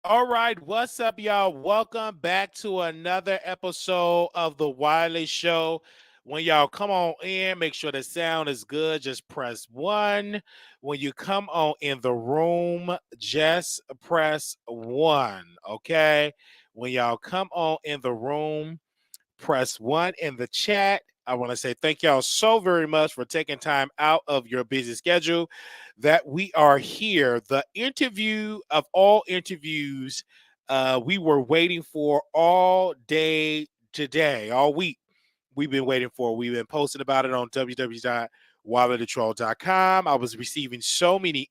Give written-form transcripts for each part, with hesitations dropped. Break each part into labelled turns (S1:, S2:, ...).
S1: All right, what's up, y'all? Welcome back to another episode of the Wiley Show. When y'all come on in, make sure the sound is good. Just press one. When you come on in the room, just press one. Okay. When y'all come on in the room, press one in the chat. I want to say thank y'all so very much for taking time out of your busy schedule that we are here. The interview of all interviews we were waiting for all day today, all week. We've been waiting for. We've been posting about it on www.wileythetroll.com. I was receiving so many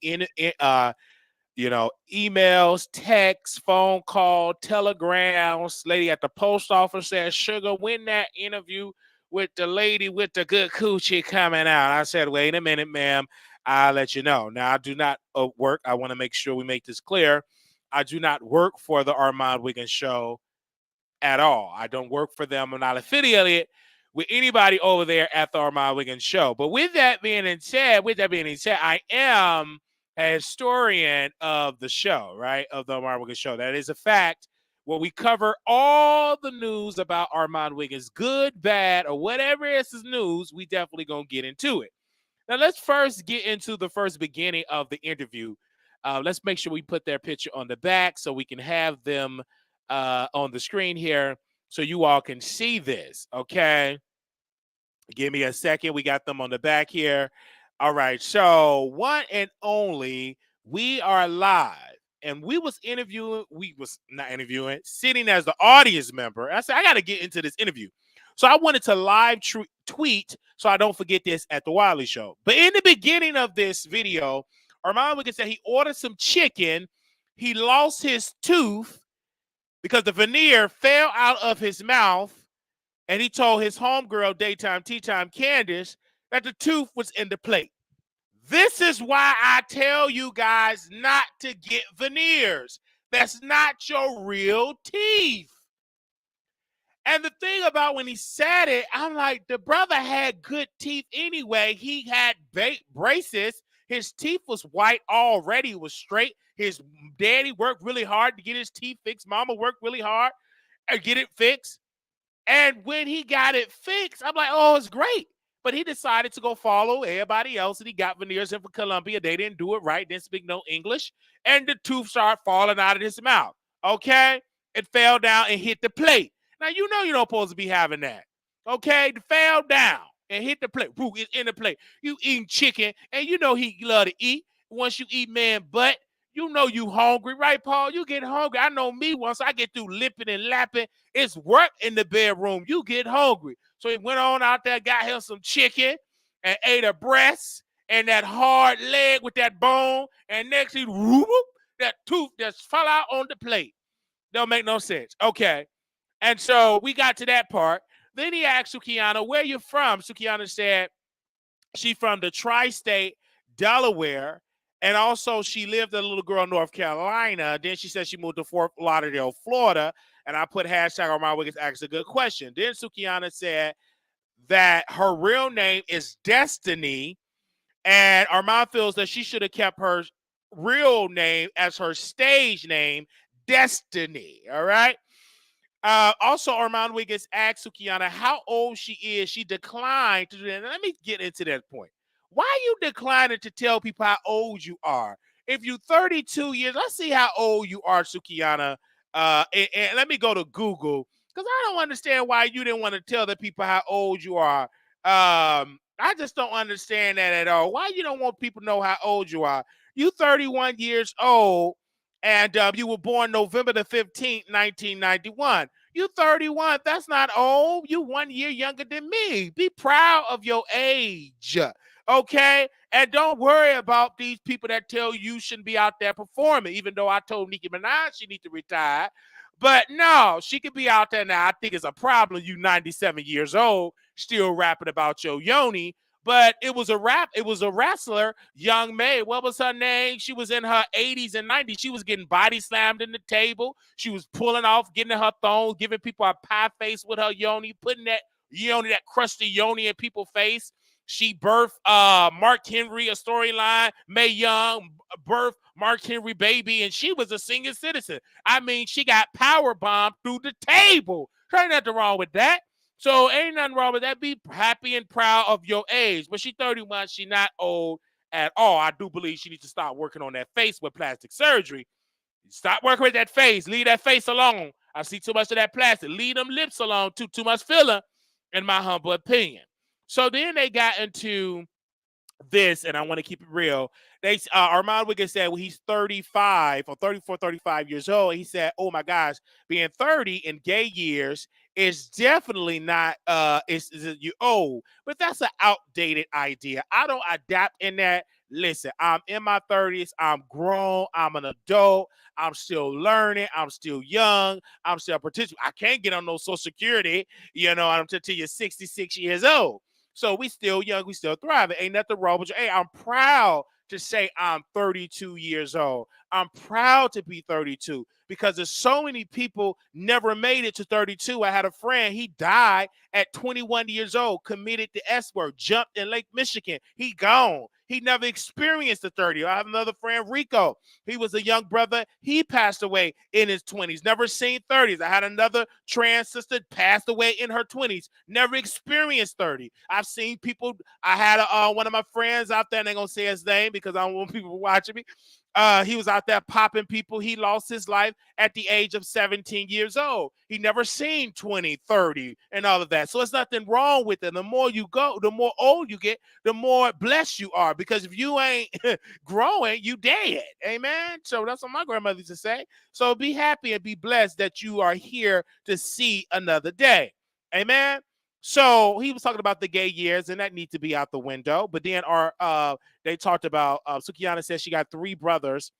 S1: emails, texts, phone call, telegrams. Lady at the post office said, "Sugar, when that interview with the lady with the good coochie coming out?" I said, "Wait a minute, ma'am. I'll let you know." Now, I do not work. I want to make sure we make this clear. I do not work for the Armon Wiggins Show at all. I don't work for them. I'm not affiliated with anybody over there at the Armon Wiggins Show. But with that being said, I am a historian of the show, right? Of the Armon Wiggins Show. That is a fact. Where we cover all the news about Armon Wiggins, good, bad, or whatever is news, we definitely gonna get into it. Now let's first get into the first beginning of the interview. Let's make sure we put their picture on the back so we can have them on the screen here so you all can see this. Okay. Give me a second. We got them on the back here. All right. So one and only, we are live. And we was not interviewing, sitting as the audience member. I said, I got to get into this interview. So I wanted to live tweet so I don't forget this at the Wiley Show. But in the beginning of this video, Armon Wiggins said he ordered some chicken. He lost his tooth because the veneer fell out of his mouth, and he told his homegirl, daytime tea time Candace, that the tooth was in the plate. This is why I tell you guys not to get veneers. That's not your real teeth. And the thing about when he said it, I'm like, the brother had good teeth anyway. He had braces. His teeth was white already. It was straight. His daddy worked really hard to get his teeth fixed. Mama worked really hard to get it fixed. And when he got it fixed, I'm like, oh, it's great. But he decided to go follow everybody else, and he got veneers in for Colombia. They didn't do it right. Didn't speak no English. And the tooth started falling out of his mouth. Okay? It fell down and hit the plate. Now, you know you're not supposed to be having that. Okay? It fell down and hit the plate. Woo, it's in the plate. You eating chicken, and you know he love to eat. Once you eat man butt, you know you hungry, right, Paul? You get hungry. I know me, once I get through lipping and lapping, it's work in the bedroom. You get hungry. So he went on out there, got him some chicken, and ate a breast and that hard leg with that bone. And next he whoop, that tooth just fell out on the plate. Don't make no sense. Okay. And so we got to that part. Then he asked Sukihana, "Where you from?" Sukihana said she from the tri-state Delaware. And also, she lived as a little girl in North Carolina. Then she said she moved to Fort Lauderdale, Florida. And I put hashtag Armon Wiggins asked a good question. Then Sukihana said that her real name is Destiny. And Armon feels that she should have kept her real name as her stage name, Destiny. All right. Also, Armon Wiggins asked Sukihana how old she is. She declined to do that. Let me get into that point. Why are you declining to tell people how old you are? If you're 32 years, let's see how old you are, Sukihana. And let me go to Google because I don't understand why you didn't want to tell the people how old you are. I just don't understand that at all. Why you don't want people to know how old you are? You 31 years old, and you were born November the 15th, 1991. You 31. That's not old. You 1 year younger than me. Be proud of your age. Okay? And don't worry about these people that tell you shouldn't be out there performing, even though I told Nicki Minaj she needs to retire. But no, she could be out there now. I think it's a problem. You 97 years old, still rapping about your yoni. But it was a wrestler, Young May. What was her name? She was in her 80s and 90s. She was getting body slammed in the table. She was pulling off, getting in her thongs, giving people a pie face with her yoni, putting that yoni, that crusty yoni in people's face. She birthed Mark Henry, a storyline. Mae Young birthed Mark Henry baby, and she was a senior citizen. I mean, she got power bombed through the table. There ain't nothing wrong with that. So ain't nothing wrong with that. Be happy and proud of your age. But she 31. She not old at all. I do believe she needs to start working on that face with plastic surgery. Stop working with that face. Leave that face alone. I see too much of that plastic. Leave them lips alone. Too much filler, in my humble opinion. So then they got into this, and I want to keep it real. They Armon Wiggins said, well, he's 35 or 34, 35 years old. He said, oh my gosh, being 30 in gay years is definitely not is you old, but that's an outdated idea. I don't adapt in that. Listen, I'm in my 30s. I'm grown. I'm an adult. I'm still learning. I'm still young. I'm still participating. I can't get on no Social Security, until you're 66 years old. So we still young, we still thriving. Ain't nothing wrong with you. Hey, I'm proud to say I'm 32 years old. I'm proud to be 32 because there's so many people never made it to 32. I had a friend, he died at 21 years old, committed the S word, jumped in Lake Michigan. He gone. He never experienced the 30. I have another friend, Rico. He was a young brother. He passed away in his 20s, never seen 30s. I had another trans sister passed away in her 20s, never experienced 30. I've seen people. I had one of my friends out there, and they're going to say his name because I don't want people watching me. He was out there popping people. He lost his life at the age of 17 years old. He never seen 20, 30, and all of that. So there's nothing wrong with it. The more you go, the more old you get, the more blessed you are. Because if you ain't growing, you dead. Amen? So that's what my grandmother used to say. So be happy and be blessed that you are here to see another day. Amen? So he was talking about the gay years, and that needs to be out the window. But then they talked about Sukihana says she got 3 brothers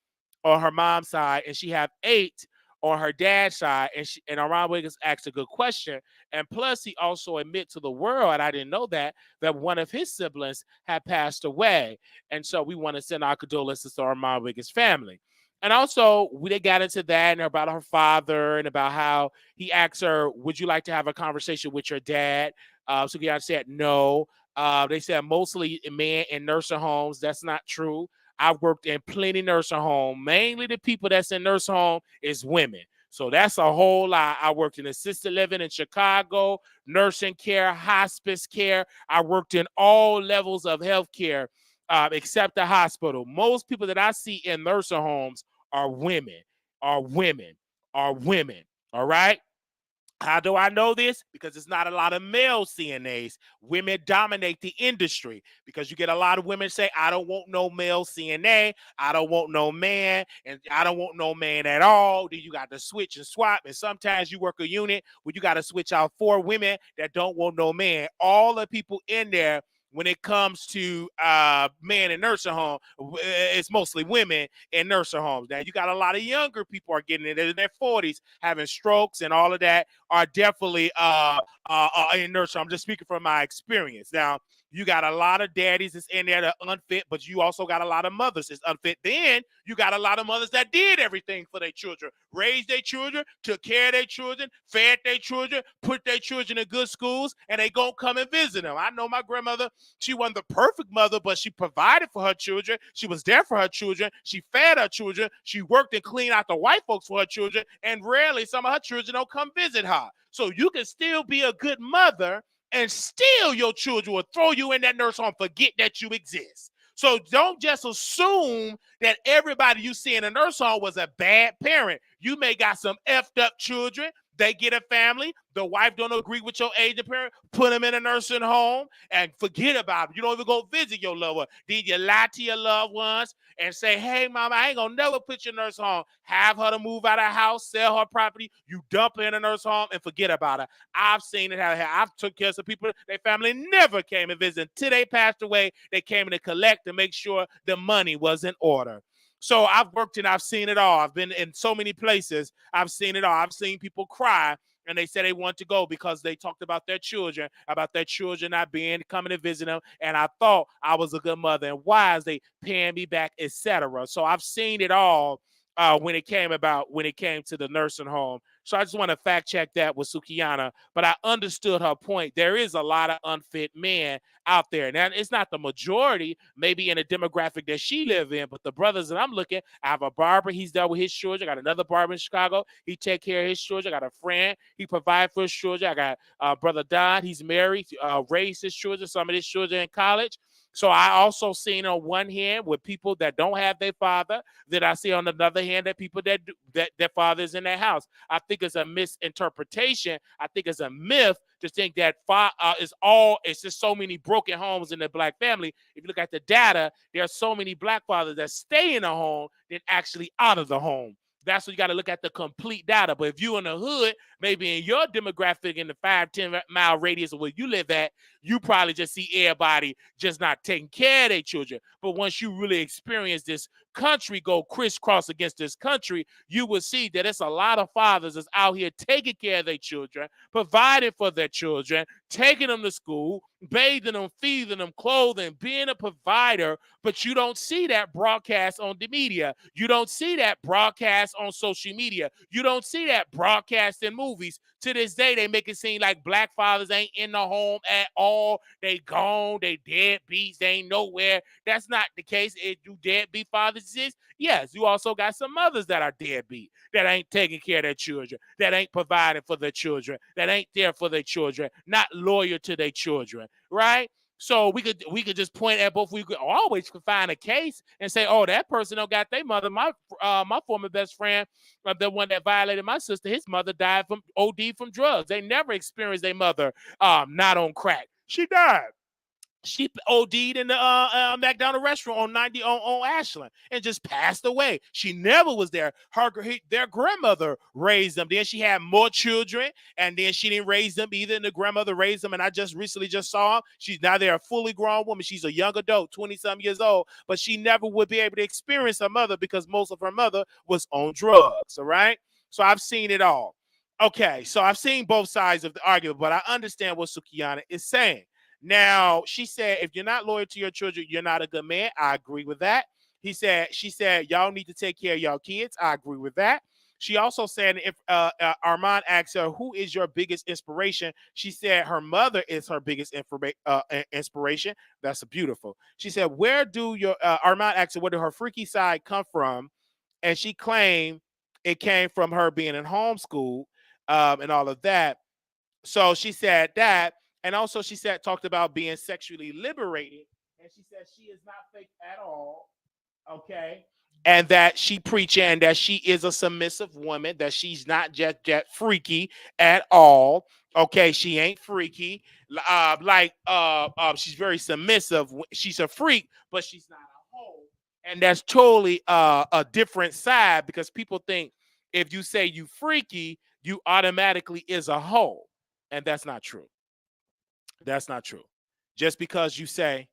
S1: on her mom's side, and she have 8 on her dad's side. And Armon Wiggins asked a good question. And plus, he also admit to the world, and I didn't know that one of his siblings had passed away. And so we want to send our condolences to Armon Wiggins' family. And also, they got into that and about her father and about how he asked her, would you like to have a conversation with your dad? Sukihana said no. They said mostly men in nursing homes. That's not true. I've worked in plenty nursing homes. Mainly the people that's in nursing home is women. So that's a whole lot. I worked in assisted living in Chicago, nursing care, hospice care. I worked in all levels of healthcare. Except the hospital. Most people that I see in nursing homes are women. All right? How do I know this? Because it's not a lot of male CNAs. Women dominate the industry because you get a lot of women say, I don't want no male CNA. I don't want no man. And I don't want no man at all. Then you got to switch and swap. And sometimes you work a unit where you got to switch out 4 women that don't want no man. All the people in there, when it comes to men in nursing home, it's mostly women in nursing homes. Now, you got a lot of younger people are getting it in their 40s, having strokes and all of that, are definitely in nursing. I'm just speaking from my experience. Now, you got a lot of daddies that's in there that are unfit, but you also got a lot of mothers that's unfit. Then you got a lot of mothers that did everything for their children, raised their children, took care of their children, fed their children, put their children in good schools, and they gonna come and visit them. I know my grandmother, she wasn't the perfect mother, but she provided for her children. She was there for her children. She fed her children. She worked and cleaned out the white folks for her children, and rarely some of her children don't come visit her. So you can still be a good mother, and still your children will throw you in that nursing home, forget that you exist. So don't just assume that everybody you see in a nursing home was a bad parent. You may got some effed up children. They get a family. The wife don't agree with your aging parent. Put them in a nursing home and forget about them. You don't even go visit your loved one. Then you lie to your loved ones and say, hey, mama, I ain't going to never put you in a nursing home. Have her to move out of the house, sell her property. You dump her in a nursing home and forget about her. I've seen it happen. I've took care of some people. Their family never came and visited. Until they passed away, they came in to collect to make sure the money was in order. So I've worked and I've seen it all. I've been in so many places. I've seen it all. I've seen people cry and they said they want to go because they talked about their children not coming to visit them. And I thought I was a good mother. And why is they paying me back, etc. So I've seen it all when it came to the nursing home So I just want to fact check that with Sukihana, but I understood her point. There is a lot of unfit men out there. Now, it's not the majority, maybe in a demographic that she live in, but the brothers that I'm looking, I have a barber, he's dealt with his children. I got another barber in Chicago, he take care of his children. I got a friend, he provide for his children. I got brother Don, he's married, raised his children, some of his children in college. So I also seen on one hand with people that don't have their father, that I see on another hand that people that do, that their father is in their house. I think it's a misinterpretation. I think it's a myth to think that it's just so many broken homes in the black family. If you look at the data, there are so many black fathers that stay in the home than actually out of the home. That's what you got to look at, the complete data. But if you're in the hood, maybe in your demographic in the 5-10 mile radius of where you live at, you probably just see everybody just not taking care of their children. But once you really experience this country go crisscross against this country, you will see that it's a lot of fathers that's out here taking care of their children, providing for their children, taking them to school, bathing them, feeding them, clothing, being a provider. But you don't see that broadcast on the media. You don't see that broadcast on social media. You don't see that broadcast in movies. To this day, they make it seem like black fathers ain't in the home at all. They gone, they deadbeats, they ain't nowhere. That's not the case. If you deadbeat fathers exist, yes, you also got some mothers that are deadbeat, that ain't taking care of their children, that ain't providing for their children, that ain't there for their children, not loyal to their children, right? So we could just point at both. We could always find a case and say, oh, that person don't got their mother. My former best friend, the one that violated my sister, his mother died from OD from drugs. They never experienced their mother not on crack. She died. She OD'd in the McDonald's restaurant on 90 on Ashland and just passed away. She never was there. Their grandmother raised them. Then she had more children, and then she didn't raise them either. And the grandmother raised them. And I just recently saw them. She's now they're a fully grown woman. She's a young adult, 20-some years old, but she never would be able to experience her mother because most of her mother was on drugs. All right. So I've seen it all. Okay, so I've seen both sides of the argument, but I understand what Sukihana is saying. Now, she said, if you're not loyal to your children, you're not a good man. I agree with that. She said, y'all need to take care of y'all kids. I agree with that. She also said, if Armon asked her, who is your biggest inspiration? She said her mother is her biggest inspiration. That's beautiful. She said, where do your, Armon asked her, where did her freaky side come from? And she claimed it came from her being in homeschool and all of that. So she said that. And also she said, talked about being sexually liberated. And she said she is not fake at all. Okay. And that she preaching that she is a submissive woman, that she's not just freaky at all. Okay. She ain't freaky. She's very submissive. She's a freak, but she's not a hoe. And that's totally a different side, because people think if you say you freaky, you automatically is a hoe. And that's not true. That's not true. Just because you say,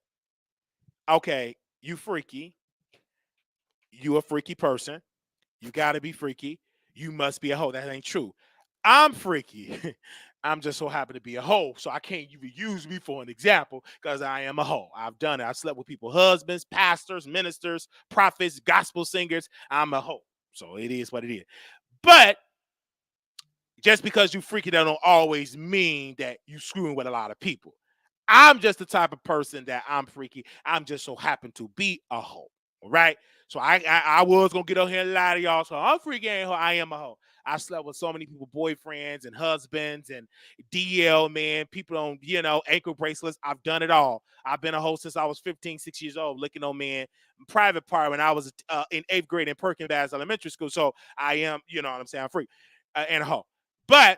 S1: okay, you freaky, you a freaky person, you got to be freaky, you must be a hoe. That ain't true. I'm freaky. I'm just so happy to be a hoe, so I can't even use me for an example because I am a hoe. I've done it. I've slept with people, husbands, pastors, ministers, prophets, gospel singers. I'm a hoe. So it is what it is. But just because you freaky, that don't always mean that you screwing with a lot of people. I'm just the type of person that I'm freaky. I'm just so happen to be a hoe. All right. So I was gonna get on here and lie to y'all. So I'm freaky, ain't hoe. I am a hoe. I slept with so many people, boyfriends and husbands and DL, man, people on, ankle bracelets. I've done it all. I've been a hoe since I was 15, 6 years old, licking on men, private part when I was in 8th grade in Perkins Elementary School. So I am, you know what I'm saying, I'm free and a hoe. But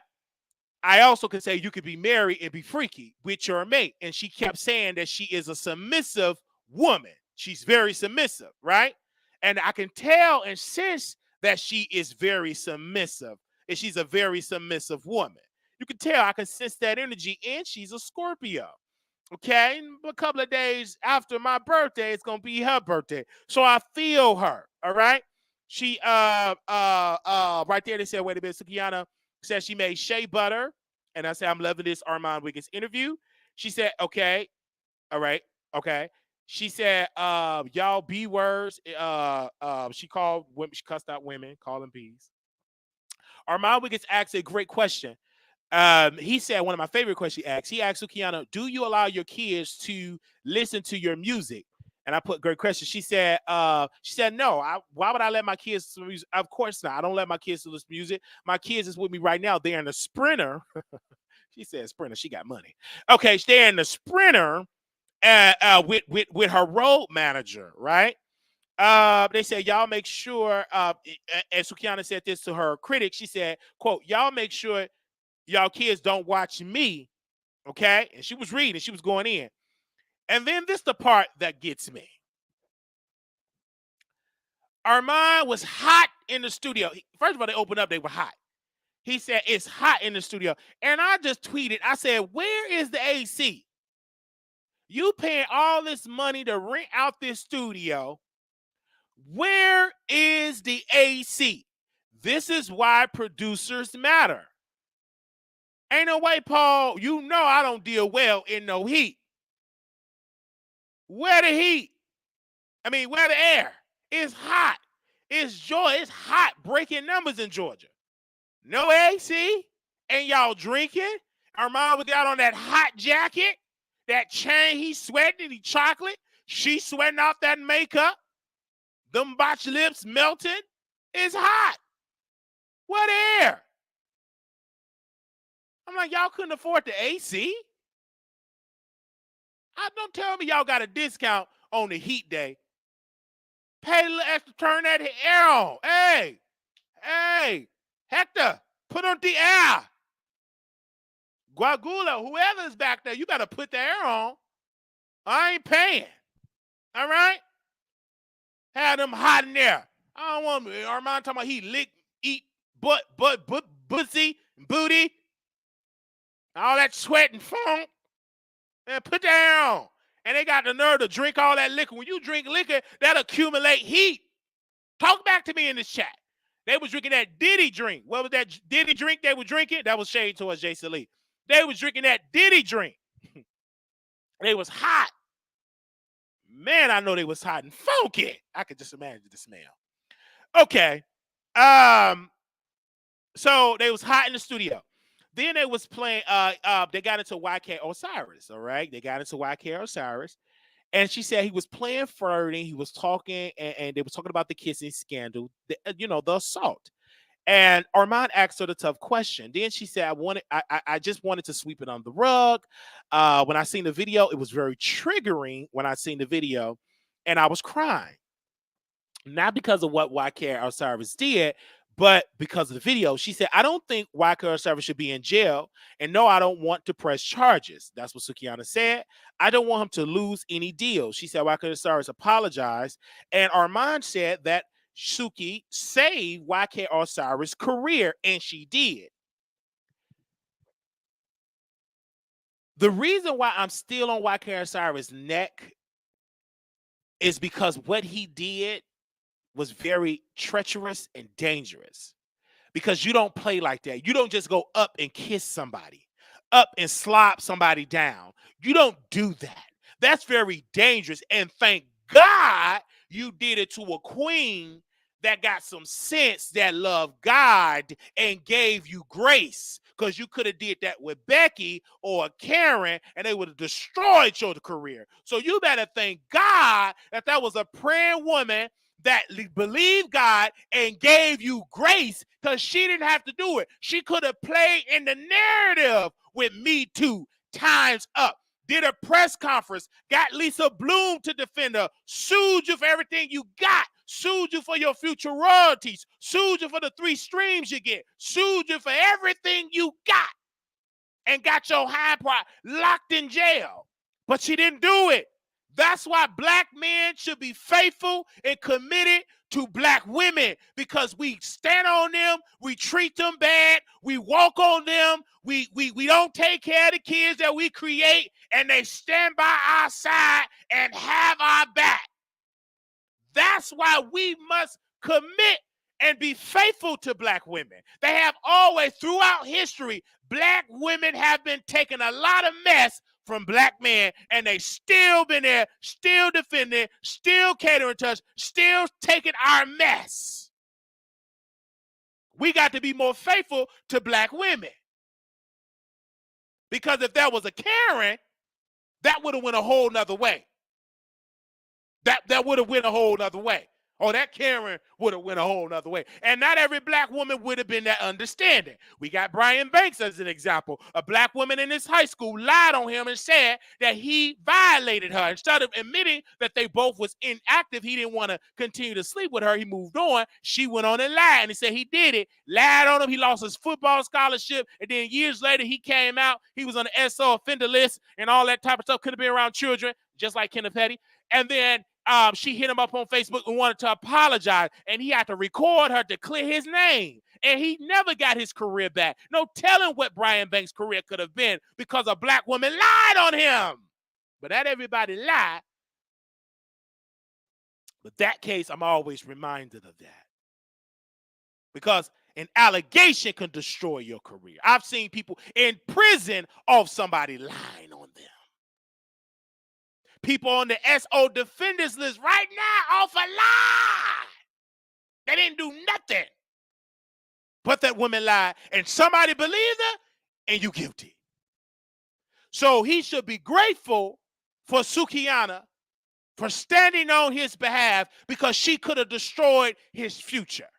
S1: I also could say you could be married and be freaky with your mate. And she kept saying that she is a submissive woman. She's very submissive, right? And I can tell and sense that she is very submissive. And she's a very submissive woman. You can tell, I can sense that energy, and she's a Scorpio. Okay, a couple of days after my birthday, it's gonna be her birthday. So I feel her. All right. She right there they said, wait a minute, Sukihana said she made shea butter. And I said, I'm loving this Armon Wiggins interview. She said, okay, all right, okay. She said, y'all B words. She called women, she cussed out women, calling B's. Armon Wiggins asked a great question. He said one of my favorite questions he asked. He asked Sukihana, do you allow your kids to listen to your music? And I put great question. She said no. Why would I let my kids listen to music? Of course not. I don't let my kids listen to music. My kids is with me right now. They're in the Sprinter. She said Sprinter. She got money. Okay, they're in the Sprinter with her road manager, right? They said, y'all make sure, and Sukihana said this to her critics. She said, quote, y'all make sure y'all kids don't watch me, okay? And she was reading. She was going in. And then this the part that gets me. Armon was hot in the studio. First of all, they opened up. They were hot. He said, it's hot in the studio. And I just tweeted. I said, where is the AC? You paying all this money to rent out this studio. Where is the AC? This is why producers matter. Ain't no way, Paul. You know I don't deal well in no heat. Where the heat? I mean, where the air? It's hot. It's Georgia. It's hot. Breaking numbers in Georgia. No AC? And y'all drinking? Armon was out on that hot jacket. That chain, he sweating. He chocolate. She sweating off that makeup. Them botch lips melting. It's hot. What air? I'm like, y'all couldn't afford the AC? Don't tell me y'all got a discount on the heat day. Pay a little extra, turn that air on. Hey, Hector, put on the air. Guagula, whoever is back there, you better put the air on. I ain't paying. All right? Have them hot in there. I don't want Armon talking about he lick, eat, butt, pussy, booty, all that sweat and funk. Man, put the air on. And they got the nerve to drink all that liquor. When you drink liquor, that accumulate heat. Talk back to me in this chat. They was drinking that Diddy drink. What was that Diddy drink they were drinking? That was shade towards Jason Lee. They was drinking that Diddy drink. They was hot. Man, I know they was hot and funky. I could just imagine the smell. Okay. So they was hot in the studio. Then they was playing, they got into YK Osiris, all right? They got into YK Osiris. And she said he was playing flirting. He was talking, and they were talking about the kissing scandal, the assault. And Armon asked her the tough question. Then she said, I just wanted to sweep it on the rug. When I seen the video, it was very triggering when I seen the video, and I was crying. Not because of what YK Osiris did, but because of the video. She said, I don't think YK Osiris should be in jail. And no, I don't want to press charges. That's what Sukihana said. I don't want him to lose any deals. She said YK Osiris apologized. And Armon said that Suki saved YK Osiris' career, and she did. The reason why I'm still on YK Osiris' neck is because what he did was very treacherous and dangerous, because you don't play like that. You don't just go up and kiss somebody, up and slop somebody down. You don't do that. That's very dangerous. And thank God you did it to a queen that got some sense, that loved God and gave you grace, because you could have did that with Becky or Karen and they would have destroyed your career. So you better thank God that was a praying woman that believed God and gave you grace, because she didn't have to do it. She could have played in the narrative with Me Too times up. Did a press conference, got Lisa Bloom to defend her, sued you for everything you got, sued you for your future royalties, sued you for the 3 streams you get, sued you for everything you got, and got your high part locked in jail. But she didn't do it. That's why black men should be faithful and committed to black women, because we stand on them, we treat them bad, we walk on them, we don't take care of the kids that we create, and they stand by our side and have our back. That's why we must commit and be faithful to black women. They have always, throughout history, black women have been taking a lot of mess from black men, and they still been there, still defending, still catering to us, still taking our mess. We got to be more faithful to black women. Because if that was a Karen, that would have went a whole nother way. That would have went a whole nother way. Oh, that Karen would have went a whole nother way. And not every black woman would have been that understanding. We got Brian Banks as an example. A black woman in his high school lied on him and said that he violated her. Instead of admitting that they both was inactive, he didn't want to continue to sleep with her. He moved on. She went on and lied, and he said he did it. Lied on him. He lost his football scholarship. And then years later, he came out. He was on the SO offender list and all that type of stuff. Could have been around children, just like Kenneth Petty. And then she hit him up on Facebook and wanted to apologize, and he had to record her to clear his name. And he never got his career back. No telling what Brian Banks' career could have been because a black woman lied on him. But not everybody lied. But that case, I'm always reminded of that. Because an allegation can destroy your career. I've seen people in prison off somebody lying on them. People on the SO defenders list right now off a lie. They didn't do nothing. But that woman lied, and somebody believes her, and you guilty. So he should be grateful for Sukihana for standing on his behalf because she could have destroyed his future.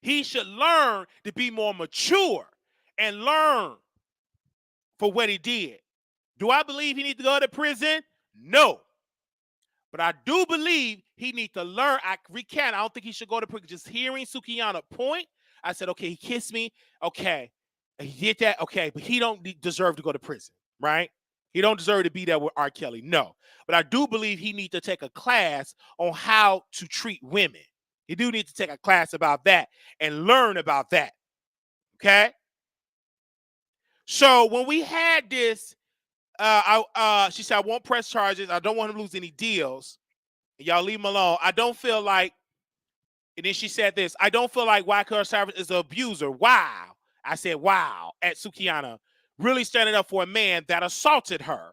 S1: He should learn to be more mature and learn for what he did. Do I believe he needs to go to prison? No. But I do believe he needs to learn. I don't think he should go to prison. Just hearing Sukihana point, I said, okay, he kissed me. Okay, he did that. Okay, but he don't deserve to go to prison, right? He don't deserve to be there with R. Kelly. No. But I do believe he needs to take a class on how to treat women. He do need to take a class about that and learn about that. Okay? So when we had this, she said, I won't press charges. I don't want him to lose any deals. Y'all leave him alone. I don't feel like, and then she said this, I don't feel like Osiris is an abuser. Wow. I said, wow, at Sukihana. Really standing up for a man that assaulted her.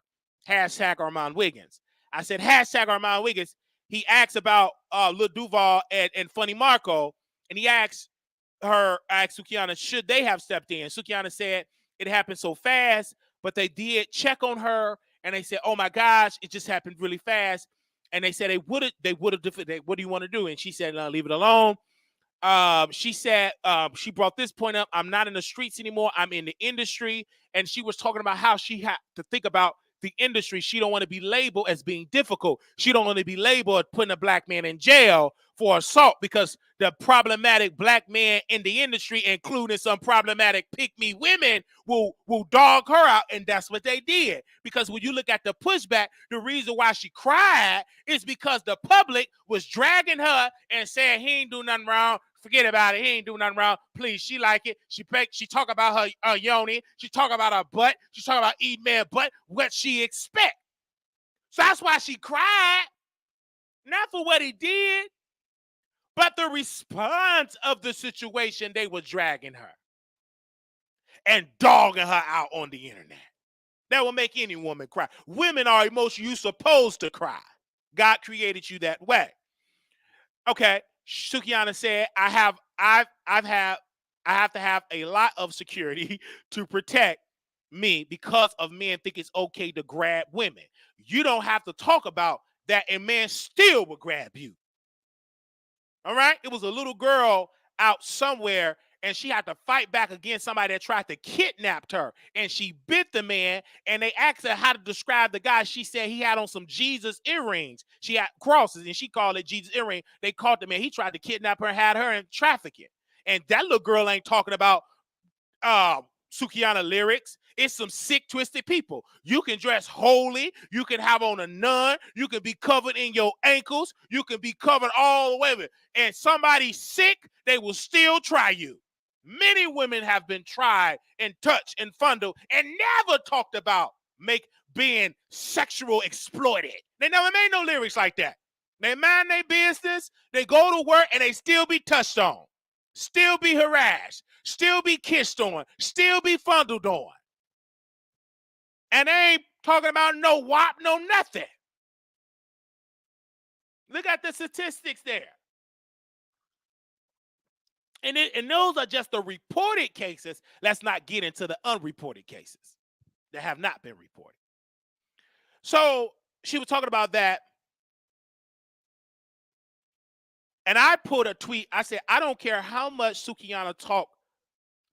S1: Hashtag Armon Wiggins. I said, hashtag Armon Wiggins. He asked about Lil Duval and Funny Marco, and he asked Sukihana, should they have stepped in? Sukihana said, it happened so fast, but they did check on her, and they said, oh my gosh, it just happened really fast. And they said what do you want to do? And she said, leave it alone. She said, she brought this point up. I'm not in the streets anymore. I'm in the industry. And she was talking about how she had to think about the industry. She don't want to be labeled as being difficult. She don't want to be labeled putting a black man in jail for assault because the problematic black men in the industry, including some problematic pick-me women, will dog her out, and that's what they did. Because when you look at the pushback, the reason why she cried is because the public was dragging her and saying he ain't do nothing wrong. Forget about it. He ain't do nothing wrong. Please, she like it. She talk about her yoni. She talk about her butt. She talk about eating man butt. What she expect. So that's why she cried. Not for what he did, but the response of the situation. They were dragging her and dogging her out on the internet. That will make any woman cry. Women are emotional. You're supposed to cry. God created you that way. Okay. Sukihana said, I have to have a lot of security to protect me because of men think it's okay to grab women. You don't have to talk about that, and men still will grab you. All right? It was a little girl out somewhere, and she had to fight back against somebody that tried to kidnap her, and she bit the man, and they asked her how to describe the guy. She said he had on some Jesus earrings. She had crosses, and she called it Jesus earring. They caught the man. He tried to kidnap her and had her in trafficking. And that little girl ain't talking about Sukihana lyrics. It's some sick, twisted people. You can dress holy. You can have on a nun. You can be covered in your ankles. You can be covered all the way with it. And somebody's sick, they will still try you. Many women have been tried and touched and fondled and never talked about being sexual exploited. They never made no lyrics like that. They mind their business. They go to work and they still be touched on, still be harassed, still be kissed on, still be fondled on. And they ain't talking about no WAP, no nothing. Look at the statistics there. And those are just the reported cases. Let's not get into the unreported cases that have not been reported. So she was talking about that. And I put a tweet. I said, I don't care how much Sukihana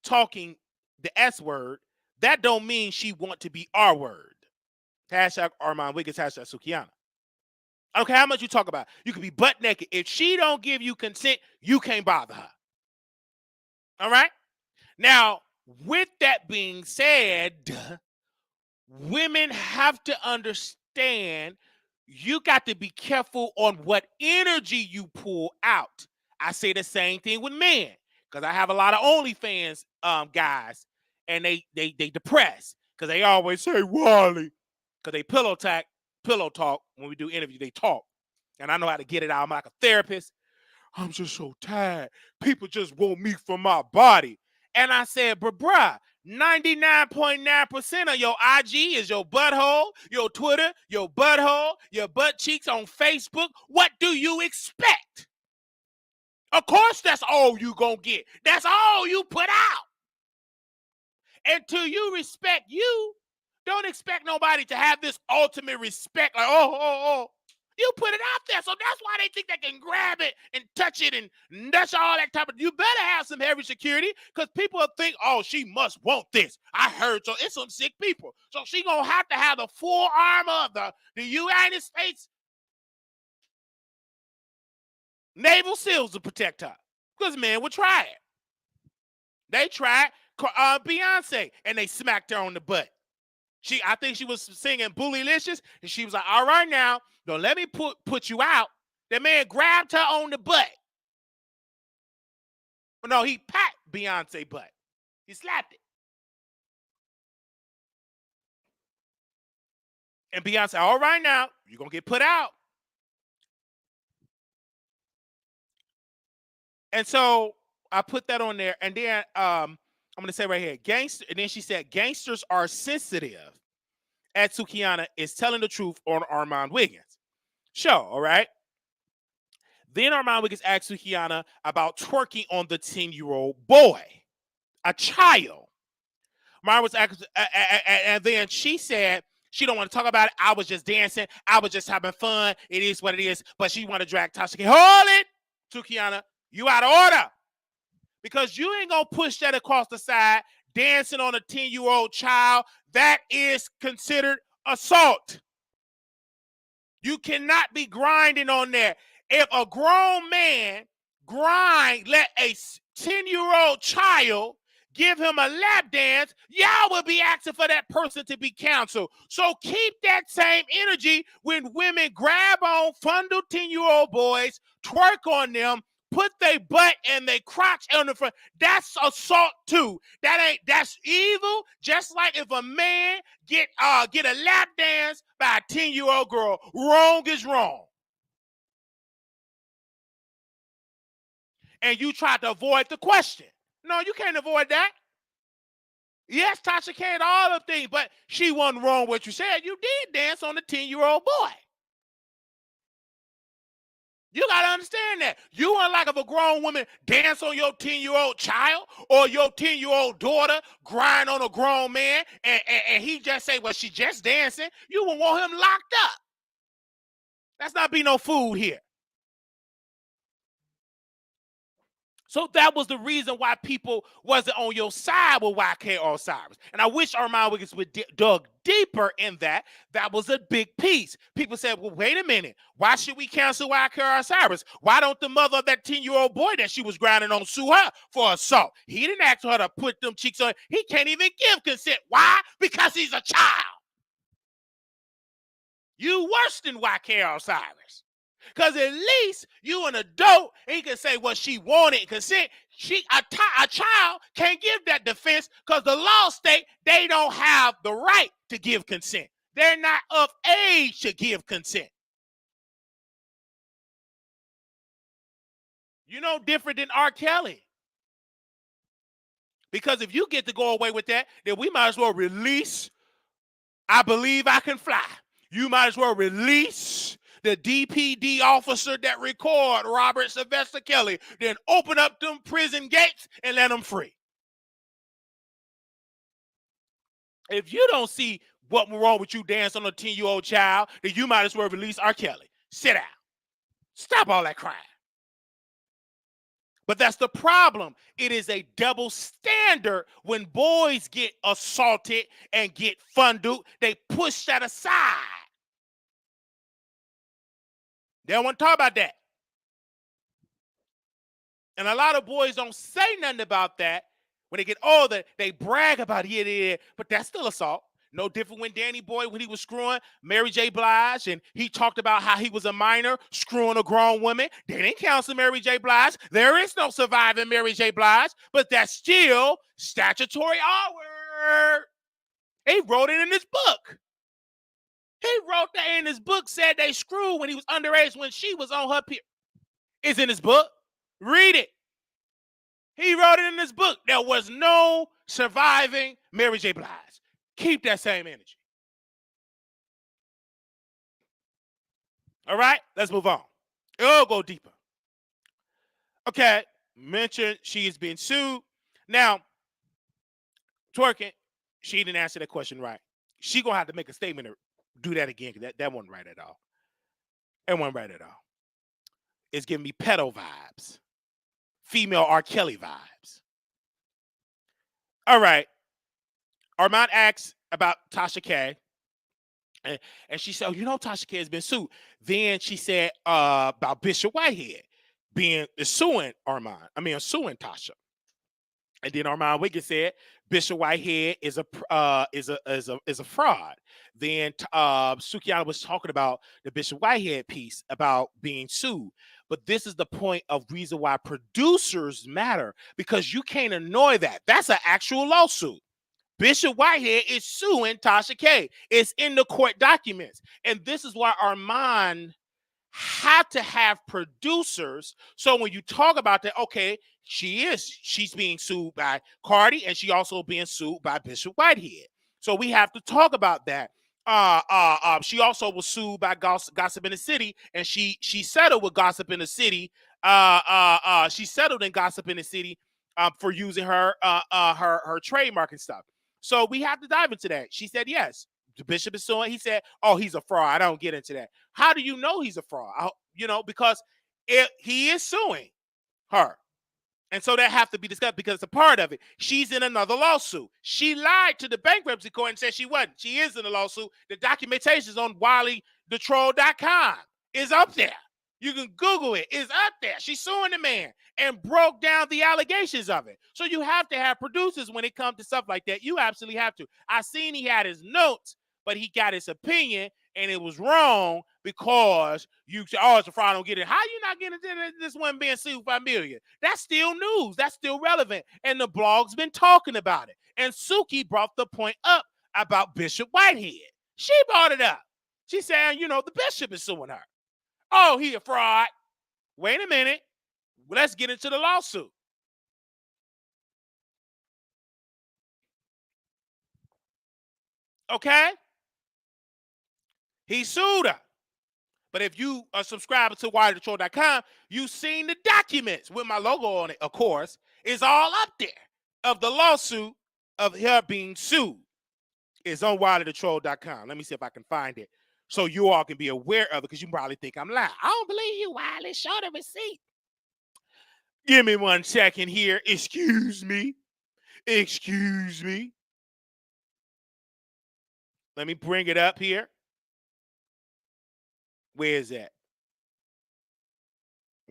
S1: talking the S word. That don't mean she want to be R word. Hashtag Armon Wiggins, hashtag Sukihana. I don't care how much you talk about it. You can be butt naked. If she don't give you consent, you can't bother her. All right? Now, with that being said, women have to understand you got to be careful on what energy you pull out. I say the same thing with men because I have a lot of OnlyFans guys, and they depressed because they always say Wiley because they pillow talk when we do interviews. They talk, and I know how to get it out. I'm like a therapist. I'm just so tired. People just want me for my body. And I said, bruh, 99.9% of your IG is your butthole, your Twitter, your butthole, your butt cheeks on Facebook. What do you expect? Of course, that's all you gonna get. That's all you put out. Until you respect you, don't expect nobody to have this ultimate respect. Like, oh. You put it out there, so that's why they think they can grab it and touch it and touch all that type of. You better have some heavy security because people will think, oh, she must want this. I heard so. It's some sick people, so she gonna have to have the full armor of the United States Naval SEALs to protect her because men would try it. They tried Beyonce and they smacked her on the butt. I think she was singing Bootylicious, and she was like, all right now, don't let me put you out. That man grabbed her on the butt. No, he pat Beyonce butt. He slapped it. And Beyonce, all right now, you're going to get put out. And so I put that on there. And then I'm going to say right here, gangster. And then she said, gangsters are sensitive. At Sukihana is telling the truth on Armon Wiggins show, all right? Then Armon Wiggins asked Sukihana about twerking on the 10-year-old boy, a child. Armon was asking, and then she said she don't want to talk about it. I was just dancing. I was just having fun. It is what it is. But she want to drag Tasha. Hold it, Sukihana. You out of order. Because you ain't going to push that across the side, dancing on a 10-year-old child. That is considered assault. You cannot be grinding on there. If a grown man let a 10-year-old child give him a lap dance, y'all will be asking for that person to be canceled. So keep that same energy when women grab on, fondle 10-year-old boys, twerk on them, put their butt and their crotch on the front. That's assault too. That's evil. Just like if a man get a lap dance by a 10-year-old girl, wrong is wrong. And you try to avoid the question. No, you can't avoid that. Yes, Tasha can't all of things, but she wasn't wrong what you said. You did dance on the 10-year-old boy. You got to understand that. You weren't like if a grown woman dance on your 10-year-old child or your 10-year-old daughter grind on a grown man and he just say, well, she just dancing. You would want him locked up. That's not be no food here. So that was the reason why people wasn't on your side with YK or Osiris. And I wish Armon Wiggins would dug deeper in that. That was a big piece. People said, well, wait a minute. Why should we cancel YK or Osiris? Why don't the mother of that 10-year-old boy that she was grinding on sue her for assault? He didn't ask her to put them cheeks on. He can't even give consent. Why? Because he's a child. You worse than YK or Osiris. Because at least you an adult and you can say, well, she wanted consent. A child can't give that defense because the law state they don't have the right to give consent. They're not of age to give consent. You know, different than R. Kelly. Because if you get to go away with that, then we might as well release I Believe I Can Fly. You might as well release the DPD officer that record Robert Sylvester Kelly, then open up them prison gates and let them free. If you don't see what wrong with you dance on a 10-year-old child, then you might as well release R. Kelly. Sit down. Stop all that crying. But that's the problem. It is a double standard when boys get assaulted and get fondled. They push that aside. They don't want to talk about that. And a lot of boys don't say nothing about that. When they get older, they brag about it, but that's still assault. No different when Danny Boy, when he was screwing Mary J. Blige, and he talked about how he was a minor screwing a grown woman. They didn't counsel Mary J. Blige. There is no surviving Mary J. Blige, but that's still statutory R-word. He wrote it in his book. He wrote that in his book, said they screwed when he was underage when she was on her period. It's in his book. Read it. He wrote it in his book. There was no surviving Mary J. Blige. Keep that same energy. All right, let's move on. It'll go deeper. Okay, mentioned she is being sued. Now, twerking, she didn't answer that question right. She gonna have to make a statement or do that again, because that wasn't right at all. That wasn't right at all. It's giving me pedo vibes. Female R. Kelly vibes. All right. Armon asks about Tasha K. And she said, oh, you know, Tasha K has been sued. Then she said about Bishop Whitehead suing Tasha. And then Armon Wiggins said Bishop Whitehead is a fraud. Then Sukihana was talking about the Bishop Whitehead piece about being sued. But this is the point of reason why producers matter, because you can't annoy that. That's an actual lawsuit. Bishop Whitehead is suing Tasha K. It's in the court documents. And this is why Armon had to have producers. So when you talk about that, okay, she's being sued by Cardi, and she also being sued by Bishop Whitehead. So we have to talk about that. She also was sued by Gossip in the City, and she settled with Gossip in the City. She settled in Gossip in the City for using her trademark and stuff. So we have to dive into that. She said yes. The bishop is suing. He said, "Oh, he's a fraud." I don't get into that. How do you know he's a fraud? Because he is suing her. And so that have to be discussed because it's a part of it. She's in another lawsuit. She lied to the bankruptcy court and said she wasn't. She is in a lawsuit. The documentation is on WileyTheTroll.com. It's up there. You can Google it. It's up there. She's suing the man and broke down the allegations of it. So you have to have producers when it comes to stuff like that. You absolutely have to. I seen he had his notes, but he got his opinion, and it was wrong because you said, oh, it's a fraud, I don't get it. How you not getting this one being sued by million? That's still news. That's still relevant. And the blog's been talking about it. And Suki brought the point up about Bishop Whitehead. She brought it up. She said, the bishop is suing her. Oh, he a fraud. Wait a minute. Let's get into the lawsuit. Okay? He sued her. But if you are subscribing to WileyTheTroll.com, you've seen the documents with my logo on it, of course. It's all up there of the lawsuit of her being sued. It's on WileyTheTroll.com. Let me see if I can find it so you all can be aware of it, because you probably think I'm lying. I don't believe you, Wiley. Show the receipt. Give me 1 second here. Excuse me. Let me bring it up here. Where is that?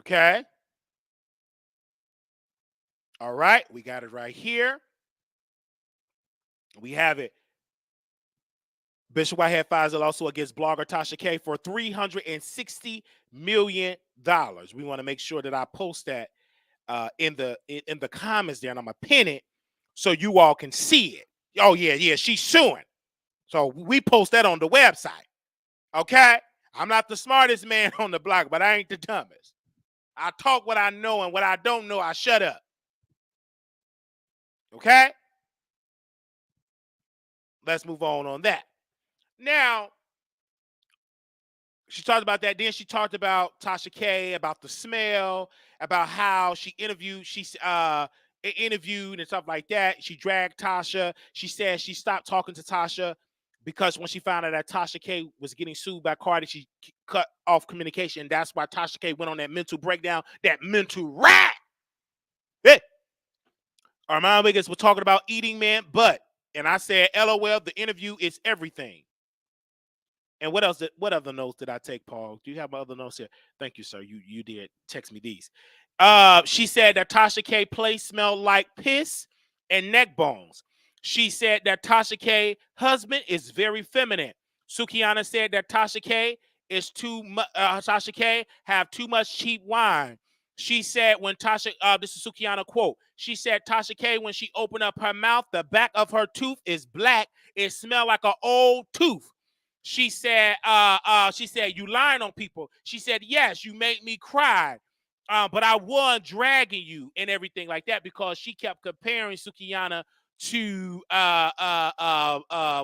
S1: Okay. All right. We got it right here. We have it. Bishop Whitehead files a lawsuit against blogger Tasha K for $360 million. We want to make sure that I post that in the comments there, and I'm going to pin it so you all can see it. Oh, yeah, she's suing. So we post that on the website. Okay? I'm not the smartest man on the block, but I ain't the dumbest. I talk what I know, and what I don't know, I shut up. Okay? Let's move on that. Now, She talked about that. Then she talked about Tasha K, about the smell, about how she interviewed. Interviewed and stuff like that. She dragged Tasha. She said she stopped talking to Tasha because when she found out that Tasha K was getting sued by Cardi, she cut off communication. That's why Tasha K went on that mental breakdown, that mental rat. Hey. Armon Wiggins was talking about eating man butt. And I said, LOL, the interview is everything. And what else? What other notes did I take, Paul? Do you have my other notes here? Thank you, sir. You did text me these. She said that Tasha K place smelled like piss and neck bones. She said that Tasha K husband is very feminine. Sukihana said that Tasha K is Tasha K have too much cheap wine. She said when Tasha, this is Sukihana quote. She said Tasha K when she opened up her mouth, the back of her tooth is black. It smelled like an old tooth. She said, you lying on people. She said, yes, you made me cry. But I wasn't dragging you and everything like that because she kept comparing Sukihana to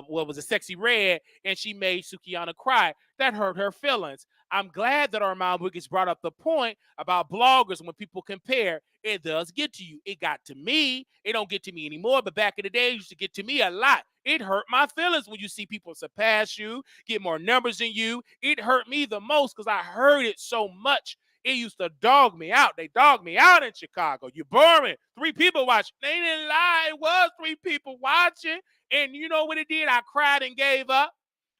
S1: what was a Sexy Red, and she made Sukihana cry. That hurt her feelings. I'm glad that Armon Wiggins brought up the point about bloggers. When people compare, it does get to you. It got to me. It don't get to me anymore, but back in the day, it used to get to me a lot. It hurt my feelings when you see people surpass you, get more numbers than you. It hurt me the most because I heard it so much. It used to dog me out. They dogged me out in Chicago. You're boring. 3 people watching. They didn't lie. It was 3 people watching. And you know what it did? I cried and gave up.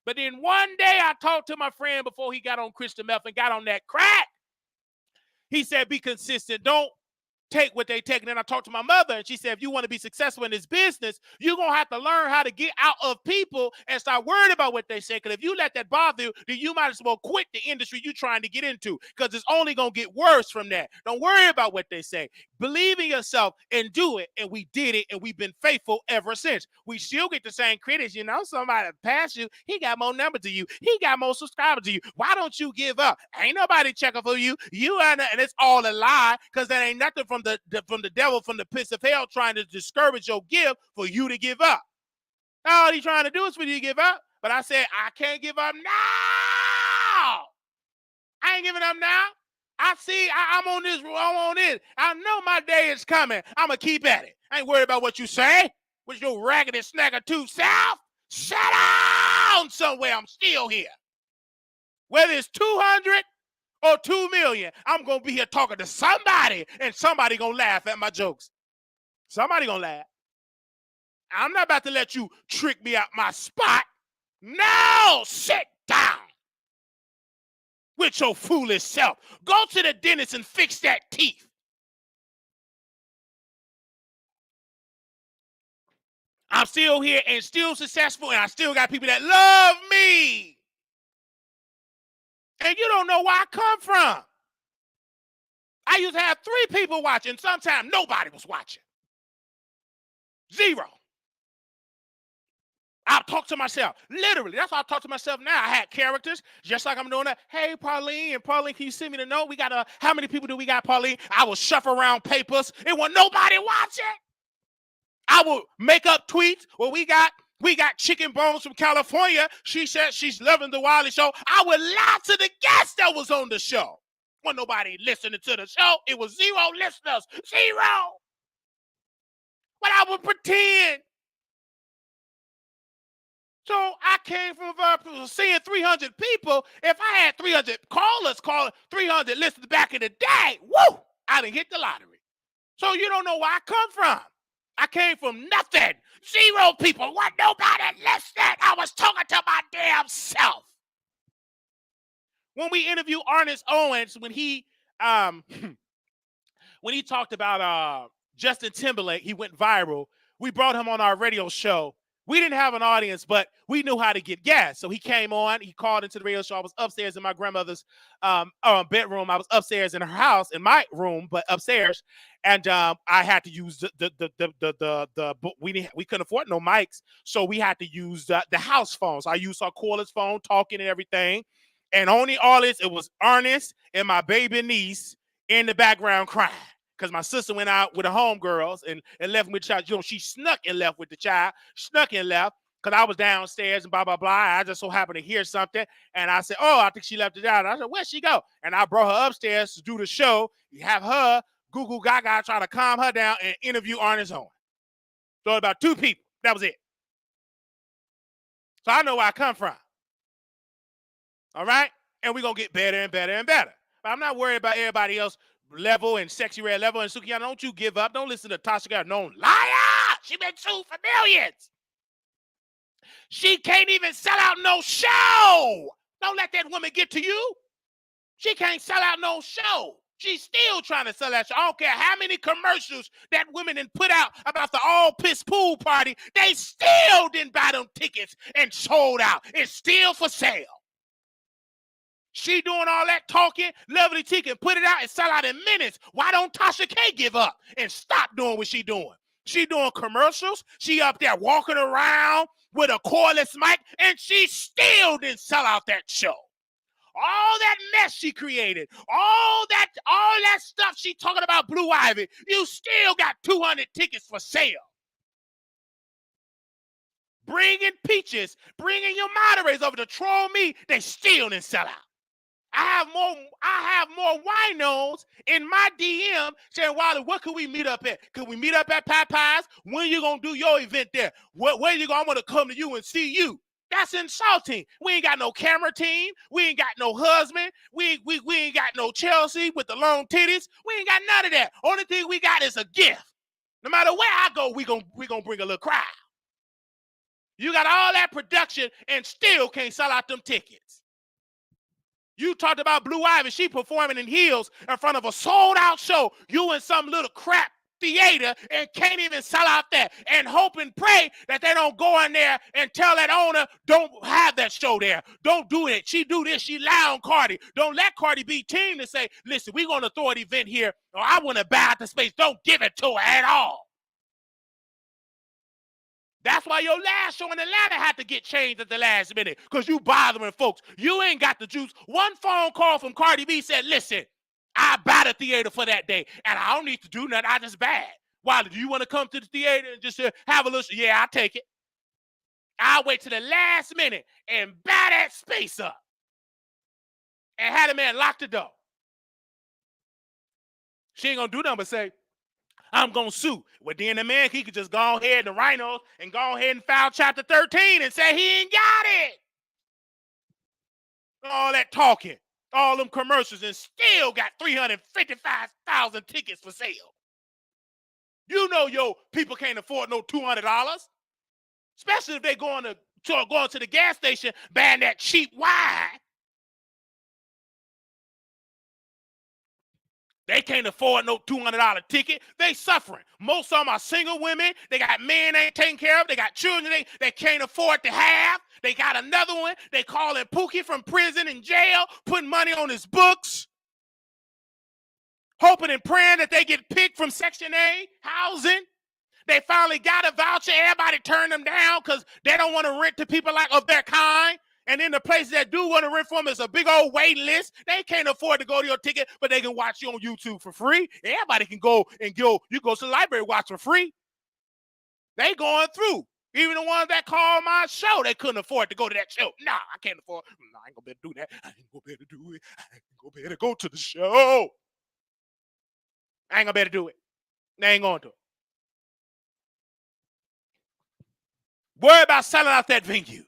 S1: But then one day I talked to my friend before he got on crystal meth and got on that crack. He said, be consistent. Don't take what they take. And then I talked to my mother, and she said, if you want to be successful in this business, you're going to have to learn how to get out of people and start worrying about what they say. Because if you let that bother you, then you might as well quit the industry you're trying to get into, because it's only going to get worse from that. Don't worry about what they say. Believe in yourself and do it. And we did it, and we've been faithful ever since. We still get the same critics. You know, somebody past you, he got more numbers than you. He got more subscribers than you. Why don't you give up? Ain't nobody checking for you. And it's all a lie, because that ain't nothing from the devil, from the pits of hell, trying to discourage your gift for you to give up. All he's trying to do is for you to give up. But I said, I can't give up now. I ain't giving up now. I see, I'm on this. I'm on this. I know my day is coming. I'm going to keep at it. I ain't worried about what you say. With your raggedy snagger tooth self. Shut down somewhere. I'm still here. Whether it's 200 or 2 million, I'm going to be here talking to somebody, and somebody going to laugh at my jokes. Somebody going to laugh. I'm not about to let you trick me out my spot. No, sit down with your foolish self. Go to the dentist and fix that teeth. I'm still here and still successful, and I still got people that love me. And you don't know where I come from. I used to have 3 people watching. Sometimes nobody was watching. 0. I'll talk to myself. Literally, that's how I talk to myself now. I had characters, just like I'm doing that. Hey, Pauline, can you send me the note? We got how many people do we got, Pauline? I will shuffle around papers. It wasn't nobody watching. I will make up tweets. Well, we got chicken bones from California. She said she's loving the Wiley Show. I would lie to the guest that was on the show. Wasn't nobody listening to the show. It was 0 listeners. 0. But I would pretend. So I came from seeing 300 people. If I had 300 callers, 300 listeners back in the day, woo, I didn't hit the lottery. So you don't know where I come from. I came from nothing. 0 people. Wasn't nobody listening. I was talking to my damn self. When we interviewed Ernest Owens, when he talked about Justin Timberlake, he went viral. We brought him on our radio show. We didn't have an audience, but we knew how to get gas. So he came on. He called into the radio show. I was upstairs in my grandmother's bedroom. I was upstairs in her house, in my room, but upstairs. And I had to use we couldn't afford no mics, so we had to use the house phone. So I used our cordless phone, talking and everything. And only all this, it was Ernest and my baby niece in the background crying. Because my sister went out with the homegirls and left with the child. You know, she snuck and left with the child. Snuck and left. because I was downstairs and blah, blah, blah. I just so happened to hear something. And I said, oh, I think she left it out. I said, where'd she go? And I brought her upstairs to do the show. You have her, Goo Goo Gaga, trying to calm her down and interview Ernest Owen. So about 2 people. That was it. So I know where I come from. All right? And we're going to get better and better and better. But I'm not worried about everybody else level and Sexy Red level. And Sukihana, don't you give up. Don't listen to Tasha. Got no liar. She been sued for millions. She can't even sell out no show. Don't let that woman get to you. She can't sell out no show. She's still trying to sell that show. I don't care how many commercials that women didn't put out about the all-piss pool party. They still didn't buy them tickets and sold out. It's still for sale. She doing all that talking. Lovely T can put it out and sell out in minutes. Why don't Tasha K give up and stop doing what she doing? She doing commercials. She up there walking around with a cordless mic, and she still didn't sell out that show. All that mess she created, all that stuff she talking about Blue Ivy, you still got 200 tickets for sale. Bringing Peaches, bringing your moderators over to troll me, they still didn't sell out. I have more winos in my DM saying, Wiley, what could we meet up at? Could we meet up at Popeyes? When you gonna do your event there? Where you gonna want to come to you and see you? That's insulting. We ain't got no camera team. We ain't got no husband. We ain't got no Chelsea with the long titties. We ain't got none of that. Only thing we got is a gift. No matter where I go, we gonna bring a little crowd. You got all that production and still can't sell out them tickets. You talked about Blue Ivy. She performing in heels in front of a sold-out show. You in some little crap theater and can't even sell out that. And hope and pray that they don't go in there and tell that owner, don't have that show there. Don't do it. She do this. She lie on Cardi. Don't let Cardi B team to say, listen, we're going to throw an event here, or I want to buy out the space. Don't give it to her at all. That's why your last show in Atlanta had to get changed at the last minute, because you bothering folks. You ain't got the juice. One phone call from Cardi B said, listen, I buy the theater for that day, and I don't need to do nothing. I just buy it. Wiley, do you want to come to the theater and just have a little? Yeah, I'll take it. I'll wait to the last minute and buy that space up and have the man lock the door. She ain't going to do nothing but say, I'm going to sue. Well, then the man, he could just go ahead, the rhinos, and go ahead and file Chapter 13 and say he ain't got it. All that talking, all them commercials, and still got 355,000 tickets for sale. You know your people can't afford no $200, especially if they going to the gas station buying that cheap wine. They can't afford no $200 ticket. They suffering. Most of them are single women. They got men they ain't taking care of. They got children they can't afford to have. They got another one. They calling Pookie from prison and jail, putting money on his books, hoping and praying that they get picked from Section A housing. They finally got a voucher. Everybody turned them down because they don't want to rent to people like of their kind. And then the places that do want to rent from is a big old waiting list. They can't afford to go to your ticket, but they can watch you on YouTube for free. Everybody can go and you go to the library, watch for free. They going through. Even the ones that call my show, they couldn't afford to go to that show. Nah, I can't afford. Nah, I ain't gonna be able to do that. I ain't gonna be able to do it. I ain't gonna be able to go to the show. I ain't gonna be able to do it. They ain't going to. Worry about selling out that venue.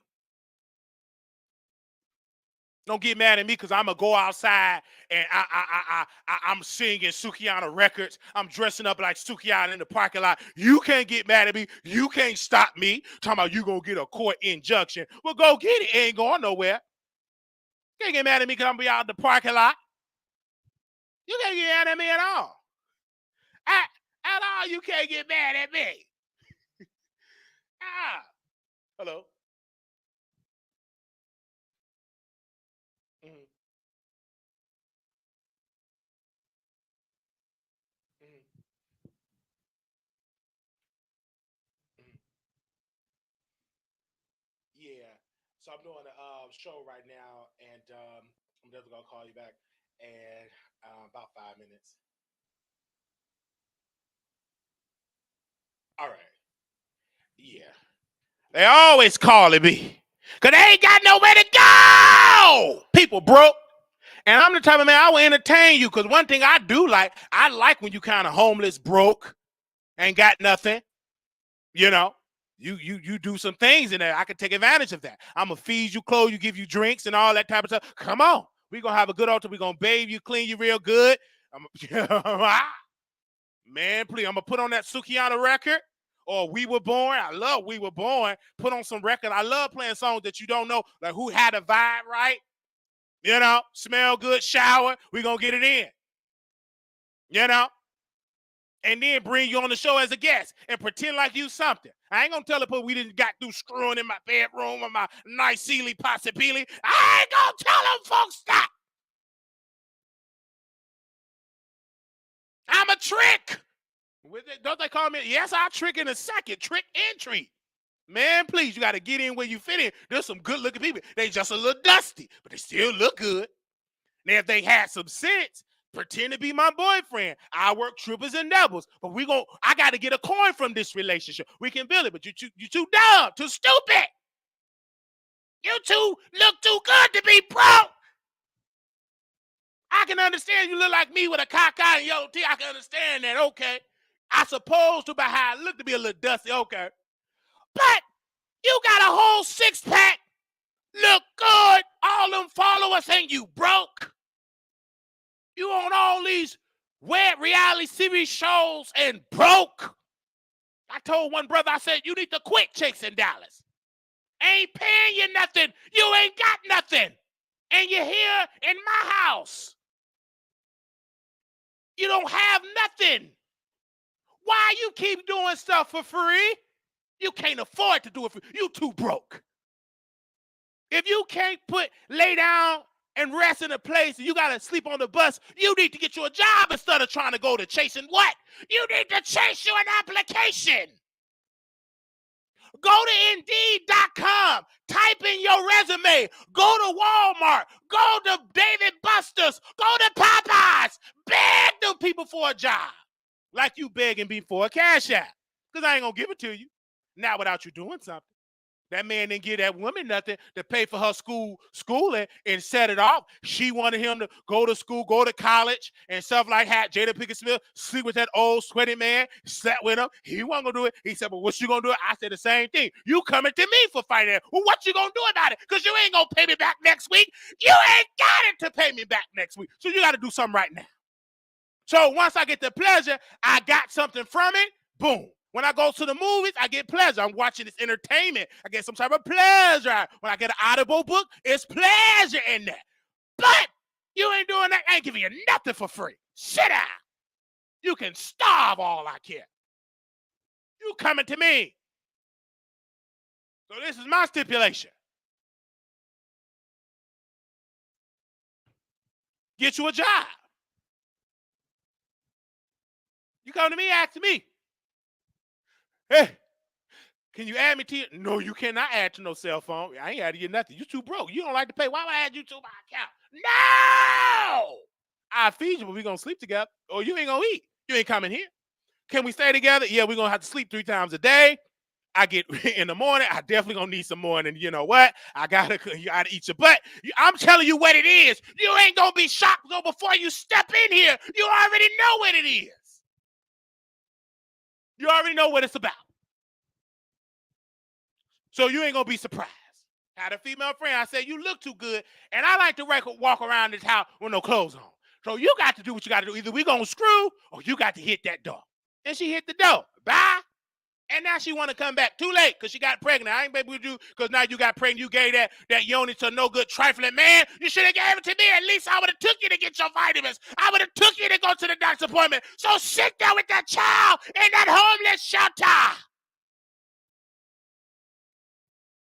S1: Don't get mad at me because I'm going to go outside and I'm singing Sukihana records. I'm dressing up like Sukihana in the parking lot. You can't get mad at me. You can't stop me. Talking about you going to get a court injunction. Well, go get it. It ain't going nowhere. You can't get mad at me because I'm going to be out in the parking lot. You can't get mad at me at all. At all, you can't get mad at me. Hello. Mm-hmm. Mm-hmm. Mm-hmm. Yeah. So I'm doing a show right now, and I'm definitely gonna call you back in about 5 minutes. All right. Yeah. They always calling me. Because they ain't got nowhere to go. People broke. And I'm the type of man, I will entertain you. Because one thing I do like, I like when you kind of homeless, broke, ain't got nothing. You know, you do some things in there. I can take advantage of that. I'm going to feed you clothes, you give you drinks and all that type of stuff. Come on. We're going to have a good altar. We're going to bathe you, clean you real good. Man, please, I'm going to put on that Sukihana record. Or We Were Born. I love We Were Born. Put on some record. I love playing songs that you don't know, like Who Had a Vibe, right? You know, Smell Good, Shower. We're going to get it in. You know? And then bring you on the show as a guest and pretend like you something. I ain't going to tell the people we didn't got through screwing in my bedroom or my nice Sealy possibility. I ain't going to tell them folks stop. I'm a trick. Don't they call me? Yes, I'll trick in a second. Trick and treat. Man, please, you got to get in where you fit in. There's some good-looking people. They just a little dusty, but they still look good. Now, if they had some sense, pretend to be my boyfriend. I work triples and doubles, but I got to get a coin from this relationship. We can build it, but you too dumb, too stupid. You two look too good to be broke. I can understand you look like me with a cockeyed and yellow teeth. I can understand that, okay. I suppose to by how I look to be a little dusty, okay. But you got a whole six-pack, look good, all them followers, and you broke. You on all these web reality series shows and broke. I told one brother, I said, you need to quit chasing dollars. Ain't paying you nothing. You ain't got nothing. And you're here in my house. You don't have nothing. Why you keep doing stuff for free? You can't afford to do it for free. You too broke. If you can't lay down and rest in a place and you got to sleep on the bus, you need to get you a job instead of trying to go to chasing what? You need to chase you an application. Go to Indeed.com. Type in your resume. Go to Walmart. Go to David Buster's. Go to Popeyes. Beg them people for a job. Like you begging me for a cash app. Because I ain't going to give it to you. Not without you doing something. That man didn't give that woman nothing to pay for her schooling and set it off. She wanted him to go to school, go to college, and stuff like that. Jada Pinkett Smith sleep with that old sweaty man, sat with him. He wasn't going to do it. He said, well, what you going to do? I said the same thing. You coming to me for finance. Well, what you going to do about it? Because you ain't going to pay me back next week. You ain't got it to pay me back next week. So you got to do something right now. So once I get the pleasure, I got something from it. Boom. When I go to the movies, I get pleasure. I'm watching this entertainment. I get some type of pleasure. When I get an Audible book, it's pleasure in that. But you ain't doing that. I ain't giving you nothing for free. Sit down. You can starve all I care. You coming to me. So this is my stipulation. Get you a job. You come to me, ask me. Hey, can you add me to your? No, you cannot add to no cell phone. I ain't adding you nothing. You too broke. You don't like to pay. Why would I add you to my account? No! I feed you, but we're going to sleep together. Or you ain't going to eat. You ain't coming here. Can we stay together? Yeah, we're going to have to sleep 3 times a day. I get in the morning. I definitely going to need some more. And you know what? You got to eat your butt. I'm telling you what it is. You ain't going to be shocked though before you step in here. You already know what it is. You already know what it's about. So you ain't going to be surprised. I had a female friend. I said, you look too good. And I like to walk around this house with no clothes on. So you got to do what you got to do. Either we going to screw or you got to hit that door. And she hit the door. Bye. And now she want to come back. Too late because she got pregnant. I ain't baby with you because now you got pregnant. You gave that yoni to no good trifling man. You should have gave it to me. At least I would have took you to get your vitamins. I would have took you to go to the doctor's appointment. So sit there with that child in that homeless shelter.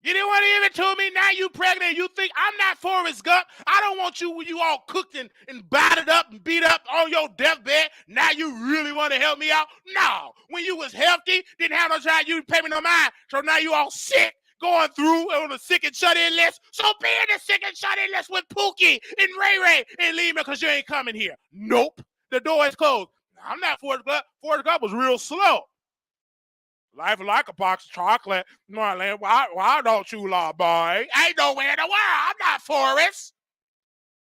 S1: You didn't want to give it to me. Now you pregnant. You think I'm not Forrest Gump. I don't want you when you all cooked and battered up and beat up on your deathbed. Now you really want to help me out? No. When you was healthy, didn't have no job, you didn't pay me no mind. So now you all sick, going through on the sick and shut-in list. So be in the sick and shut-in list with Pookie and Ray Ray and leave me because you ain't coming here. Nope. The door is closed. I'm not Forrest Gump. Forrest Gump was real slow. Life is like a box of chocolate. Marlon, why don't you love boy? Ain't nowhere in the world. I'm not Forrest.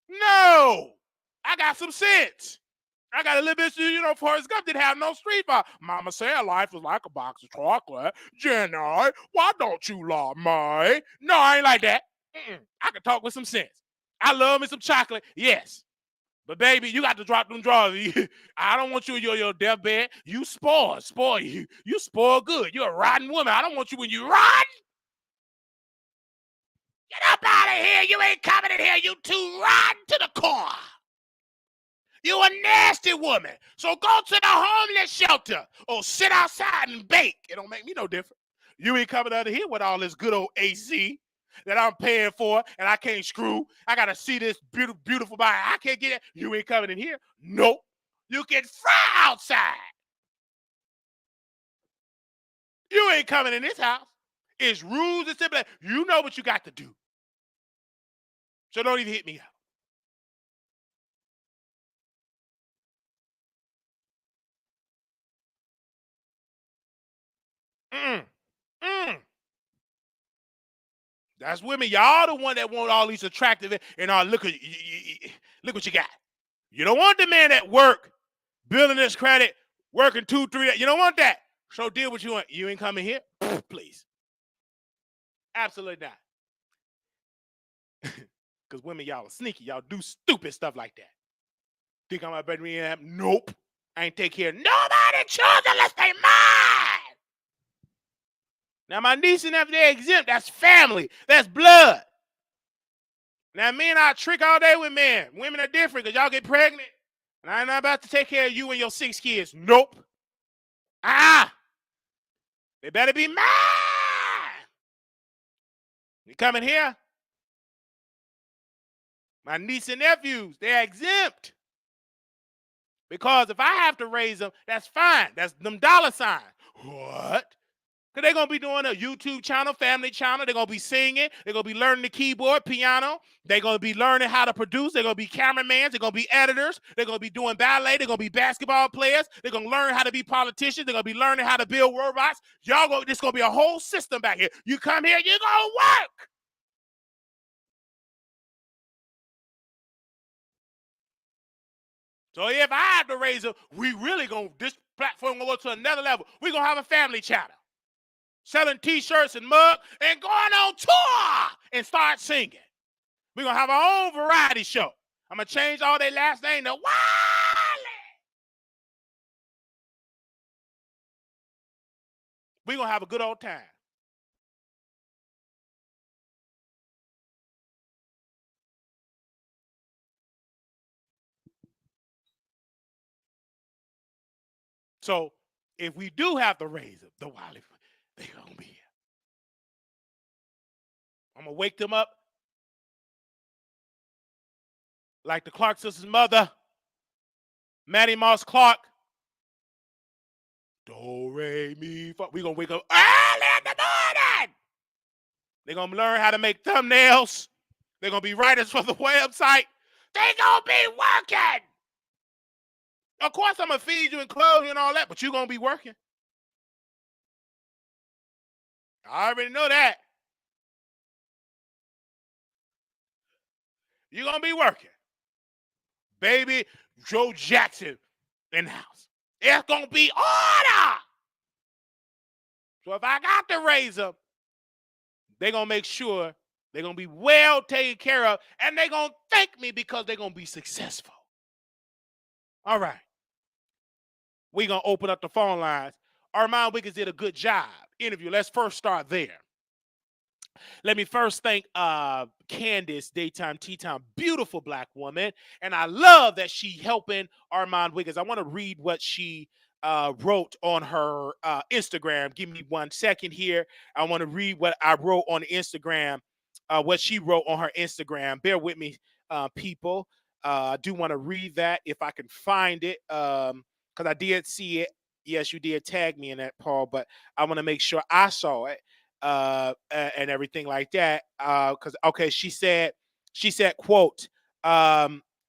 S1: No. I got some sense. I got a little bit, Forrest Gump didn't have no street fight. Mama said life is like a box of chocolate. Jenny, why don't you love me? No, I ain't like that. I can talk with some sense. I love me some chocolate, yes. But baby, you got to drop them drawers. I don't want you in your deathbed. You spoil you. You spoil good. You're a rotten woman. I don't want you when you rotten. Get up out of here. You ain't coming in here. You too rotten to the core. You a nasty woman. So go to the homeless shelter or sit outside and bake. It don't make me no different. You ain't coming out of here with all this good old AC that I'm paying for and I can't screw. I got to see this beautiful body. I can't get it. You ain't coming in here. Nope. You can fry outside. You ain't coming in this house. It's rules and simple. You know what you got to do. So don't even hit me out. That's women. Y'all the one that want all these attractive and look what you got. You don't want the man that work, building this credit, working 2, 3. You don't want that. So deal what you want. You ain't coming here, please. Absolutely not. Because women, y'all are sneaky. Y'all do stupid stuff like that. Think I'm my bedroom? Nope. I ain't take care of nobody children unless they mine. Now, my niece and nephew, they exempt. That's family. That's blood. Now, me and I trick all day with men. Women are different because y'all get pregnant. And I'm not about to take care of you and your 6 kids. Nope. They better be mine. You coming here? My niece and nephews, they're exempt. Because if I have to raise them, that's fine. That's them dollar signs. What? Because they're going to be doing a YouTube channel, family channel. They're going to be singing. They're going to be learning the keyboard, piano. They're going to be learning how to produce. They're going to be cameramans. They're going to be editors. They're going to be doing ballet. They're going to be basketball players. They're going to learn how to be politicians. They're going to be learning how to build robots. This going to be a whole system back here. You come here, you're going to work. So if I have to raise them, this platform going to go to another level. We're going to have a family channel. Selling T-shirts and mugs and going on tour and start singing. We're going to have our own variety show. I'm going to change all their last name to Wiley. We're going to have a good old time. So if we do have to raise them, the Wiley, they're going to be here. I'm going to wake them up like the Clark sisters' mother, Maddie Moss Clark. Do, re, mi, fa. We're going to wake up early in the morning. They're going to learn how to make thumbnails. They're going to be writers for the website. They're going to be working. Of course, I'm going to feed you and clothe you and all that, but you're going to be working. I already know that. You're going to be working. Baby Joe Jackson in the house. It's going to be order. So if I got to raise them, they're going to make sure they're going to be well taken care of, and they're going to thank me because they're going to be successful. All right. We're going to open up the phone lines. Armon Wiggins did a good job interview. Let's first start there. Let me first thank Candace, Daytime Tea Time, beautiful black woman. And I love that she helping Armon Wiggins. I want to read what she wrote on her Instagram. Give me 1 second here. I want to read what I wrote on Instagram, what she wrote on her Instagram. Bear with me, people. I do want to read that if I can find it, because I did see it. Yes, you did tag me in that, Paul, but I want to make sure I saw it. And everything like that. Because okay, she said, quote,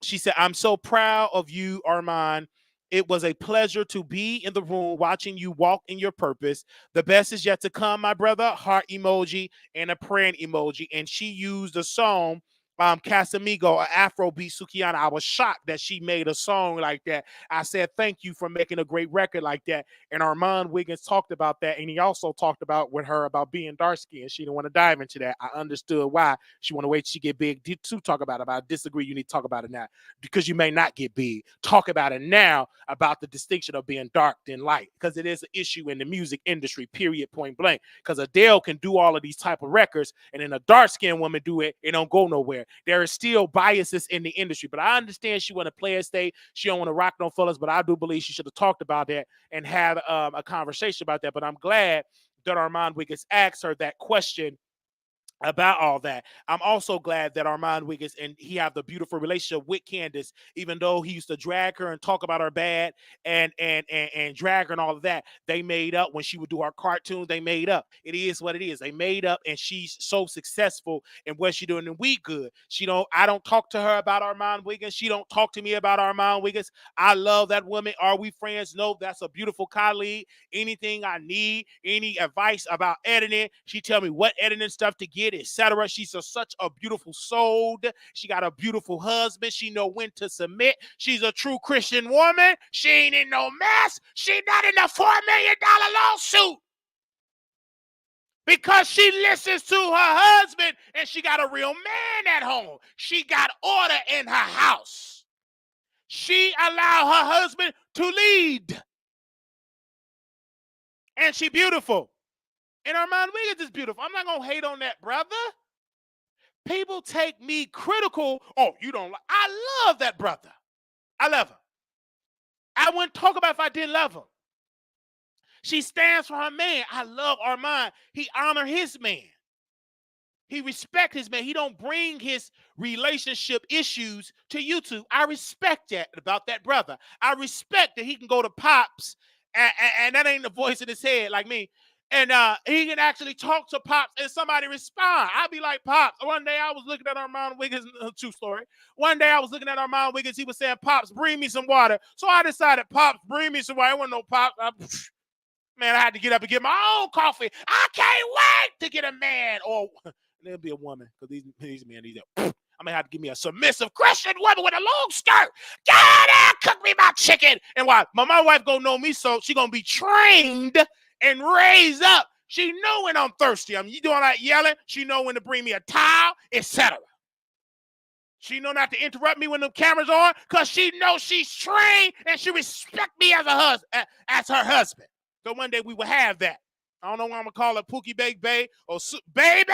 S1: she said, "I'm so proud of you, Armon. It was a pleasure to be in the room watching you walk in your purpose. The best is yet to come, my brother. Heart emoji and a praying emoji. And she used a song, Casamigo, an Afrobeat Sukihana. I was shocked that she made a song like that. I said, thank you for making a great record like that. And Armon Wiggins talked about that. And he also talked about with her about being dark skinned. She didn't want to dive into that. I understood why. She want to wait till she get big to talk about it. But I disagree. You need to talk about it now because you may not get big. Talk about it now about the distinction of being dark than light, because it is an issue in the music industry, period, point blank. Because Adele can do all of these type of records, and then a dark-skinned woman do it, it don't go nowhere. There are still biases in the industry, but I understand she want to play it safe. She don't want to rock no fellas, but I do believe she should have talked about that and had a conversation about that. But I'm glad that Armon Wiggins asked her that question about all that. I'm also glad that Armon Wiggins and he have the beautiful relationship with Candace, even though he used to drag her and talk about her bad and drag her and all of that. They made up when she would do our cartoons. They made up. It is what it is. They made up, and she's so successful in what she's doing, and we good. I don't talk to her about Armon Wiggins. She don't talk to me about Armon Wiggins. I love that woman. Are we friends? No, that's a beautiful colleague. Anything I need, any advice about editing, she tell me what editing stuff to get, etc. She's such a beautiful soul. She got a beautiful husband. She know when to submit. She's a true Christian woman. She ain't in no mess. She not in a $4 million lawsuit because she listens to her husband, and she got a real man at home. She got order in her house. She allowed her husband to lead, and she beautiful. And Armon Wiggins is beautiful. I'm not gonna hate on that brother. People take me critical. Oh, you don't like. I love that brother. I love him. I wouldn't talk about if I didn't love him. She stands for her man. I love Armon. He honor his man. He respect his man. He don't bring his relationship issues to YouTube. I respect that about that brother. I respect that he can go to Pops, and that ain't the voice in his head like me. And he can actually talk to Pops and somebody respond. I'll be like, Pops. One day I was looking at Armon Wiggins, true story. One day I was looking at Armon Wiggins. He was saying, Pops, bring me some water. So I decided, Pops, bring me some water. It wasn't no Pops. Man, I had to get up and get my own coffee. I can't wait to get a man, or there'll be a woman, because these men, I'm gonna have to give me a submissive Christian woman with a long skirt. Get out there, cook me my chicken. And why? My wife gonna know me, so she gonna be trained and raised up. She know when I'm thirsty. You doing like yelling. She know when to bring me a towel, etc. She know not to interrupt me when the camera's on, because she knows she's trained and she respect me as as her husband. So one day we will have that. I don't know what I'm gonna call her, Pookie Bake Bay or Baby,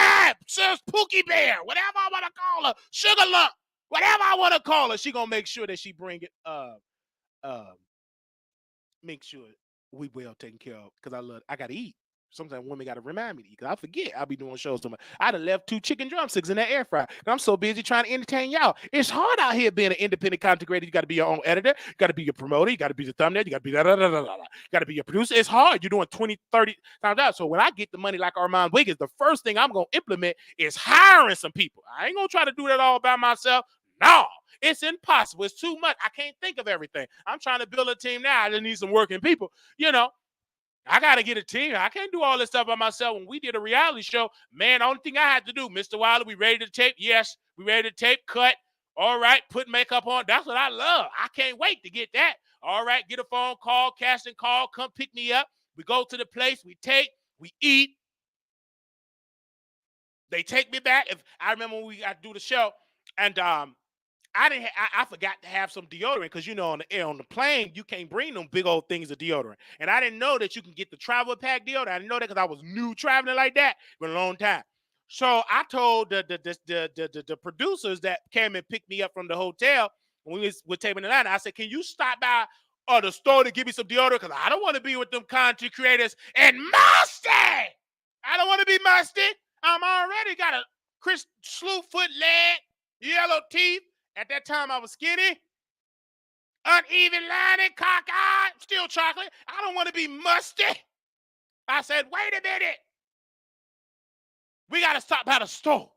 S1: Sis Pookie Bear, whatever I want to call her, Sugar Lump, whatever I want to call her. She gonna make sure that she bring it. Make sure we well taken care of, because I gotta eat. Sometimes women gotta remind me to eat, because I forget. I'll be doing shows too much. I done left 2 chicken drumsticks in that air fryer. I'm so busy trying to entertain y'all. It's hard out here being an independent content creator. You gotta be your own editor. You gotta be your promoter. You gotta be the thumbnail. You gotta be You gotta be your producer. It's hard. You're doing 20, 30 times out. So when I get the money like Armon Wiggins, the first thing I'm gonna implement is hiring some people. I ain't gonna try to do that all by myself. No, it's impossible. It's too much. I can't think of everything. I'm trying to build a team now. I just need some working people. I got to get a team. I can't do all this stuff by myself. When we did a reality show, man, the only thing I had to do, Mr. Wiley, we ready to tape? Yes, we ready to tape, cut. All right, put makeup on. That's what I love. I can't wait to get that. All right, get a phone call, casting call, come pick me up. We go to the place, we tape, we eat. They take me back. If I remember when we got to do the show, and I forgot to have some deodorant, because on the plane you can't bring them big old things of deodorant, and I didn't know that you can get the travel pack deodorant. I didn't know that because I was new traveling like that for a long time. So I told the producers that came and picked me up from the hotel when we were taping the line. I said, "Can you stop by the store to give me some deodorant? Because I don't want to be with them content creators and musty. I don't want to be musty. I'm already got a Chris slew foot leg, yellow teeth." At that time, I was skinny, uneven lining, cockeyed, still chocolate. I don't want to be musty. I said, wait a minute. We got to stop by the store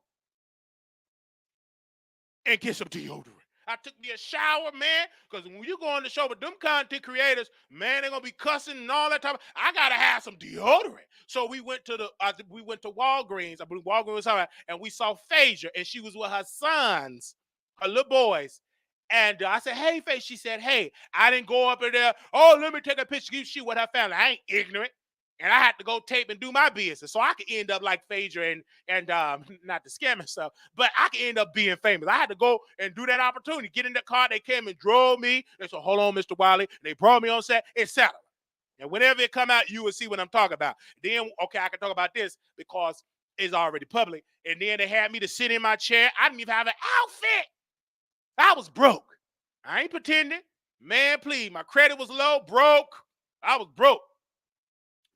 S1: and get some deodorant. I took me a shower, man, because when you go on the show with them content creators, man, they're gonna be cussing and all that type. I gotta have some deodorant. So we went to Walgreens. I believe Walgreens was somewhere, and we saw Phaedra, and she was with her sons, her little boys. And I said, "Hey, Faith." She said, "Hey, I didn't go up in there. Oh, let me take a picture. You shoot with her family. I ain't ignorant." And I had to go tape and do my business, so I could end up like Phaedra and not the scamming stuff, but I could end up being famous. I had to go and do that opportunity. Get in the car. They came and drove me. They said, "Hold on, Mr. Wiley." They brought me on set, etc. And whenever it come out, you will see what I'm talking about. Then, okay, I can talk about this because it's already public. And then they had me to sit in my chair. I didn't even have an outfit. I was broke. I ain't pretending. Man, please. My credit was low, broke. I was broke.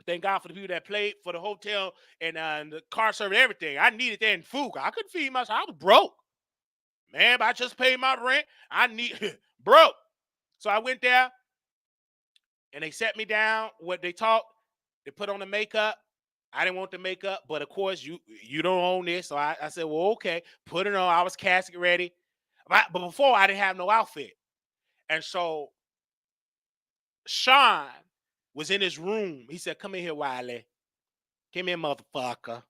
S1: Thank God for the people that played for the hotel and the car service, everything. I needed that in food. I couldn't feed myself. I was broke. Man, but I just paid my rent. I need broke. So I went there and they sat me down. What they talked, they put on the makeup. I didn't want the makeup, but of course you don't own this. So I said, well, okay, put it on. I was casket ready. But before I didn't have no outfit. And so Sean was in his room. He said, "Come in here, Wiley. Come here, motherfucker.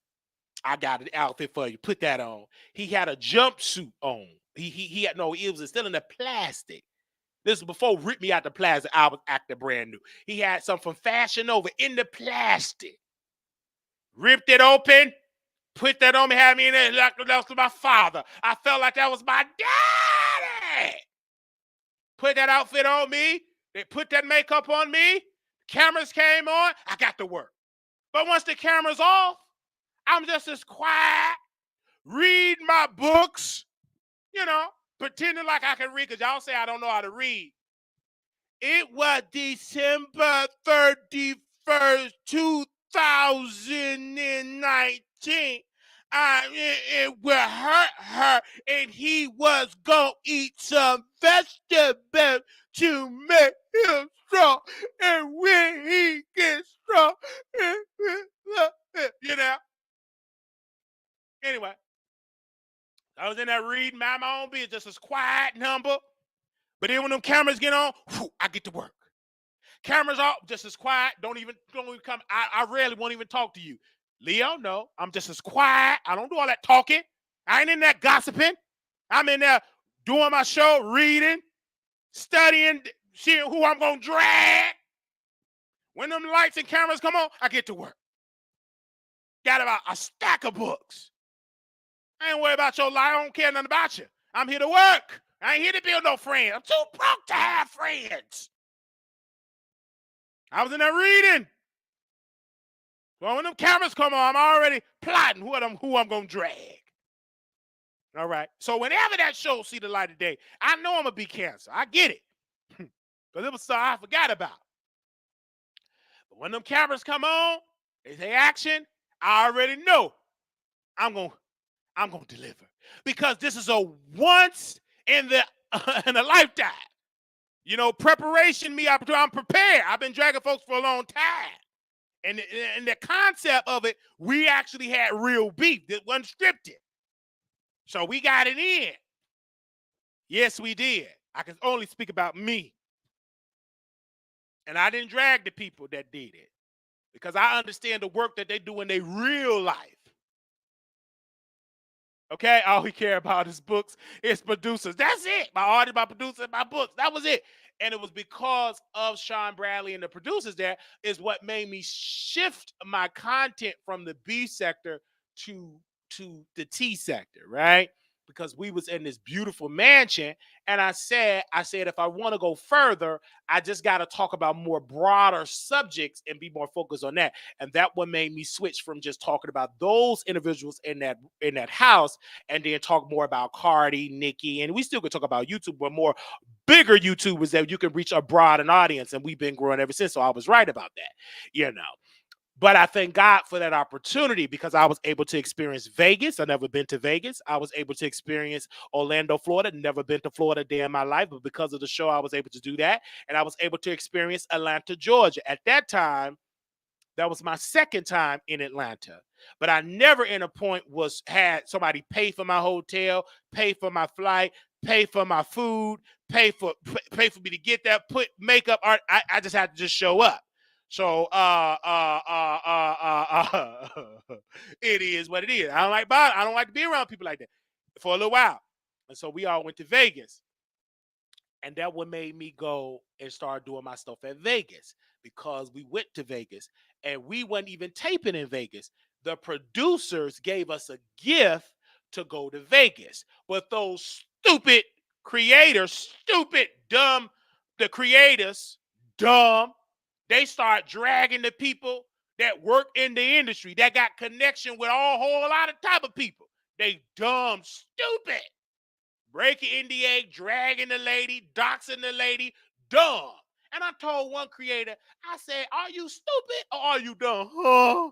S1: I got an outfit for you. Put that on." He had a jumpsuit on. He had no, it was still in the plastic. This was before Rip Me Out the Plastic. I was acting brand new. He had some from Fashion Nova in the plastic. Ripped it open, put that on me, had me in there like that was my father. I felt like that was my daddy. Put that outfit on me. They put that makeup on me. Cameras came on. I got to work. But once the camera's off, I'm just as quiet, read my books, pretending like I can read, because y'all say I don't know how to read. It was December 31st, 2019. It will hurt her, and he was going to eat some vegetables to make him strong. And when he gets strong, Anyway, I was in there reading my own business, just as quiet number. But then when them cameras get on, I get to work. Cameras off, just as quiet. Don't even come. I rarely won't even talk to you. Leo, no, I'm just as quiet. I don't do all that talking. I ain't in there gossiping. I'm in there doing my show, reading, studying, seeing who I'm going to drag. When them lights and cameras come on, I get to work. Got about a stack of books. I ain't worried about your life. I don't care nothing about you. I'm here to work. I ain't here to build no friends. I'm too broke to have friends. I was in there reading. Well, when them cameras come on, I'm already plotting who I'm going to drag. All right. So whenever that show see the light of day, I know I'm going to be cancer. I get it. Because it was something I forgot about. But when them cameras come on, they say action, I already know I'm going to deliver. Because this is a once in a lifetime. Preparation, I'm prepared. I've been dragging folks for a long time. And the concept of it, we actually had real beef. It wasn't scripted. So we got it in. Yes, we did. I can only speak about me. And I didn't drag the people that did it. Because I understand the work that they do in their real life. Okay? All we care about is books, is producers. That's it. My artist, my producers, my books. That was it. And it was because of Sean Bradley and the producers there is what made me shift my content from the B sector to the T sector, right? Because we was in this beautiful mansion, and I said, if I want to go further, I just got to talk about more broader subjects and be more focused on that. And that one made me switch from just talking about those individuals in that house, and then talk more about Cardi, Nicki, and we still could talk about YouTube, but more bigger YouTubers that you can reach a broad an audience. And we've been growing ever since. So I was right about that, But I thank God for that opportunity, because I was able to experience Vegas. I've never been to Vegas. I was able to experience Orlando, Florida. Never been to Florida a day in my life, but because of the show, I was able to do that. And I was able to experience Atlanta, Georgia. At that time, that was my second time in Atlanta. But I never in a point had somebody pay for my hotel, pay for my flight, pay for my food, pay for me to get that, put makeup art. I just had to just show up. So it is what it is. I don't like to be around people like that for a little while. And so we all went to Vegas. And that what made me go and start doing my stuff at Vegas, because we went to Vegas and we weren't even taping in Vegas. The producers gave us a gift to go to Vegas. But those stupid creators, dumb, the creators, dumb, they start dragging the people that work in the industry, that got connection with a whole lot of type of people. They dumb, stupid. Breaking NDA, dragging the lady, doxing the lady, dumb. And I told one creator, I said, are you stupid or are you dumb? Huh?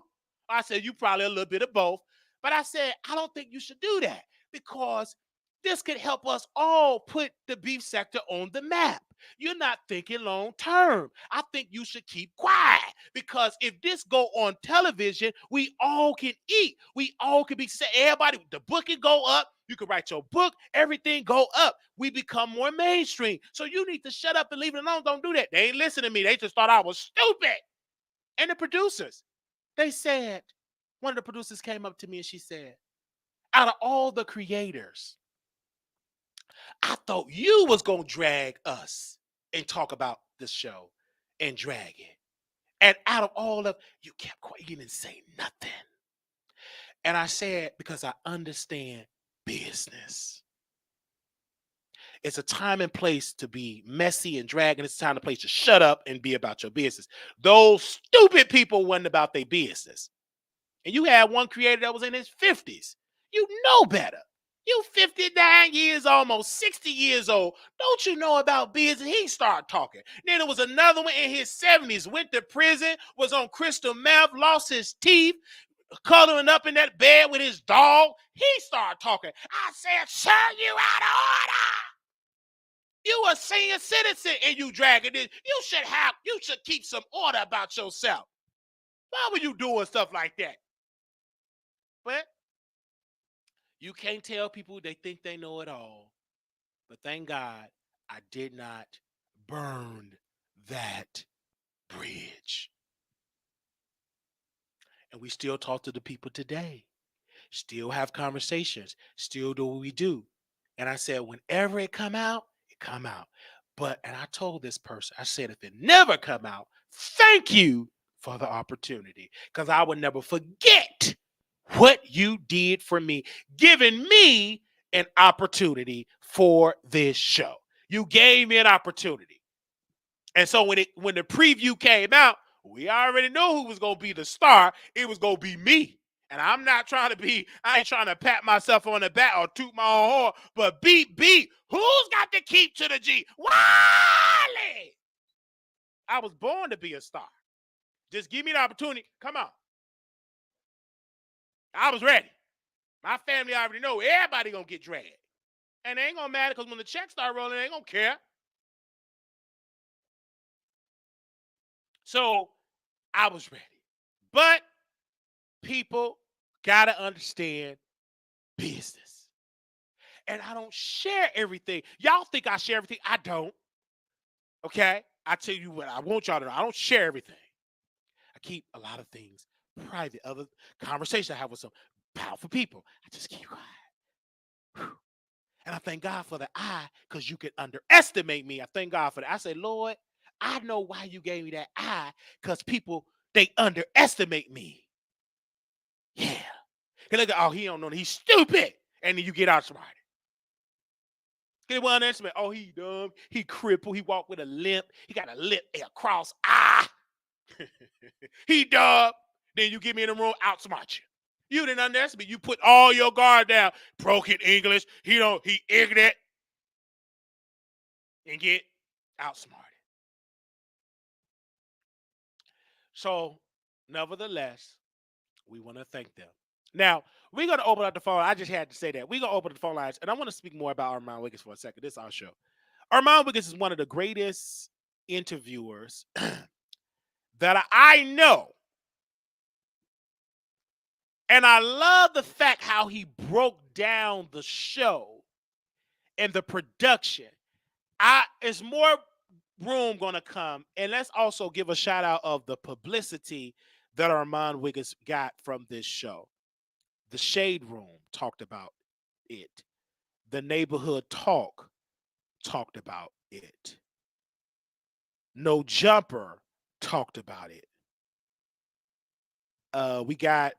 S1: I said, you probably a little bit of both. But I said, I don't think you should do that, because this could help us all put the beef sector on the map. You're not thinking long term. I think you should keep quiet, because if this go on television, we all can eat. We all can be set. Everybody, the book can go up. You can write your book. Everything go up. We become more mainstream. So you need to shut up and leave it alone. Don't do that. They ain't listen to me. They just thought I was stupid. And the producers, they said, one of the producers came up to me and she said, out of all the creators, I thought you was going to drag us and talk about this show and drag it. And out of all of, you kept quiet. You didn't say nothing. And I said, because I understand business. It's a time and place to be messy and drag, and it's a time and place to shut up and be about your business. Those stupid people wasn't about their business. And you had one creator that was in his 50s. You know better. You 59 years, almost 60 years old. Don't you know about business? He started talking. Then there was another one in his 70s, went to prison, was on crystal meth, lost his teeth, cuddling up in that bed with his dog. He started talking. I said, sir, you out of order. You a senior citizen and you dragging this. You should keep some order about yourself. Why were you doing stuff like that? But you can't tell people they think they know it all. But thank God I did not burn that bridge. And we still talk to the people today. Still have conversations. Still do what we do. And I said, whenever it come out, it come out. But, and I told this person, I said, if it never come out, thank you for the opportunity. Because I would never forget what you did for me, giving me an opportunity for this show. You gave me an opportunity. And so when the preview came out, we already know who was going to be the star. It was going to be me. And I ain't trying to pat myself on the back or toot my own horn, but beat, who's got the keep to the G? Wiley! I was born to be a star. Just give me the opportunity. Come on. I was ready. My family already know everybody gonna get dragged. And it ain't gonna matter, because when the checks start rolling, they ain't gonna care. So I was ready. But people gotta understand business. And I don't share everything. Y'all think I share everything. I don't. Okay? I tell you what I want y'all to know. I don't share everything. I keep a lot of things private. Other conversations I have with some powerful people, I just keep quiet. Whew. And I thank God for the eye, because you can underestimate me. I thank God for that. I say, Lord, I know why you gave me that eye, because people, they underestimate me. Yeah. They look at, oh, he don't know. He's stupid. And then you get outsmarted. Get one underestimate. Oh, he dumb. He crippled. He walked with a limp. He got a lip, a cross eye. He dumb. Then you get me in the room, outsmart you. You didn't underestimate. You put all your guard down. Broken English. He ignorant. And get outsmarted. So, nevertheless, we want to thank them. Now, we're going to open up the phone. I just had to say that. We're going to open up the phone lines. And I want to speak more about Armon Wiggins for a second. This is our show. Armon Wiggins is one of the greatest interviewers that I know. And I love the fact how he broke down the show and the production. There's more room gonna come, and let's also give a shout out of the publicity that Armon Wiggins got from this show. The Shade Room talked about it. The Neighborhood Talk talked about it. No Jumper talked about it. We got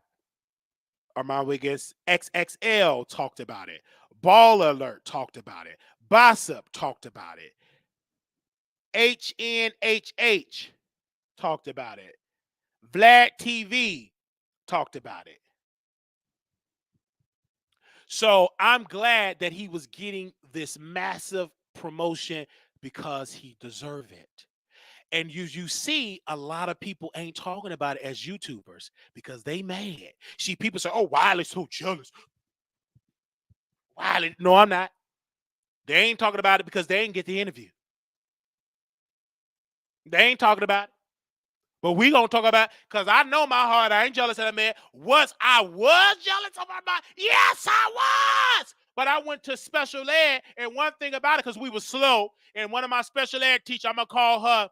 S1: Armon Wiggins XXL talked about it. Ball Alert talked about it. Bossip talked about it. HNHH talked about it. Vlad TV talked about it. So I'm glad that he was getting this massive promotion because he deserved it. And you see a lot of people ain't talking about it as YouTubers because they mad. See, people say, oh, Wiley's so jealous. Wiley, no, I'm not. They ain't talking about it because they ain't get the interview. They ain't talking about it. But we gonna talk about it because I know my heart. I ain't jealous of that man. I was jealous of my mind? Yes, I was. But I went to special ed, and one thing about it, because we were slow, and one of my special ed teachers, I'm gonna call her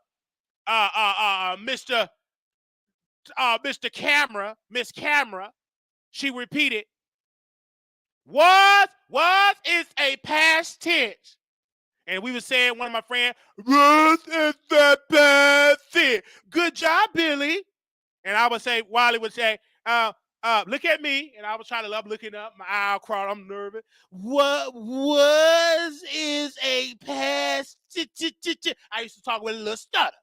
S1: Mr. Camera, Miss Camera. She repeated, was is a past tense. And we were saying, one of my friends, was is the past tense. Good job, Billy. And I would say, Wiley would say, look at me. And I was trying to love looking up, my eye crowd, I'm nervous. What was is a past I used to talk with a little stutter.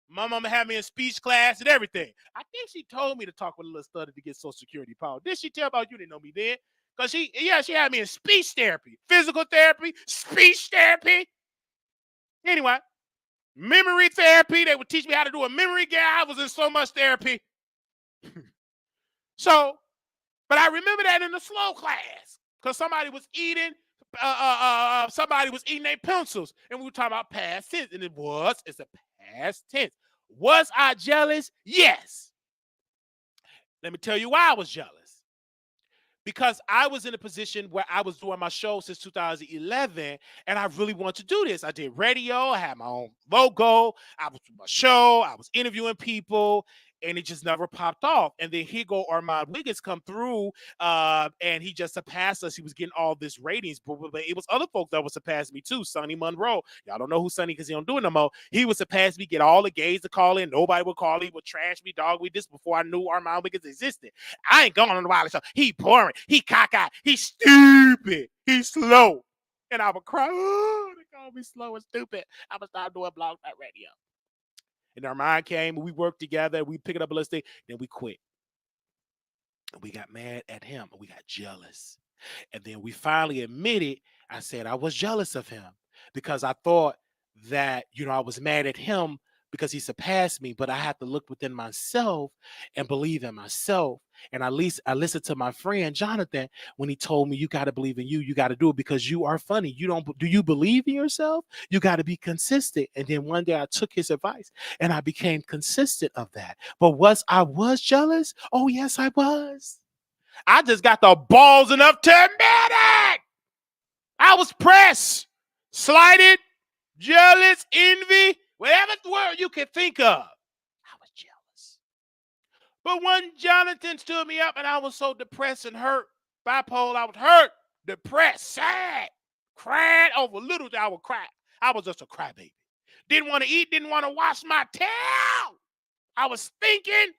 S1: My mama had me in speech class and everything. I think she told me to talk with a little stutter to get Social Security power. Did she tell about you? Didn't know me then? Because she had me in speech therapy, physical therapy, speech therapy. Anyway, memory therapy. They would teach me how to do a memory game. I was in so much therapy. So, but I remember that in the slow class because somebody was eating their pencils, and we were talking about past tense, and it's a past tense. Was I jealous? Yes. Let me tell you why I was jealous. Because I was in a position where I was doing my show since 2011, and I really wanted to do this. I did radio. I had my own logo. I was doing my show. I was interviewing people, and it just never popped off. And then here go Armon Wiggins come through, and he just surpassed us. He was getting all this ratings, but it was other folks that would surpass me too. Sonny Monroe. Y'all don't know who Sonny because he don't do it no more. He would surpass me, get all the gays to call in. Nobody would call. He would trash me, dog me. This before I knew Armon Wiggins existed. I ain't going on the Wiley Show. He boring. He cockeyed. He's stupid. He's slow. And I would cry. Oh, they call me slow and stupid. I would start doing blog at radio. And Armon came, we worked together, we picked up a list, then we quit. And we got mad at him, and we got jealous. And then we finally admitted, I said I was jealous of him because I thought that, I was mad at him because he surpassed me, but I had to look within myself and believe in myself. And at least I listened to my friend Jonathan when he told me, you got to believe in you. You got to do it because you are funny. Do you believe in yourself? You got to be consistent. And then one day I took his advice and I became consistent of that. But I was jealous? Oh, yes, I was. I just got the balls enough to admit it. I was pressed, slighted, jealous, envy, whatever word you can think of. I was jealous. But when Jonathan stood me up and I was so depressed and hurt, bipolar, I was hurt, depressed, sad, cried over little things. I would cry. I was just a crybaby. Didn't want to eat, didn't want to wash my tail. I was thinking.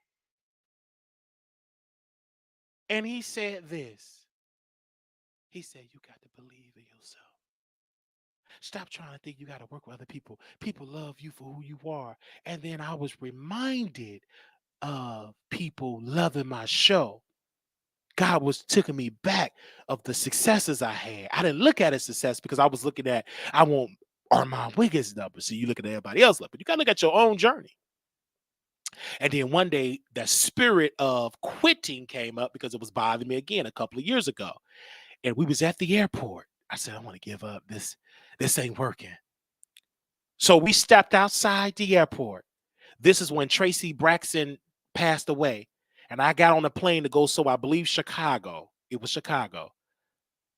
S1: And he said this. He said, you got to believe in yourself. Stop trying to think you got to work with other people. People love you for who you are. And then I was reminded of people loving my show. God was taking me back of the successes I had. I didn't look at it as success because I was looking at, I want Armon Wiggins numbers. So you look at everybody else, but you got to look at your own journey. And then one day, the spirit of quitting came up because it was bothering me again a couple of years ago. And we was at the airport. I said, I want to give up. This ain't working. So we stepped outside the airport. This is when Tracy Braxton passed away. And I got on a plane to go, I believe Chicago. It was Chicago.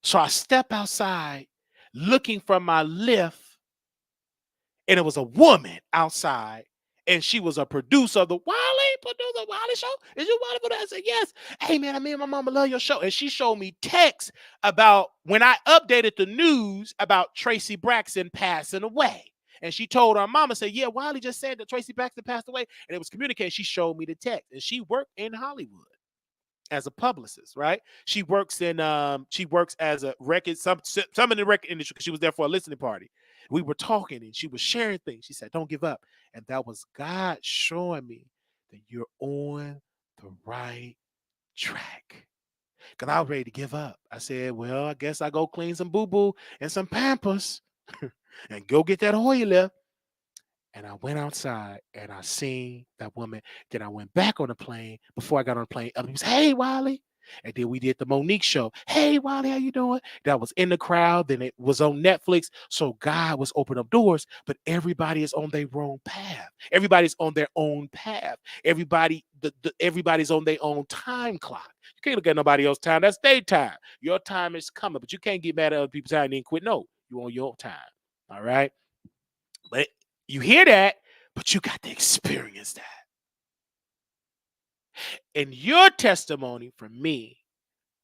S1: So I step outside looking from my lift, and it was a woman outside, and she was a producer of the Wiley Show. Is you Wiley? I said, yes. Hey, man, me and my mama love your show. And she showed me texts about when I updated the news about Tracy Braxton passing away. And she told her mama, said, yeah, Wiley just said that Tracy Braxton passed away. And it was communicated. She showed me the text. And she worked in Hollywood as a publicist, right? She works as a record, some in the record industry, because she was there for a listening party. We were talking and she was sharing things. She said, don't give up. And that was God showing me that you're on the right track. Because I was ready to give up. I said, well, I guess I go clean some boo-boo and some Pampers and go get that oil left. And I went outside and I seen that woman. Then I went back on the plane. Before I got on the plane, other people said, hey, Wiley. And then we did the Monique show. Hey, Wiley, how you doing? That was in the crowd. Then it was on Netflix. So God was opening up doors, but everybody is on their own path. Everybody's on their own path. Everybody's on their own time clock. You can't look at nobody else's time. That's their time. Your time is coming, but you can't get mad at other people's time and then quit. No, you're on your time. All right. But you hear that, but you got to experience that. And your testimony from me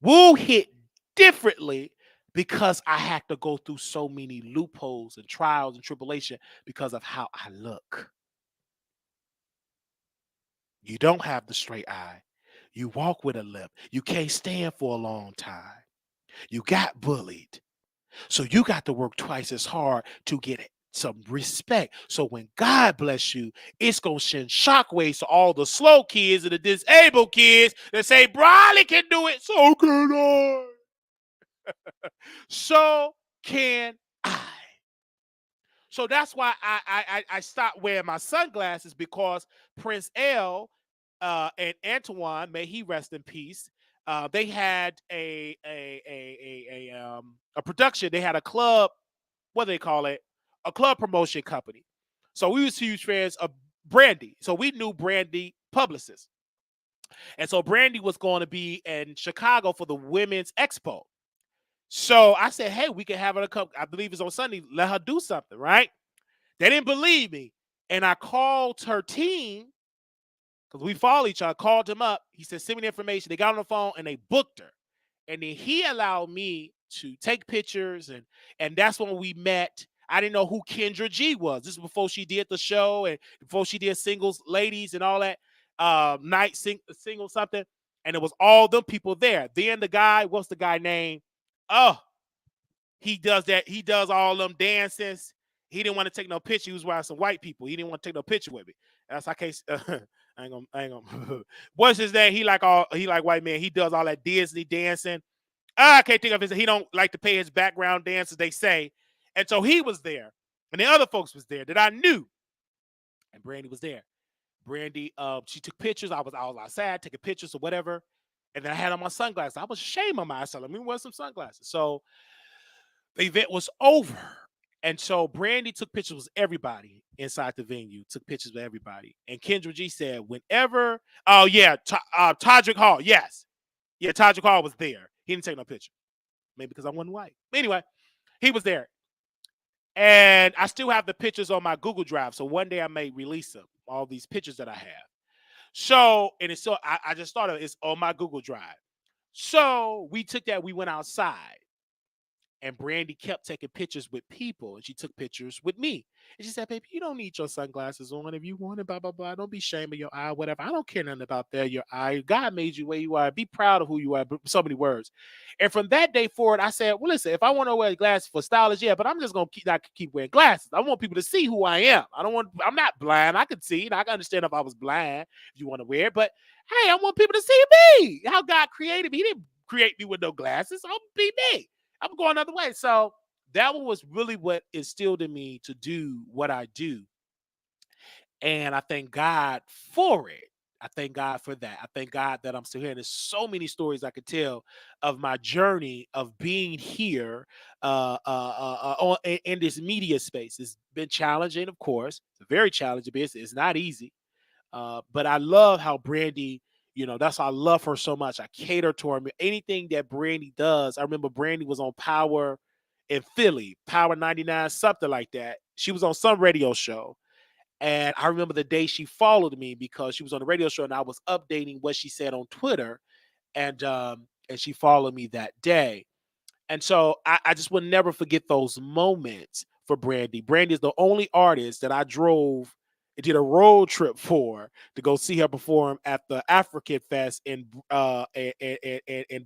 S1: will hit differently because I had to go through so many loopholes and trials and tribulation because of how I look. You don't have the straight eye. You walk with a limp. You can't stand for a long time. You got bullied. So you got to work twice as hard to get some respect. So when God bless you, it's going to send shockwaves to all the slow kids and the disabled kids that say, Briley can do it. So can I. So can I. So that's why I stopped wearing my sunglasses, because Prince L and Antoine, may he rest in peace, they had a production. They had a club, what do they call it? A club promotion company. So we was huge fans of Brandy. So we knew Brandy publicists. And so Brandy was going to be in Chicago for the Women's Expo. So I said, hey, we can have her come. I believe it's on Sunday. Let her do something, right? They didn't believe me. And I called her team, because we follow each other, called him up. He said, send me the information. They got on the phone and they booked her. And then he allowed me to take pictures. And that's when we met. I didn't know who Kendra G was. This is before she did the show and before she did Singles Ladies and all that. Single something. And it was all them people there. Then the guy, what's the guy name? Oh, he does that. He does all them dances. He didn't want to take no picture. He was around some white people. He didn't want to take no picture with me. That's I can't. I ain't gonna. What's his name? He like white man. He does all that Disney dancing. I can't think of his. He don't like to pay his background dances, they say. And so he was there, and the other folks was there that I knew. And Brandy was there. Brandy, she took pictures. I was outside taking pictures or whatever. And then I had on my sunglasses. I was ashamed of myself. Let me wear some sunglasses. So the event was over. And so Brandy took pictures with everybody inside the venue, took pictures with everybody. And Kendra G said, whenever, Todrick Hall, yes. Yeah, Todrick Hall was there. He didn't take no picture. Maybe because I wasn't white. But anyway, he was there. And I still have the pictures on my Google Drive. So one day I may release them, all these pictures that I have. So, and it's so, I just thought of it's on my Google Drive. So we took that, we went outside. And Brandy kept taking pictures with people, and she took pictures with me. And she said, baby, you don't need your sunglasses on if you want it, blah, blah, blah. Don't be ashamed of your eye, whatever. I don't care nothing about that, your eye. God made you where you are. Be proud of who you are. So many words. And from that day forward, I said, well, listen, if I want to wear glasses for stylish, yeah, but I'm just going to not keep wearing glasses. I want people to see who I am. I'm not blind. I could see, and I can understand if I was blind, if you want to wear it. But, hey, I want people to see me. How God created me. He didn't create me with no glasses. I'm be me. I'm going another way. So that was really what instilled in me to do what I do. And I thank God for it. I thank God for that. I thank God that I'm still here. And there's so many stories I could tell of my journey of being here in this media space. It's been challenging, of course. It's a very challenging business. It's not easy. But I love how Brandy, that's why I love her so much. I cater to her. Anything that Brandy does. I remember Brandy was on Power in Philly, Power 99, something like that. She was on some radio show. And I remember the day she followed me because she was on the radio show and I was updating what she said on Twitter. And she followed me that day. And so I just will never forget those moments for Brandy. Brandy is the only artist that I drove and did a road trip for to go see her perform at the African Fest in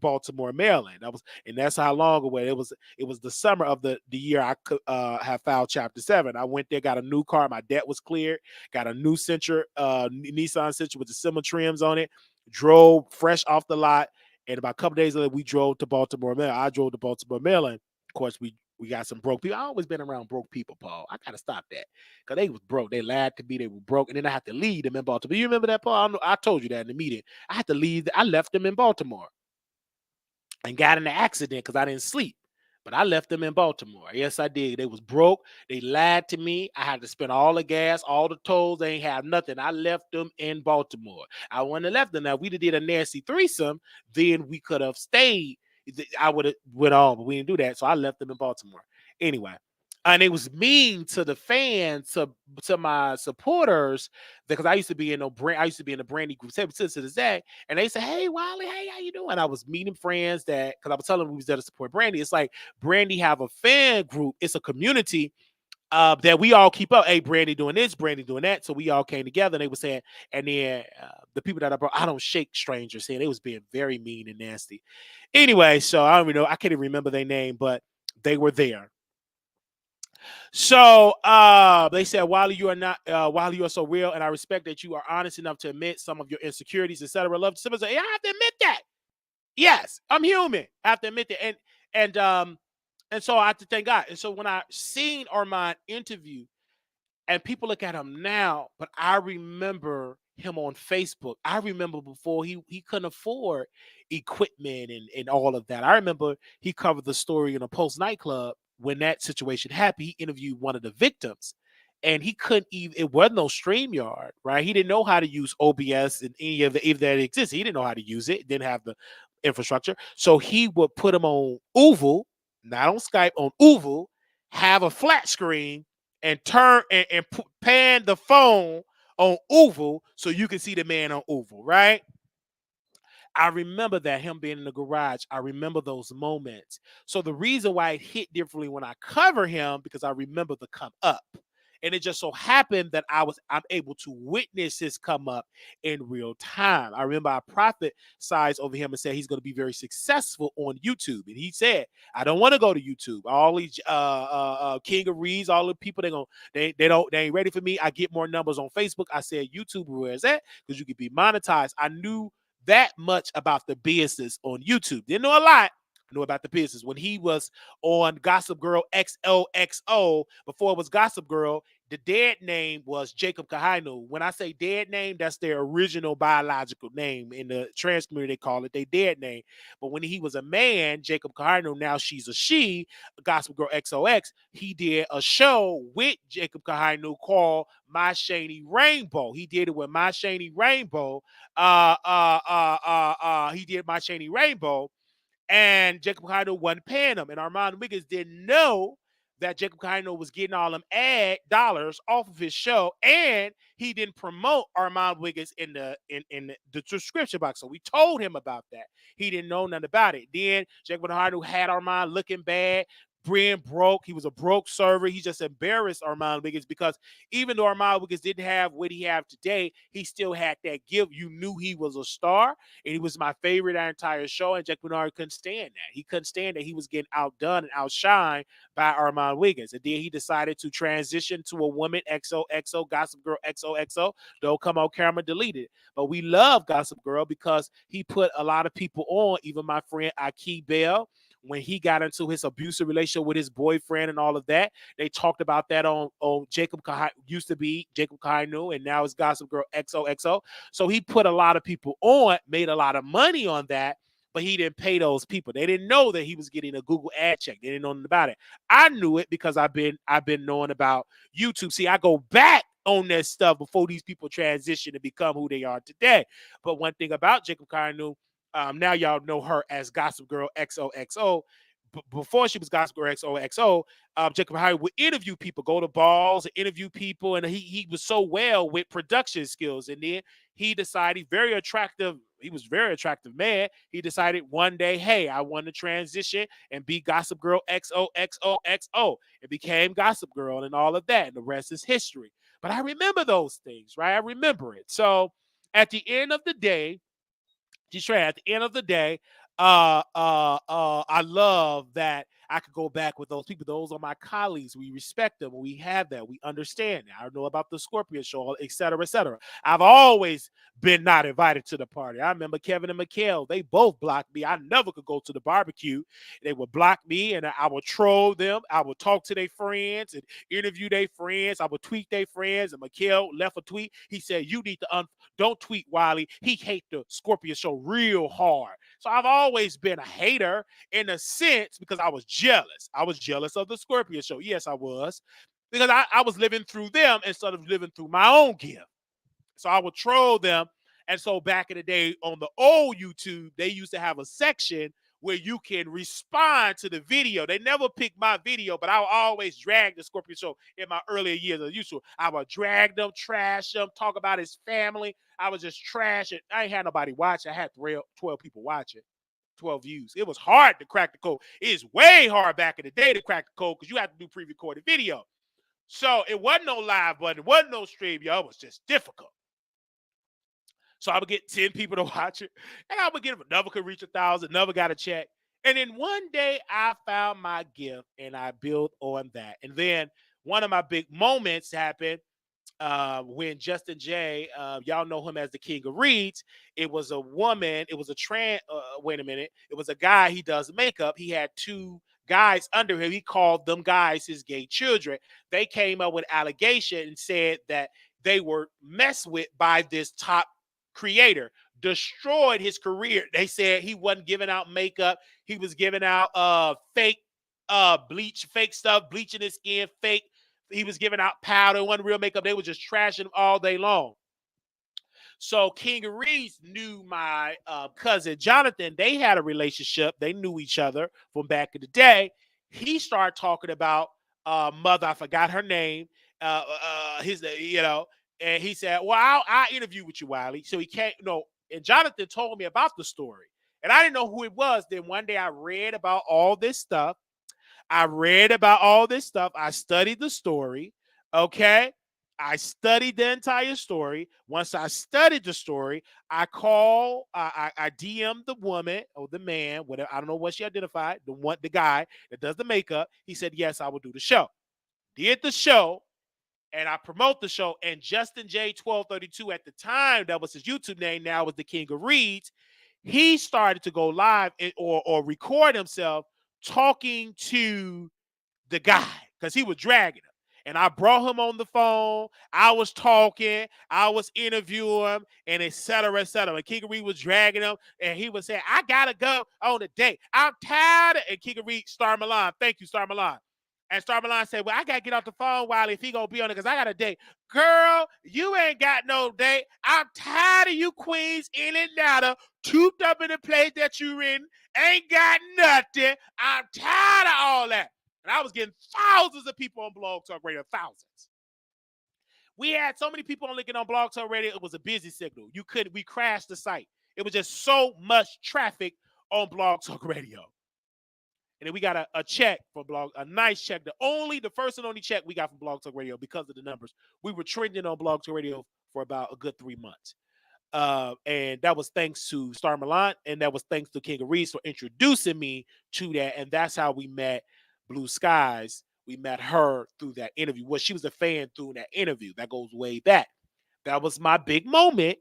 S1: Baltimore, Maryland. And that's how long away it was. It was the summer of the year I could have filed Chapter 7. I went there, got a new car, my debt was cleared, got a new Sentra, Nissan Sentra with the similar trims on it, drove fresh off the lot. And about a couple days later, we drove to Baltimore, Maryland. I drove to Baltimore, Maryland. Of course, we got some broke people. I always been around broke people, Paul. I gotta stop that because they was broke. They lied to me. They were broke, and then I had to leave them in Baltimore. You remember that, Paul? I told you that in the meeting. I had to leave. I left them in Baltimore and got in an accident because I didn't sleep. But I left them in Baltimore. Yes, I did. They was broke. They lied to me. I had to spend all the gas, all the tolls. They ain't have nothing. I left them in Baltimore. I wouldn't have left them. Now, if we did a nasty threesome, then we could have stayed. I would have went on, but we didn't do that. So I left them in Baltimore. Anyway, and it was mean to the fans, to my supporters, because I used to be in the Brandy group to this day, and they say, "Hey, Wiley, hey, how you doing?" I was meeting friends because I was telling them we was there to support Brandy. It's like Brandy have a fan group. It's a community that we all keep up. Hey, Brandy doing this, Brandy doing that. So we all came together, and they were saying, and then the people that I brought, I don't shake strangers, saying they was being very mean and nasty. Anyway, so I don't even know. I can't even remember their name, but they were there. So they said, Wiley, you are so real, and I respect that you are honest enough to admit some of your insecurities, etc. Love to say, yeah, I have to admit that. Yes, I'm human. I have to admit that. And so I have to thank God. And so when I seen Armon interview, and people look at him now, but I remember him on Facebook. I remember before he couldn't afford equipment and all of that. I remember he covered the story in a Post nightclub when that situation happened. He interviewed one of the victims, and he couldn't even. It wasn't no StreamYard, right? He didn't know how to use OBS and any of the if that exists. He didn't know how to use it. Didn't have the infrastructure, so he would put him on Uvu, not on Skype, on Uvu, have a flat screen and turn and pan the phone on Uvu so you can see the man on Uvu, right? I remember that, him being in the garage. I remember those moments. So the reason why it hit differently when I cover him, because I remember the come up. And it just so happened that I'm able to witness his come up in real time. I remember our prophet size over him and said he's going to be very successful on YouTube. And he said, I don't want to go to YouTube. All these King of Reeds, all the people, they ain't ready for me. I get more numbers on Facebook. I said, YouTube, where is that? Because you could be monetized. I knew that much about the business on YouTube. Didn't know a lot. I knew about the business. When he was on Gossip Girl XOXO, before it was Gossip Girl, the dead name was Jacob Kahainu. When I say dead name, that's their original biological name. In the trans community, they call it their dead name. But when he was a man, Jacob Kahainu, now she's a she, Gossip Girl XOX, he did a show with Jacob Kahainu called My Shady Rainbow. He did it with My Shady Rainbow. He did My Shady Rainbow. And Jacob Kaino wasn't paying him. And Armon Wiggins didn't know that Jacob Kaino was getting all them ad dollars off of his show. And he didn't promote Armon Wiggins in the description box. So we told him about that. He didn't know nothing about it. Then Jacob Kaino had Armon looking bad. Brian broke. He was a broke server. He just embarrassed Armon Wiggins because even though Armon Wiggins didn't have what he have today, he still had that gift. You knew he was a star, and he was my favorite our entire show. And Jack Bernard couldn't stand that. He couldn't stand that he was getting outdone and outshined by Armon Wiggins. And then he decided to transition to a woman, XOXO, Gossip Girl XOXO. Don't come on camera, delete it. But we love Gossip Girl because he put a lot of people on, even my friend Aki Bell. When he got into his abusive relationship with his boyfriend and all of that, they talked about that on Jacob used to be Jacob Kainu, and now it's Gossip Girl XOXO. So he put a lot of people on, made a lot of money on that, but he didn't pay those people. They didn't know that he was getting a Google ad check. They didn't know nothing about it. I knew it because I've been knowing about YouTube. See, I go back on that stuff before these people transition to become who they are today. But one thing about Jacob Kainu, now y'all know her as Gossip Girl XOXO. before she was Gossip Girl XOXO, Jacob Howard would interview people, go to balls, and interview people, and he was so well with production skills. And then he decided, very attractive. He was a very attractive man. He decided one day, hey, I want to transition and be Gossip Girl XOXOXO. It became Gossip Girl and all of that, and the rest is history. But I remember those things, right? I remember it. So at the end of the day, at the end of the day, I love that I could go back with those people. Those are my colleagues. We respect them. We have that. We understand that. I know about the Scorpion Show, et cetera, et cetera. I've always been not invited to the party. I remember Kevin and Mikhail. They both blocked me. I never could go to the barbecue. They would block me, and I would troll them. I would talk to their friends and interview their friends. I would tweet their friends, and Mikhail left a tweet. He said, you need to don't tweet Wiley. He hate the Scorpion Show real hard. So I've always been a hater in a sense because I was jealous. I was jealous of the Scorpion Show. Yes, I was. Because I was living through them instead of living through my own gift. So I would troll them. And so back in the day on the old YouTube, they used to have a section where you can respond to the video. They never picked my video, but I would always drag the Scorpion Show in my earlier years of YouTube. I would drag them, trash them, talk about his family. I would just trash it. I ain't had nobody watch. I had 12 people watching, 12 views. It was hard to crack the code. It's way hard back in the day to crack the code because you have to do pre-recorded video. So it wasn't no live button. It wasn't no stream, yo. It was just difficult. So I would get 10 people to watch it, and I would get another could reach 1,000, another got a check. And then one day I found my gift, and I built on that. And then one of my big moments happened when Justin J, y'all know him as the King of Reeds. It was a woman. It was a it was a guy. He does makeup. He had 2 guys under him. He called them guys his gay children. They came up with allegation and said that they were messed with by this top creator, destroyed his career. They said he wasn't giving out makeup. He was giving out fake bleach, fake stuff, bleaching his skin, fake. He was giving out powder. It wasn't real makeup. They were just trashing him all day long. So King of Reeds knew my cousin Jonathan. They had a relationship. They knew each other from back in the day. He started talking about mother. I forgot her name. And he said, well, I'll interview with you, Wiley. So he can't, and Jonathan told me about the story. And I didn't know who it was. Then one day I read about all this stuff. I studied the story. Okay. I studied the entire story. Once I studied the story, I DM'd the woman or the man, whatever. I don't know what she identified. The guy that does the makeup. He said, yes, I will do the show. Did the show. And I promote the show. And Justin J 1232 at the time, that was his YouTube name, now was the King of Reeds. He started to go live or record himself talking to the guy because he was dragging him. And I brought him on the phone. I was talking. I was interviewing him, and et cetera, et cetera. And King of Reed was dragging him, and he was saying, I got to go on a date. I'm tired. And King of Reed, Star Milan. Thank you, Star Milan. And Star Milan said, well, I got to get off the phone, Wiley, if he going to be on it because I got a date. Girl, you ain't got no date. I'm tired of you queens in and out of, tooped up in the place that you're in, ain't got nothing. I'm tired of all that. And I was getting thousands of people on Blog Talk Radio, thousands. We had so many people on Blog Talk Radio, it was a busy signal. We crashed the site. It was just so much traffic on Blog Talk Radio. And then we got a check from a nice check. The first and only check we got from Blog Talk Radio because of the numbers. We were trending on Blog Talk Radio for about a good 3 months. And that was thanks to Star Milan, and that was thanks to King of Reeds for introducing me to that. And that's how we met Blue Skies. We met her through that interview. Well, she was a fan through that interview. That goes way back. That was my big moment,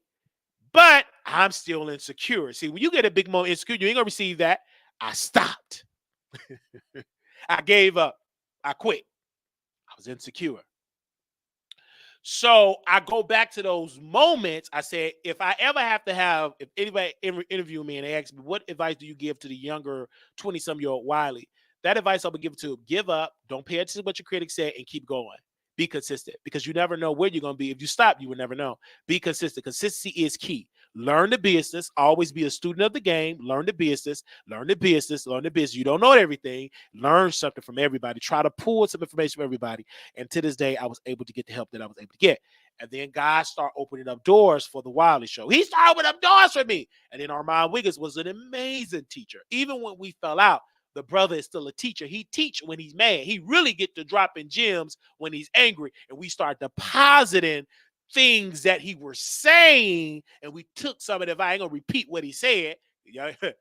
S1: but I'm still insecure. See, when you get a big moment insecure, you ain't gonna receive that. I stopped. I gave up. I quit. I was insecure. So I go back to those moments. I said, if anybody interview me and they ask me, what advice do you give to the younger 20-some-year-old Wiley? That advice I would give to him, give up, don't pay attention to what your critics say, and keep going. Be consistent because you never know where you're going to be. If you stop, you will never know. Be consistent. Consistency is key. Learn the business. Always be a student of the game. Learn the business. Learn the business. Learn the business. You don't know everything. Learn something from everybody. Try to pull some information from everybody. And to this day, I was able to get the help that I was able to get. And then God started opening up doors for the Wiley Show. He started opening up doors for me. And then Armon Wiggins was an amazing teacher. Even when we fell out, the brother is still a teacher. He teach when he's mad. He really get to dropping gems when he's angry. And we start depositing things that he was saying, and we took some of it. I ain't gonna repeat what he said, but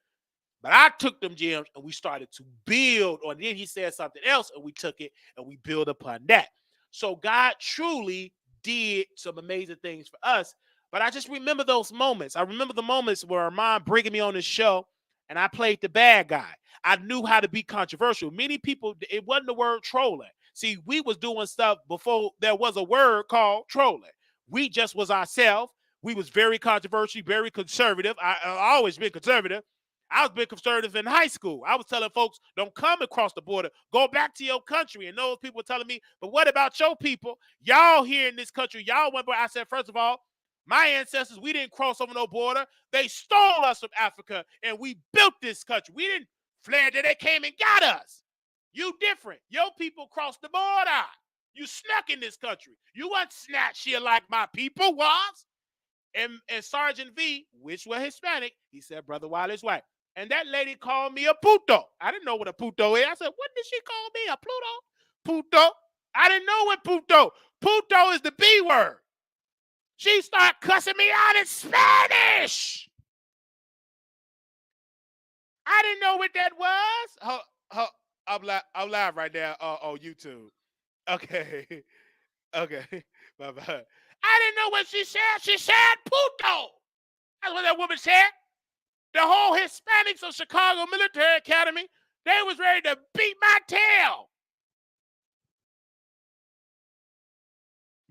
S1: I took them gems and we started to build on. Then he said something else, and we took it and we build upon that. So God truly did some amazing things for us. But I just remember those moments. I remember the moments where Armon bringing me on the show, and I played the bad guy. I knew how to be controversial. Many people, it wasn't the word trolling. See, we was doing stuff before there was a word called trolling. We just was ourselves. We was very controversial, very conservative. I always been conservative. I was been conservative in high school. I was telling folks, don't come across the border. Go back to your country. And those people were telling me, but what about your people? Y'all here in this country, y'all went. I said, first of all, my ancestors, we didn't cross over no border. They stole us from Africa, and we built this country. We didn't flare that they came and got us. You different. Your people crossed the border. You snuck in this country. You wasn't snatched here like my people was. And Sergeant V, which was Hispanic, he said, Brother Wiley's white. And that lady called me a puto. I didn't know what a puto is. I said, what did she call me? A Pluto? Puto? I didn't know what puto. Puto is the B word. She started cussing me out in Spanish. I didn't know what that was. I'm live right now on YouTube. Okay. Okay. Bye-bye. I didn't know what she said. She said puto. That's what that woman said. The whole Hispanics of Chicago Military Academy, they was ready to beat my tail.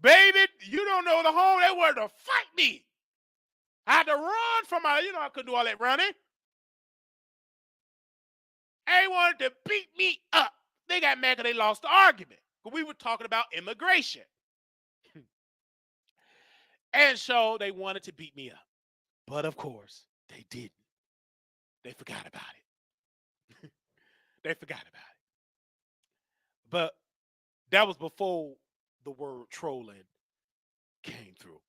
S1: Baby, you don't know the whole, they wanted to fight me. I had to run from my, I couldn't do all that running. They wanted to beat me up. They got mad because they lost the argument. But we were talking about immigration. And so they wanted to beat me up. But of course, they didn't. They forgot about it. They forgot about it. But that was before the word trolling came through.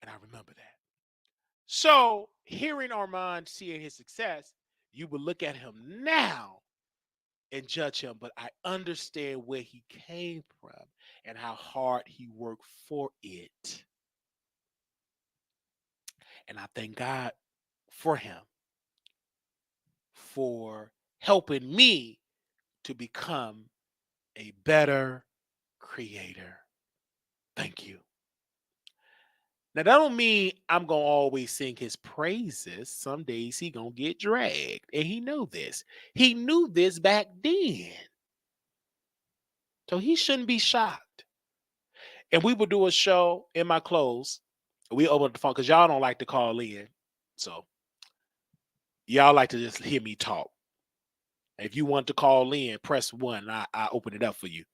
S1: And I remember that. So hearing Armon, seeing his success, you would look at him now and judge him, but I understand where he came from and how hard he worked for it. And I thank God for him for helping me to become a better creator. Thank you. Now, that don't mean I'm going to always sing his praises. Some days he going to get dragged, and he knew this. He knew this back then. So he shouldn't be shocked. And we would do a show in my clothes. We open up the phone because y'all don't like to call in. So y'all like to just hear me talk. If you want to call in, press 1. I open it up for you.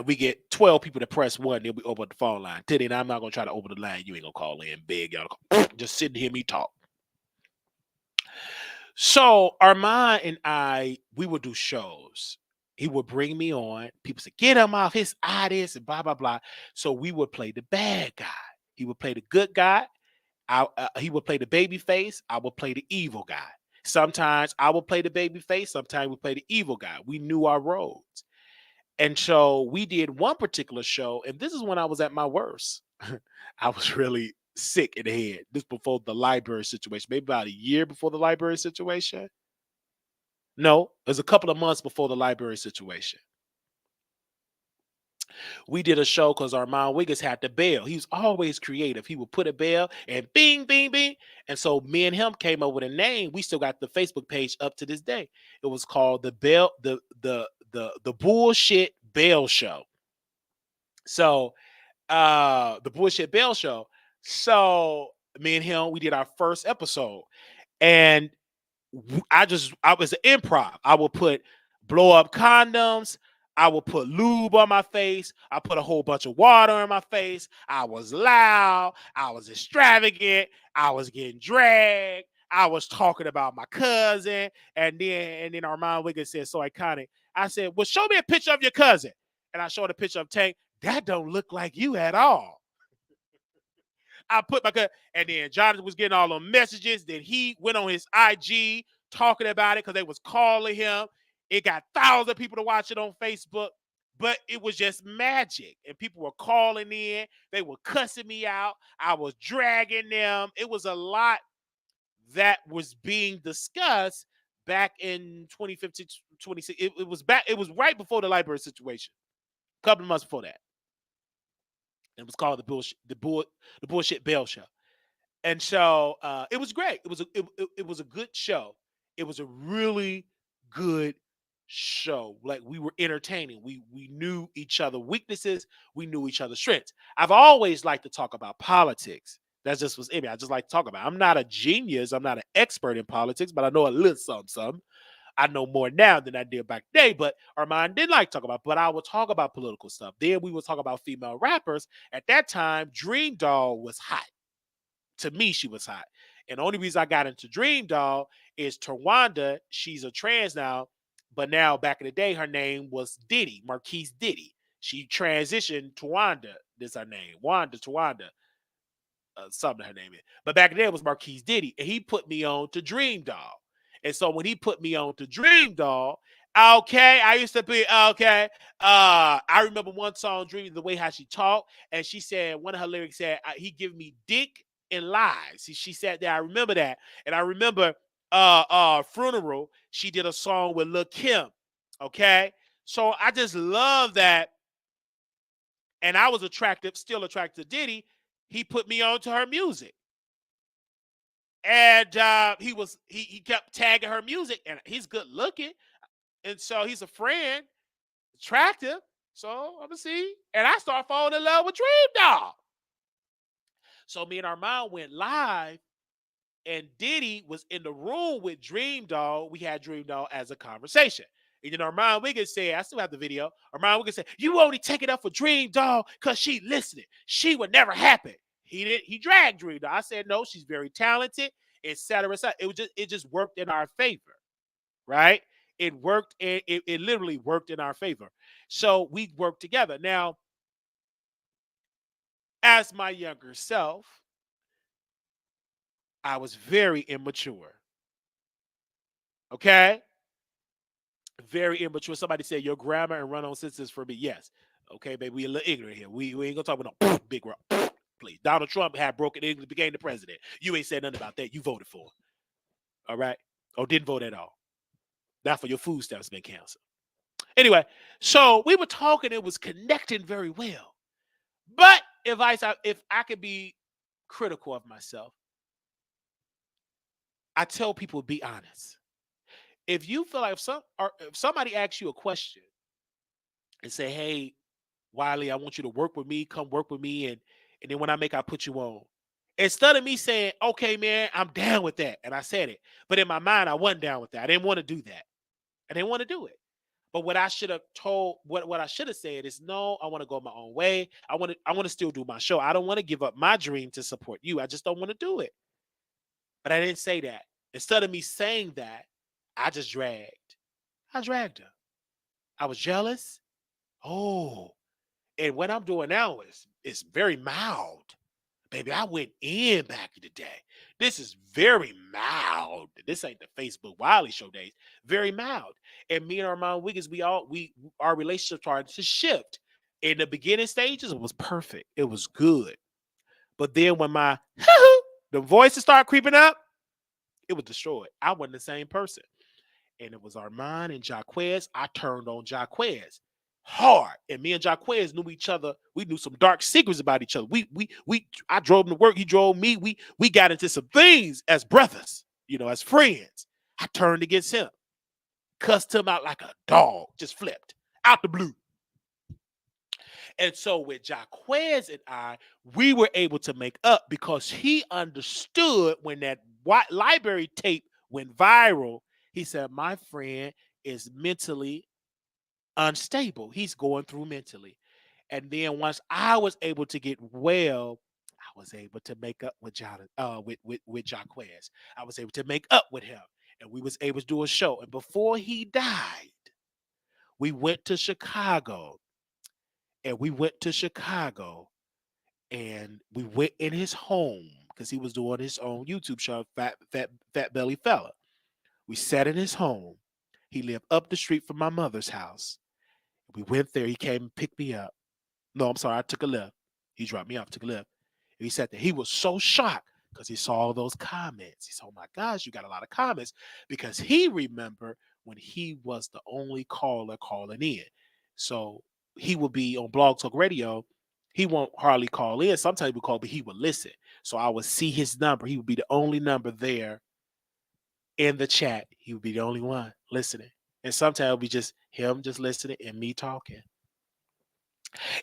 S1: We get 12 people to press 1, then we open up the phone line. Today, I'm not going to try to open the line. You ain't going to call in, beg y'all to call. Just sit and hear me talk. So Armon and I, we would do shows. He would bring me on. People said, get him off his ideas and blah, blah, blah. So we would play the bad guy. He would play the good guy. He would play the baby face. I would play the evil guy. Sometimes I would play the baby face. Sometimes we play the evil guy. We knew our roles. And so we did one particular show, and this is when I was at my worst. I was really sick in the head. This before the library situation, maybe about a year before the library situation. No, it was a couple of months before the library situation. We did a show because Armon Wiggins had the bell. He was always creative. He would put a bell and bing, bing, bing. And so me and him came up with a name. We still got the Facebook page up to this day. It was called the Bullshit Bell Show. So the Bullshit Bell Show. So me and him, we did our first episode. And I was an improv. I would put blow up condoms. I would put lube on my face. I put a whole bunch of water on my face. I was loud. I was extravagant. I was getting dragged. I was talking about my cousin. And then Armon Wiggins said, so iconic. I said, well, show me a picture of your cousin. And I showed a picture of Tank. That don't look like you at all. I put my cousin. And then Jonathan was getting all the messages. Then he went on his IG talking about it because they was calling him. It got thousands of people to watch it on Facebook, but it was just magic. And people were calling in. They were cussing me out. I was dragging them. It was a lot that was being discussed back in 2015, 2016. It was back. It was right before the library situation. A couple of months before that. It was called the bullshit Bell Show. And so it was great. It was a good show. It was a really good show. Like, we were entertaining. We knew each other weaknesses. We knew each other's strengths. I've always liked to talk about politics. That's just what's in me. I just like to talk about it. I'm not a genius. I'm not an expert in politics, but I know a little something. I know more now than I did back then, but Armon didn't like to talk about, but I would talk about political stuff. Then we would talk about female rappers. At that time, Dream Doll was hot. To me, she was hot. And the only reason I got into Dream Doll is Tawanda. She's a trans now, but now back in the day, her name was Diddy, Marquise Diddy. She transitioned Tawanda. This is her name, Wanda Tawanda. Something her name is. But back then it was Marquise Diddy, and he put me on to Dream Doll. And so when he put me on to Dream Doll, okay, I used to be okay. I remember one song, Dream, the way how she talked, and she said one of her lyrics said, "He give me dick and lies." She said that. I remember that, and I remember Funeral. She did a song with Lil Kim. Okay, so I just love that, and I was still attracted to Diddy. He put me on to her music. And he kept tagging her music, and he's good looking, and so he's a friend, attractive. So I'm gonna see, and I start falling in love with Dream Doll. So me and Armon went live, and Diddy was in the room with Dream Doll. We had Dream Doll as a conversation. And then Armon Wiggins said, I still have the video. Armon Wiggins said, "You only take it up for Dream Doll because she listening. She would never happen." He dragged Dream Doll. I said, no, she's very talented, etc. It just worked in our favor, right? It worked. It literally worked in our favor. So we worked together. Now, as my younger self, I was very immature. Okay? Very immature. Somebody said your grammar and run-on sentences for me. Yes. Okay, baby, we a little ignorant here. We ain't gonna talk about no big rock. Please. Donald Trump had broken English, became the president. You ain't said nothing about that. You voted for him. All right? Or didn't vote at all. Not for your food stamps been canceled. Anyway, so we were talking, it was connecting very well. But if I could be critical of myself, I tell people, be honest. If you feel like if somebody asks you a question and say, "Hey, Wiley, I want you to work with me, come work with me, and then when I put you on." Instead of me saying, "Okay, man, I'm down with that," and I said it, but in my mind, I wasn't down with that. I didn't want to do that. I didn't want to do it. But what I should have told, what I should have said is, no, I want to go my own way. I want to still do my show. I don't want to give up my dream to support you. I just don't want to do it. But I didn't say that. Instead of me saying that, I just dragged. I dragged her. I was jealous. Oh, and what I'm doing now is very mild. Baby, I went in back in the day. This is very mild. This ain't the Facebook Wiley Show days. Very mild. And me and Armon Wiggins, our relationship started to shift. In the beginning stages, it was perfect. It was good. But then when the voices started creeping up, it was destroyed. I wasn't the same person. And it was Armon and Jaquez. I turned on Jaquez hard, and me and Jaquez knew each other. We knew some dark secrets about each other. I drove him to work. He drove me. We got into some things as brothers, as friends. I turned against him, cussed him out like a dog, just flipped out the blue. And so with Jaquez and I, we were able to make up because he understood when that library tape went viral. He said, my friend is mentally unstable. He's going through mentally. And then once I was able to get well, I was able to make up with John, with Jaquez. I was able to make up with him, and we was able to do a show. And before he died, we went to Chicago, and we went to Chicago, and we went in his home because he was doing his own YouTube show, Fat Belly Fella. We sat in his home. He lived up the street from my mother's house. We went there. He came and picked me up. No, I'm sorry. I took a lift. He dropped me off, took a lift. And he sat there. He was so shocked because he saw all those comments. He said, oh my gosh, you got a lot of comments, because he remembered when he was the only caller calling in. So he would be on Blog Talk Radio. He won't hardly call in. Sometimes he would call, but he would listen. So I would see his number. He would be the only number there in the chat. He would be the only one listening. And sometimes it would be just him just listening and me talking.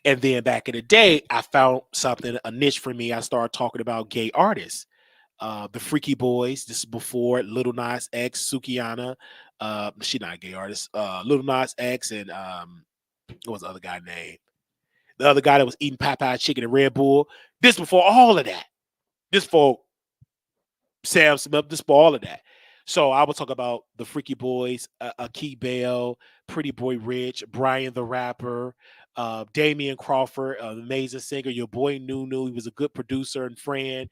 S1: And then back in the day, I found something, a niche for me. I started talking about gay artists, the Freaky Boys. This is before Little Nas X, Sukihana. She not a gay artist. Little Nas X and what was the other guy name? The other guy that was eating Popeye chicken and Red Bull. This before all of that. This for Sam Smith. This for all of that. So I will talk about the Freaky Boys, Akee Bell, Pretty Boy Rich, Brian the Rapper, Damian Crawford, an amazing singer, your boy Nunu. He was a good producer and friend.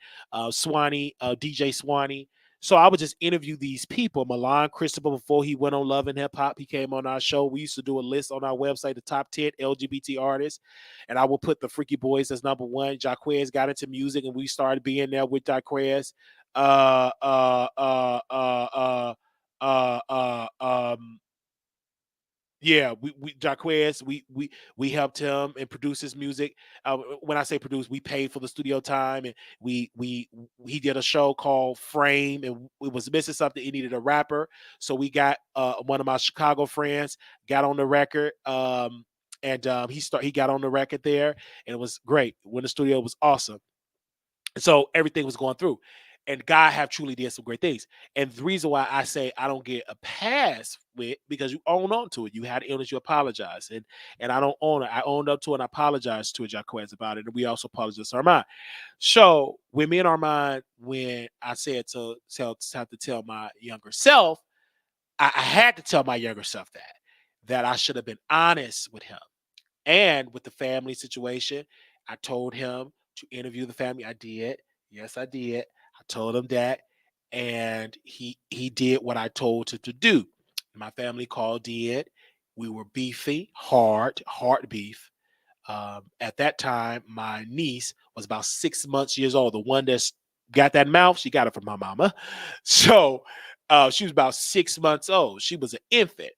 S1: Swanee, DJ Swanee. So I would just interview these people. Milan Christopher, before he went on Love and Hip Hop, he came on our show. We used to do a list on our website, the top 10 LGBT artists. And I will put the Freaky Boys as number one. Jaquez got into music, and we started being there with Jaquez. Uh, uh, uh, uh, yeah, we Jaquez, we helped him and produce his music. When I say produce, we paid for the studio time, and we he did a show called Frame, and it was missing something. He needed a rapper, so we got one of my Chicago friends got on the record. And he got on the record there, and it was great. When the studio was awesome. So everything was going through, and God have truly did some great things. And the reason why I say I don't get a pass with, because you own on to it. You had illness, you apologize, and I don't own it. I owned up to it and I apologized to Jaquez about it, and we also apologized to Armon. So when me and Armon, when I said to have to tell my younger self, I had to tell my younger self that I should have been honest with him and with the family situation. I told him to interview the family. I did. Yes, I did. I told him that. And he did what I told him to do. My family called, did. We were beefy, hard beef. At that time, my niece was about 6 months years old. The one that's got that mouth, she got it from my mama. So she was about 6 months old. She was an infant.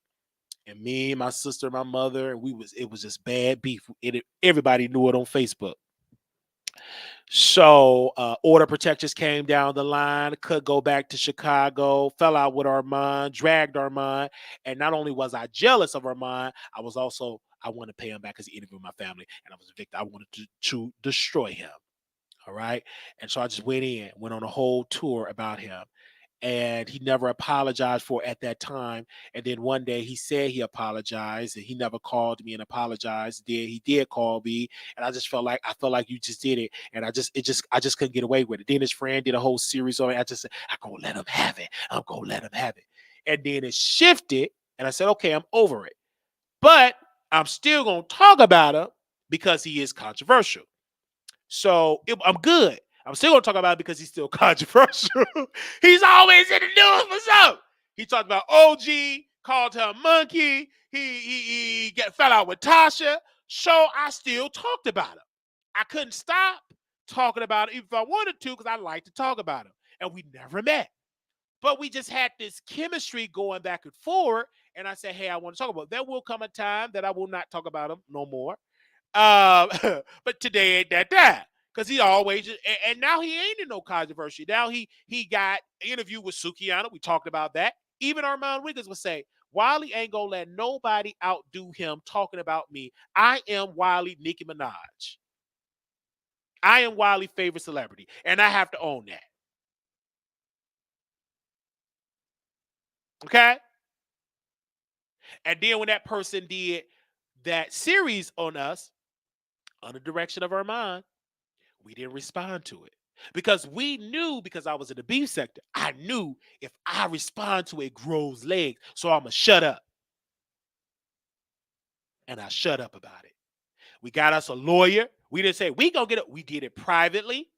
S1: And me, my sister, my mother, it was just bad beef. Everybody knew it on Facebook. So order protectors came down the line, could go back to Chicago, fell out with Armon, dragged Armon. And not only was I jealous of Armon, I wanted to pay him back because he interviewed my family, and I was a victim. I wanted to destroy him. All right. And so I just went on a whole tour about him. And he never apologized for it at that time. And then one day he said he apologized, and he never called me and apologized. Then he did call me, and I felt like you just did it, and I just couldn't get away with it. Then his friend did a whole series on it. I just said, I'm gonna let him have it. I'm gonna let him have it. And then it shifted, and I said, okay, I'm over it, but I'm still gonna talk about him because he is controversial. So I'm good. I'm still gonna talk about it because he's still controversial. He's always in the news for something. He talked about OG, called her a monkey. He fell out with Tasha. So I still talked about him. I couldn't stop talking about it even if I wanted to, because I like to talk about him. And we never met. But we just had this chemistry going back and forward. And I said, hey, I want to talk about it. There will come a time that I will not talk about him no more. But today ain't that time, because he always, and now he ain't in no controversy. Now he got an interview with Sukihana. We talked about that. Even Armon Wiggins would say, Wiley ain't gonna let nobody outdo him talking about me. I am Wiley Nicki Minaj. I am Wiley's favorite celebrity, and I have to own that. Okay? And then when that person did that series on us, under direction of Armon, we didn't respond to it. Because we knew, because I was in the beef sector, I knew if I respond to it, it grows legs. So I'm going to shut up. And I shut up about it. We got us a lawyer. We didn't say, we going to get it. We did it privately.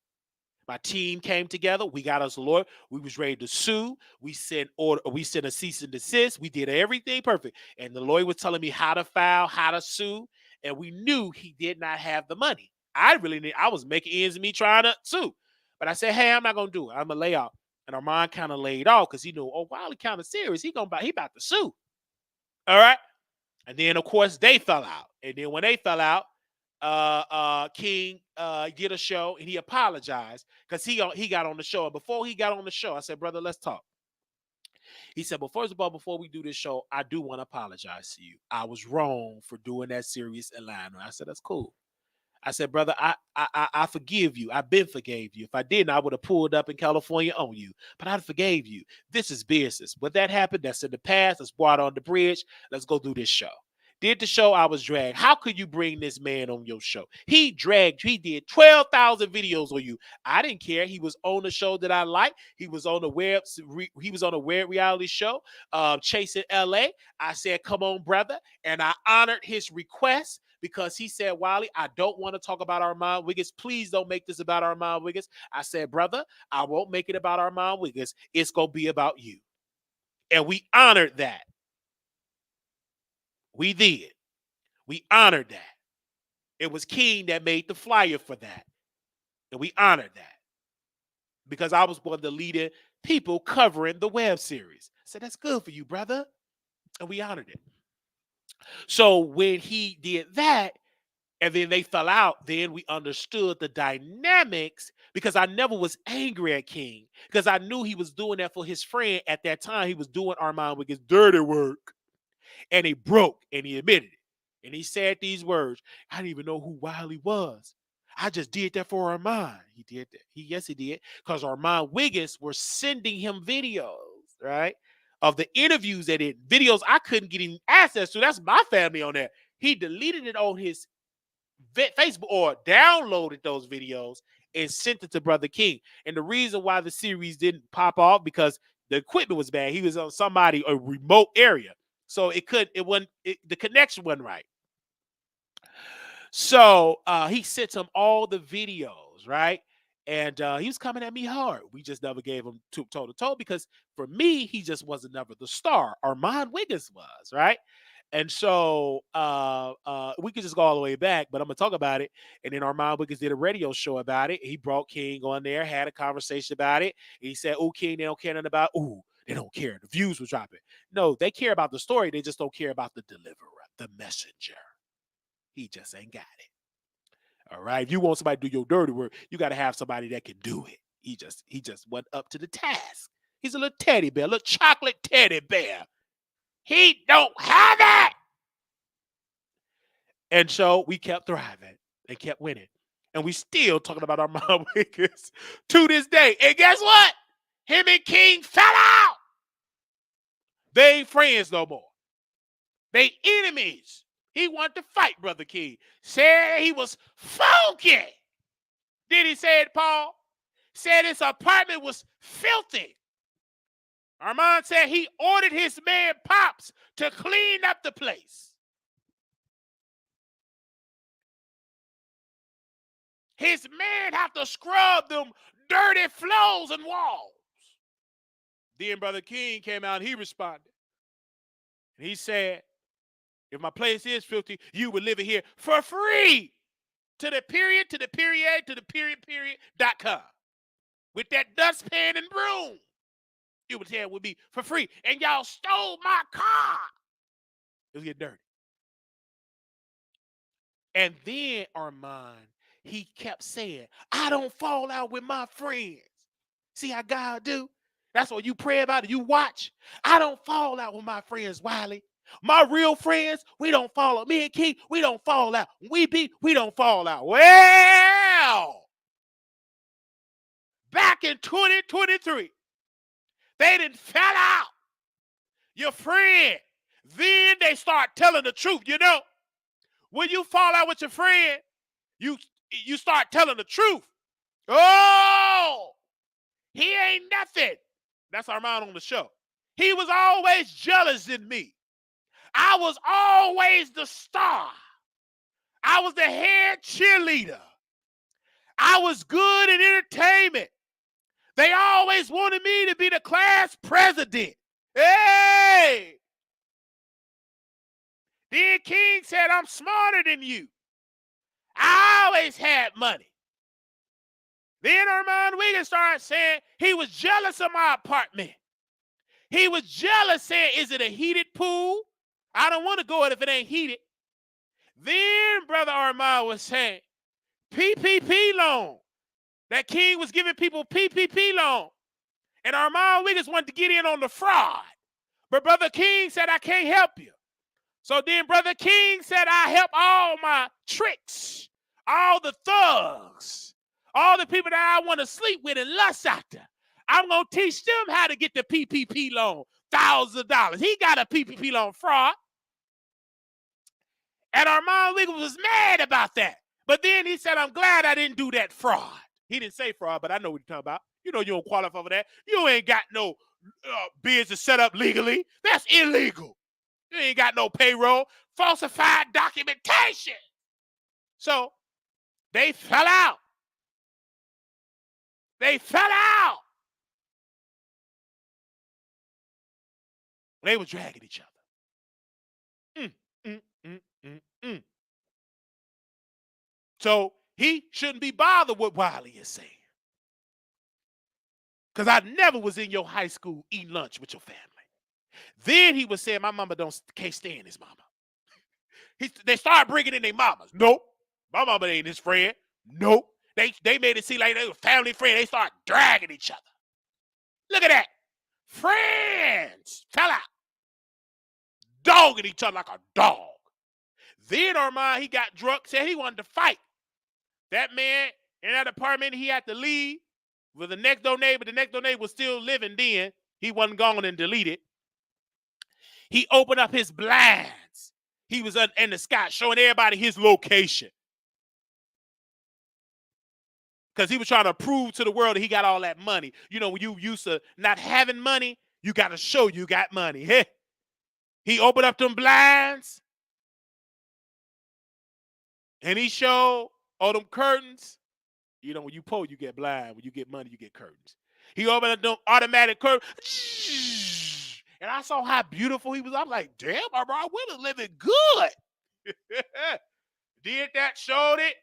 S1: My team came together. We got us a lawyer. We was ready to sue. We sent a cease and desist. We did everything perfect. And the lawyer was telling me how to file, how to sue. And we knew he did not have the money. I was making ends meet trying to sue. But I said, hey, I'm not going to do it. I'm going to lay off. And Armon kind of laid off because he knew, oh, Wiley kind of serious. He about to sue. All right. And then, of course, they fell out. And then when they fell out, King did a show and he apologized because he got on the show. And before he got on the show, I said, brother, let's talk. He said, well, first of all, before we do this show, I do want to apologize to you. I was wrong for doing that series in line. I said, that's cool. I said, brother, I forgive you. I've been forgave you. If I didn't, I would have pulled up in California on you. But I forgave you. This is business. But that happened. That's in the past. Let's water on the bridge. Let's go do this show. Did the show, I was dragged. How could you bring this man on your show? He did 12,000 videos on you. I didn't care. He was on the show that I liked. He was on the web reality show, Chasing LA. I said, come on, brother. And I honored his request because he said, Wiley, I don't want to talk about Armon Wiggins. Please don't make this about Armon Wiggins. I said, brother, I won't make it about Armon Wiggins. It's going to be about you. And we honored that. We did. We honored that. It was King that made the flyer for that. And we honored that. Because I was one of the leading people covering the web series. I said, that's good for you, brother. And we honored it. So when he did that, and then they fell out, then we understood the dynamics because I never was angry at King because I knew he was doing that for his friend. At that time, he was doing Armon Wiggins' dirty work. And he broke, and he admitted it. And he said these words, I didn't even know who Wiley was. I just did that for Armon. He did that. Yes, he did. Because Armon Wiggins were sending him videos, right? Of the interviews that videos I couldn't get him access to. That's my family on there. He deleted it on his Facebook or downloaded those videos and sent it to Brother King. And the reason why the series didn't pop off because the equipment was bad. He was on a remote area. So the connection wasn't right. So he sent him all the videos, right? And he was coming at me hard. We just never gave him toe to toe because for me, he just wasn't never the star. Armon Wiggins was, right? And so we could just go all the way back, but I'm going to talk about it. And then Armon Wiggins did a radio show about it. He brought King on there, had a conversation about it. He said, oh, King, they don't care nothing about, they don't care. The views were dropping. No, they care about the story. They just don't care about the deliverer, the messenger. He just ain't got it. All right. If you want somebody to do your dirty work, you got to have somebody that can do it. He just went up to the task. He's a little teddy bear, a little chocolate teddy bear. He don't have it. And so we kept thriving and kept winning. And we still talking about Armon Wiggins to this day. And guess what? Him and King fell out. They ain't friends no more. They enemies. He wanted to fight Brother King. Said he was funky. Did he say it, Paul? Said his apartment was filthy. Armon said he ordered his man Pops to clean up the place. His man have to scrub them dirty floors and walls. Then Brother King came out and he responded. And he said, if my place is filthy, you would live in here for free. To the period.com. With that dustpan and broom. You would say it would be for free. And y'all stole my car. It was getting dirty. And then Armon, he kept saying, I don't fall out with my friends. See how God do? That's what you pray about and you watch. I don't fall out with my friends, Wiley. My real friends, we don't fall out. Me and King, we don't fall out. We don't fall out. Well, back in 2023, they didn't fell out. Your friend, Then they start telling the truth. You know, when you fall out with your friend, you start telling the truth. Oh, he ain't nothing. That's Armon on the show. He was always jealous in me. I was always the star. I was the head cheerleader. I was good in entertainment. They always wanted me to be the class president. Hey! Then King said, I'm smarter than you. I always had money. Then Armon Wiggins started saying he was jealous of my apartment. He was jealous, saying, is it a heated pool? I don't want to go in if it ain't heated. Then Brother Armon was saying, PPP loan. That King was giving people PPP loan. And Armon Wiggins wanted to get in on the fraud. But Brother King said, I can't help you. So then Brother King said, I help all my tricks, all the thugs, all the people that I want to sleep with and lust after. I'm going to teach them how to get the PPP loan, thousands of dollars. He got a PPP loan fraud. And Armon Wiggins was mad about that. But then he said, I'm glad I didn't do that fraud. He didn't say fraud, but I know what you're talking about. You know you don't qualify for that. You ain't got no business set up legally. That's illegal. You ain't got no payroll. Falsified documentation. So they fell out. They fell out. They were dragging each other. So he shouldn't be bothered with what Wiley is saying. Because I never was in your high school eating lunch with your family. Then he was saying, my mama can't stand his mama. They started bringing in their mamas. Nope. My mama ain't his friend. Nope. They made it seem like they were family friend. They started dragging each other. Look at that. Friends fell out. Dogging each other like a dog. Then Armon, he got drunk, said he wanted to fight. That man in that apartment, he had to leave with the next door neighbor. The next door neighbor was still living then. He wasn't gone and deleted. He opened up his blinds. He was in the sky showing everybody his location. Because he was trying to prove to the world that he got all that money. You know, when you used to not having money, you got to show you got money. Hey. He opened up them blinds. And he showed all them curtains. You know, when you poor, you get blind. When you get money, you get curtains. He opened up them automatic curtains. And I saw how beautiful he was. I'm like, damn, Armon, we're living good. Did that, showed it.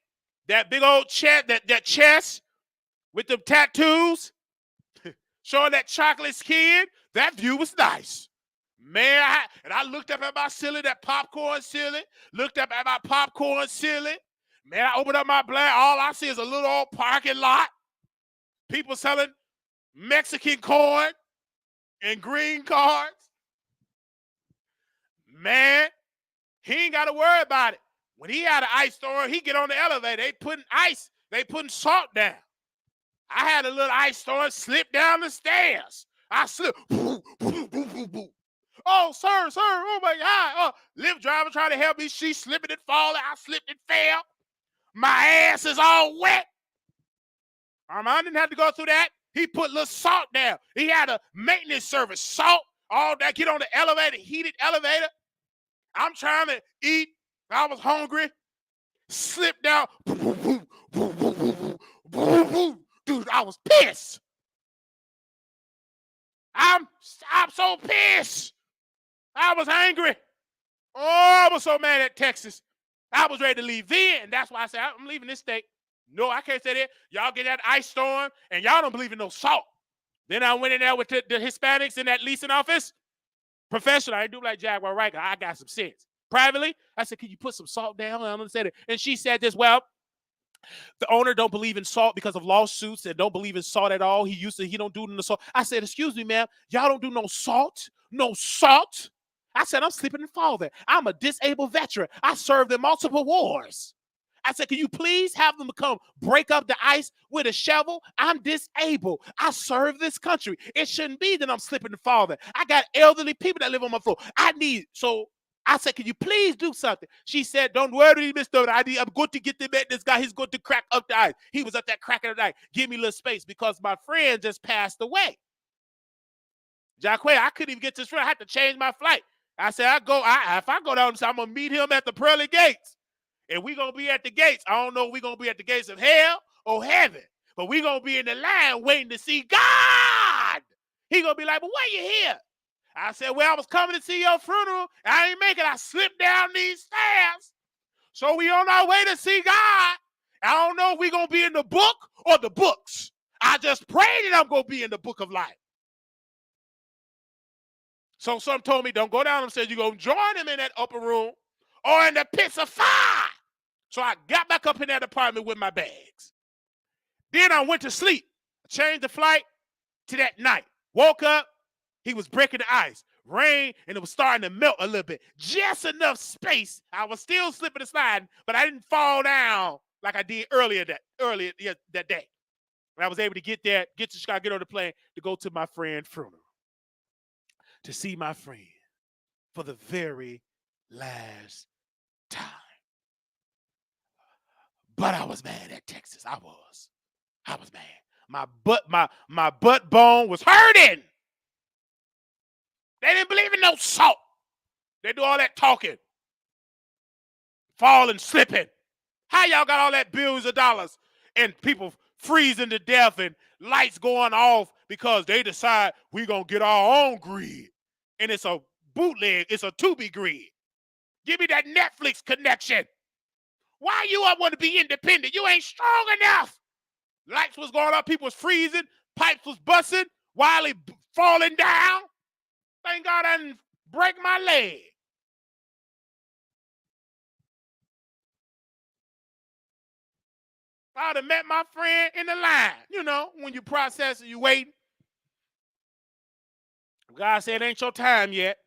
S1: That big old chest, that chest with them tattoos. Showing that chocolate skin. That view was nice. Man, I looked up at my ceiling, that popcorn ceiling. Looked up at my popcorn ceiling. Man, I opened up my blind. All I see is a little old parking lot. People selling Mexican corn and green cards. Man, he ain't got to worry about it. When he had an ice storm, he get on the elevator. They putting salt down. I had a little ice storm, slip down the stairs. I slipped. Oh, sir, oh my God. Oh, Lyft driver trying to help me. She slipping and falling. I slipped and fell. My ass is all wet. Armon didn't have to go through that. He put a little salt down. He had a maintenance service. Salt, all that. Get on the elevator, heated elevator. I'm trying to eat. I was hungry. Slipped down. Dude, I was pissed. I'm so pissed. I was angry. Oh, I was so mad at Texas. I was ready to leave then. And that's why I said, I'm leaving this state. No, I can't say that. Y'all get that ice storm, and y'all don't believe in no salt. Then I went in there with the Hispanics in that leasing office. Professional. I didn't do like Jaguar Riker. I got some sense. Privately, I said, can you put some salt down? I understand it. And she said this, well, the owner don't believe in salt because of lawsuits and don't believe in salt at all. He don't do the salt. I said, excuse me, ma'am, y'all don't do no salt? No salt? I said, I'm sleeping and fall there. I'm a disabled veteran. I served in multiple wars. I said, can you please have them come break up the ice with a shovel? I'm disabled. I serve this country. It shouldn't be that I'm slipping and falling. I got elderly people that live on my floor. So I said, can you please do something? She said, don't worry, Mr. I'm going to get them at this guy. He's going to crack up the ice. He was up there cracking the ice. Give me a little space because my friend just passed away. Jacquay, I couldn't even get to this friend. I had to change my flight. I said, if I go down, I'm going to meet him at the pearly gates. And we're going to be at the gates. I don't know if we're going to be at the gates of hell or heaven. But we're going to be in the line waiting to see God. He going to be like, but why you here? I said, well, I was coming to see your funeral. I ain't make it. I slipped down these stairs. So we on our way to see God. I don't know if we're going to be in the book or the books. I just prayed that I'm going to be in the book of life. So some told me, don't go down and said you're going to join him in that upper room or in the pits of fire. So I got back up in that apartment with my bags. Then I went to sleep. I changed the flight to that night. Woke up. He was breaking the ice. Rain, and it was starting to melt a little bit. Just enough space. I was still slipping and sliding, but I didn't fall down like I did earlier that day. And I was able to get there, get to Chicago, get on the plane to go to my friend's funeral. To see my friend for the very last time. But I was mad at Texas. I was mad. My butt bone was hurting. They didn't believe in no salt. They do all that talking. Falling, slipping. How y'all got all that billions of dollars and people freezing to death and lights going off because they decide we're going to get our own grid. And it's a bootleg. It's a Tubi grid. Give me that Netflix connection. Why you want to be independent? You ain't strong enough. Lights was going up. People was freezing. Pipes was busting. Wiley falling down. Thank God I didn't break my leg. I would have met my friend in the line. You know, when you process and you waiting. God said, it ain't your time yet.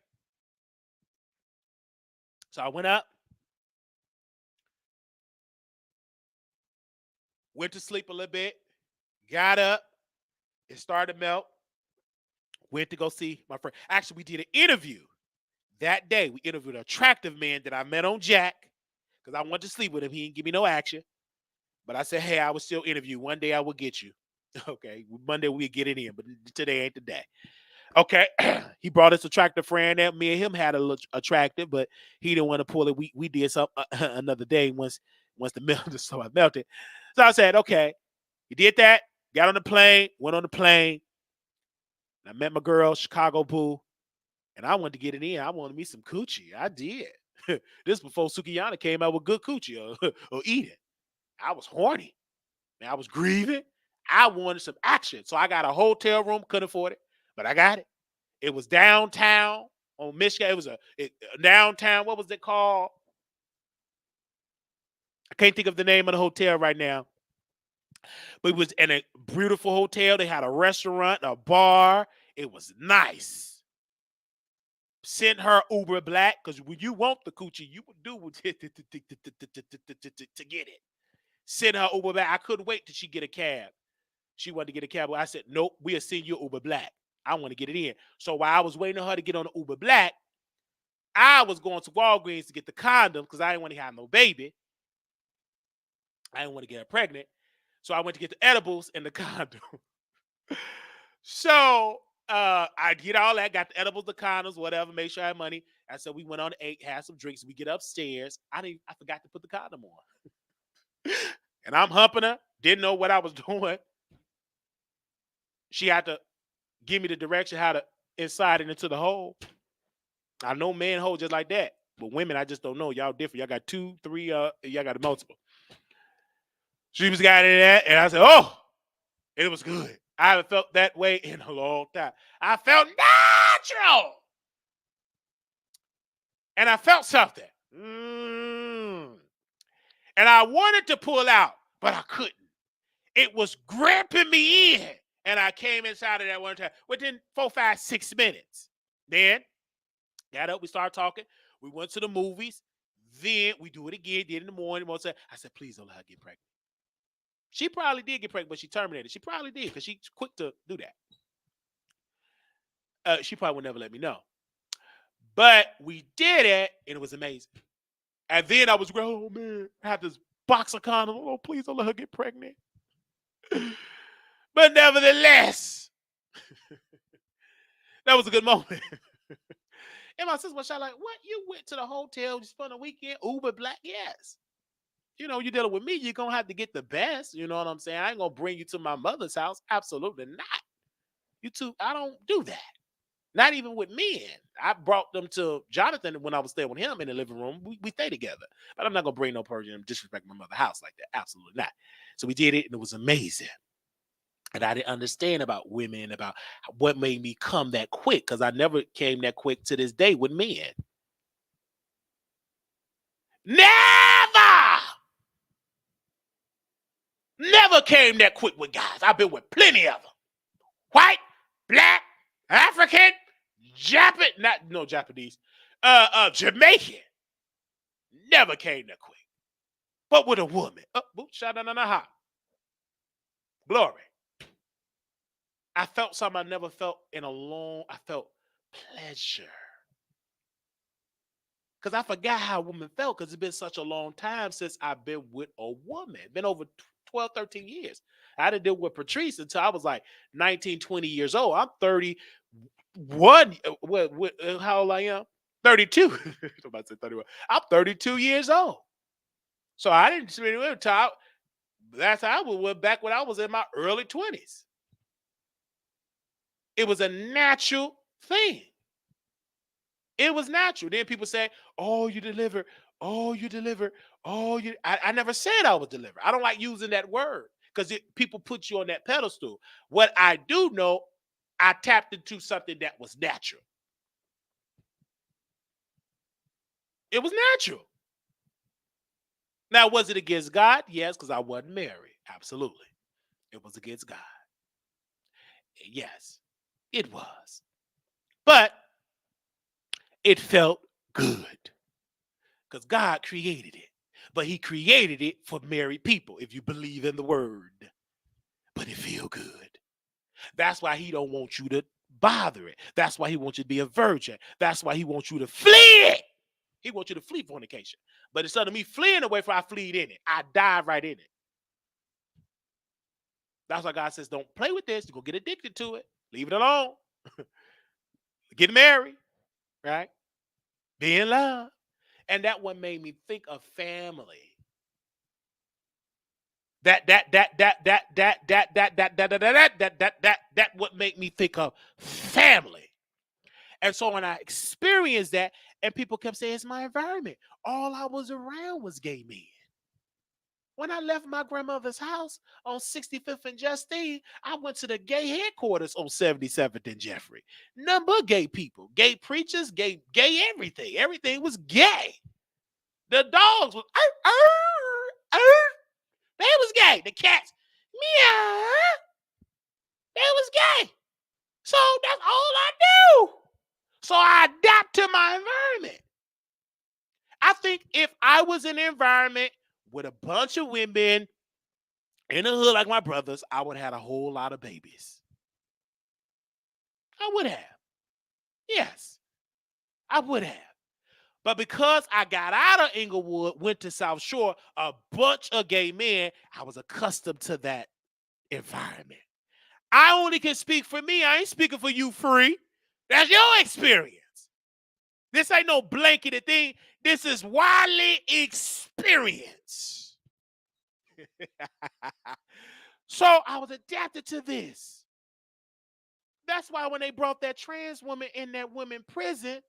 S1: So I went up. Went to sleep a little bit. Got up. It started to melt. Went to go see my friend. Actually, we did an interview that day. We interviewed an attractive man that I met on Jack because I wanted to sleep with him. He didn't give me no action. But I said, hey, I would still interview. One day I will get you. Okay. Monday we'll get it in, but today ain't the day. Okay. He brought this attractive friend that me and him had a little attractive, but he didn't want to pull it. We did something another day once the so I melted. So I said, okay. He did that. Got on the plane. Went on the plane. I met my girl, Chicago Boo, and I wanted to get it in. I wanted me some coochie. I did. This before Sukihana came out with good coochie or eat it. I was horny. Man, I was grieving. I wanted some action. So I got a hotel room, couldn't afford it, but I got it. It was downtown on Michigan. It was downtown. What was it called? I can't think of the name of the hotel right now. But it was in a beautiful hotel. They had a restaurant, a bar. It was nice. Sent her Uber Black because when you want the coochie, you would do to get it. Sent her Uber Black. I couldn't wait till she get a cab. She wanted to get a cab. I said, nope, we'll send you Uber Black. I want to get it in. So while I was waiting on her to get on the Uber Black, I was going to Walgreens to get the condom because I didn't want to have no baby. I didn't want to get her pregnant. So I went to get the edibles and the condom. So I get all that, got the edibles, the condoms, whatever, make sure I had money. I said we went on 8, had some drinks. We get upstairs. I forgot to put the condom on. And I'm humping her. Didn't know what I was doing. She had to give me the direction how to inside it into the hole. I know men hold just like that. But women, I just don't know. Y'all different. Y'all got 2, 3, y'all got multiple. She was got in that, and I said, oh, it was good. I haven't felt that way in a long time. I felt natural. And I felt something. And I wanted to pull out, but I couldn't. It was gripping me in. And I came inside of that one time within 4, 5, 6 minutes. Then, got up, we started talking. We went to the movies. then we do it again, did it in the morning. I said, please don't let her get pregnant. She probably did get pregnant, but she terminated. She probably did because she's quick to do that. She probably would never let me know. But we did it, and it was amazing. And then I was, oh, man, I have this box of condoms. Oh, please don't let her get pregnant. But nevertheless, that was a good moment. And my sister was like, what? You went to the hotel, you spent a weekend, Uber Black? Yes. You know, you're dealing with me, you're going to have to get the best. You know what I'm saying? I ain't going to bring you to my mother's house. Absolutely not. You two, I don't do that. Not even with men. I brought them to Jonathan when I was staying with him in the living room. We stay together. But I'm not going to bring no Persian and disrespect my mother's house like that. Absolutely not. So we did it, and it was amazing. And I didn't understand about women, about what made me come that quick, because I never came that quick to this day with men. Never came that quick with guys. I've been with plenty of them. White, black, African, Japanese, Jamaican. Never came that quick. But with a woman. Glory. I felt something I never felt in a long, I felt pleasure. Because I forgot how a woman felt, because it's been such a long time since I've been with a woman. It's been over 12, 13 years. I didn't deal with Patrice until I was like 19, 20 years old. I'm 31. How old I am? 32. I'm about to say 31. I'm 32 years old. So I didn't spend it until that's how I went back when I was in my early 20s. It was a natural thing. It was natural. Then people say, oh, you deliver. Oh, you deliver. Oh, you. I never said I was delivered. I don't like using that word because people put you on that pedestal. What I do know, I tapped into something that was natural. It was natural. Now, was it against God? Yes, because I wasn't married. Absolutely. It was against God. Yes, it was. But it felt good because God created it. But he created it for married people, if you believe in the word. But it feel good. That's why he don't want you to bother it. That's why he wants you to be a virgin. That's why he wants you to flee it. He wants you to flee fornication. But instead of me fleeing away from, I fleed in it. I dive right in it. That's why God says, don't play with this. You're going to get addicted to it. Leave it alone. Get married. Right? Be in love. And that one made me think of family. That what made me think of family. And so when I experienced that, and people kept saying, it's my environment. All I was around was gay men. When I left my grandmother's house on 65th and Justine, I went to the gay headquarters on 77th and Jeffrey. None but gay people, gay preachers, gay everything. Everything was gay. The dogs was, they was gay. The cats, meow, they was gay. So that's all I do. So I adapt to my environment. I think if I was in an environment with a bunch of women in the hood like my brothers, I would have had a whole lot of babies. I would have. Yes, I would have. But because I got out of Inglewood, went to South Shore, a bunch of gay men, I was accustomed to that environment. I only can speak for me. I ain't speaking for you, Free. That's your experience. This ain't no blanketed thing. This is Wiley experience. So I was adapted to this. That's why when they brought that trans woman in that women prison,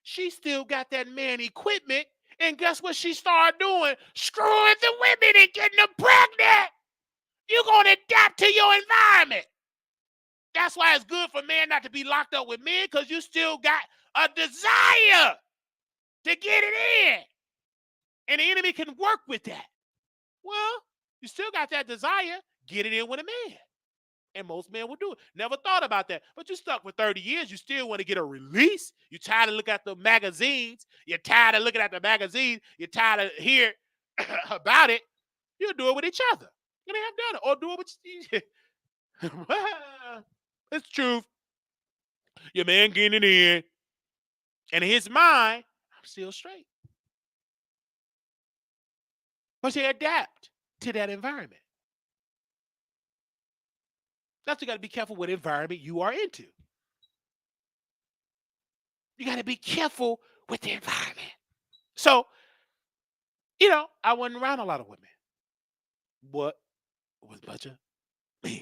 S1: she still got that man equipment. And guess what she started doing? Screwing the women and getting them pregnant. You're going to adapt to your environment. That's why it's good for men not to be locked up with men, because you still got a desire to get it in. And the enemy can work with that. Well, you still got that desire. Get it in with a man. And most men will do it. Never thought about that. But you stuck for 30 years. You still want to get a release. You're tired of looking at the magazines. You're tired of looking at the magazines. You're tired of hearing about it. You'll do it with each other. And they have done it. Or do it with it's the truth. Your man getting it in. And in his mind, I'm still straight. But they adapt to that environment. That's you got to be careful what environment you are into. You got to be careful with the environment. So, I wasn't around a lot of women. But it was a bunch of men.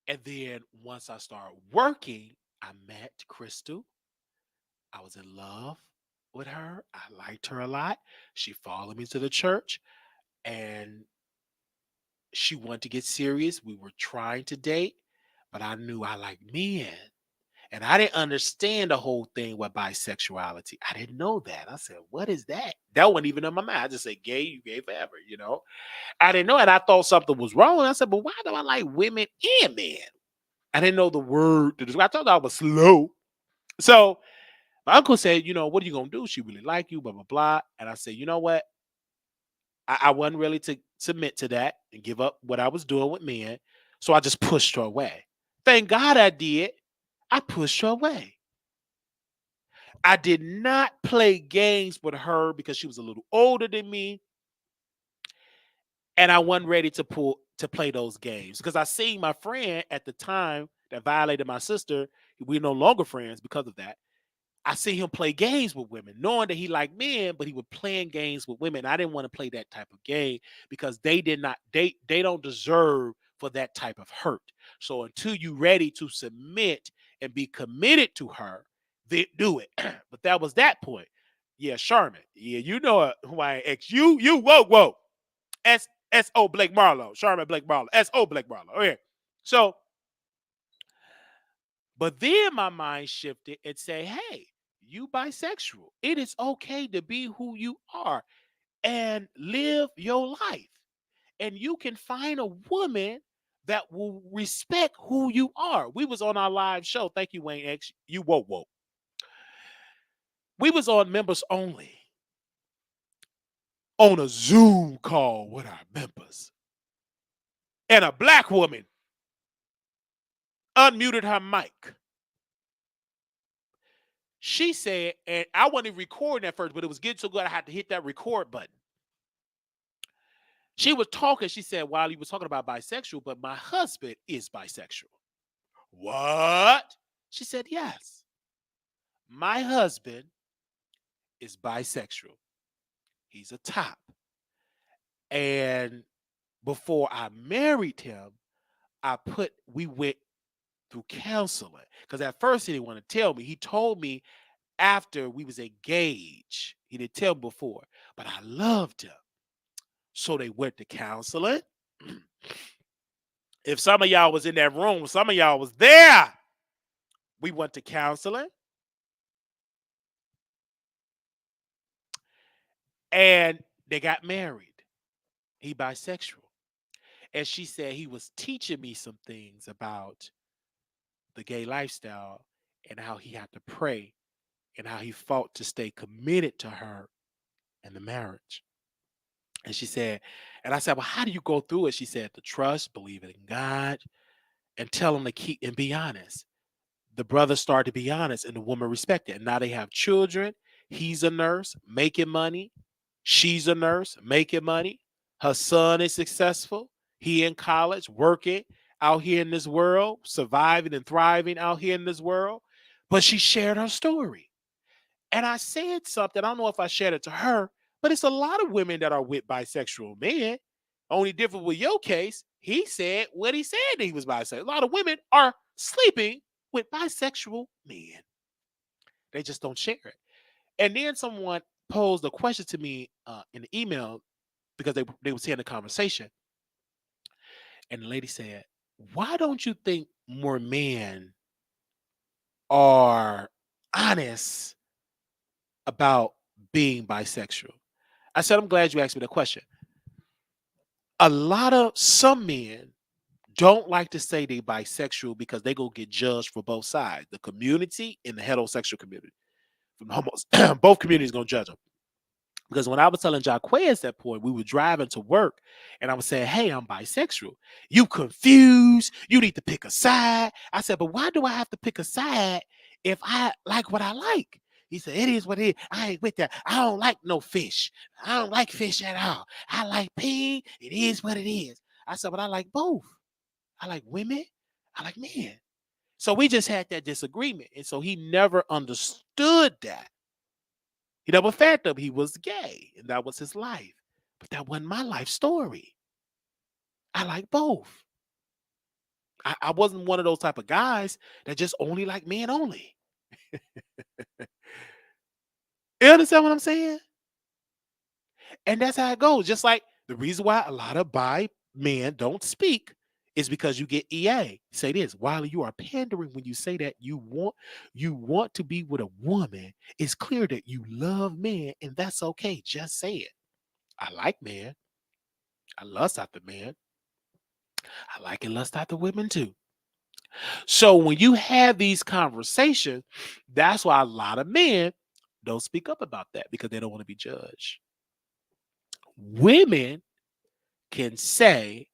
S1: And then once I started working, I met Crystal. I was in love with her. I liked her a lot. She followed me to the church and she wanted to get serious. We were trying to date, but I knew I liked men. And I didn't understand the whole thing with bisexuality. I didn't know that. I said, what is that? That wasn't even in my mind. I just said, gay, you gay forever, I didn't know it. I thought something was wrong. I said, but why do I like women and men? I didn't know the word to describe. I thought I was slow. So my uncle said, what are you going to do? She really like you, blah, blah, blah. And I said, you know what? I wasn't really to submit to that and give up what I was doing with men. So I just pushed her away. Thank God I did. I pushed her away. I did not play games with her because she was a little older than me. And I wasn't ready to play those games because I seen my friend at the time that violated my sister. We're no longer friends because of that. I see him play games with women, knowing that he liked men, but he was playing games with women. I didn't want to play that type of game because they don't deserve for that type of hurt. So until you're ready to submit and be committed to her, then do it. But that was that point. Yeah, Sherman. Yeah, you know who I ex. You, whoa. S.O. Blake Marlowe. Sherman Blake Marlowe. S.O. Blake Marlowe. Okay. So, but then my mind shifted and say, hey, you bisexual. It is okay to be who you are and live your life. And you can find a woman that will respect who you are. We was on our live show. Thank you, Wayne X. You whoa. We was on members only on a Zoom call with our members. And a black woman unmuted her mic. She said, and I wasn't recording at first, but it was getting so good I had to hit that record button. She was talking. She said, while he was talking about bisexual, but my husband is bisexual. What? She said, yes. My husband is bisexual. He's a top. And before I married him, we went through counseling. Because at first he didn't want to tell me. He told me after we was engaged. He didn't tell me before. But I loved him. So they went to counseling. If some of y'all was in that room, some of y'all was there. We went to counseling. And they got married. He bisexual. And she said he was teaching me some things about the gay lifestyle and how he had to pray and how he fought to stay committed to her in the marriage. And she said, and I said, well, how do you go through it? She said, to trust, believe in God, and tell him to keep and be honest. The brother started to be honest and the woman respected. And now they have children. He's a nurse, making money. She's a nurse, making money. Her son is successful. He in college, working out here in this world, surviving and thriving out here in this world. But she shared her story. And I said something, I don't know if I shared it to her, but it's a lot of women that are with bisexual men. Only different with your case, he said what he said that he was bisexual. A lot of women are sleeping with bisexual men. They just don't share it. And then someone posed a question to me in the email because they were seeing the conversation. And the lady said, why don't you think more men are honest about being bisexual? I said, I'm glad you asked me the question. Some men don't like to say they bisexual because they gonna get judged for both sides, the community and the heterosexual community. From almost both communities gonna judge them. Because when I was telling Jacquez at that point, we were driving to work, and I was saying, "Hey, I'm bisexual. You confused? You need to pick a side." I said, "But why do I have to pick a side if I like what I like?" He said, "It is what it is. I ain't with that. I don't like no fish. I don't like fish at all. I like pig. It is what it is." I said, "But I like both. I like women. I like men." So we just had that disagreement, and so he never understood that. He never fathomed he was gay, and that was his life. But that wasn't my life story. I like both. I wasn't one of those type of guys that just only like men only. You understand what I'm saying? And that's how it goes. Just like the reason why a lot of bi men don't speak is because you get EA. Say this, Wiley, you are pandering when you say that you want to be with a woman. It's clear that you love men, and that's okay. Just say it. I like men. I lust after men. I like and lust after women too. So when you have these conversations, that's why a lot of men don't speak up about that because they don't want to be judged. Women can say,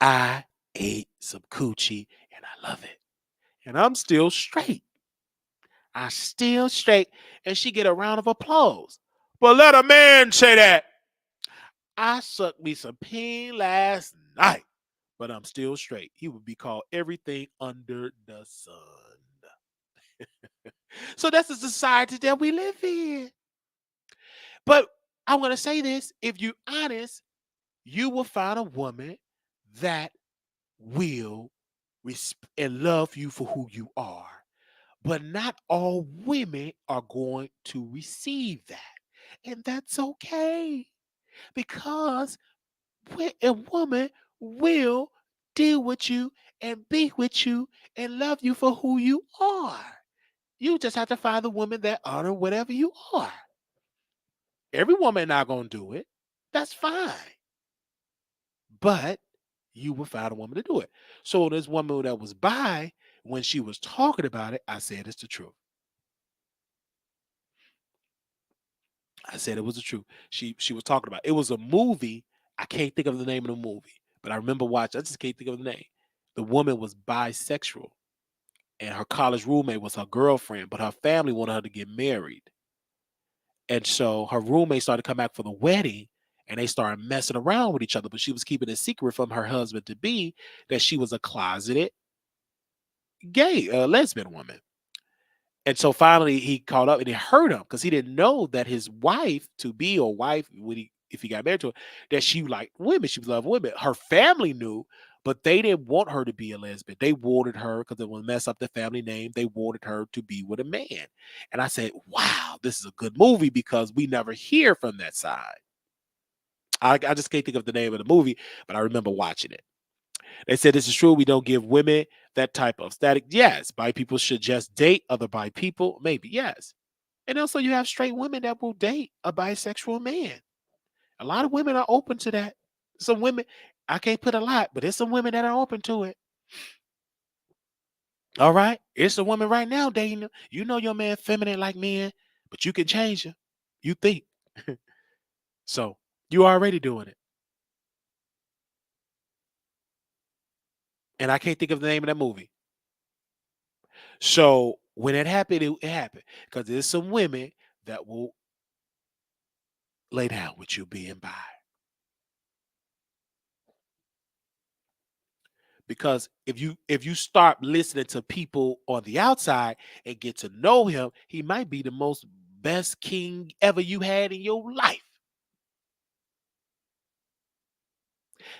S1: I ate some coochie and I love it. And I'm still straight. I still straight. And she get a round of applause. But let a man say that. I sucked me some peen last night, but I'm still straight. He would be called everything under the sun. So that's the society that we live in. But I'm going to say this. If you're honest, you will find a woman that will and love you for who you are. But not all women are going to receive that. And that's okay. Because a woman will deal with you and be with you and love you for who you are. You just have to find the woman that honor whatever you are. Every woman not gonna do it. That's fine. But you will find a woman to do it. So this woman that was bi, when she was talking about it, I said it's the truth. I said it was the truth. She was talking about it. It was a movie. I can't think of the name of the movie, but I remember watching. I just can't think of the name. The woman was bisexual, and her college roommate was her girlfriend, but her family wanted her to get married. And so her roommate started to come back for the wedding, and they started messing around with each other. But she was keeping a secret from her husband to be that she was a closeted gay, lesbian woman. And so finally he called up and it hurt him because he didn't know that his wife to be or wife, if he got married to her, that she liked women. She loved women. Her family knew, but they didn't want her to be a lesbian. They wanted her because it would mess up the family name. They wanted her to be with a man. And I said, wow, this is a good movie because we never hear from that side. I just can't think of the name of the movie, but I remember watching it. They said this is true. We don't give women that type of static. Yes, bi people should just date other bi people. Maybe, yes. And also you have straight women that will date a bisexual man. A lot of women are open to that. Some women, I can't put a lot, but there's some women that are open to it. All right. It's a woman right now dating him. You know your man feminine like men, but you can change him. You think. So you already doing it. And I can't think of the name of that movie. So when it happened, it happened. Because there's some women that will lay down with you being bi. Because if you start listening to people on the outside and get to know him, he might be the most best king ever you had in your life.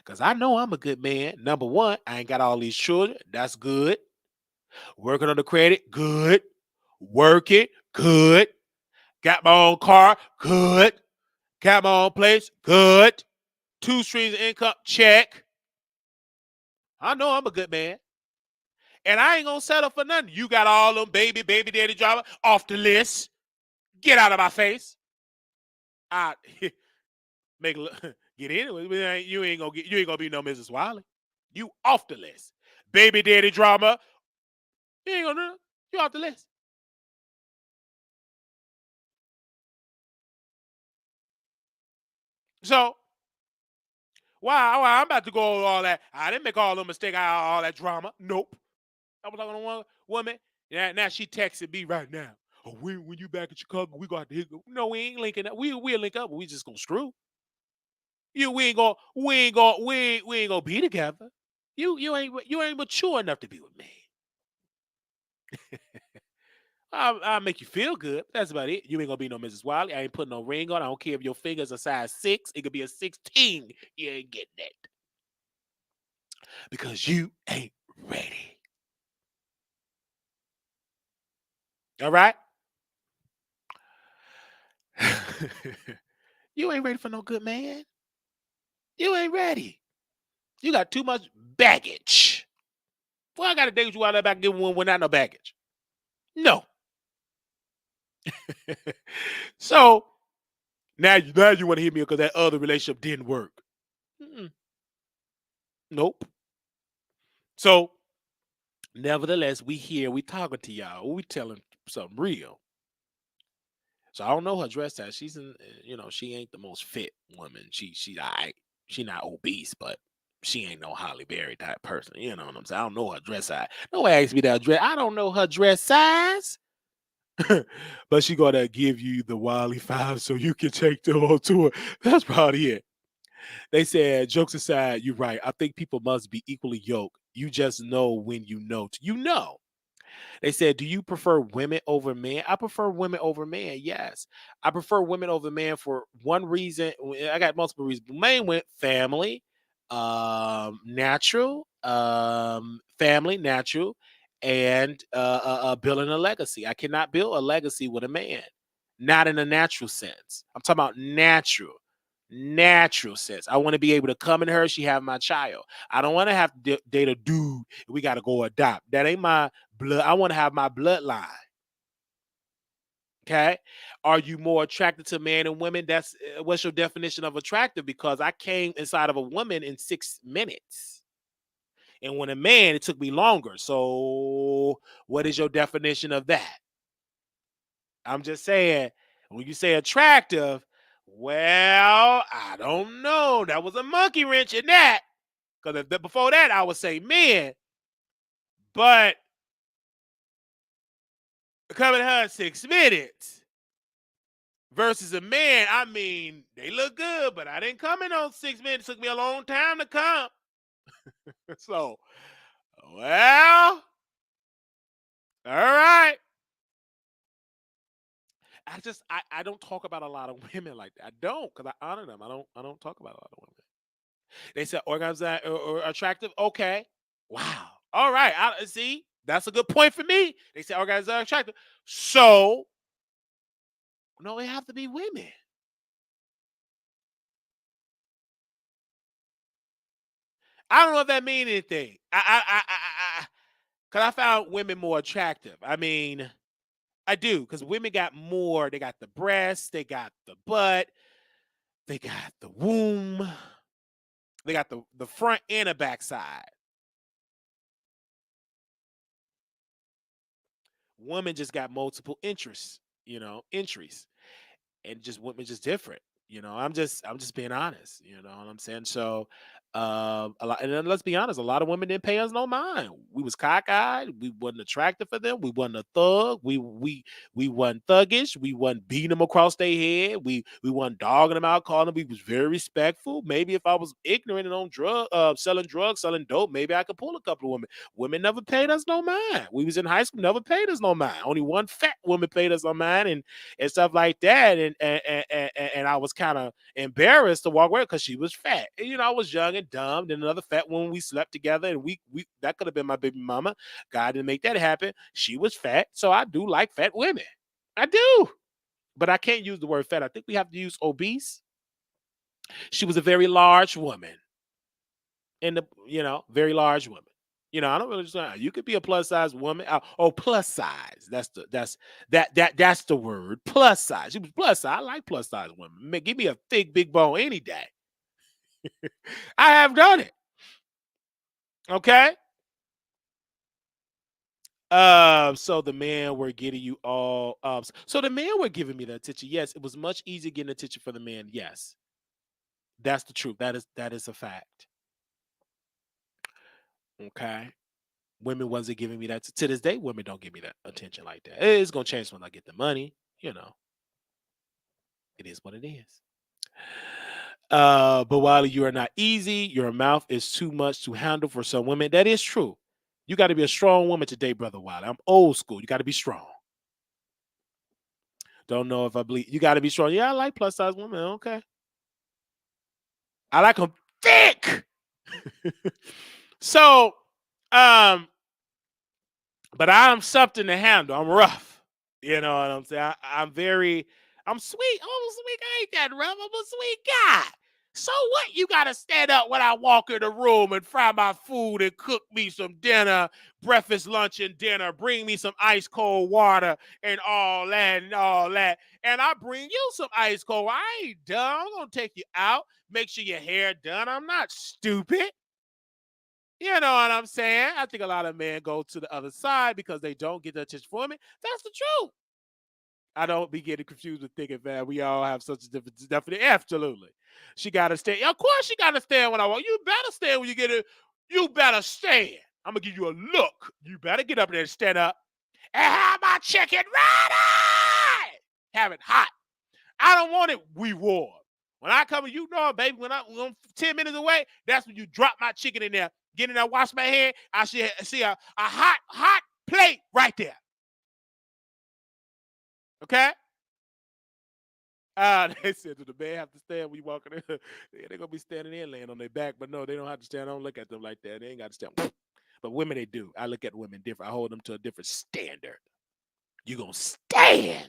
S1: Because I know I'm a good man. Number one, I ain't got all these children. That's good. Working on the credit, good. Working, good. Got my own car, good. Got my own place, good. 2 streams of income, check. I know I'm a good man. And I ain't gonna settle for nothing. You got all them baby daddy drama off the list. Get out of my face. I make get in it. You ain't gonna be no Mrs. Wiley. You off the list. Baby daddy drama. You ain't gonna do it. You off the list. So why I'm about to go over all that. I didn't make all the mistake out of all that drama. Nope. I was talking to one woman. Yeah, now she texting me right now. Oh, when you back in Chicago, we got to hit. No, we ain't linking up. We'll link up, but we just gonna screw. We ain't gonna be together. You ain't mature enough to be with me. I'll make you feel good. That's about it. You ain't gonna be no Mrs. Wiley. I ain't putting no ring on. I don't care if your finger's a size 6. It could be a 16. You ain't getting that. Because you ain't ready. All right? You ain't ready for no good man. You ain't ready. You got too much baggage. Well, I got to date with you out there back giving one without no baggage. No. So now you want to hit me because that other relationship didn't work. Mm-mm. Nope. So nevertheless, we talking to y'all. We telling something real. So I don't know her dress size. She's in, she ain't the most fit woman. She's all right. She not obese, but she ain't no Holly Berry type person. You know what I'm saying? I don't know her dress size. Nobody asked me that dress. I don't know her dress size. But she gonna give you the Wiley 5 so you can take them on tour. That's probably it. They said, jokes aside, you're right. I think people must be equally yoked. You just know when you know. You know. They said, do you prefer women over men? I prefer women over men. Yes. I prefer women over men for one reason. I got multiple reasons. The main one, family, natural, family, natural, and building a legacy. I cannot build a legacy with a man, not in a natural sense. I'm talking about natural sense. I want to be able to come in her. She have my child. I don't want to have to date a dude. We got to go adopt. That ain't my blood. I want to have my bloodline. Okay. Are you more attracted to men and women? That's what's your definition of attractive? Because I came inside of a woman in 6 minutes. And when a man, it took me longer. So what is your definition of that? I'm just saying, when you say attractive, well, I don't know. That was a monkey wrench in that. Because before that, I would say men. But coming to her in 6 minutes versus a man, I mean, they look good, but I didn't come in on 6 minutes. It took me a long time to come. So, well, all right. I don't talk about a lot of women like that. I don't, because I honor them. I don't talk about a lot of women. They said organized or attractive. Okay. Wow. All right. I see. That's a good point for me. They say organized or attractive. So no, it have to be women. I don't know if that means anything. Because I found women more attractive. I mean, I do, because women got more. They got the breasts, they got the butt, they got the womb, they got the front and the back side. Women just got multiple interests, entries, and just women just different. I'm just being honest. You know what I'm saying? So, a lot, and then let's be honest, a lot of women didn't pay us no mind. We was cockeyed. We wasn't attractive for them. We wasn't a thug. We wasn't thuggish. We wasn't beating them across their head. We wasn't dogging them out, calling them. We was very respectful. Maybe if I was ignorant and on selling drugs, selling dope, maybe I could pull a couple of women. Women never paid us no mind. We was in high school, never paid us no mind. Only one fat woman paid us no mind, and stuff like that. And I was kind of embarrassed to walk away because she was fat. And, I was young and dumb. Then another fat woman, we slept together, and we that could have been my baby mama. God didn't make that happen. She was fat, so I do like fat women. I do, but I can't use the word fat. I think we have to use obese. She was a very large woman, very large woman. I don't really understand. You could be a plus size woman. Plus size. That's the word. Plus size. She was plus size. I like plus size women. Man, give me a thick, big bone any day. I have done it. Okay. So the men were getting you all. So the men were giving me the attention. Yes, it was much easier getting attention for the men. Yes, that's the truth. That is a fact. Okay. Women wasn't giving me that to this day. Women don't give me that attention like that. It's gonna change when I get the money. It is what it is. But while you are not easy, your mouth is too much to handle for some women. That is true. You got to be a strong woman today, brother Wiley. I'm old school. You got to be strong. Don't know if I believe you got to be strong. Yeah, I like plus size women. Okay, I like them thick. So, um, but I'm something to handle. I'm rough. You know what I'm saying? I'm sweet. I'm a sweet guy. I ain't that rough. I'm a sweet guy. So what? You got to stand up when I walk in the room and fry my food and cook me some dinner, breakfast, lunch, and dinner. Bring me some ice cold water and all that and all that. And I bring you some ice cold. I ain't done. I'm going to take you out. Make sure your hair done. I'm not stupid. You know what I'm saying? I think a lot of men go to the other side because they don't get the attention for women. That's the truth. I don't be getting confused with thinking that we all have such a different definition. Absolutely. She got to stand. Of course, she got to stand when I walk. You better stand when you get it. You better stand. I'm going to give you a look. You better get up there and stand up and have my chicken ready. Have it hot. I don't want it warm. When I come, you know, baby, when I'm 10 minutes away, that's when you drop my chicken in there. Get in there, wash my hand. I see a hot plate right there. Okay? They said, do the man have to stand when you walk in there? Yeah, they're going to be standing there laying on their back, but no, they don't have to stand. I don't look at them like that. They ain't got to stand. But women, they do. I look at women different. I hold them to a different standard. You're going to stand.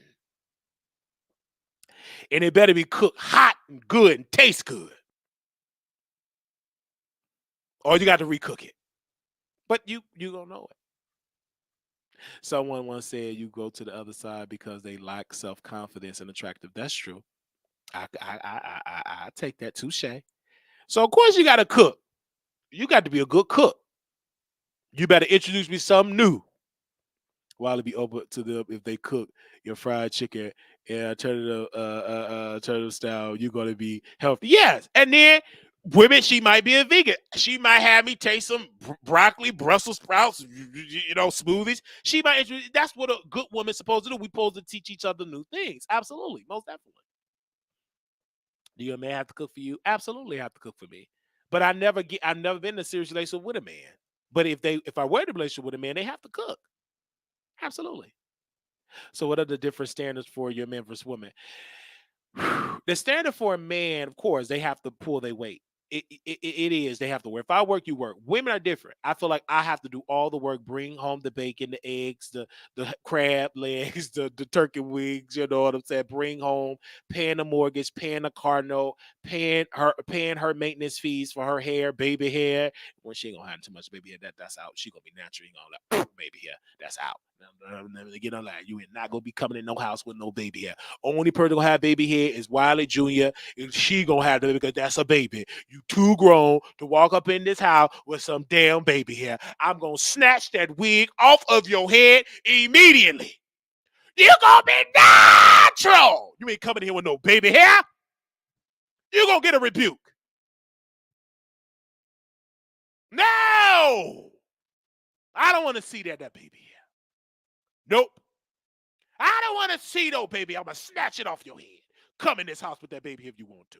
S1: And it better be cooked hot and good and taste good. Or you got to recook it. But you going to know it. Someone once said you go to the other side because they lack self-confidence and attractive. That's true. I take that touche. So of course you got to cook. You got to be a good cook. You better introduce me something new. While it be open to them if they cook your fried chicken and alternative style, you're gonna be healthy. Yes, and then women, she might be a vegan. She might have me taste some broccoli, Brussels sprouts, smoothies. She might. That's what a good woman's supposed to do. We supposed to teach each other new things. Absolutely, most definitely. Do your man have to cook for you? Absolutely, have to cook for me. But I've never been in a serious relationship with a man. But if I were in a relationship with a man, they have to cook. Absolutely. So what are the different standards for your man versus women? The standard for a man, of course, they have to pull their weight. It is. They have to work. If I work, you work. Women are different. I feel like I have to do all the work, bring home the bacon, the eggs, the crab legs, the turkey wings, you know what I'm saying? Bring home, paying the mortgage, paying the car note, paying her maintenance fees for her hair, baby hair. When she ain't gonna have too much baby hair, that's out. She gonna be natural. You gonna like baby hair, that's out. Get on that. You ain't not gonna be coming in no house with no baby hair. Only person gonna have baby hair is Wiley Jr. And she gonna have the baby because that's a baby. You too grown to walk up in this house with some damn baby hair. I'm gonna snatch that wig off of your head immediately. You gonna be natural. You ain't coming here with no baby hair. You gonna get a rebuke. No, I don't want to see that baby hair. Nope. I don't want to see no baby. I'm gonna snatch it off your head. Come in this house with that baby if you want to.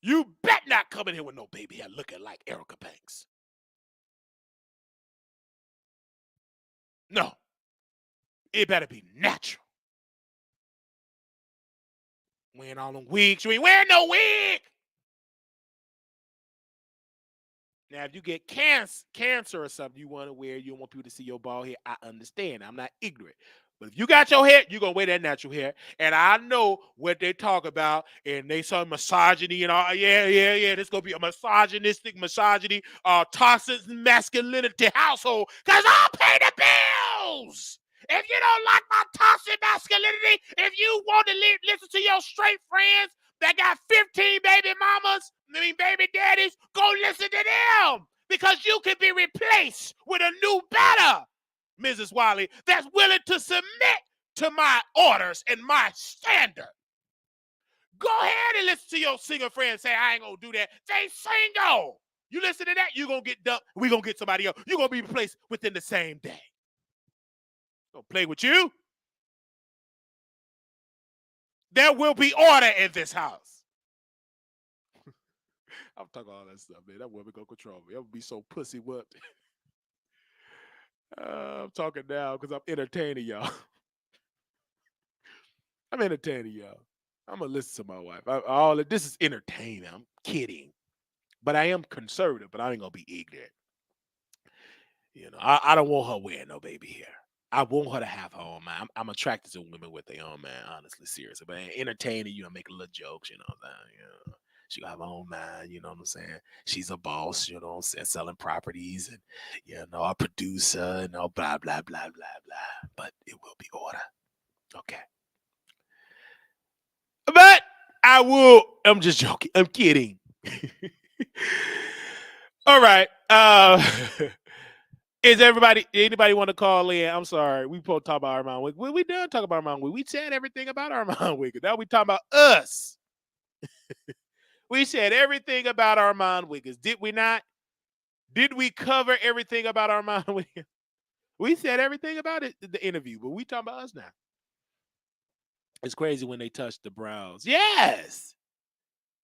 S1: You bet not come in here with no baby hair looking like Erica Banks. No. It better be natural. Wearing all them wigs. You ain't wearing no wig. Now, if you get cancer or something you want to wear, you don't want people to see your bald hair, I understand. I'm not ignorant. But if you got your hair, you're going to wear that natural hair. And I know what they talk about. And they say misogyny and all. Yeah. This going to be a misogynistic, toxic masculinity household. Because I'll pay the bills. If you don't like my toxic masculinity, if you want to listen to your straight friends, that got 15 baby mamas, baby daddies, go listen to them because you can be replaced with a new, better Mrs. Wiley that's willing to submit to my orders and my standard. Go ahead and listen to your singer friend say, I ain't gonna do that. They single. You listen to that, you're gonna get dumped. We're gonna get somebody else. You're gonna be replaced within the same day. Gonna play with you. There will be order in this house. I'm talking all that stuff, man. That woman gonna control me. I'm gonna be so pussy whipped. I'm talking now because I'm entertaining y'all. I'm entertaining y'all. I'm gonna listen to my wife. This is entertaining. I'm kidding, but I am conservative. But I ain't gonna be ignorant. You know, I don't want her wearing no baby hair. I want her to have her own mind. I'm attracted to women with their own mind, honestly, seriously. But entertaining, you know, making little jokes, you know what I'm saying? You know, she got her own mind, you know what I'm saying? She's a boss, you know what I'm saying, selling properties and, you know, a producer and all blah, blah, blah, blah, blah. But it will be order. Okay. But I'm just joking. I'm kidding. All right. Is anybody want to call in? I'm sorry. We supposed to talk about Armon Wiggins. We done talk about Armon Wiggins. We said everything about Armon Wiggins. Now we talking about us. We said everything about Armon Wiggins. Did we not? Did we cover everything about Armon Wiggins? We said everything about it in the interview, but we talking about us now. It's crazy when they touch the brows. Yes.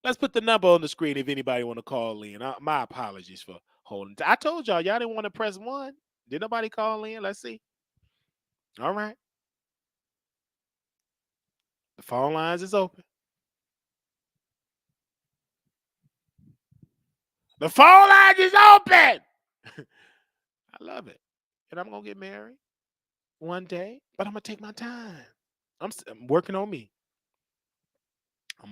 S1: Let's put the number on the screen if anybody want to call in. My apologies for holding. I told y'all didn't want to press 1. Did nobody call in? Let's see. All right. The phone lines is open. The phone line is open. I love it. And I'm going to get married one day, but I'm going to take my time. I'm working on me. I'm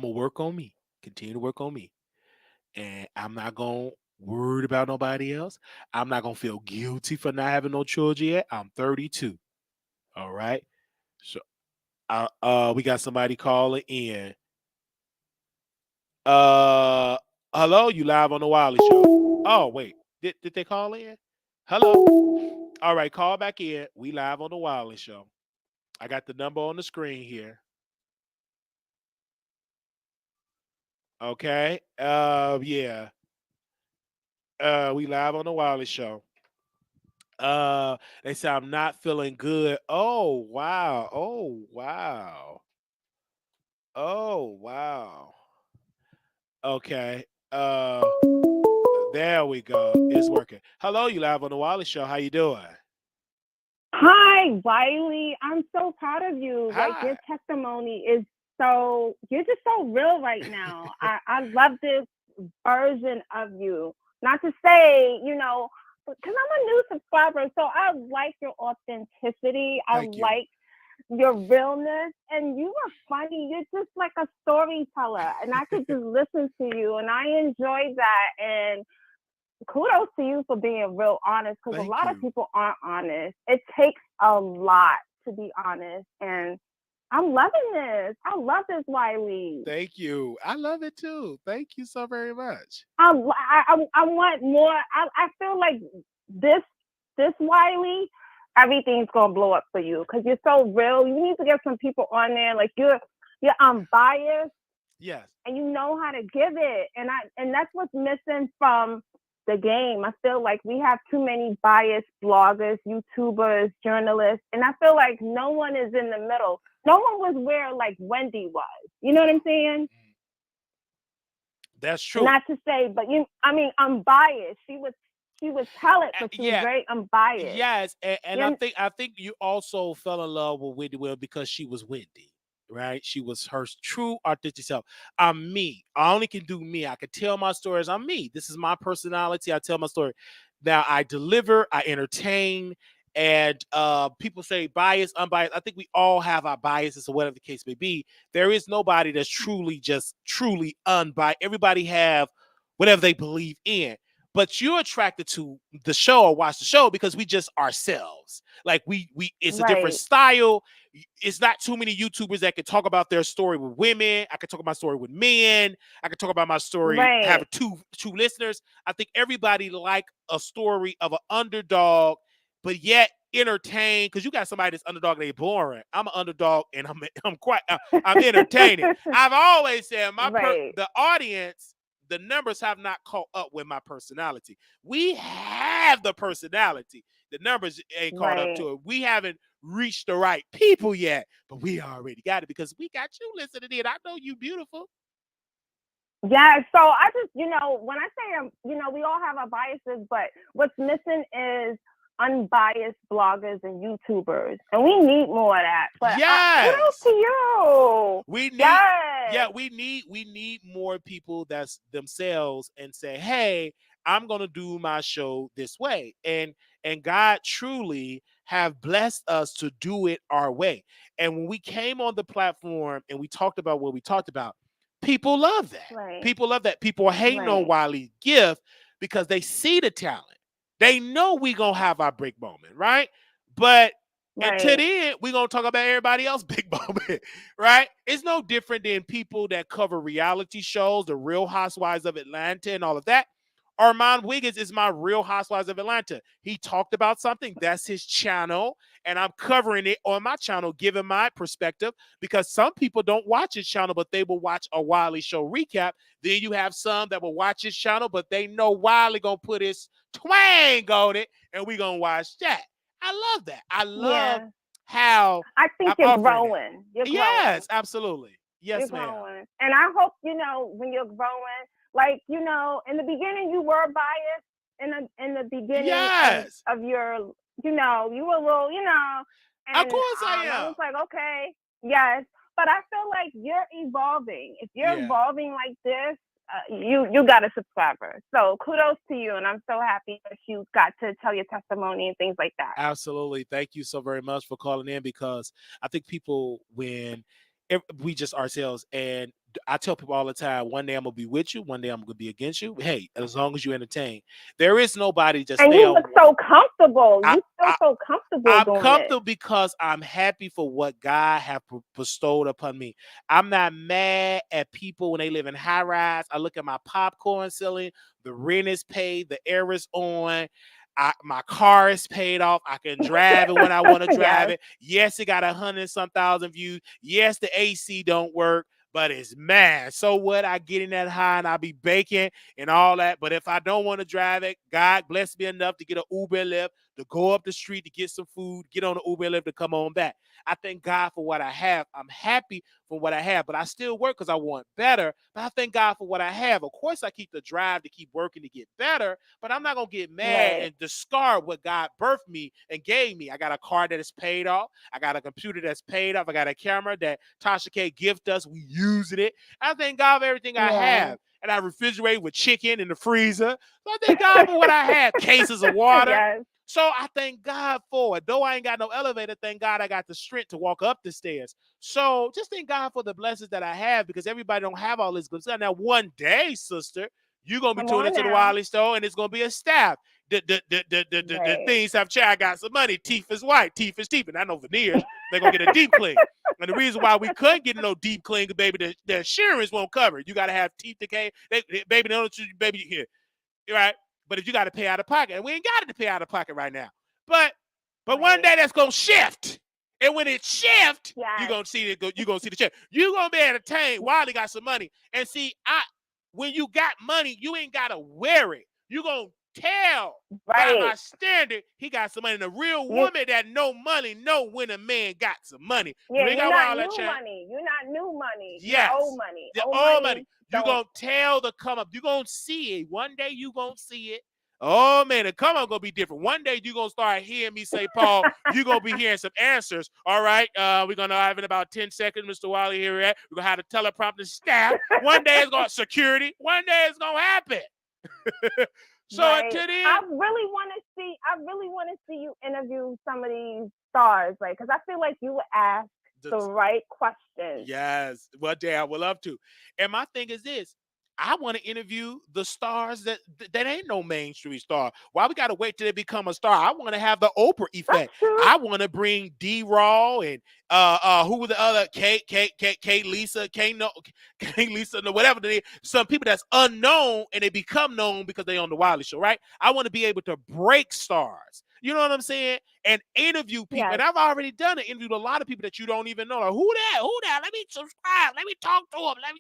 S1: a work on me. Continue to work on me. And I'm not going to worry about nobody else. I'm not going to feel guilty for not having no children yet. I'm 32. All right. So we got somebody calling in. Hello, you live on the Wiley Show. Oh, wait. Did they call in? Hello. All right, call back in. We live on the Wiley Show. I got the number on the screen here. Okay. Yeah. We live on the Wiley Show. They say I'm not feeling good. Oh, wow. Oh, wow. Oh, wow. Okay. There we go. It's working. Hello, you live on the Wiley Show. How you doing?
S2: Hi, Wiley. I'm so proud of you.
S1: Hi.
S2: Like, your testimony is you're just so real right now. I love this version of you. Not to say, because I'm a new subscriber, so I like your authenticity.
S1: Thank you.
S2: Like your realness, and you are funny. You're just like a storyteller, and I could just listen to you, and I enjoy that. And kudos to you for being real honest, because a lot of people aren't honest. It takes a lot to be honest, and I'm loving this. I love this, Wiley.
S1: Thank you. I love it too. Thank you so very much.
S2: I want more. I feel like this Wiley, everything's gonna blow up for you because you're so real. You need to get some people on there like you're unbiased.
S1: Yes.
S2: And you know how to give it, and that's what's missing from the game. I feel like we have too many biased bloggers, YouTubers, journalists, and I feel like no one is in the middle. No one was where like Wendy was. You know what I'm saying?
S1: That's true.
S2: Not to say, but I'm biased. She was talented, but she was very unbiased.
S1: Yes, and I think you also fell in love with Wendy Will because she was Wendy. Right? She was her true authentic self. I'm me. I only can do me. I can tell my stories. I'm me. This is my personality. I tell my story. Now I deliver, I entertain, and people say biased, unbiased. I think we all have our biases or whatever the case may be. There is nobody that's truly unbiased. Everybody have whatever they believe in. But you're attracted to the show or watch the show because we just ourselves. Like we it's a different style. it's not too many YouTubers that can talk about their story with women. I can talk about my story with men. I can talk about my story having two listeners. I think everybody like a story of an underdog, but yet entertained, because you got somebody that's underdog and they boring. I'm an underdog and I'm entertaining. I've always said the audience, the numbers have not caught up with my personality. We have the personality. The numbers ain't caught up to it. We haven't reached the right people yet, but we already got it because we got you listening in. I know you beautiful.
S2: Yeah, so I just, when I say, we all have our biases, but what's missing is unbiased bloggers and YouTubers, and we need more of that. But kudos to you.
S1: We need, we need more people that's themselves and say, hey, I'm gonna do my show this way, and God truly have blessed us to do it our way. And when we came on the platform and we talked about what we talked about, people love that.
S2: Right.
S1: People love that. People are hating on Wiley's gift because they see the talent. They know we gonna have our big moment, right? But until then, we gonna talk about everybody else big moment, right? It's no different than people that cover reality shows, the Real Housewives of Atlanta and all of that. Armon Wiggins is my Real Housewives of Atlanta. He talked about something. That's his channel. And I'm covering it on my channel, giving my perspective, because some people don't watch his channel, but they will watch a Wiley Show recap. Then you have some that will watch his channel, but they know Wiley going to put his twang on it, and we going to watch that. I love that. I love how
S2: I think you're growing. You're growing.
S1: Yes, absolutely. Yes,
S2: you're
S1: ma'am.
S2: Growing. And I hope, when you're growing, like, in the beginning you were biased in the beginning of your, you were a little, and
S1: of course I am.
S2: I was like, okay, yes. But I feel like you're evolving. If you're evolving like this, you got a subscriber. So kudos to you. And I'm so happy that you got to tell your testimony and things like that.
S1: Absolutely. Thank you so very much for calling in, because I think people, when we just ourselves, and I tell people all the time, one day I'm gonna be with you, one day I'm gonna be against you. Hey, as long as you entertain, there is nobody just.
S2: And you look so comfortable. You feel so comfortable.
S1: I'm comfortable because I'm happy for what God have bestowed upon me. I'm not mad at people when they live in high rise. I look at my popcorn ceiling, the rent is paid, the air is on. My car is paid off. I can drive it when I want to drive it. Yes, it got 100-some thousand views. Yes, the AC don't work, but it's mad. So what? I get in that high and I be baking and all that. But if I don't want to drive it, God bless me enough to get an Uber Lyft, to go up the street to get some food, get on the Uber Lyft to come on back. I thank God for what I have. I'm happy for what I have, but I still work because I want better. But I thank God for what I have. Of course, I keep the drive to keep working to get better, but I'm not going to get mad and discard what God birthed me and gave me. I got a car that is paid off. I got a computer that's paid off. I got a camera that Tasha K gifted us. We using it. I thank God for everything I have. And I refrigerate with chicken in the freezer. So I thank God for what I have. Cases of water. So I thank God for it. Though I ain't got no elevator, thank God I got the strength to walk up the stairs. So just thank God for the blessings that I have, because everybody don't have all this good stuff. Now, one day, sister, you're going to be tuning into the Wiley Show, and it's going to be a staff. The things have changed. I got some money. Teeth is white. Teeth is deep. And I know veneers, they're going to get a deep clean. And the reason why we couldn't get no deep clean, baby, the insurance won't cover it. You got to have teeth decay. Baby, they don't you, baby, here. Right? But if you got to pay out of pocket, and we ain't got to pay out of pocket right now. But one day that's going to shift. And when it shifts, you're going to see it. You're going to see the shift. You're going to be entertained. Wiley got some money. And see, when you got money, you ain't got to wear it. You're going to tell by my standard, he got some money. And a real woman that know money know when a man got some money.
S2: Yeah, you're not new money. You're not new money.
S1: Yes.
S2: You're old money.
S1: The old money. You're going to tell the come up. You're going to see it. One day you're going to see it. Oh, man, the come up going to be different. One day you're going to start hearing me say, Paul, you're going to be hearing some answers. All right, we're going to have in about 10 seconds, Mr. Wiley, here we're at. We're going to have the teleprompter staff. One day it's going to security. One day it's going to happen. So until then,
S2: I really want to see you interview some of these stars, like, because I feel like you would ask the right questions.
S1: Yes, one day I would love to. And my thing is this: I want to interview the stars that ain't no mainstream star. Why we got to wait till they become a star? I want to have the Oprah
S2: That's
S1: effect.
S2: true.
S1: I want to bring D-Raw and who were the other Kate Lisa, Kate Lisa, whatever they, some people that's unknown and they become known because they on the Wiley Show, right? I want to be able to break stars. You know what I'm saying? And interview people.
S2: Yes.
S1: And I've already done it. Interviewed a lot of people that you don't even know. Like, who that? Who that? Let me subscribe. Let me talk to them. Let me,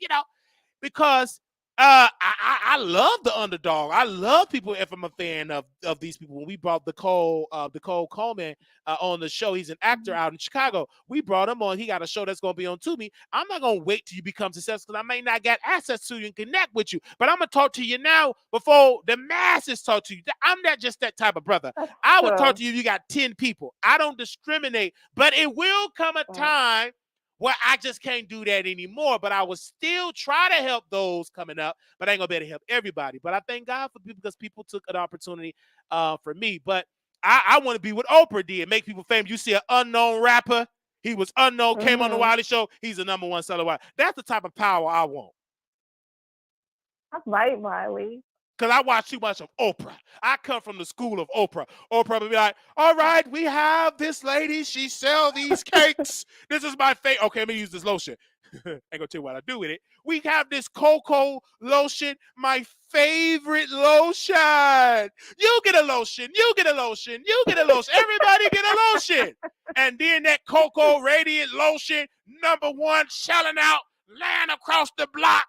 S1: because I love the underdog. I love people if I'm a fan of these people. When we brought Nicole Coleman on the show, he's an actor out in Chicago. We brought him on. He got a show that's going to be on Tubi. I'm not going to wait till you become successful because I may not get access to you and connect with you. But I'm going to talk to you now before the masses talk to you. I'm not just that type of brother. I would talk to you if you got 10 people. I don't discriminate, but it will come a time where I just can't do that anymore, but I will still try to help those coming up, but I ain't gonna be able to help everybody. But I thank God for people because people took an opportunity for me. But I want to be what Oprah did, make people famous. You see an unknown rapper, he was unknown, came on the Wiley Show, he's the #1 seller. That's the type of power I want.
S2: That's right, Wiley.
S1: Because I watch too much of Oprah. I come from the school of Oprah. Oprah would be like, all right, we have this lady. She sells these cakes. This is my favorite. Okay, let me use this lotion. I ain't going to tell you what I do with it. We have this cocoa lotion, my favorite lotion. You get a lotion. You get a lotion. You get a lotion. Everybody get a lotion. And then that cocoa radiant lotion, #1, selling out, laying across the block.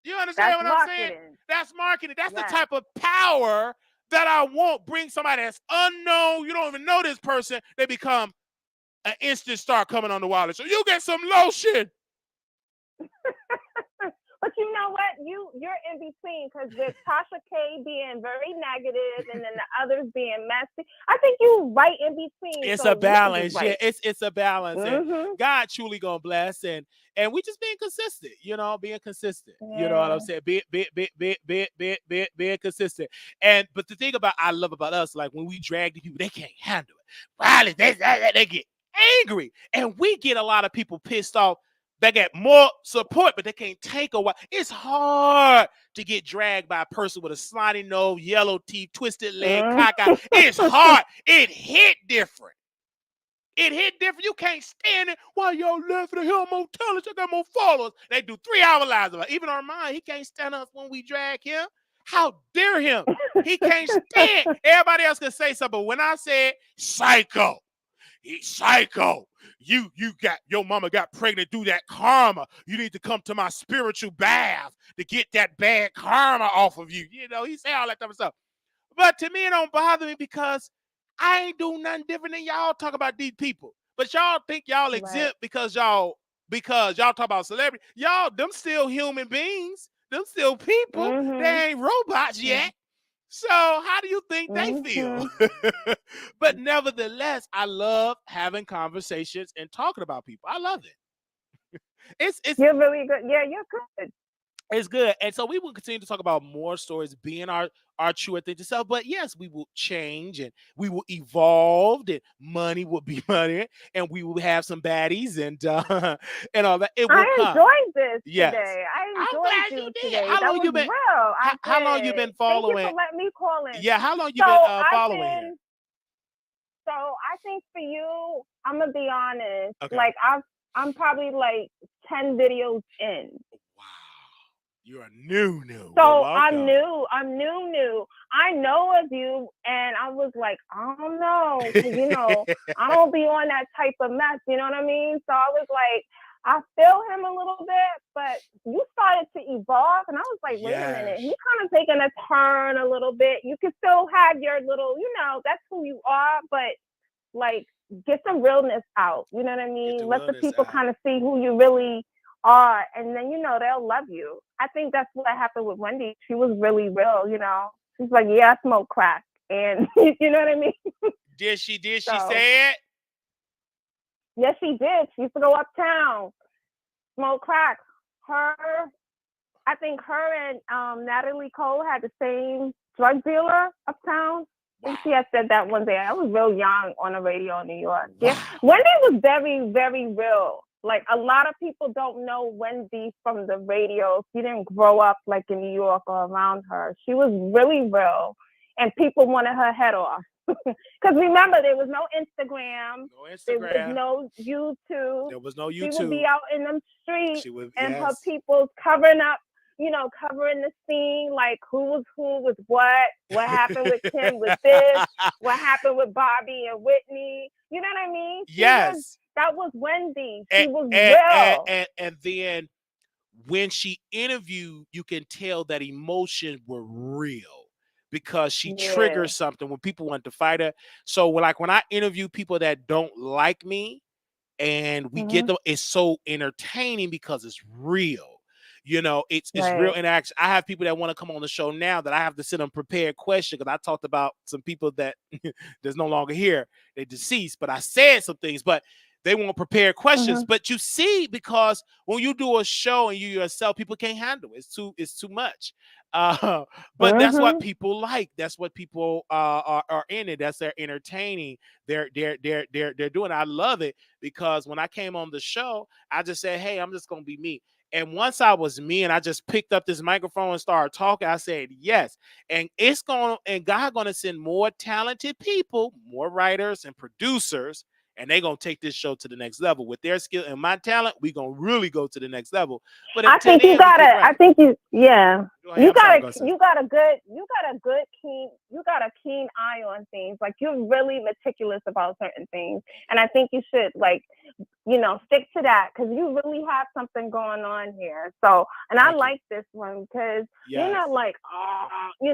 S1: You understand what I'm saying? That's marketing. That's the type of power that I want. Bring somebody that's unknown. You don't even know this person. They become an instant star coming on the Wiley Show. You get some lotion.
S2: But you know what? You're in between because with Tasha K being very negative and then the others being messy. I think you right in between.
S1: It's
S2: so
S1: a balance.
S2: Right.
S1: Yeah, it's a balance. And God truly gonna bless and we just being consistent, being consistent. Yeah. You know what I'm saying? Being consistent. But the thing I love about us, like when we drag the people, they can't handle it. Riley, they get angry. And we get a lot of people pissed off. They get more support, but they can't take a while. It's hard to get dragged by a person with a snotty nose, yellow teeth, twisted leg, cockeyed. It's hard. It hit different. It hit different. You can't stand it. Why y'all laughing at him? More talent. I got more followers. They do 3-hour lives about it. Even Armon, he can't stand us when we drag him. How dare him? He can't stand. Everybody else can say something. But when I said psycho, he's psycho. You got your mama got pregnant through that karma. You need to come to my spiritual bath to get that bad karma off of you. He say all that type of stuff. But to me, it don't bother me because I ain't doing nothing different than y'all talk about these people. But y'all think y'all exempt because y'all talk about celebrity. Y'all, them still human beings. Them still people. They ain't robots yet. So how do you think they feel? But nevertheless, I love having conversations and talking about people. I love it. It's
S2: You're really good. Yeah, you're good.
S1: It's good. And so we will continue to talk about more stories being our true authentic self. But yes, we will change and we will evolve and money will be money and we will have some baddies and all that.
S2: I enjoyed this
S1: yes.
S2: today. I enjoyed you today.
S1: How long you been?
S2: Real.
S1: How long you been following?
S2: Thank you for letting me call in.
S1: Yeah, how long you been following?
S2: So I think for you, I'm gonna be honest.
S1: Okay.
S2: Like I'm probably like 10 videos in.
S1: Wow. You're a new.
S2: So I'm new. I know of you, and I was like, I don't know, 'cause, I don't be on that type of mess. You know what I mean? So I was like, I feel him a little bit, but you started to evolve, and I was like, wait a minute, he's kind of taking a turn a little bit. You can still have your little, that's who you are, but like get some realness out. You know what I mean? Let the people kind of see who you really are, and then they'll love you. I think that's what happened with Wendy. She was really real. She's like, yeah, I smoke crack, and you know what I mean.
S1: Did she say it?
S2: Yes, she did. She used to go uptown, smoke crack. I think her and Natalie Cole had the same drug dealer uptown. I think she had said that one day. I was real young on the radio in New York. Yeah, Wendy was very, very real. Like a lot of people don't know Wendy from the radio. She didn't grow up like in New York or around her. She was really real, and people wanted her head off. Because remember, there was no Instagram. There was no YouTube.
S1: There was no YouTube.
S2: She would be out in them streets, and
S1: yes.
S2: her people's covering up, covering the scene, like who was who with what happened with Kim with this, what happened with Bobby and Whitney. You know what I mean? That was Wendy. She was real.
S1: And then when she interviewed, you can tell that emotions were real because she triggers something when people want to fight her. So when I interview people that don't like me and we get them, it's so entertaining because it's real. It's real interaction. I have people that want to come on the show now that I have to send them prepared questions because I talked about some people that there's no longer here. They're deceased, but I said some things, but they want prepared questions. But you see, because when you do a show and you yourself, people can't handle it. It's too much. But that's what people like. That's what people are in it. That's their entertaining. They're doing. I love it because when I came on the show, I just said, "Hey, I'm just gonna be me." And once I was me and I just picked up this microphone and started talking, I said, yes. And God gonna send more talented people, more writers and producers, and they're gonna take this show to the next level. With their skill and my talent, we're gonna really go to the next level. But
S2: you got a keen eye on things. Like you're really meticulous about certain things. And I think you should stick to that because you really have something going on here. So, and I like this one because you're not like, you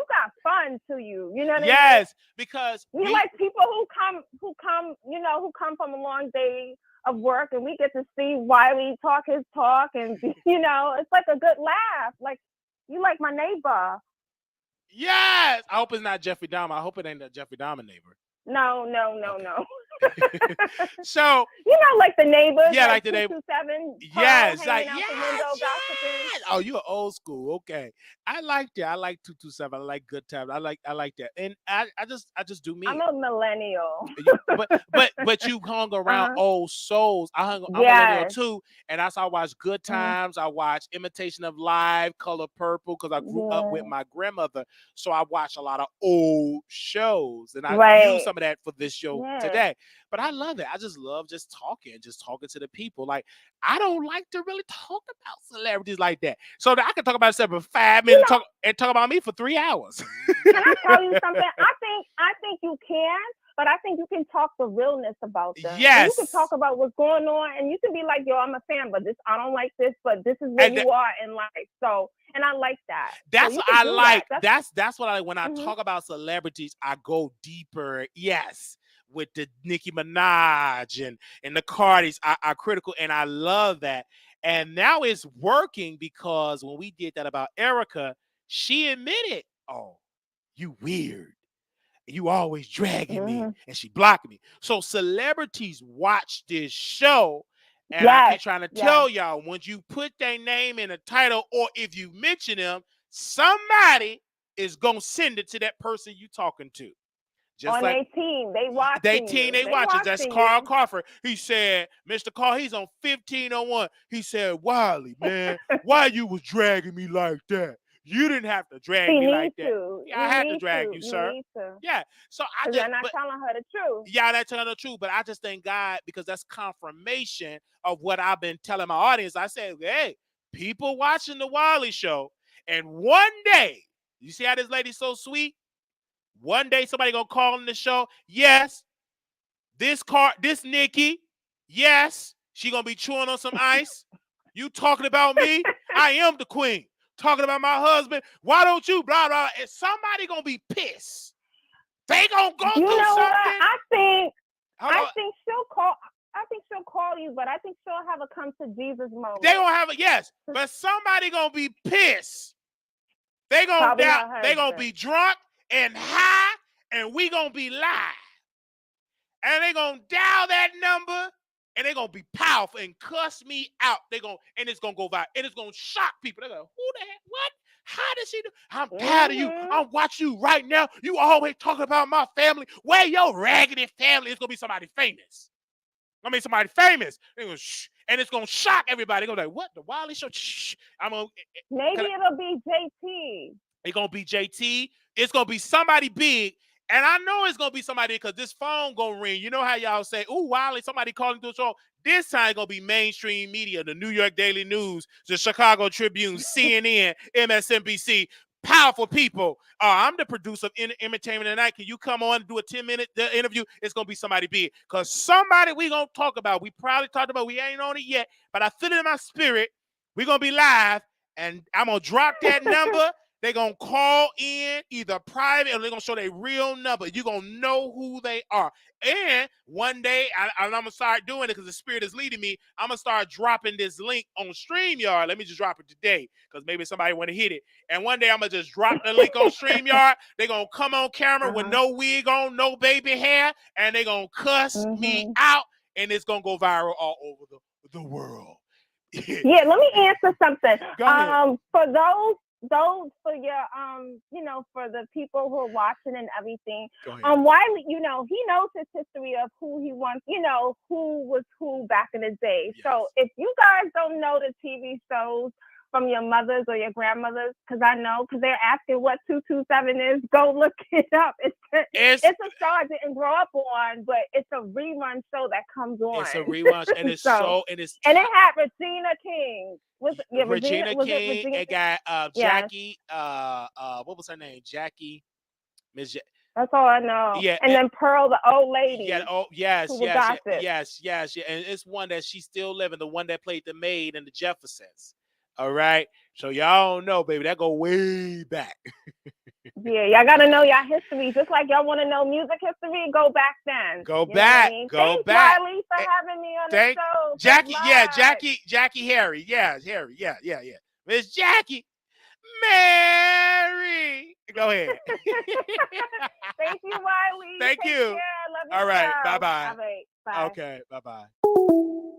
S2: got fun to you. You know what I mean?
S1: Yes, because
S2: you like people who come from a long day of work, and we get to see Wiley talk his talk, and it's like a good laugh. Like you like my neighbor.
S1: Yes, I hope it's not Jeffrey Dahmer. I hope it ain't a Jeffrey Dahmer neighbor.
S2: No.
S1: So
S2: like the neighbors.
S1: Yeah, like the neighbors. Yes,
S2: like yes.
S1: Oh, you're old school. Okay, I like that. I like 227. I like Good Times. I like that. And I just do me.
S2: I'm a millennial.
S1: but you hung around old souls. I'm a millennial too, and that's how I watch Good Times. I watch Imitation of Life, Color Purple, because I grew up with my grandmother, so I watch a lot of old shows, and I use some of that for this show today. But I love it. I just love just talking to the people. Like I don't like to really talk about celebrities like that. So that I can talk about myself for 5 minutes and talk about me for 3 hours.
S2: Can I tell you something? I think you can, but I think you can talk the realness about them.
S1: Yes.
S2: And you can talk about what's going on, and you can be like, yo, I'm a fan, but I don't like this, but this is where you are in life. So, and I like that.
S1: That's what I like. That's what I like. When I talk about celebrities, I go deeper. Yes. With the Nicki Minaj and the Cardis are critical, and I love that. And now it's working because when we did that about Erica, she admitted, "Oh, you weird. You always dragging me," and she blocked me. So celebrities watch this show, and I keep trying to tell y'all, once you put their name in a title, or if you mention them, somebody is gonna send it to that person you talking to.
S2: Just on their team, they watching.
S1: They watching. That's Carl Crawford. He said, Mr. Carl, he's on 1501. He said, Wiley, man, why you was dragging me like that? You didn't have to drag me like that. Yeah, I had to drag you, sir. Yeah. So
S2: you're not telling her the truth.
S1: Yeah, I'm not telling her the truth. But I just thank God because that's confirmation of what I've been telling my audience. I said, hey, people watching the Wiley Show, and one day, you see how this lady's so sweet? One day somebody gonna call in the show. Yes, this Nicki. Yes, she gonna be chewing on some ice. You talking about me? I am the queen. Talking about my husband. Why don't you? Blah blah. And somebody gonna be pissed. They gonna go through something.
S2: What? I think she'll call. I think she'll call you, but I think she'll have a come to Jesus moment.
S1: They gonna have it. Yes, but somebody gonna be pissed. They gonna They gonna be drunk and high, and we gonna be live. And they gonna dial that number, and they're gonna be powerful and cuss me out. And it's gonna go viral, and it's gonna shock people. They're gonna, who the heck? What? How did she do? I'm tired of you. I'm watching you right now. You always talking about my family. Where your raggedy family? It's gonna be somebody famous. Somebody famous. And it's gonna shock everybody. They're gonna be like, what? The Wiley Show? Shh.
S2: Maybe it'll be JT.
S1: It's gonna be JT. It's gonna be somebody big. And I know it's gonna be somebody because this phone gonna ring. You know how y'all say, "Ooh, Wiley, somebody calling through the show." This time it's gonna be mainstream media, the New York Daily News, the Chicago Tribune, CNN, MSNBC, powerful people. I'm the producer of Entertainment Tonight. Can you come on and do a 10-minute interview? It's gonna be somebody big because somebody we gonna talk about. We probably talked about. We ain't on it yet, but I feel it in my spirit. We're gonna be live, and I'm gonna drop that number. They're going to call in either private or they're going to show their real number. You're going to know who they are. And one day, I'm going to start doing it because the Spirit is leading me. I'm going to start dropping this link on StreamYard. Let me just drop it today because maybe somebody want to hit it. And one day, I'm going to just drop the link on StreamYard. They're going to come on camera with no wig on, no baby hair, and they're going to cuss me out, and it's going to go viral all over the world.
S2: Yeah, let me answer something.
S1: Go ahead.
S2: For those for your for the people who are watching and everything, Wiley, he knows his history of who he wants, who was who back in the day. Yes. So if you guys don't know the TV shows from your mothers or your grandmothers, because they're asking what 227 is, go look it up. It's a show I didn't grow up on, but it's a rerun show that comes on.
S1: It's a rerun, and it's
S2: and it had Regina King.
S1: Regina King. It got Jackie. What was her name? Jackie.
S2: That's all I know. Yeah, and then Pearl, the old lady.
S1: Yeah. Oh, yes. And it's one that she's still living. The one that played the maid in the Jeffersons. All right. So y'all don't know, baby. That go way back.
S2: Yeah, y'all gotta know y'all history. Just like y'all want to know music history, go back then.
S1: Go back.
S2: Thanks, Wiley, for having me on the show.
S1: Jackie Harry. Yeah, Harry. Yeah. Miss Jackie. Mary. Go ahead.
S2: Thank you, Wiley.
S1: Thank you.
S2: Care. Love you.
S1: All right. Bye-bye.
S2: Bye.
S1: Okay. Bye-bye.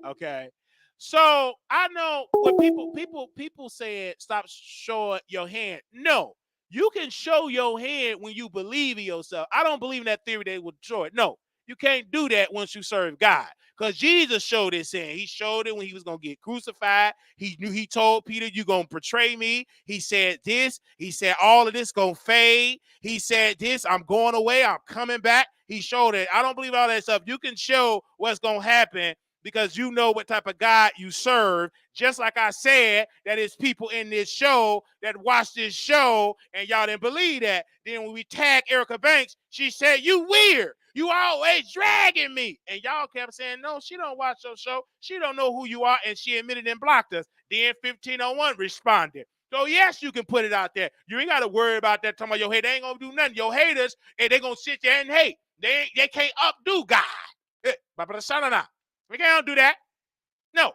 S1: Okay. So I know when people said stop showing your hand. No, you can show your hand when you believe in yourself. I don't believe in that theory they would show it. No, you can't do that once you serve God. Because Jesus showed his hand. He showed it when he was going to get crucified. He told Peter, you're going to betray me. He said this. He said all of this going to fade. He said this, I'm going away. I'm coming back. He showed it. I don't believe all that stuff. You can show what's going to happen because you know what type of God you serve. Just like I said, that is people in this show that watch this show and y'all didn't believe that. Then when we tag Erica Banks, she said, you weird. You always dragging me. And y'all kept saying, no, she don't watch your show. She don't know who you are. And she admitted and blocked us. Then 1501 responded. So yes, you can put it out there. You ain't got to worry about that. Talking about your hate, they ain't going to do nothing. Your haters, and they going to sit there and hate. They can't updo God. We can't do that. No.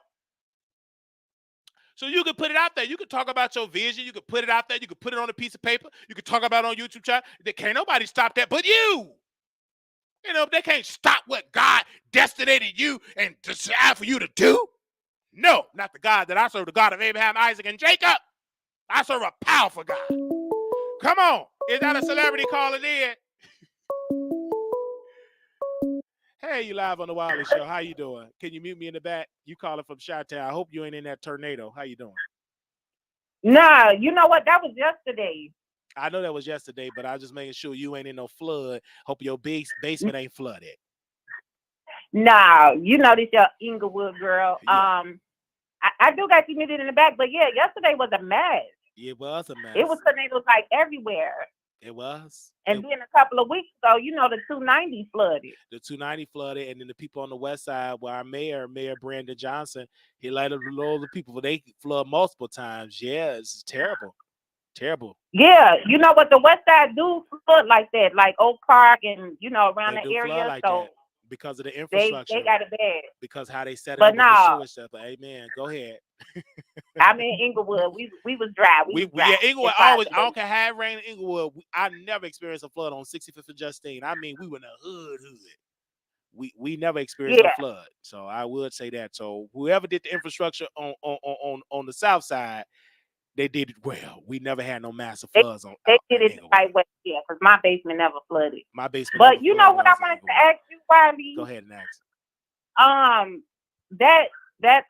S1: So you can put it out there. You can talk about your vision. You can put it out there. You can put it on a piece of paper. You can talk about it on YouTube channel. Can't nobody stop that but you. They can't stop what God destinated you and decide for you to do. No, not the God that I serve, the God of Abraham, Isaac, and Jacob. I serve a powerful God. Come on. Is that a celebrity calling in? Hey, you live on the Wiley Show. How you doing? Can you mute me in the back? You calling from Chi-Town. I hope you ain't in that tornado. How you doing?
S3: No, you know what? That was yesterday.
S1: I know that was yesterday, but I was just making sure you ain't in no flood. Hope your basement ain't flooded.
S3: No, you know this your Inglewood girl.
S1: Yeah.
S3: I do got you muted in the back, but yeah, yesterday was a mess.
S1: It was a mess.
S3: It was tornadoes like everywhere.
S1: It was.
S3: And then a couple of weeks ago, the 290 flooded.
S1: The 290 flooded, and then the people on the west side, where our Mayor Brandon Johnson, he let a load of people, but they flood multiple times. Yeah, it's terrible. Terrible.
S3: Yeah, you know what the west side do flood like that, like Oak Park and around the area.
S1: Like
S3: so
S1: that because of the infrastructure.
S3: They got it bad.
S1: Because how they set it
S3: but
S1: up
S3: no,
S1: with the sewage stuff. But amen. Go ahead.
S3: I'm in Inglewood. We was dry.
S1: Yeah, Inglewood always. I don't care how it rained in Inglewood. I never experienced a flood on 65th and Justine. I mean, we were in the hood. We never experienced no
S3: Yeah.
S1: flood. So I would say that. So whoever did the infrastructure on the south side, they did it well. We never had no massive
S3: They
S1: floods on
S3: they
S1: out
S3: did
S1: in
S3: it the
S1: Inglewood.
S3: right way. Yeah, because my basement never flooded.
S1: My basement never
S3: But you know
S1: flooded when
S3: what
S1: I
S3: I
S1: was in
S3: wanted to
S1: Inglewood.
S3: ask you, Wiley?
S1: Go ahead and ask.
S3: That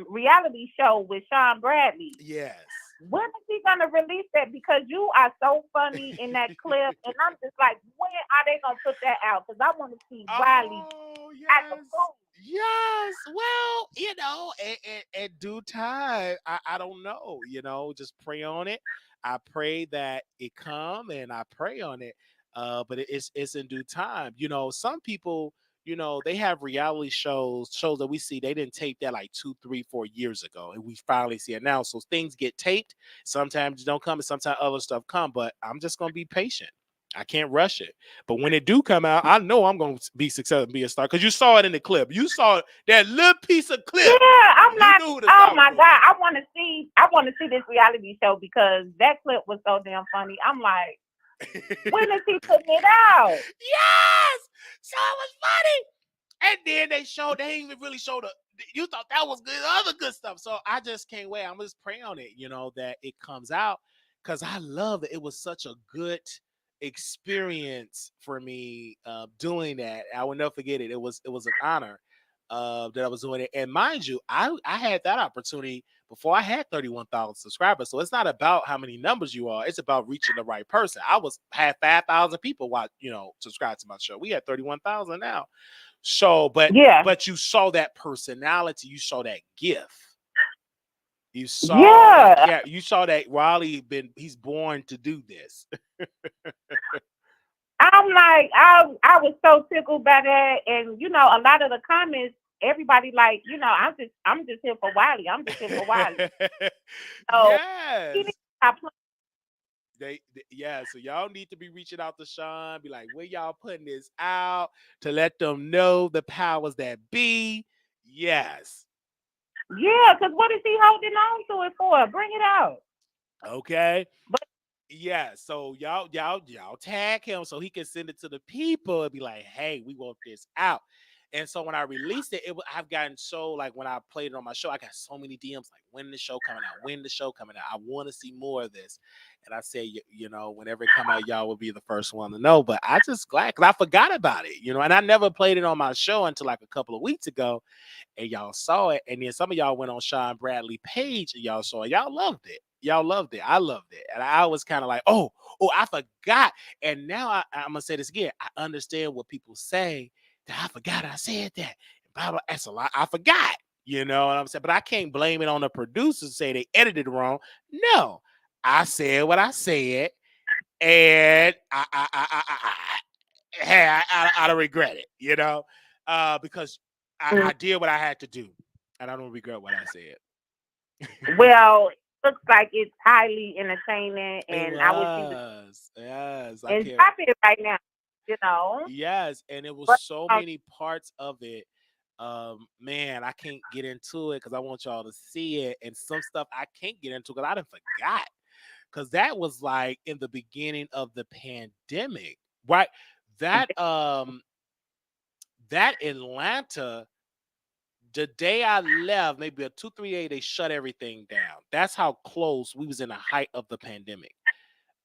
S3: reality show with Sean Bradley.
S1: Yes.
S3: When is he gonna release that? Because you are so funny in that clip, and I'm just like, when are they gonna put that out? Because I want to see Wiley at the
S1: Yes.
S3: food.
S1: Yes. Well, at due time, I don't know, just pray on it. I pray that it come and I pray on it. But it's in due time. Some people, they have reality shows that we see, they didn't tape that like 2, 3, 4 years ago. And we finally see it now. So things get taped. Sometimes it don't come and sometimes other stuff come, but I'm just gonna be patient. I can't rush it. But when it do come out, I know I'm going to be successful and be a star. Because you saw it in the clip. You saw that little piece of clip.
S3: Yeah, I'm
S1: You
S3: like,
S1: knew who the
S3: oh
S1: star
S3: my
S1: was.
S3: God, I want to see this reality show because that clip was so damn funny. I'm like, when is he putting it out?
S1: Yes! So it was funny. And then they didn't even really show you thought that was good, other good stuff. So I just can't wait. I'm just praying on it, that it comes out. Because I love it. It was such a good experience for me doing that. I will never forget it. It was an honor that I was doing it. And mind you, I had that opportunity before I had 31,000 subscribers. So it's not about how many numbers you are. It's about reaching the right person. I had 5,000 people subscribe to my show. We had 31,000 now. So, but you saw that personality. You saw that gift. You saw that. You saw that Wiley he's born to do this.
S3: I'm like, I was so tickled by that, and a lot of the comments, everybody like, I'm just here for Wiley. I'm just here for Wiley. So
S1: Yes. So y'all need to be reaching out to Sean, be like, when y'all putting this out to let them know the powers that be. Yes.
S3: Yeah, because what is he holding on to it for? Bring it out.
S1: Okay.
S3: But
S1: yeah, so y'all tag him so he can send it to the people and be like, hey, we want this out. And so when I released it, I've gotten so, like, when I played it on my show, I got so many DMs like, when the show coming out, I want to see more of this. And I say, whenever it come out, y'all will be the first one to know. But I just glad, because I forgot about it, and I never played it on my show until like a couple of weeks ago. And y'all saw it. And then some of y'all went on Sean Bradley page and y'all saw it. Y'all loved it. Y'all loved it. I loved it. And I was kind of like, oh, I forgot. And now I'm going to say this again. I understand what people say, that I forgot I said that. Blah, blah. That's a lot. I forgot. You know what I'm saying? But I can't blame it on the producers, say they edited it wrong. No, I said what I said. And I don't regret it, because I did what I had to do. And I don't regret what I said.
S3: Well, it looks like it's highly entertaining, and
S1: It
S3: I wish
S1: yes,
S3: it's popular right now,
S1: Yes, and it was so many parts of it. Man, I can't get into it because I want y'all to see it, and some stuff I can't get into because I done forgot. Because that was like in the beginning of the pandemic, right? That Atlanta, the day I left, maybe a 2-3 days, they shut everything down. That's how close we was in the height of the pandemic.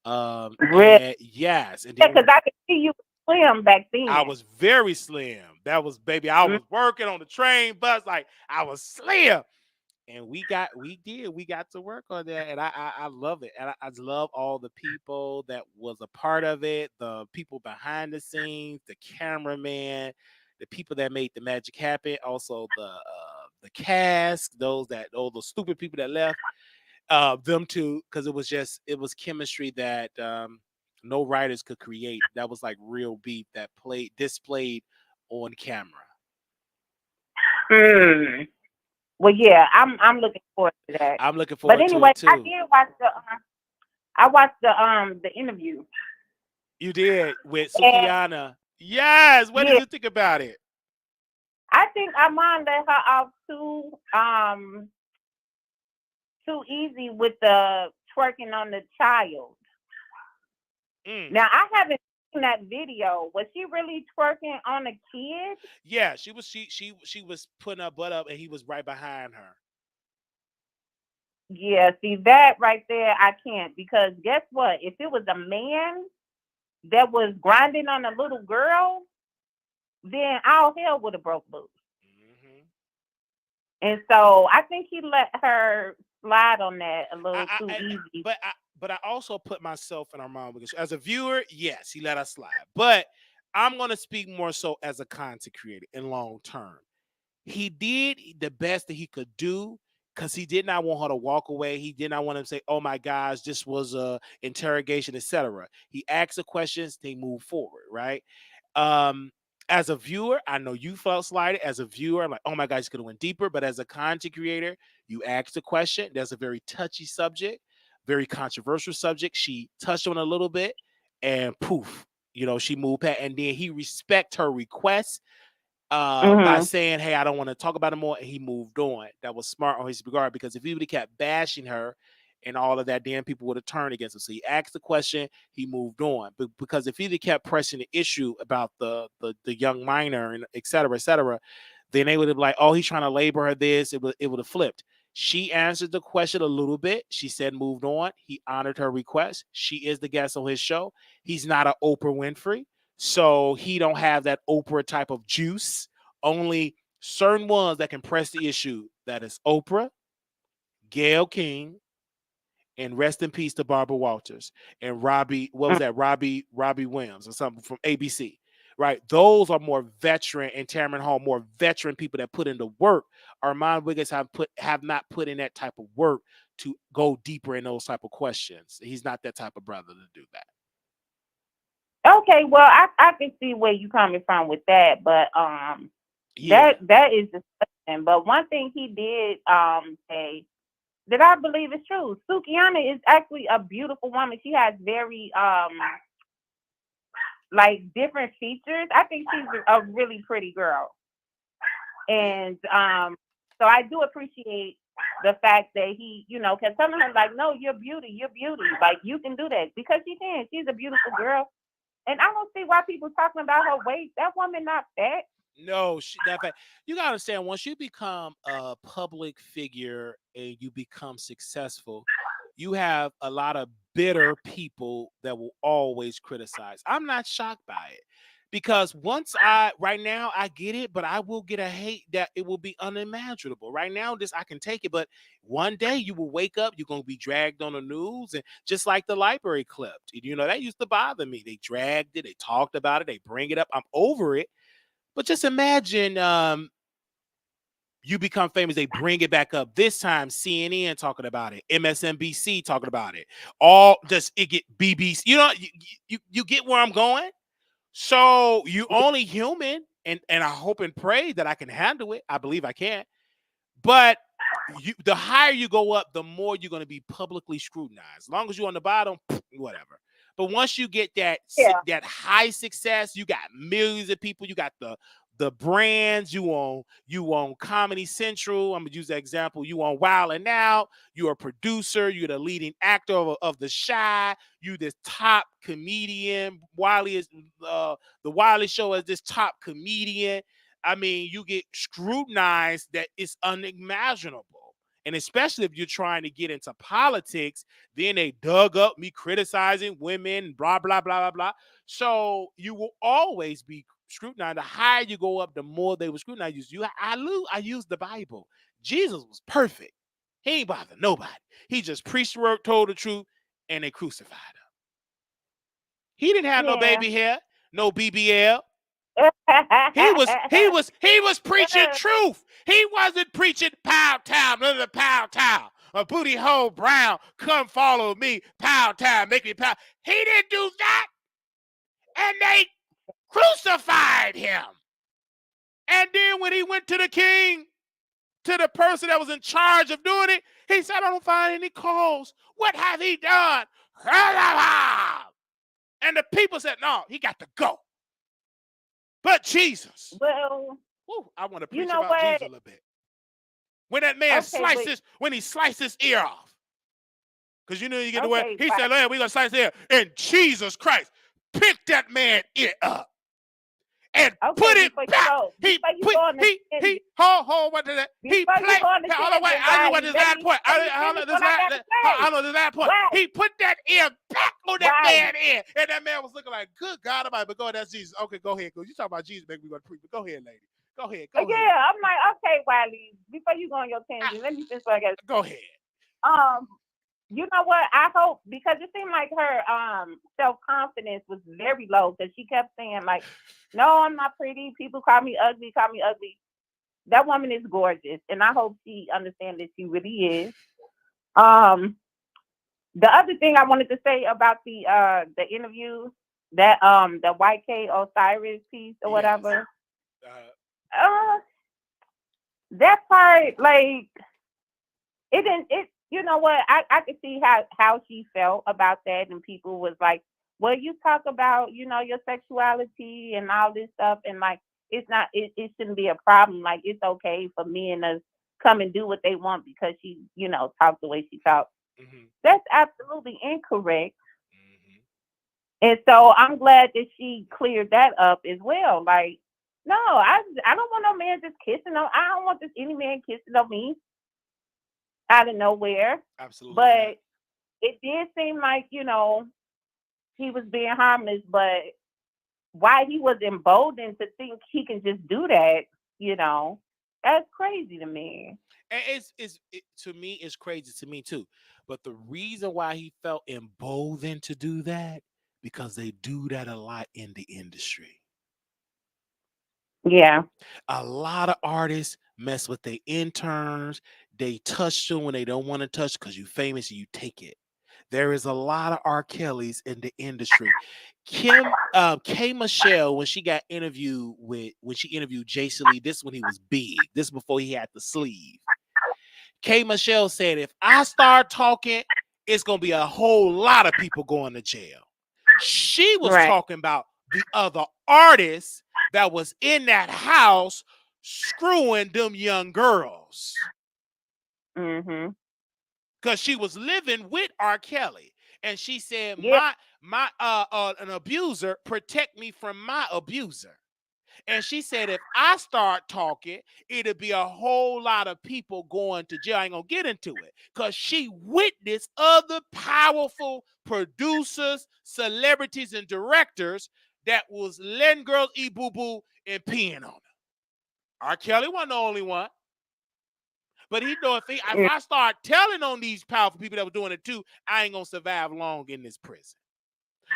S3: really?
S1: Yes, and
S3: Yeah, because I could see you slim back then.
S1: I was very slim. That was, baby, I was working on the train, bus, like I was slim. And we got to work on that, and I love it, and I love all the people that was a part of it, the people behind the scenes, the cameraman, the people that made the magic happen, also the cast, all the stupid people that left, them too, because it was chemistry that no writers could create. That was like real beef that displayed on camera.
S3: Well, yeah, I'm looking forward to that.
S1: I'm looking forward to it too.
S3: I did watch the interview.
S1: You did with Sukihana. Yes. What did you think about it?
S3: I think Armon let her off too easy with the twerking on the child. Now I haven't seen that video. Was she really twerking on a kid?
S1: Yeah, she was putting her butt up, and he was right behind her.
S3: Yeah, see that right there, I can't, because guess what? If it was a man that was grinding on a little girl, then all hell would have broke loose.
S1: Mm-hmm.
S3: And so I think he let her slide on that a little too
S1: I,
S3: easy.
S1: but I also put myself in Armon Wiggins as a viewer. Yes, he let us slide, but I'm gonna speak more so as a content creator in long term. He did the best that he could do because he did not want her to walk away. He did not want to say, "Oh my gosh, this was a interrogation, etc." He asked the questions, they move forward, right? Um, as a viewer, I know you felt slighted. As a viewer, I'm like, "Oh my gosh, he's gonna went deeper." But as a content creator, you asked the question. There's a very touchy subject, very controversial subject. She touched on a little bit, and poof, she moved past. And then he respect her request by saying, "Hey, I don't want to talk about it more," and he moved on. That was smart on his regard, because if he would have kept bashing her and all of that, then people would have turned against him. So he asked the question, he moved on. But because if he kept pressing the issue about the young minor and et cetera, then they would have like, "Oh, he's trying to label her this." It would have flipped. She answered the question a little bit. She said moved on. He honored her request. She is the guest on his show. He's not an Oprah Winfrey. So he don't have that Oprah type of juice. Only certain ones that can press the issue. That is Oprah, Gayle King, and rest in peace to Barbara Walters and Robbie. What was that? Robbie Williams or something from ABC. Right? Those are more veteran, and Tamron Hall, more veteran people that put in the work. Armon Wiggins have not put in that type of work to go deeper in those type of questions. He's not that type of brother to do that.
S3: Okay, well, I can see where you coming from with that, but
S1: Yeah.
S3: that is disgusting. But one thing he did say that I believe is true. Sukihana is actually a beautiful woman. She has very like different features. I think she's a really pretty girl. And so I do appreciate the fact that he, kept telling her, like, no, you're beauty. Like, you can do that, because she can. She's a beautiful girl. And I don't see why people talking about her weight. That woman not fat.
S1: No, you gotta understand, once you become a public figure and you become successful, you have a lot of bitter people that will always criticize. I'm not shocked by it, because right now I get it, but I will get a hate that it will be unimaginable. Right now, I can take it, but one day you will wake up, you're gonna be dragged on the news, and just like the library clip, that used to bother me. They dragged it, they talked about it, they bring it up. I'm over it. But just imagine you become famous, they bring it back up. This time, CNN talking about it, MSNBC talking about it. It get BBC. You get where I'm going. So you only human, and I hope and pray that I can handle it. I believe I can. But the higher you go up, the more you're going to be publicly scrutinized. As long as you're on the bottom, whatever. But once you get that high success, you got millions of people. You got the brands. You on Comedy Central. I'm gonna use that example. You on Wild and Out. You're a producer. You're the leading actor of The Shy. You this top comedian. Wiley is the Wiley Show as this top comedian. I mean, you get scrutinized that it's unimaginable. And especially if you're trying to get into politics, then they dug up me criticizing women, blah, blah, blah, blah, blah. So you will always be scrutinized. The higher you go up, the more they will scrutinize you. I use the Bible. Jesus was perfect. He ain't bothered nobody. He just preached the word, told the truth, and they crucified him. He didn't have no baby hair, no BBL. He was preaching truth. He wasn't preaching pow town, none of the pow town. A booty hole brown, come follow me, pow town, make me pow. He didn't do that. And they crucified him. And then when he went to the king, to the person that was in charge of doing it, he said, I don't find any cause. What have he done? And the people said, no, he got to go. But Jesus.
S3: Well,
S1: I want to preach about Jesus a little bit. When that man when he sliced his ear off. Because you get the way he said, we're going to slice his ear. And Jesus Christ, picked that man ear up and
S3: Okay,
S1: put it
S3: before you
S1: back.
S3: go-
S1: He
S3: before you
S1: put
S3: go on the tangent.
S1: hold what did that? He
S3: Before you
S1: played.
S3: go on the
S1: Hold on, wait.
S3: tangent,
S1: I know what
S3: Wiley,
S1: this
S3: let
S1: last
S3: me-
S1: point.
S3: let me
S1: I know
S3: finish
S1: this
S3: what I
S1: last.
S3: gotta say.
S1: I know this last point.
S3: Right.
S1: He put that ear back on that
S3: Right.
S1: man ear, and that man was looking like, "Good God Almighty!" But go ahead, that's Jesus. Okay, go ahead. You talking about Jesus? Make me go to preach. But go ahead, lady. Go ahead. Go ahead.
S3: Yeah, I'm like, okay, Wiley, before you go on your tangent, let me finish what I got.
S1: Go ahead.
S3: You know what? I hope, because it seemed like her self-confidence was very low, because she kept saying like, no, I'm not pretty. People call me ugly. That woman is gorgeous, and I hope she understands that she really is. The other thing I wanted to say about the interview, that the YK Osiris piece or whatever. That part, like, it you know what, I could see how she felt about that, and people was like, well, you talk about, you know, your sexuality and all this stuff, and like, it's not, it shouldn't be a problem. Like, it's okay for men to come and do what they want because she, you know, talks the way she talks. Mm-hmm. That's absolutely incorrect. Mm-hmm. And so I'm glad that she cleared that up as well. Like, no, I don't want no man just kissing on. I don't want just any man kissing on me out of nowhere. Absolutely. But it did seem like, you know, he was being harmless, but why he was emboldened to think he can just do that, you know, that's crazy to me.
S1: And to me, it's crazy to me too. But the reason why he felt emboldened to do that, because they do that a lot in the industry.
S3: Yeah.
S1: A lot of artists mess with their interns. They touch them when they don't want to touch because you're famous and you take it. There is a lot of R. Kellys in the industry. K. Michelle, when she interviewed Jason Lee, this when he was big. This before he had the sleeve. K. Michelle said, if I start talking, it's going to be a whole lot of people going to jail. She was talking about the other artists that was in that house screwing them young girls.
S3: Mm-hmm.
S1: Because she was living with R. Kelly. And she said, an abuser protect me from my abuser. And she said, if I start talking, it'll be a whole lot of people going to jail. I ain't going to get into it. Because she witnessed other powerful producers, celebrities, and directors that was letting girls eat boo-boo and peeing on them. R. Kelly wasn't the only one. But he know if I start telling on these powerful people that were doing it too, I ain't going to survive long in this prison.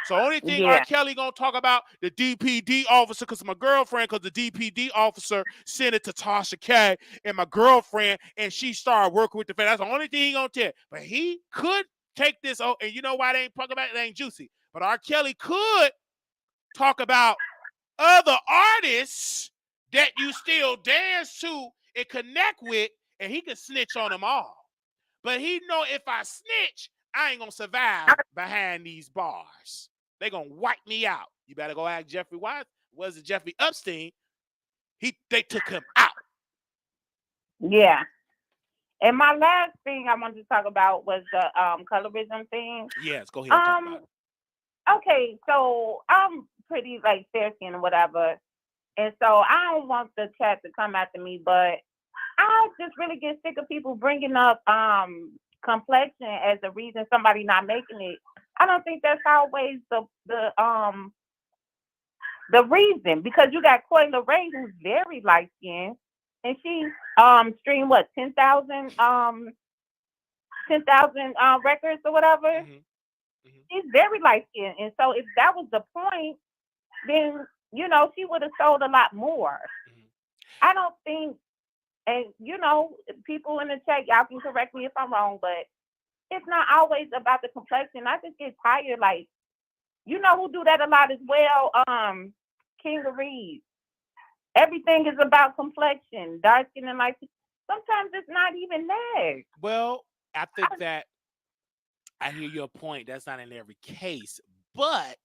S1: So only thing R. Kelly gonna talk about the DPD officer, because my girlfriend, because the DPD officer sent it to Tasha K and my girlfriend, and she started working with the family. That's the only thing he gonna tell. But he could take this, and you know why they ain't talking about it? It ain't juicy. But R. Kelly could talk about other artists that you still dance to and connect with, and he can snitch on them all. But he know if I snitch, I ain't gonna survive behind these bars. They gonna wipe me out. You better go ask Jeffrey Wise. Was it Jeffrey Epstein? They took him out.
S3: Yeah. And my last thing I wanted to talk about was the colorism thing.
S1: Yes, go ahead and talk about it.
S3: Okay, so I'm pretty like fair skinned or whatever. And so I don't want the chat to come after me, but I just really get sick of people bringing up complexion as a reason somebody not making it. I don't think that's always the reason, because you got Coi Leray, who's very light skinned, and she streamed what 10,000 records or whatever. Mm-hmm. Mm-hmm. She's very light skinned, and so if that was the point, then you know she would have sold a lot more. Mm-hmm. I don't think. And, you know, people in the chat, y'all can correct me if I'm wrong, but it's not always about the complexion. I just get tired. Like, you know who do that a lot as well? King of Reed. Everything is about complexion, dark skin and light. Sometimes it's not even there.
S1: Well, I think that I hear your point. That's not in every case. But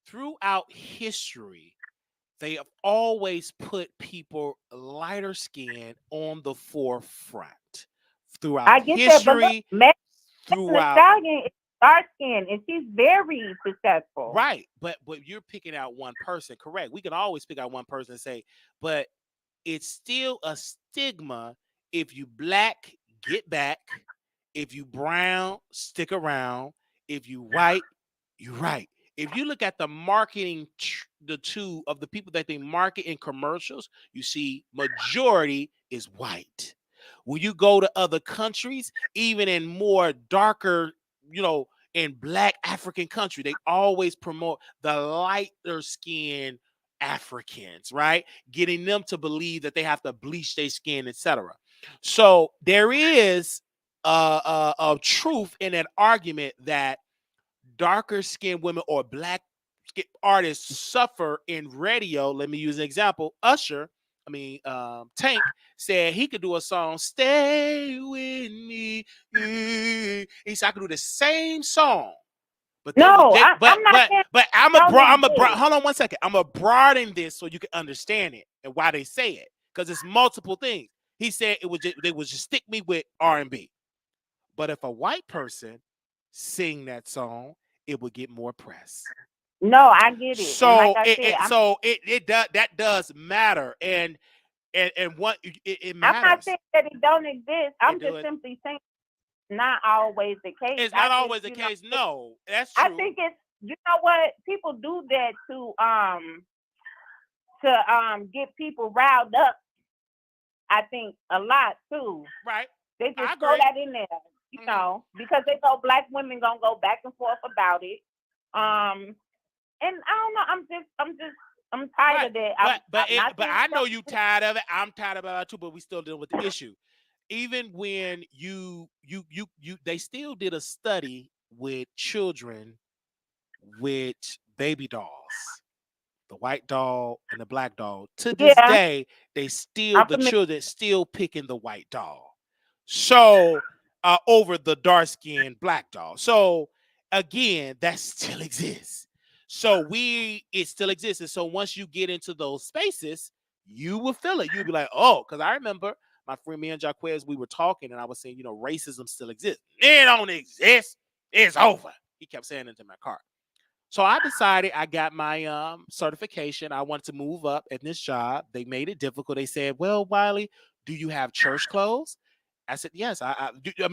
S1: throughout history, they have always put people lighter skin on the forefront throughout history.
S3: That, but look, throughout Stallion is dark skin, and she's very successful.
S1: Right. But you're picking out one person. Correct. We can always pick out one person and say, but it's still a stigma. If you black, get back. If you brown, stick around. If you white, you right. If you look at the marketing, the two of the people that they market in commercials, you see majority is white. When you go to other countries, even in more darker, in black African country, they always promote the lighter skin Africans, right? Getting them to believe that they have to bleach their skin, etc. So there is a truth in that argument that darker skinned women or black artists suffer in radio. Let me use an example. Tank said he could do a song, "Stay with Me." He said I could do the same song. But
S3: no,
S1: I'm
S3: a
S1: hold on one second. I'm a broaden this so you can understand it and why they say it, because it's multiple things. He said they would just stick me with R&B. But if a white person sing that song, it would get more press.
S3: No, I get it.
S1: So that does matter, and what it matters.
S3: I'm not saying that it don't exist. I'm just simply saying it's not always the case.
S1: It's not always the case. No, that's true.
S3: I think it's, you know what, people do that to get people riled up. I think a lot too.
S1: Right.
S3: They just throw that in there, you know, because they know black women gonna go back and forth about it. And I don't know. I'm tired of that.
S1: But I know you tired of it. I'm tired of it too. But we still dealing with the issue. Even when they still did a study with children with baby dolls, the white doll and the black doll. To this day, the children still picking the white doll. So over the dark skinned black doll. So again, that still exists. So it still exists. And so once you get into those spaces, you will feel it. You'll be like, oh, because I remember my friend, me and Jaquez, we were talking and I was saying, racism still exists. It don't exist. It's over. He kept saying it in my car. So I decided, I got my certification. I wanted to move up at this job. They made it difficult. They said, well, Wiley, do you have church clothes? I said, yes. Do you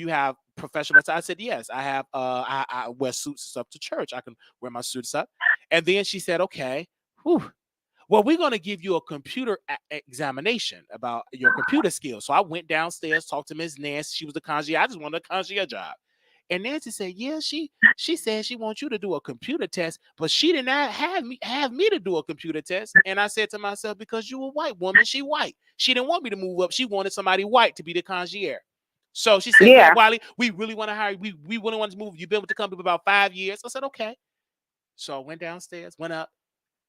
S1: have professional? I said, yes. I have. I wear suits up to church. I can wear my suits up. And then she said, okay, well, we're going to give you a computer examination about your computer skills. So I went downstairs, talked to Ms. Nancy. She was the concierge. I just wanted a concierge job. And Nancy said, yeah, she said she wants you to do a computer test, but she did not have me to do a computer test. And I said to myself, because you a white woman, she white. She didn't want me to move up. She wanted somebody white to be the concierge. So she said, yeah, Wiley, we really want to hire you. We really want to move. You've been with the company for about 5 years. I said, okay. So I went downstairs, went up.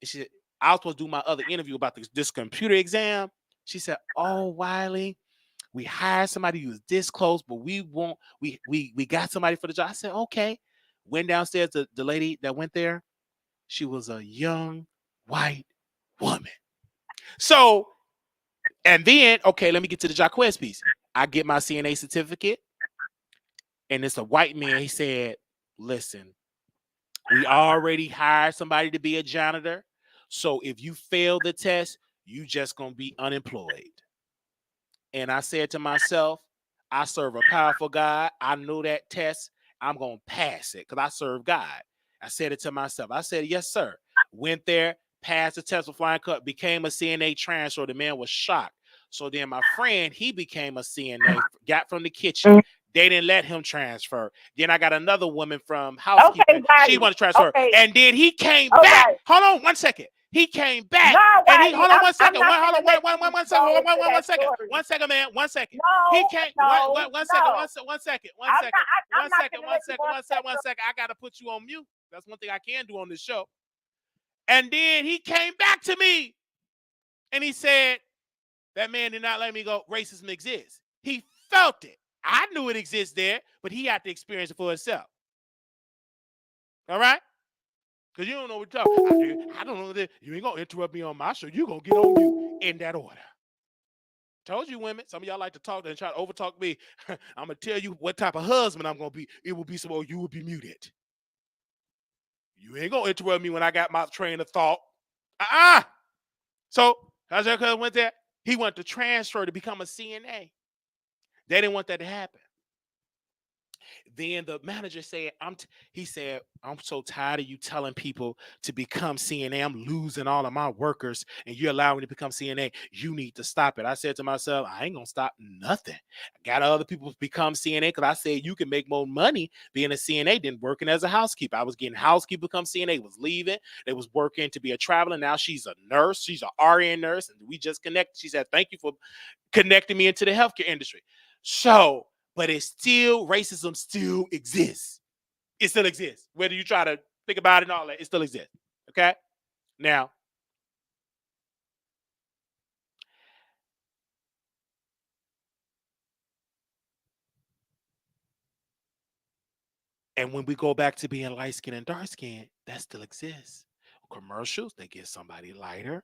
S1: And she said, I was supposed to do my other interview about this computer exam. She said, oh, Wiley, we hired somebody who was this close, but we got somebody for the job. I said, okay. Went downstairs. The lady that went there, she was a young white woman. So, and then, okay, let me get to the Jaquez piece. I get my CNA certificate, and it's a white man. He said, listen, we already hired somebody to be a janitor. So if you fail the test, you just going to be unemployed. And I said to myself, I serve a powerful God. I know that test. I'm going to pass it because I serve God. I said it to myself. I said, yes, sir. Went there, passed the test with flying cut, became a CNA transfer. The man was shocked. So then my friend, he became a CNA, got from the kitchen. They didn't let him transfer. Then I got another woman from housekeeping. She wanted to transfer. Okay. And then he came back. Hold on one second. He came back.
S3: No,
S1: and he, hold on one second. One second, man. One second.
S3: No,
S1: he came. One second. I got to put you on mute. That's one thing I can do on this show. And then he came back to me. And he said, that man did not let me go. Racism exists. He felt it. I knew it exists there, but he had to experience it for himself. All right? Because you don't know what you're talking about. I don't know that you ain't going to interrupt me on my show. You're going to get on you in that order. Told you, women. Some of y'all like to talk and try to overtalk me. I'm gonna tell you what type of husband I'm gonna be. It will be some. You will be muted. You ain't gonna interrupt me when I got my train of thought. So how's that cousin went there? He wanted to transfer to become a CNA. They didn't want that to happen. Then the manager said, he said, I'm so tired of you telling people to become CNA. I'm losing all of my workers and you're allowing me to become CNA. You need to stop it. I said to myself, I ain't gonna stop nothing. I got other people to become CNA because I said you can make more money being a CNA than working as a housekeeper. I was getting housekeeper become CNA, was leaving. They was working to be a traveler. Now she's a nurse. She's an RN nurse. And we just connected. She said, thank you for connecting me into the healthcare industry. So, but it's still, racism still exists. It still exists. Whether you try to think about it and all that, it still exists. Okay? Now, and when we go back to being light skin and dark skin, that still exists. Commercials, they get somebody lighter,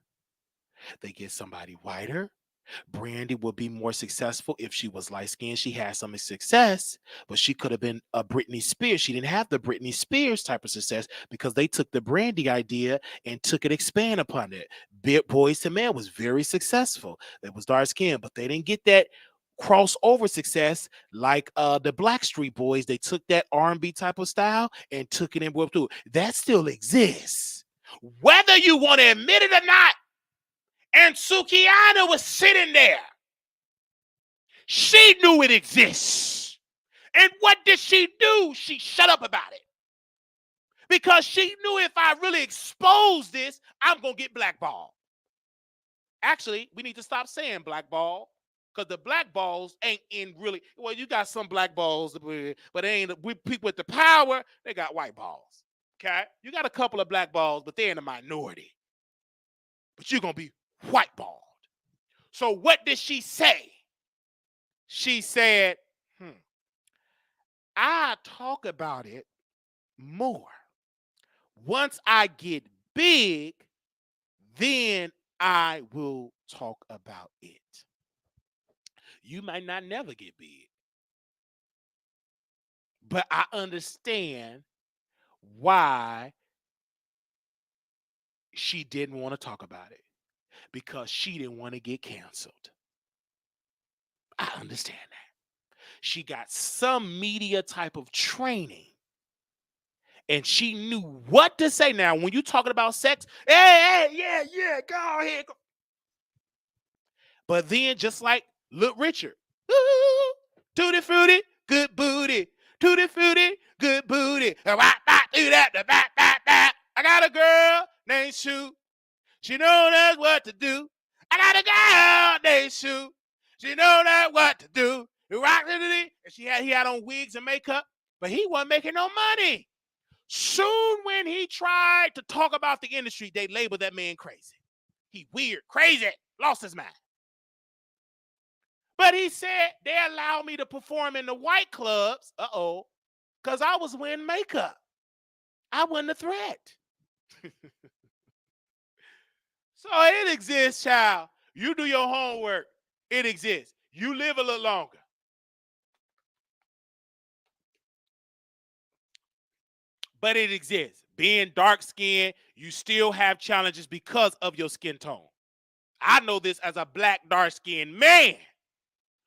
S1: they get somebody whiter. Brandy would be more successful if she was light skinned. She had some success, but she could have been a Britney Spears. She didn't have the Britney Spears type of success because they took the Brandy idea and took it, expand upon it. Boys to Men was very successful. It was dark skinned, but they didn't get that crossover success like the Blackstreet Boys. They took that R&B type of style and took it and worked through. That still exists, whether you want to admit it or not. And Sukihana was sitting there. She knew it exists. And what did she do? She shut up about it. Because she knew if I really expose this, I'm going to get blackballed. Actually, we need to stop saying blackball. Because the blackballs ain't in really, well, you got some blackballs, but they ain't, people with the power, they got white balls. Okay? You got a couple of blackballs, but they're in the minority. But you're going to be whiteballed. So what did she say? She said, I talk about it more. Once I get big, then I will talk about it. You might not never get big. But I understand why she didn't want to talk about it. Because she didn't want to get canceled. I understand that. She got some media type of training. And she knew what to say. Now, when you're talking about sex, yeah, go ahead. Go. But then, just like Little Richard, tutti frutti, good booty. Tutti frutti, good booty. I got a girl named Sue. She knows what to do. I got a girl named Sue. She knows what to do. And he had on wigs and makeup, but he wasn't making no money. Soon when he tried to talk about the industry, they labeled that man crazy. He weird, crazy, lost his mind. But he said they allowed me to perform in the white clubs, because I was wearing makeup. I wasn't a threat. So it exists, child. You do your homework. It exists. You live a little longer. But it exists. Being dark-skinned, you still have challenges because of your skin tone. I know this as a black, dark-skinned man.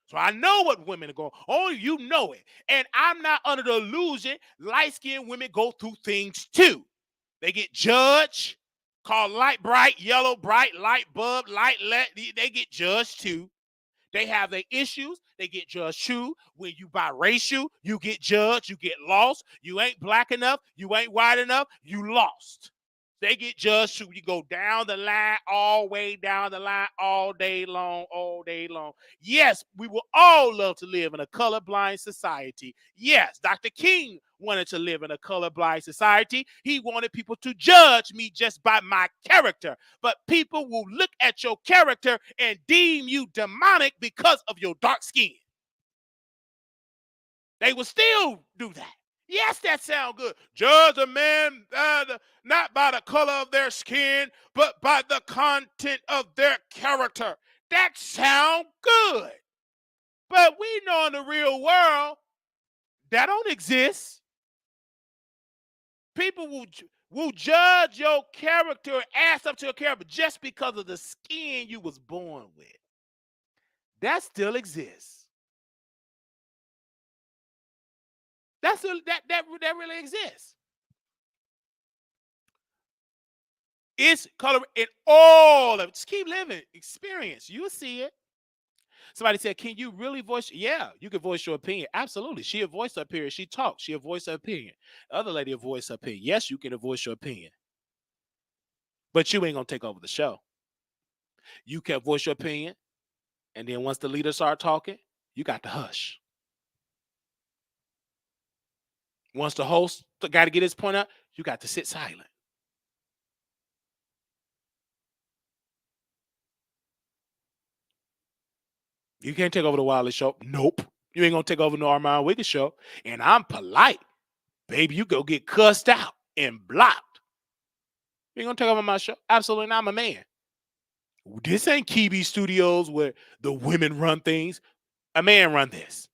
S1: So I know what women are going. Oh, you know it. And I'm not under the illusion light-skinned women go through things too. They get judged, called light bright, yellow bright, light bulb, light let. They get judged too. They have their issues. They get judged too. When you biracial, you get judged. You get lost. You ain't black enough. You ain't white enough. You lost. They get judged too. You go down the line, all way down the line, all day long, all day long. Yes, we will all love to live in a colorblind society. Yes, Dr. King wanted to live in a colorblind society. He wanted people to judge me just by my character. But people will look at your character and deem you demonic because of your dark skin. They will still do that. Yes, that sounds good. Judge a man not by the color of their skin, but by the content of their character. That sound good. But we know in the real world, that don't exist. People will judge your character, ass up to your character just because of the skin you was born with. That still exists. That really exists. It's color in all of it. Just keep living, experience. You'll see it. Somebody said, "Can you really voice?" Yeah, you can voice your opinion. Absolutely. She'll voice her opinion. She talks. She'll voice her opinion. The other lady will voice her opinion. Yes, you can voice your opinion. But you ain't going to take over the show. You can voice your opinion. And then once the leaders start talking, you got to hush. Once the host got to get his point out, you got to sit silent. You can't take over the Wiley Show. Nope. You ain't going to take over the Armon Wiggins show. And I'm polite. Baby, you go get cussed out and blocked. You ain't going to take over my show. Absolutely not. I'm a man. This ain't Kibi Studios where the women run things. A man run this.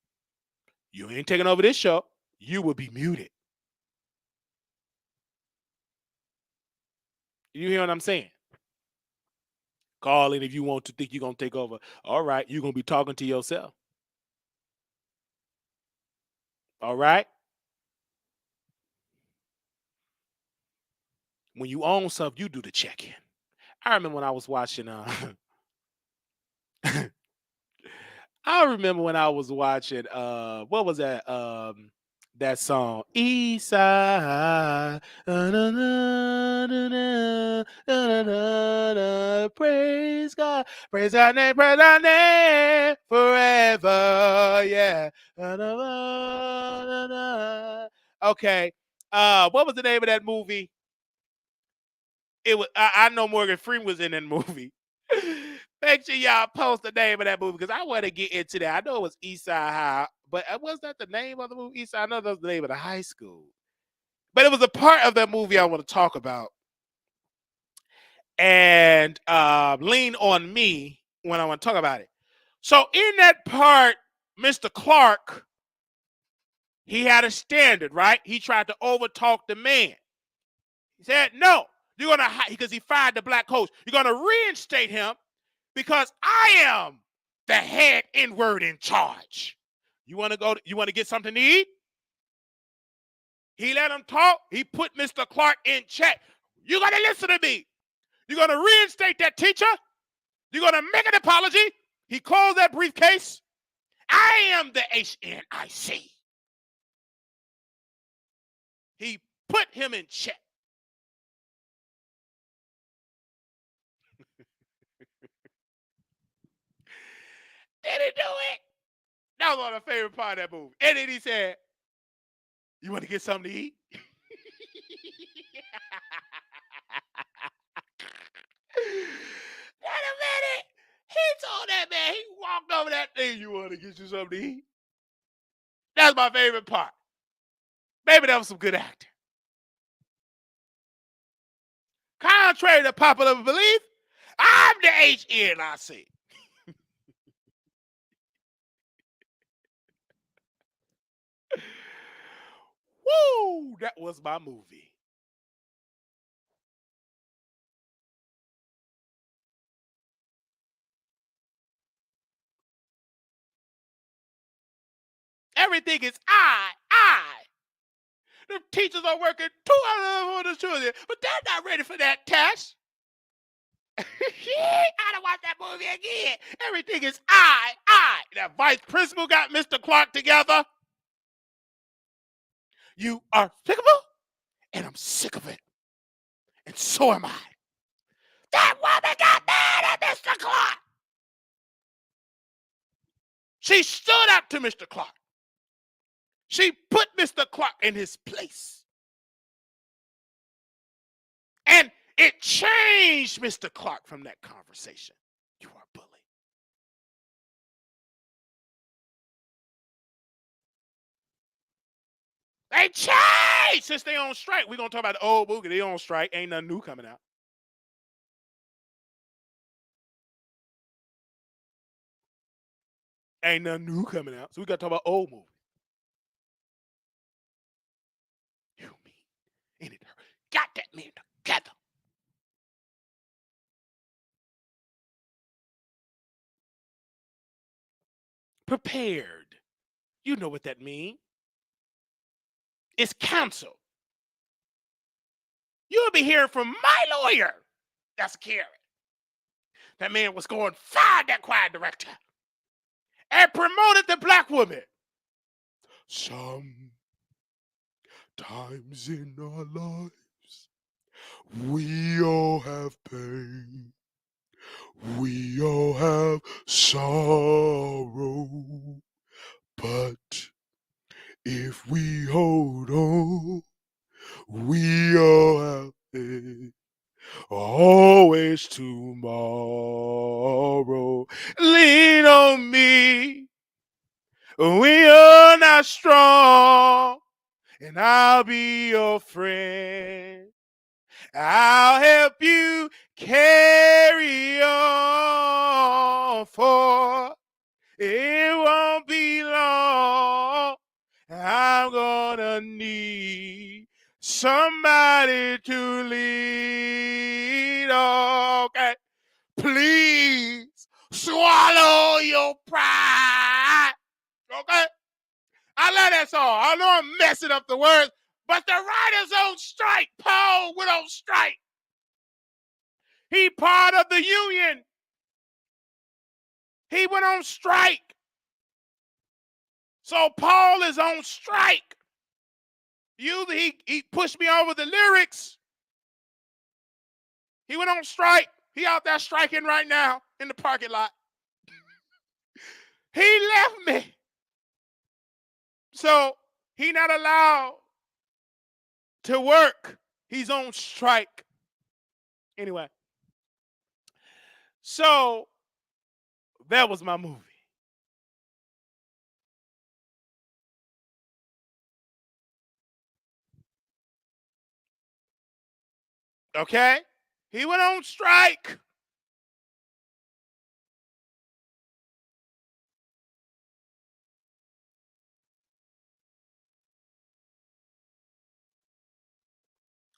S1: You ain't taking over this show. You will be muted. You hear what I'm saying? Call in if you want to think you're going to take over. All right. You're going to be talking to yourself. All right. When you own something, you do the check-in. I remember when I was watching I remember when I was watching what was that that song Eastside praise God, praise our name forever, yeah. Okay, what was the name of that movie? It was I know Morgan Freeman was in that movie. Make sure y'all post the name of that movie because I want to get into that. I know it was Eastside High, but was that the name of the movie? Eastside, I know that was the name of the high school. But it was a part of that movie I want to talk about. And lean on me when I want to talk about it. So in that part, Mr. Clark, he had a standard, right? He tried to overtalk the man. He said, no, you're going to, because he fired the black coach, you're going to reinstate him because I am the head N-word in charge. You want to get something to eat? He let him talk. He put Mr. Clark in check. You're going to listen to me. You're going to reinstate that teacher. You're going to make an apology. He closed that briefcase. I am the HNIC. He put him in check. Did he do it? That was one of my favorite part of that movie. And then he said, you want to get something to eat? Wait a minute. He told that man, he walked over that thing, you want to get you something to eat? That's my favorite part. Maybe that was some good acting. Contrary to popular belief, I'm the HNIC. Woo! That was my movie. Everything is I. The teachers are working 2 hours for the children, but they're not ready for that test. I don't watch that movie again. Everything is I. That vice principal got Mr. Clark together. You are sick of it, and I'm sick of it. And so am I. That woman got mad at Mr. Clark. She stood up to Mr. Clark. She put Mr. Clark in his place. And it changed Mr. Clark from that conversation. You are a bully. They changed since they on strike. We're going to talk about the old movie. They on strike. Ain't nothing new coming out. Ain't nothing new coming out. So we got to talk about old movies. You mean, and it got that man together. Prepared. You know what that means. It's counsel. You'll be hearing from my lawyer. That's Karen. That man was going to fire that choir director and promoted the black woman. Sometimes in our lives, we all have pain. We all have sorrow. But if we hold on, we all have it. Always tomorrow. Lean on me. We are not strong. And I'll be your friend. I'll help you carry on, for it won't be long. I'm gonna need somebody to lead. Okay, please swallow your pride. Okay, I love that song. I know I'm messing up the words, but the writer's on strike. Paul went on strike. He part of the union. He went on strike. So Paul is on strike. He pushed me over the lyrics. He went on strike. He out there striking right now in the parking lot. He left me. So he not allowed to work. He's on strike. Anyway. So that was my movie. Okay? He went on strike.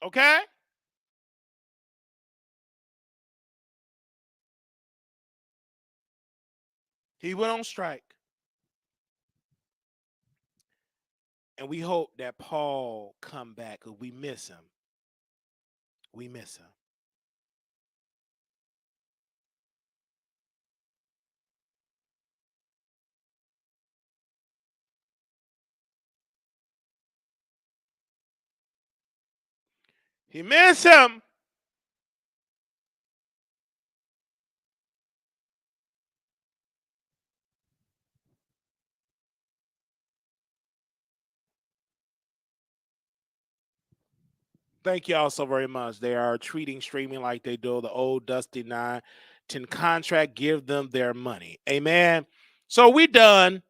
S1: Okay? He went on strike. And we hope that Paul come back, because we miss him. We miss him. He miss him. Thank y'all so very much. They are treating streaming like they do the old Dusty 9-10 contract. Give them their money. Amen. So we done.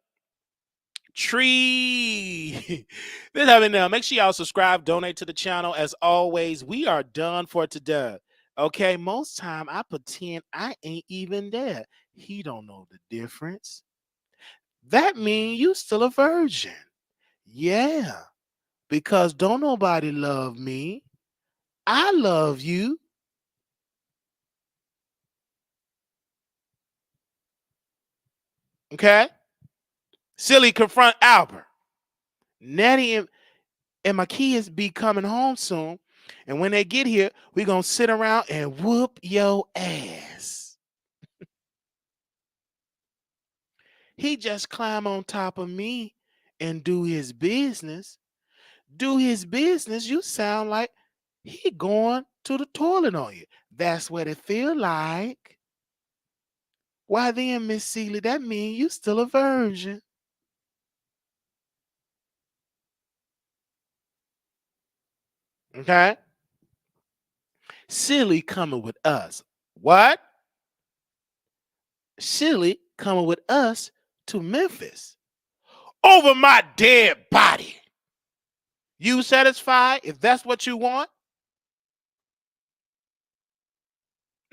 S1: Tree. This happened now. Make sure y'all subscribe, donate to the channel. As always, we are done for today. Okay, most time I pretend I ain't even there. He don't know the difference. That mean you still a virgin. Yeah, because don't nobody love me. I love you. Okay? Silly confront Albert. Nettie and my kids be coming home soon. And when they get here, we're going to sit around and whoop your ass. He just climb on top of me and do his business. Do his business, you sound like he going to the toilet on you. That's what it feel like. Why then, Miss Seeley, that mean you still a virgin. Okay? Silly coming with us. What? Silly coming with us to Memphis. Over my dead body. You satisfied if that's what you want?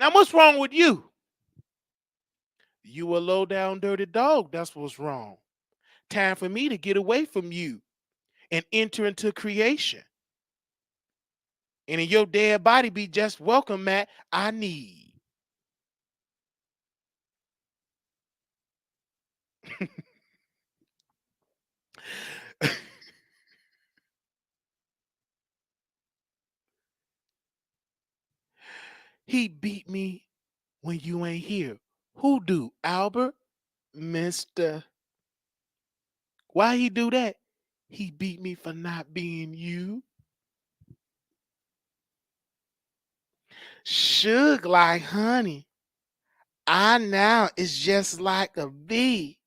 S1: Now, what's wrong with you? You a low down dirty dog. That's what's wrong. Time for me to get away from you and enter into creation. And in your dead body be just welcome, Matt. I need. He beat me when you ain't here. Who do? Albert? Mister. Why he do that? He beat me for not being you. Sugar like honey. I now is just like a bee.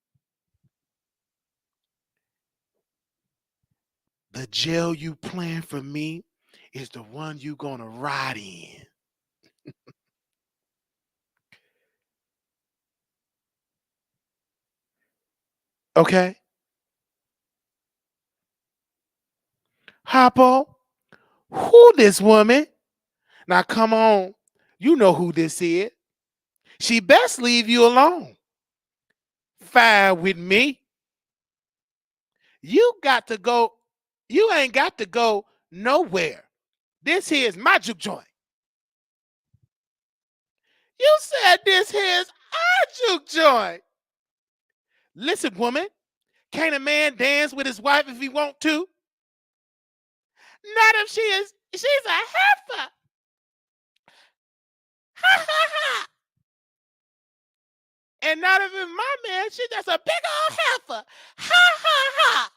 S1: The jail you plan for me is the one you gonna ride in. Okay? Hoppo, who this woman? Now come on. You know who this is. She best leave you alone. Fine with me. You got to go. You ain't got to go nowhere. This here is my juke joint. You said this here is our juke joint. Listen, woman, can't a man dance with his wife if he want to? Not if she's a heifer. Ha ha ha. And not if it's my man, she's just a big old heifer. Ha ha ha.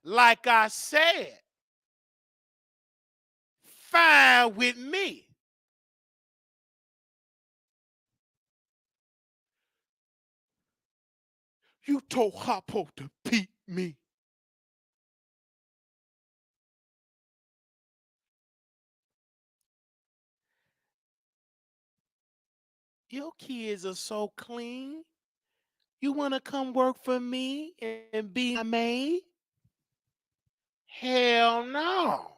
S1: Like I said, fine with me. You told Hoppo to beat me. Your kids are so clean. You want to come work for me and be my maid? Hell no.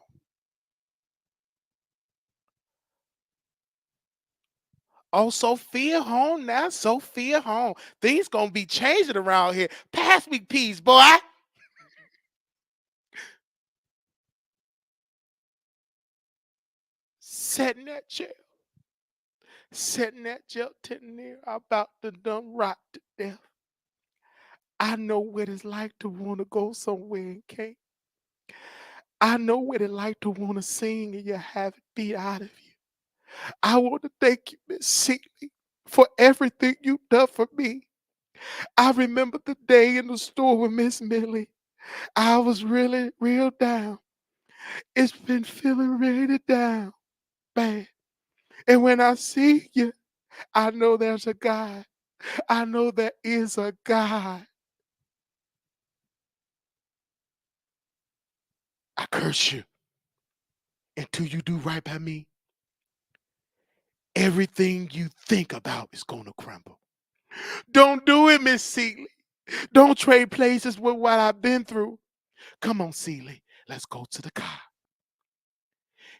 S1: Oh, Sophia home now. Sophia home. Things gonna be changing around here. Pass me peas, boy. Setting that jail. Setting that jail sitting there about to done rot to death. I know what it's like to want to go somewhere and can't. I know what it's like to want to sing and you have it beat out of you. I want to thank you, Miss Seeley, for everything you've done for me. I remember the day in the store with Miss Millie. I was really real down. It's been feeling really down bad. And when I see you, I know there's a God. I know there is a God. I curse you until you do right by me. Everything you think about is going to crumble. Don't do it, Miss Seeley. Don't trade places with what I've been through. Come on, Seeley. Let's go to the car.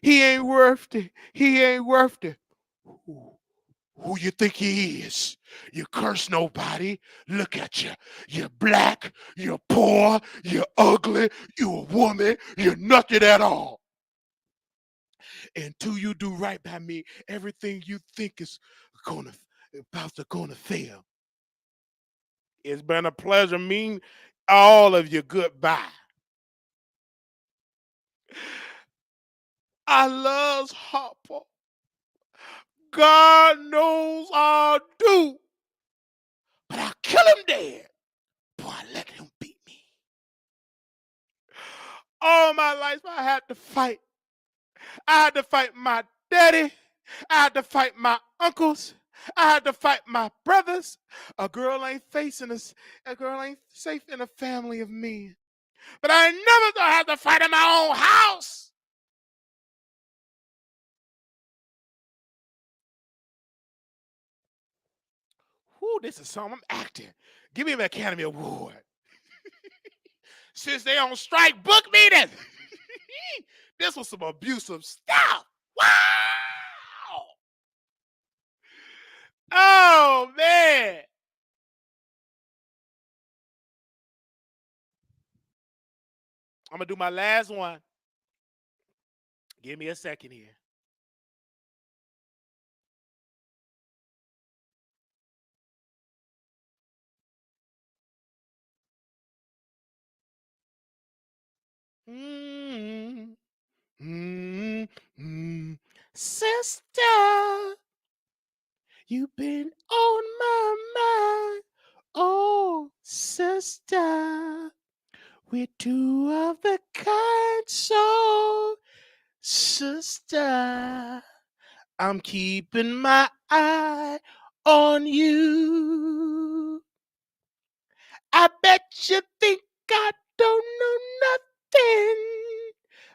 S1: He ain't worth it. He ain't worth it. Who you think he is? You curse nobody. Look at you. You're black. You're poor. You're ugly. You're a woman. You're nothing at all. Until you do right by me, everything you think is about to fail. It's been a pleasure meeting all of you. Goodbye. I love Hopper. God knows I do. But I'll kill him dead. Boy, let him beat me. All my life I had to fight. I had to fight my daddy. I had to fight my uncles. I had to fight my brothers. A girl ain't safe in a family of men. But I ain't never gonna have to fight in my own house. Whoo, this is something I'm acting. Give me an Academy Award. Since they on strike, book me then. This was some abusive stuff. Wow. Oh, man. I'm going to do my last one. Give me a second here. Sister, you've been on my mind. Oh, sister, we're two of the kind. So, sister, I'm keeping my eye on you. I bet you think I don't know nothing.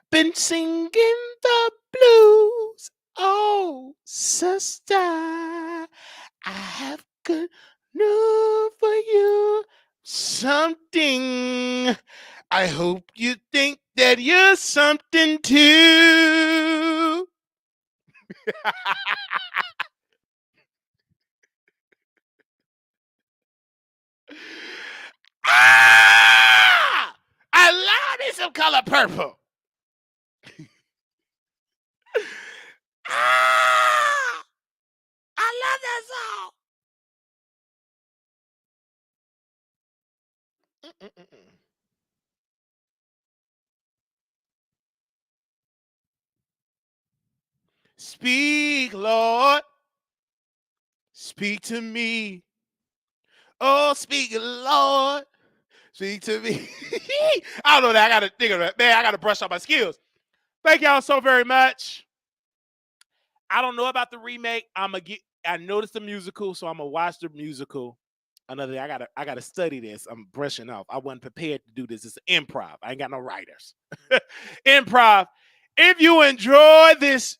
S1: Been singing the blues. Oh, sister, I have good news for you. Something. I hope you think that you're something too. Ah! I love me some color purple. Ah! I love that song. Speak, Lord. Speak to me. Oh, speak, Lord. Speak to me. I don't know that. I got to think of that. Man, I got to brush up my skills. Thank y'all so very much. I don't know about the remake. I noticed the musical, so I'm gonna watch the musical. Another day, I gotta study this. I'm brushing off. I wasn't prepared to do this. It's improv. I ain't got no writers. Improv. If you enjoy this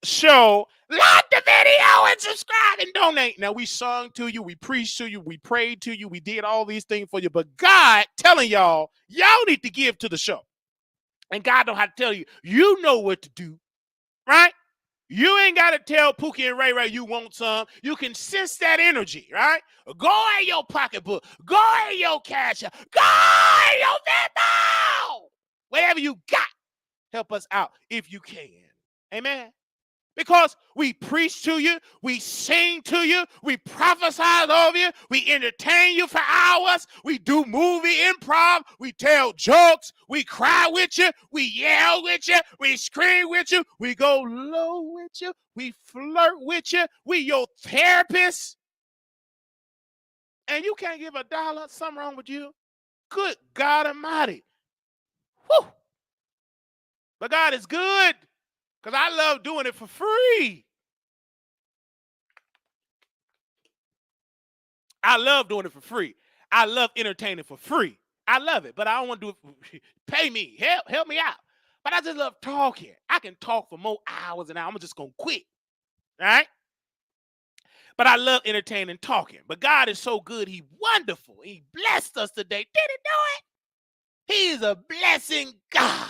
S1: show, like the video and subscribe and donate. Now, we sung to you, we preached to you, we prayed to you, we did all these things for you. But God telling y'all need to give to the show. And God don't have to tell you. You know what to do, right? You ain't got to tell Pookie and Ray Ray you want some. You can sense that energy, right? Go in your pocketbook. Go in your cash. Go in your Venmo. Whatever you got, help us out if you can. Amen. Because we preach to you, we sing to you, we prophesy over you, we entertain you for hours, we do movie improv, we tell jokes, we cry with you, we yell with you, we scream with you, we go low with you, we flirt with you, we your therapist. And you can't give $1, something wrong with you. Good God Almighty. Whew. But God is good, because I love doing it for free. I love doing it for free. I love entertaining for free. I love it, but I don't want to do it. Pay me. Help me out. But I just love talking. I can talk for more hours and I'm just going to quit. All right? But I love entertaining and talking. But God is so good. He's wonderful. He blessed us today. Did he do it? He is a blessing God.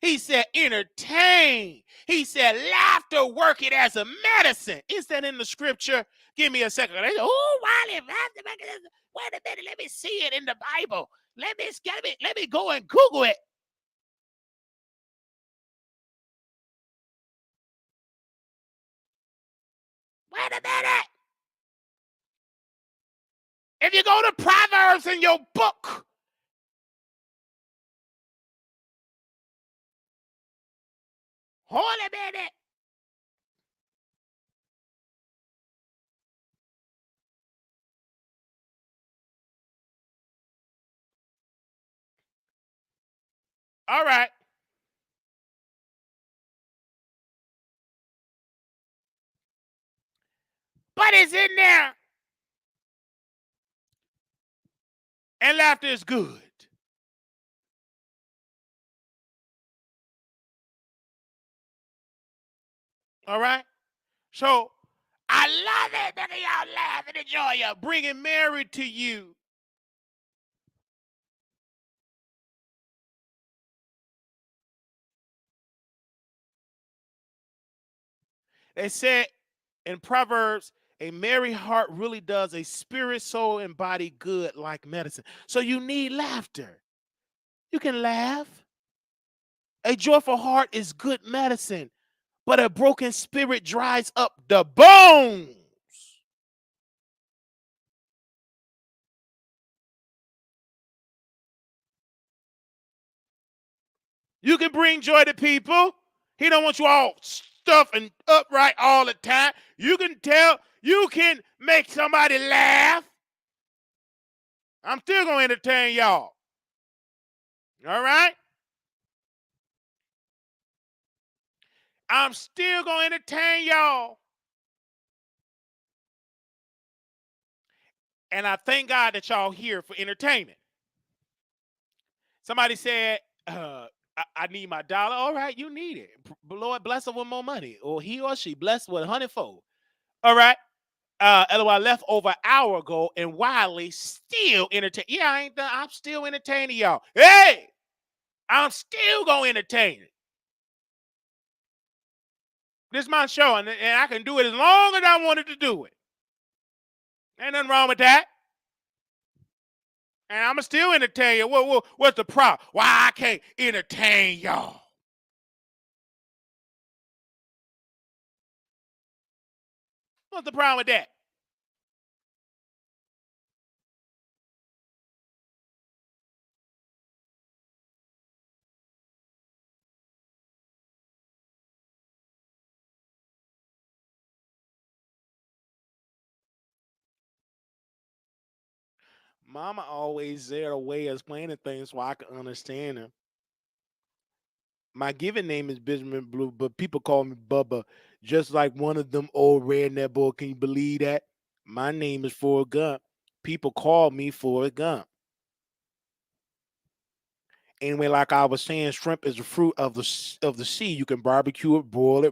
S1: He said entertain. He said laughter work it as a medicine. Is that in the scripture? Give me a second. Oh, Wiley, wait a minute. Let me see it in the Bible. Let me go and Google it. Wait a minute. If you go to Proverbs in your book, hold a minute. All right. But it's in there. And laughter is good. All right. So I love it that y'all laugh and enjoy you. Bringing Mary to you. They said in Proverbs, A merry heart really does a spirit, soul, and body good like medicine. So you need laughter. You can laugh. A joyful heart is good medicine, but a broken spirit dries up the bones. You can bring joy to people. He don't want you all stuffed and upright all the time. You can tell, you can make somebody laugh. I'm still going to entertain y'all. All right? I'm still going to entertain y'all. And I thank God that y'all here for entertainment. Somebody said, I need my dollar. All right, you need it. Lord bless her with more money. Or he or she blessed with 100-fold. All right. LOI left over an hour ago, and Wiley still entertain. Yeah, I ain't done. I'm still entertaining y'all. Hey, I'm still gonna entertain it. This is my show, and I can do it as long as I wanted to do it. Ain't nothing wrong with that. And I'm still entertain you. What's the problem? Why I can't entertain y'all? What's the problem with that? Mama always there a way of explaining things so I can understand them. My given name is Benjamin Blue, but people call me Bubba, just like one of them old redneck boy. Can you believe that? My name is Forrest Gump. People call me Forrest Gump. Anyway, like I was saying, shrimp is a fruit of the sea. You can barbecue it, broil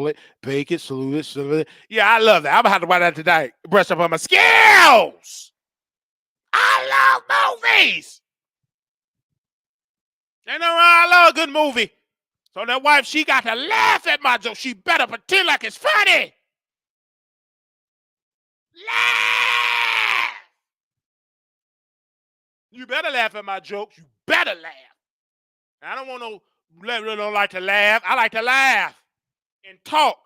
S1: it, bake it, salute it. Yeah, I love that. I'm gonna have to watch that tonight. Brush up on my skills. I love movies. Ain't no wrong. I love a good movie. So that wife, she got to laugh at my joke. She better pretend like it's funny. Laugh. You better laugh at my jokes. You better laugh. I don't want no don't like to laugh. I like to laugh and talk.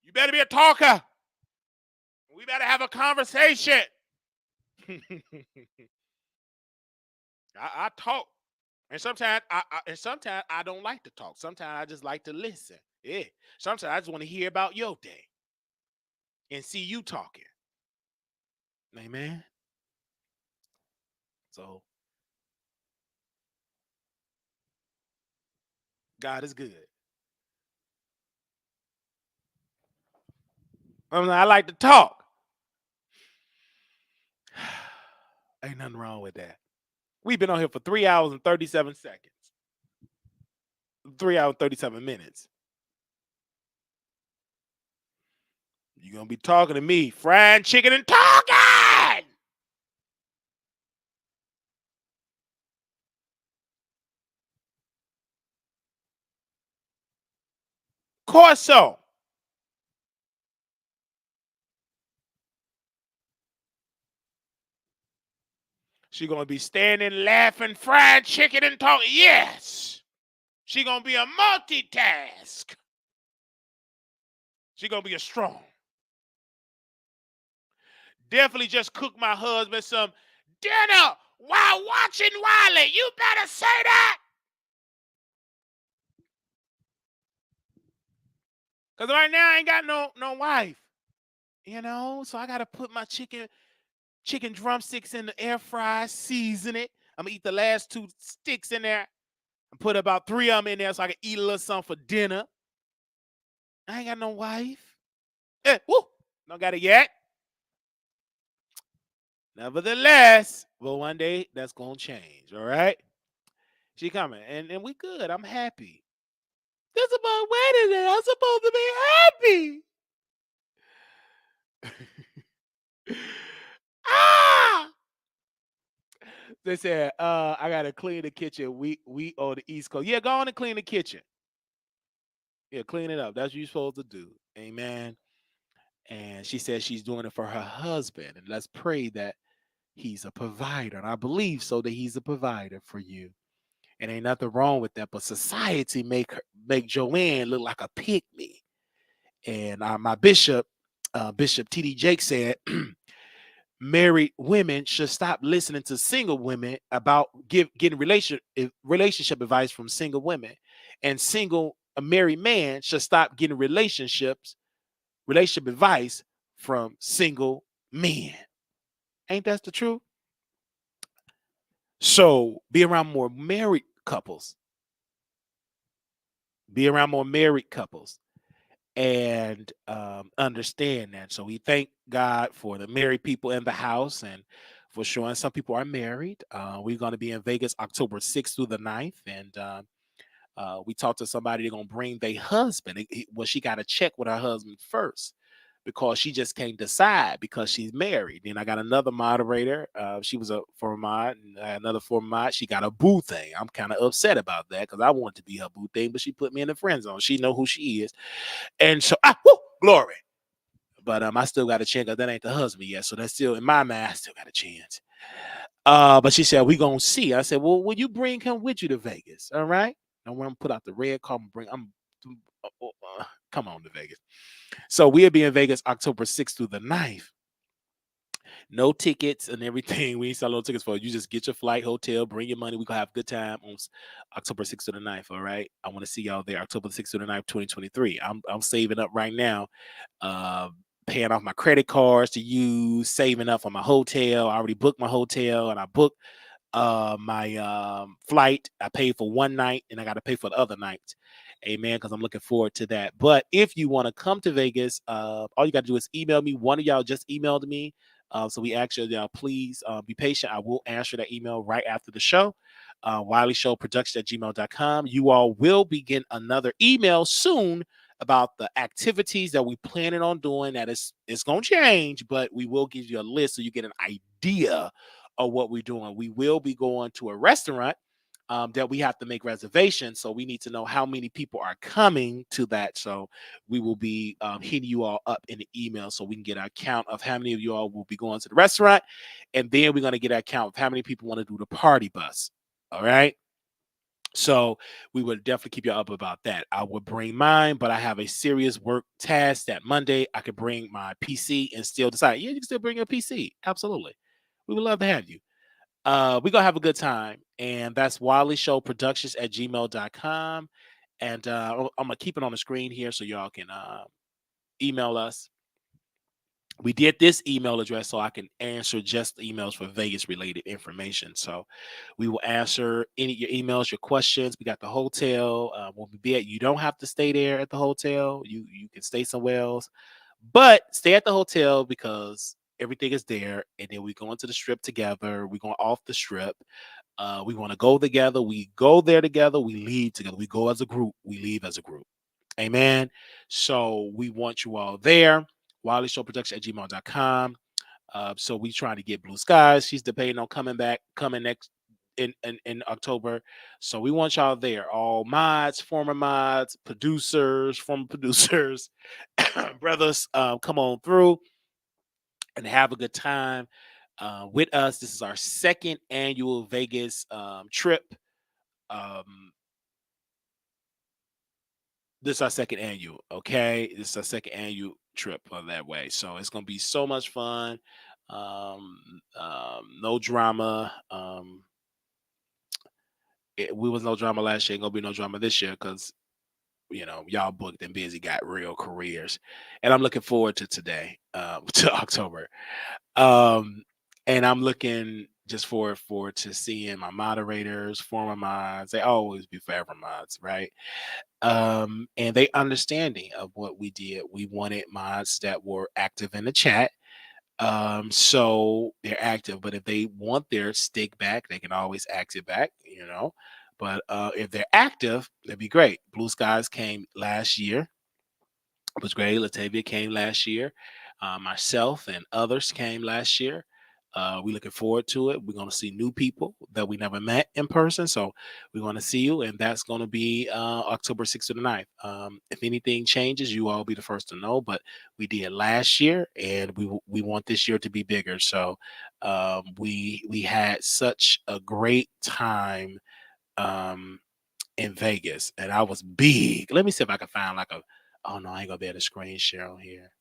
S1: You better be a talker. We better have a conversation. I talk. And sometimes I don't like to talk. Sometimes I just like to listen. Yeah. Sometimes I just want to hear about your day and see you talking. Amen. So God is good. I like to talk. Ain't nothing wrong with that. We've been on here for 3 hours and 37 seconds. 3 hours and 37 minutes. You're going to be talking to me, frying chicken and talking. Of course so. She going to be standing, laughing, frying chicken and talking. Yes. She going to be a multitask. She going to be a strong. Definitely just cook my husband some dinner while watching Wiley. You better say that. Because right now I ain't got no wife. You know, so I got to put my chicken drumsticks in the air fry, season it. I'm going to eat the last 2 sticks in there and put about 3 of them in there so I can eat a little something for dinner. I ain't got no wife. Woo, don't got it yet. Nevertheless, well, one day that's going to change, all right? She coming, and we good. I'm happy. This is my wedding day. I'm supposed to be happy. Ah! They said, I gotta clean the kitchen. We on the East Coast. Yeah, go on and clean the kitchen. Yeah, clean it up. That's what you're supposed to do. Amen. And she says she's doing it for her husband. And let's pray that he's a provider. And I believe so that he's a provider for you. And ain't nothing wrong with that. But society make Joanne look like a pygmy. And my bishop, Bishop T.D. Jake said, married women should stop listening to single women about getting relationship advice from single women, and a married man should stop getting relationship advice from single men. Ain't that the truth? So be around more married couples. Be around more married couples and understand that. So we thank God for the married people in the house and for showing some people are married. We're going to be in Vegas October 6th through the 9th. And we talked to somebody, they're going to bring their husband. Well, she got to check with her husband first because she just can't decide because she's married. Then I got another moderator. She was a former mod, and another former mod. She got a boo thing. I'm kind of upset about that because I wanted to be her boo thing, but she put me in the friend zone. She know who she is. And so, glory. But I still got a chance because that ain't the husband yet. So that's still, in my mind, I still got a chance. But she said, we going to see. I said, well, will you bring him with you to Vegas? All right. And when I'm put out the red car, come on to Vegas. So we'll be in Vegas October 6th through the 9th. No tickets and everything. We ain't sell no tickets for you. Just get your flight, hotel, bring your money. We're going to have a good time on October 6th to the 9th. All right. I want to see y'all there October 6th to the 9th, 2023. I'm saving up right now, paying off my credit cards to use, saving up for my hotel. I already booked my hotel and I booked my flight. I paid for one night and I got to pay for the other night. Amen. Because I'm looking forward to that. But if you want to come to Vegas, all you got to do is email me. One of y'all just emailed me. So we ask y'all, please be patient. I will answer that email right after the show. Wiley Show production@gmail.com. You all will begin another email soon about the activities that we planning on doing. That it's going to change, but we will give you a list so you get an idea of what we're doing. We will be going to a restaurant that we have to make reservations. So we need to know how many people are coming to that. So we will be hitting you all up in the email so we can get our count of how many of you all will be going to the restaurant. And then we're going to get our count of how many people want to do the party bus. All right. So we would definitely keep you up about that. I would bring mine, but I have a serious work task that Monday. I could bring my PC and still decide. Yeah, you can still bring your PC. Absolutely. We would love to have you. We're going to have a good time. And that's Wiley Show Productions@gmail.com. And I'm going to keep it on the screen here so y'all can email us. We did this email address so I can answer just emails for Vegas related information. So we will answer any of your emails, your questions. We got the hotel. We'll be at. You don't have to stay there at the hotel. You can stay somewhere else, but stay at the hotel because everything is there. And then we go into the strip together. We're going off the strip. We want to go together. We go there together. We leave together. We go as a group. We leave as a group. Amen. So we want you all there. Wiley Show Production@gmail.com. So we trying to get Blue Skies. She's debating on coming next in October. So we want y'all there. All mods, former mods, producers, former producers, brothers, come on through and have a good time with us. This is our second annual Vegas trip. This is our second annual, okay? This is our second annual trip on that way. So it's going to be so much fun. No drama. We was no drama last year. Ain't going to be no drama this year because, y'all booked and busy, got real careers. And I'm looking forward to today, to October. And I'm looking just forward to seeing my moderators, former mods. They always be forever mods, right? And they understanding of what we did. We wanted mods that were active in the chat. So they're active, but if they want their stick back, they can always act it back, But if they're active, that'd be great. Blue Skies came last year. It was great. Latavia came last year. Myself and others came last year. We're looking forward to it. We're going to see new people that we never met in person. So we're going to see you, and that's going to be October 6th to the 9th. If anything changes, you all will be the first to know, but we did last year, and we want this year to be bigger. So we had such a great time in Vegas, and I was big. Let me see if I can find like a, oh no, I ain't going to be able to screen share on here.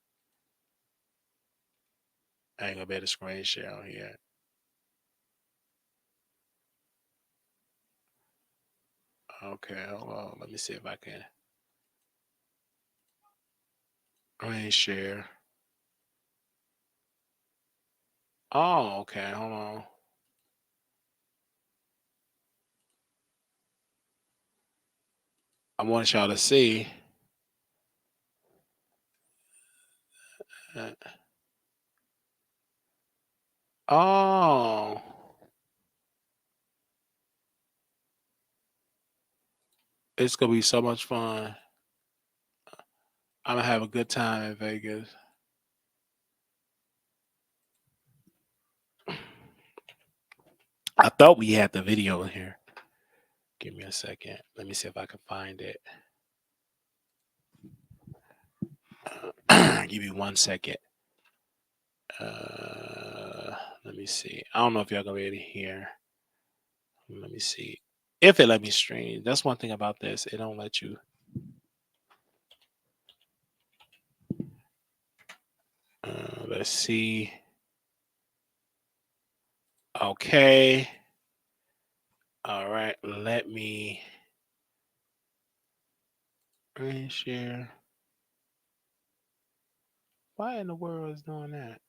S1: I ain't gonna be able to screen share on here. Okay, hold on. Let me see if I can screen share. Oh, okay, hold on. I want y'all to see. Oh. It's gonna be so much fun. I'm gonna have a good time in Vegas. I thought we had the video in here. Give me a second. Let me see if I can find it. Give me 1 second. Let me see. I don't know if y'all gonna be able to hear. Let me see. If it let me stream. That's one thing about this. It don't let you. Let's see. Okay. All right. Let me share. Why in the world is doing that?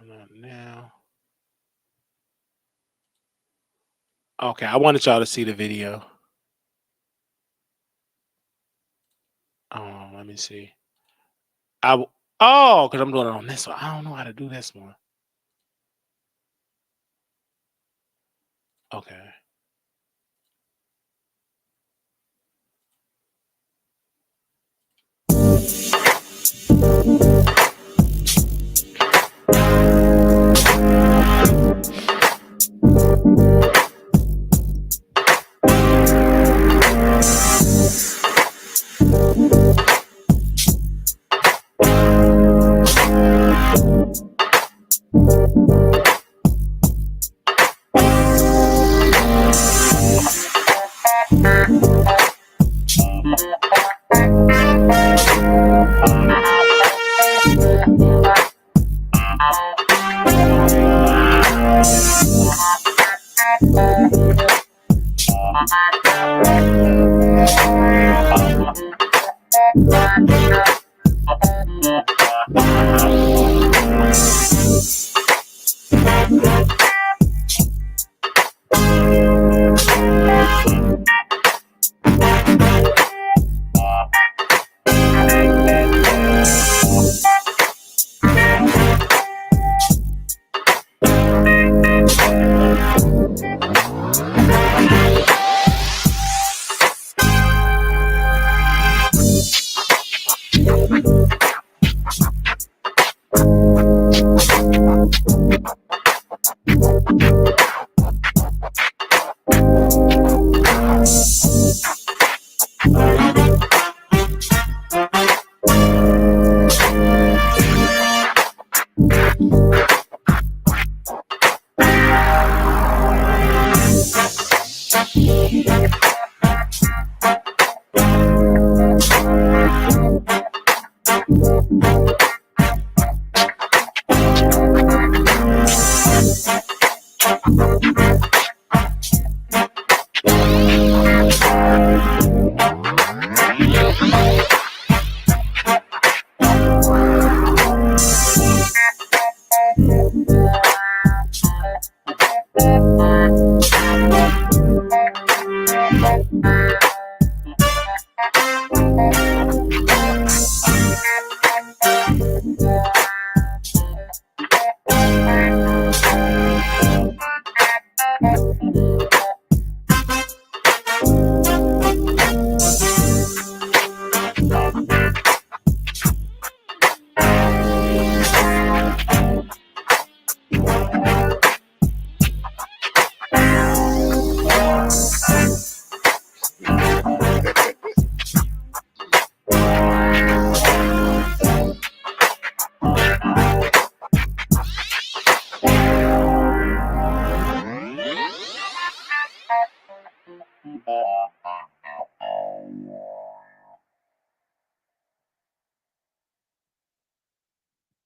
S1: Not now. Okay, I wanted y'all to see the video. Oh, let me see. Because I'm doing it on this one. I don't know how to do this one. Okay.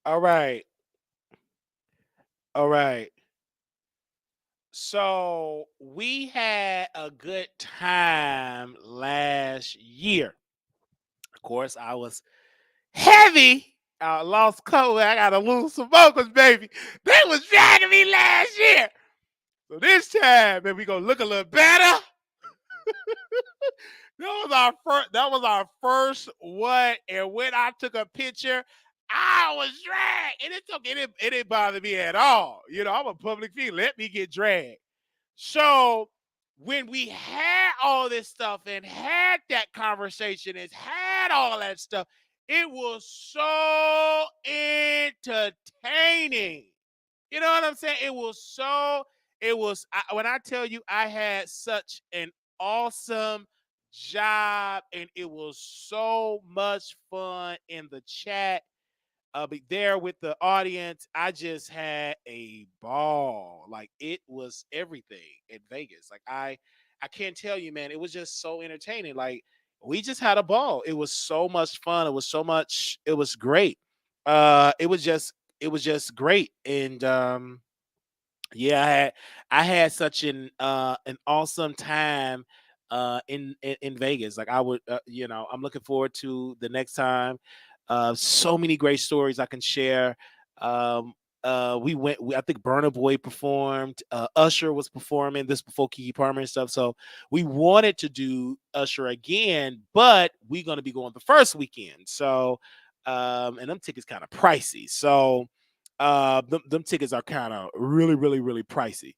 S1: All right. All right. So we had a good time last year. Of course, I was heavy. I lost COVID. I gotta lose some focus, baby. They was dragging me last year. So this time, man, we gonna look a little better. That was our first one. And when I took a picture, I was dragged. And it didn't bother me at all. You know, I'm a public figure. Let me get dragged. So when we had all this stuff and had that conversation and had all that stuff, it was so entertaining. You know what I'm saying? When I tell you I had such an awesome job and it was so much fun in the chat. I'll be there with the audience. I just had a ball. Like it was everything in Vegas. Like I can't tell you, man. It was just so entertaining. Like we just had a ball. It was so much fun. It was great. It was just great. And yeah, I had such an awesome time in Vegas. Like I would I'm looking forward to the next time. So many great stories I can share. Um I think Burna Boy performed, Usher was performing this before Kiki Palmer and stuff. So we wanted to do Usher again, but we're gonna be going the first weekend. So and them tickets kind of pricey. So them tickets are kind of really, really, really pricey.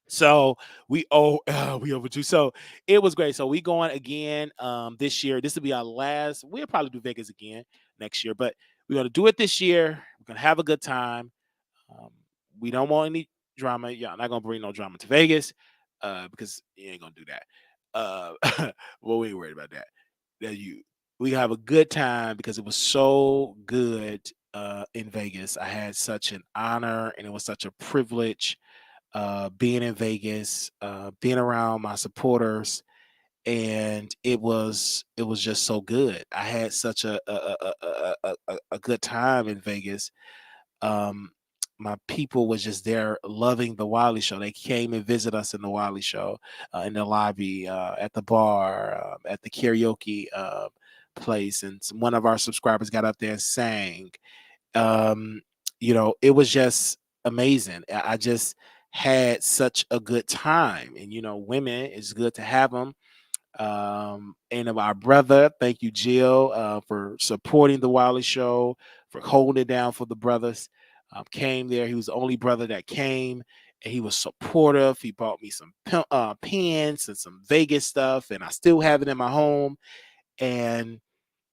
S1: So we overdue. So it was great. So we going again this year. This will be our last. We'll probably do Vegas again next year, but we're gonna do it this year. We're gonna have a good time. Um, we don't want any drama. Y'all not gonna bring no drama to Vegas, because you ain't gonna do that. Well, we ain't worried about that. That you We have a good time because it was so good in Vegas. I had such an honor and it was such a privilege being in Vegas, being around my supporters, and it was just so good. I had such a good time in Vegas. Um, my people was just there loving the Wiley Show. They came and visit us in the Wiley Show, in the lobby, at the bar, at the karaoke place, and one of our subscribers got up there and sang. um it was just amazing. I just had such a good time, and women, it's good to have them. And of our brother, thank you, Jill, for supporting the Wiley Show, for holding it down for the brothers. Came there. He was the only brother that came, and he was supportive. He bought me some pens and some Vegas stuff, and I still have it in my home. And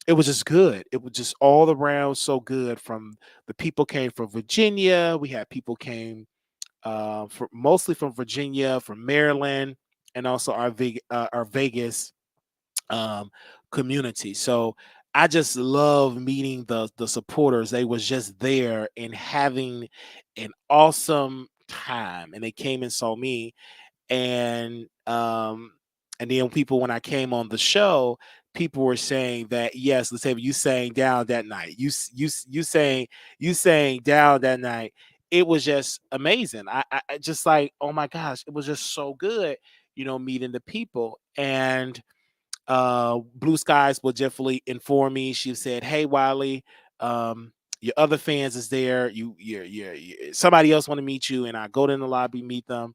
S1: it was just good. It was just all around so good. From the people came from Virginia. We had people came mostly from Virginia, from Maryland, and also our Vegas um, community. So I just love meeting the supporters. They was just there and having an awesome time, and they came and saw me. And then people, when I came on the show, people were saying that, yes, let's say you sang down that night. You sang down that night. It was just amazing. I just like, oh my gosh, it was just so good, meeting the people. And Blue Skies will definitely inform me. She said, "Hey, Wiley, your other fans is there. Somebody else want to meet you." And I go to the lobby, meet them,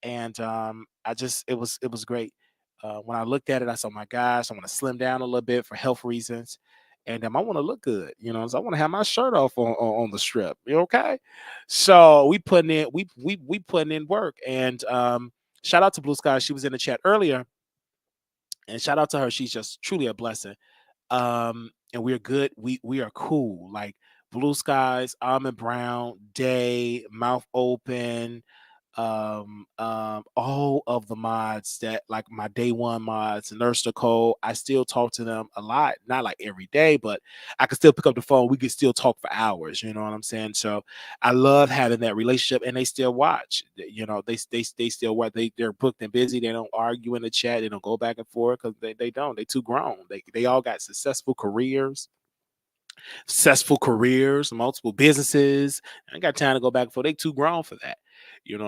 S1: and it was great. When I looked at it, I said, "Oh my gosh, I want to slim down a little bit for health reasons, and I want to look good, so I want to have my shirt off on the strip." You okay? So we putting in work, and shout out to Blue Sky. She was in the chat earlier, and shout out to her. She's just truly a blessing. And we're good. We are cool. Like Blue Skies, Almond Brown, Day, Mouth Open, all of the mods that, like my day one mods, Nurse Nicole, I still talk to them a lot. Not like every day, but I can still pick up the phone. We can still talk for hours. You know what I'm saying? So I love having that relationship, and they still watch. They still watch. They're booked and busy. They don't argue in the chat. They don't go back and forth because they don't. They too grown. They all got successful careers. successful careers, multiple businesses. I ain't got time to go back and forth. They too grown for that.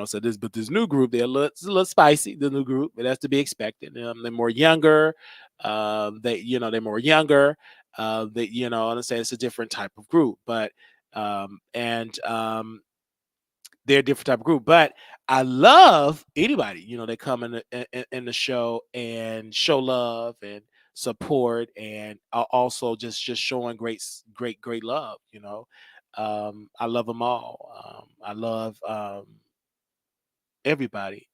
S1: So this new group, they're it's a little spicy, the new group, but that's to be expected. They're more younger. They're more younger. I understand it's a different type of group, but and they're a different type of group. But I love anybody, they come in the show and show love and support, and also just showing great love. I love them all. I love everybody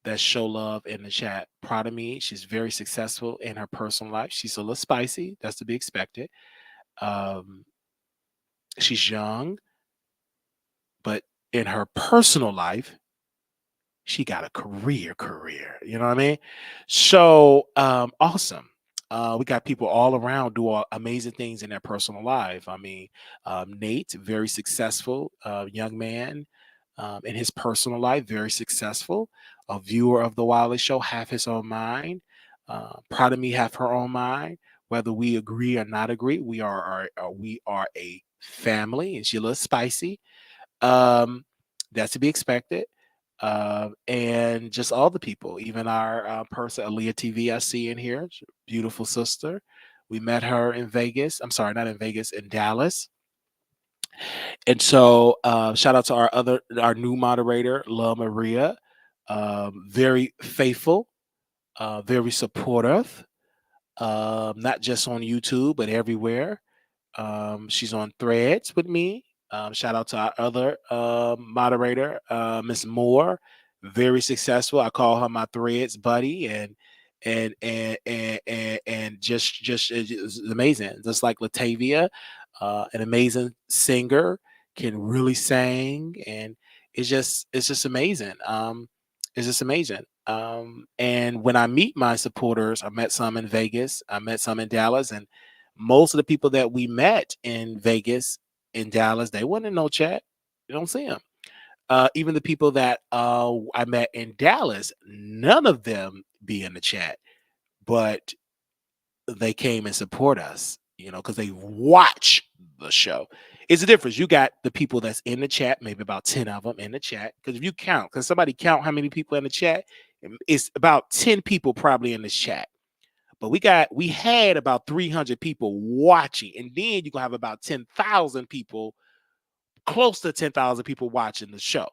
S1: that show love in the chat. Proud of me. She's very successful in her personal life. She's a little spicy. That's to be expected. Um, she's young, but in her personal life, she got a career. You know what I mean? So awesome. We got people all around do all amazing things in their personal life. I mean, Nate, very successful young man in his personal life, very successful. A viewer of the Wiley Show, have his own mind. Proud of me, have her own mind. Whether we agree or not agree, we are a family, and she's a little spicy. That's to be expected. And just all the people, even our person, Aaliyah TV, I see in here, beautiful sister. We met her in Vegas. I'm sorry, not in Vegas, in Dallas. And so, shout out to our new moderator, La Maria. Very faithful, very supportive. Not just on YouTube, but everywhere. She's on Threads with me. Shout out to our other moderator, Miss Moore, very successful. I call her my Threads buddy, and just it's amazing. Just like Latavia, an amazing singer, can really sing, and it's just amazing. It's just amazing. And when I meet my supporters, I met some in Vegas, I met some in Dallas, and most of the people that we met in Vegas, in Dallas, they weren't in no chat. You don't see them. Even the people that I met in Dallas, none of them be in the chat, but they came and support us, because they watch the show. It's a difference. You got the people that's in the chat, maybe about 10 of them in the chat. Because if you count, because somebody count how many people in the chat, it's about 10 people probably in this chat. But we had about 300 people watching, and then you're gonna have about 10,000 people, close to 10,000 people watching the show.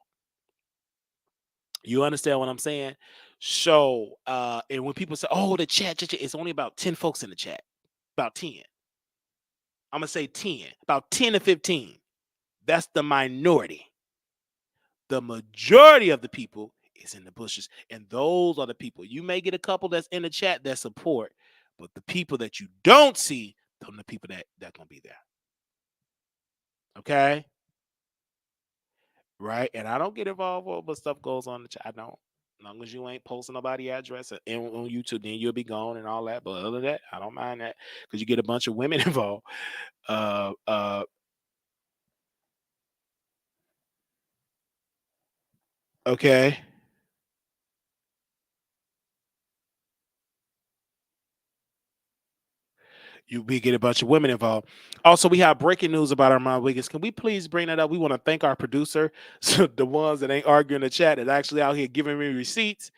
S1: You understand what I'm saying? So, and when people say, "Oh, the chat," it's only about 10 folks in the chat, about 10. I'm gonna say 10, about 10 to 15. That's the minority. The majority of the people is in the bushes, and those are the people. You may get a couple that's in the chat that support, but the people that you don't see, those are the people that gonna be there. Okay, right? And I don't get involved with what stuff goes on in the chat. I don't. As long as you ain't posting nobody address on YouTube, then you'll be gone and all that. But other than that, I don't mind that, because you get a bunch of women involved. Okay. We get a bunch of women involved. Also, we have breaking news about Armon Wiggins. Can we please bring that up? We want to thank our producer, so the ones that ain't arguing in the chat, is actually out here giving me receipts.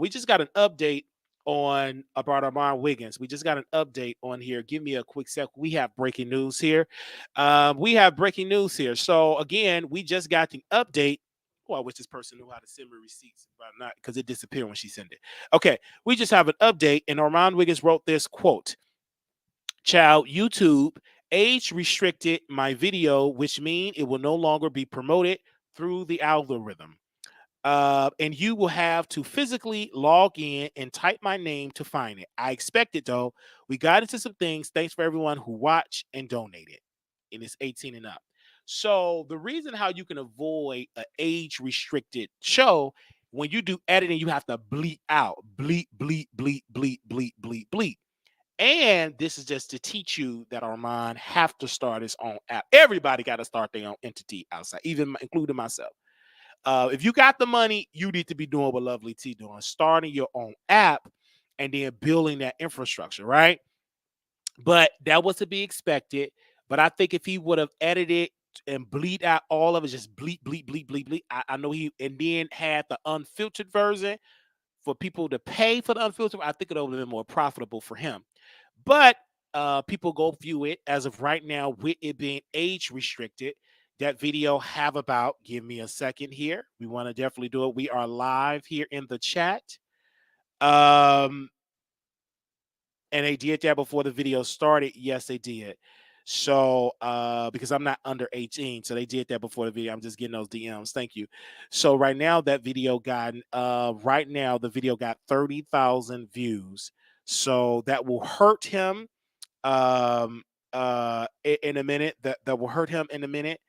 S1: We just got an update on about Armon Wiggins. We just got an update on here. Give me a quick sec. We have breaking news here. So again, we just got the update. Oh, I wish this person knew how to send me receipts, but not, because it disappeared when she sent it. Okay, we just have an update, and Armon Wiggins wrote this quote: "Child, YouTube age restricted my video, which means it will no longer be promoted through the algorithm. And you will have to physically log in and type my name to find it. I expect it though. We got into some things. Thanks for everyone who watched and donated." And it's 18 and up. So the reason how you can avoid an age restricted show, when you do editing, you have to bleep out, bleep, bleep, bleep, bleep, bleep, bleep, bleep. And this is just to teach you that Armon have to start his own app. Everybody got to start their own entity outside, even including myself. If you got the money, you need to be doing what Lovely T doing, starting your own app and then building that infrastructure, right? But that was to be expected. But I think if he would have edited and bleed out all of it, just bleep, bleep, bleep, bleep, bleep. I know he, and then had the unfiltered version for people to pay for the unfiltered. I think it would have been more profitable for him. But people go view it as of right now with it being age restricted. That video have about, give me a second here. We want to definitely do it. We are live here in the chat. And they did that before the video started. Yes, they did. So because I'm not under 18, so they did that before the video. I'm just getting those DMs. Thank you. So right now that video got right now the video got 30,000 views. So that will hurt him in a minute. That will hurt him in a minute.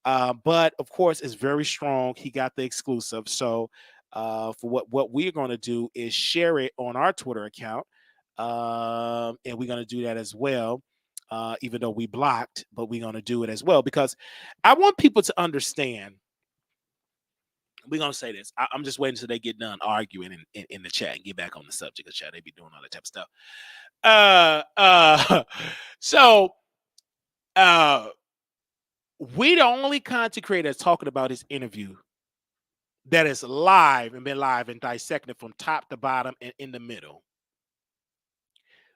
S1: But of course, it's very strong. He got the exclusive. So for what we're going to do is share it on our Twitter account. And we're going to do that as well. Even though we blocked, but we're going to do it as well because I want people to understand. We're going to say this. I'm just waiting until they get done arguing in the chat and get back on the subject of chat. They be doing all that type of stuff. So we the only content creator talking about his interview that is live and been live and dissected from top to bottom and in the middle.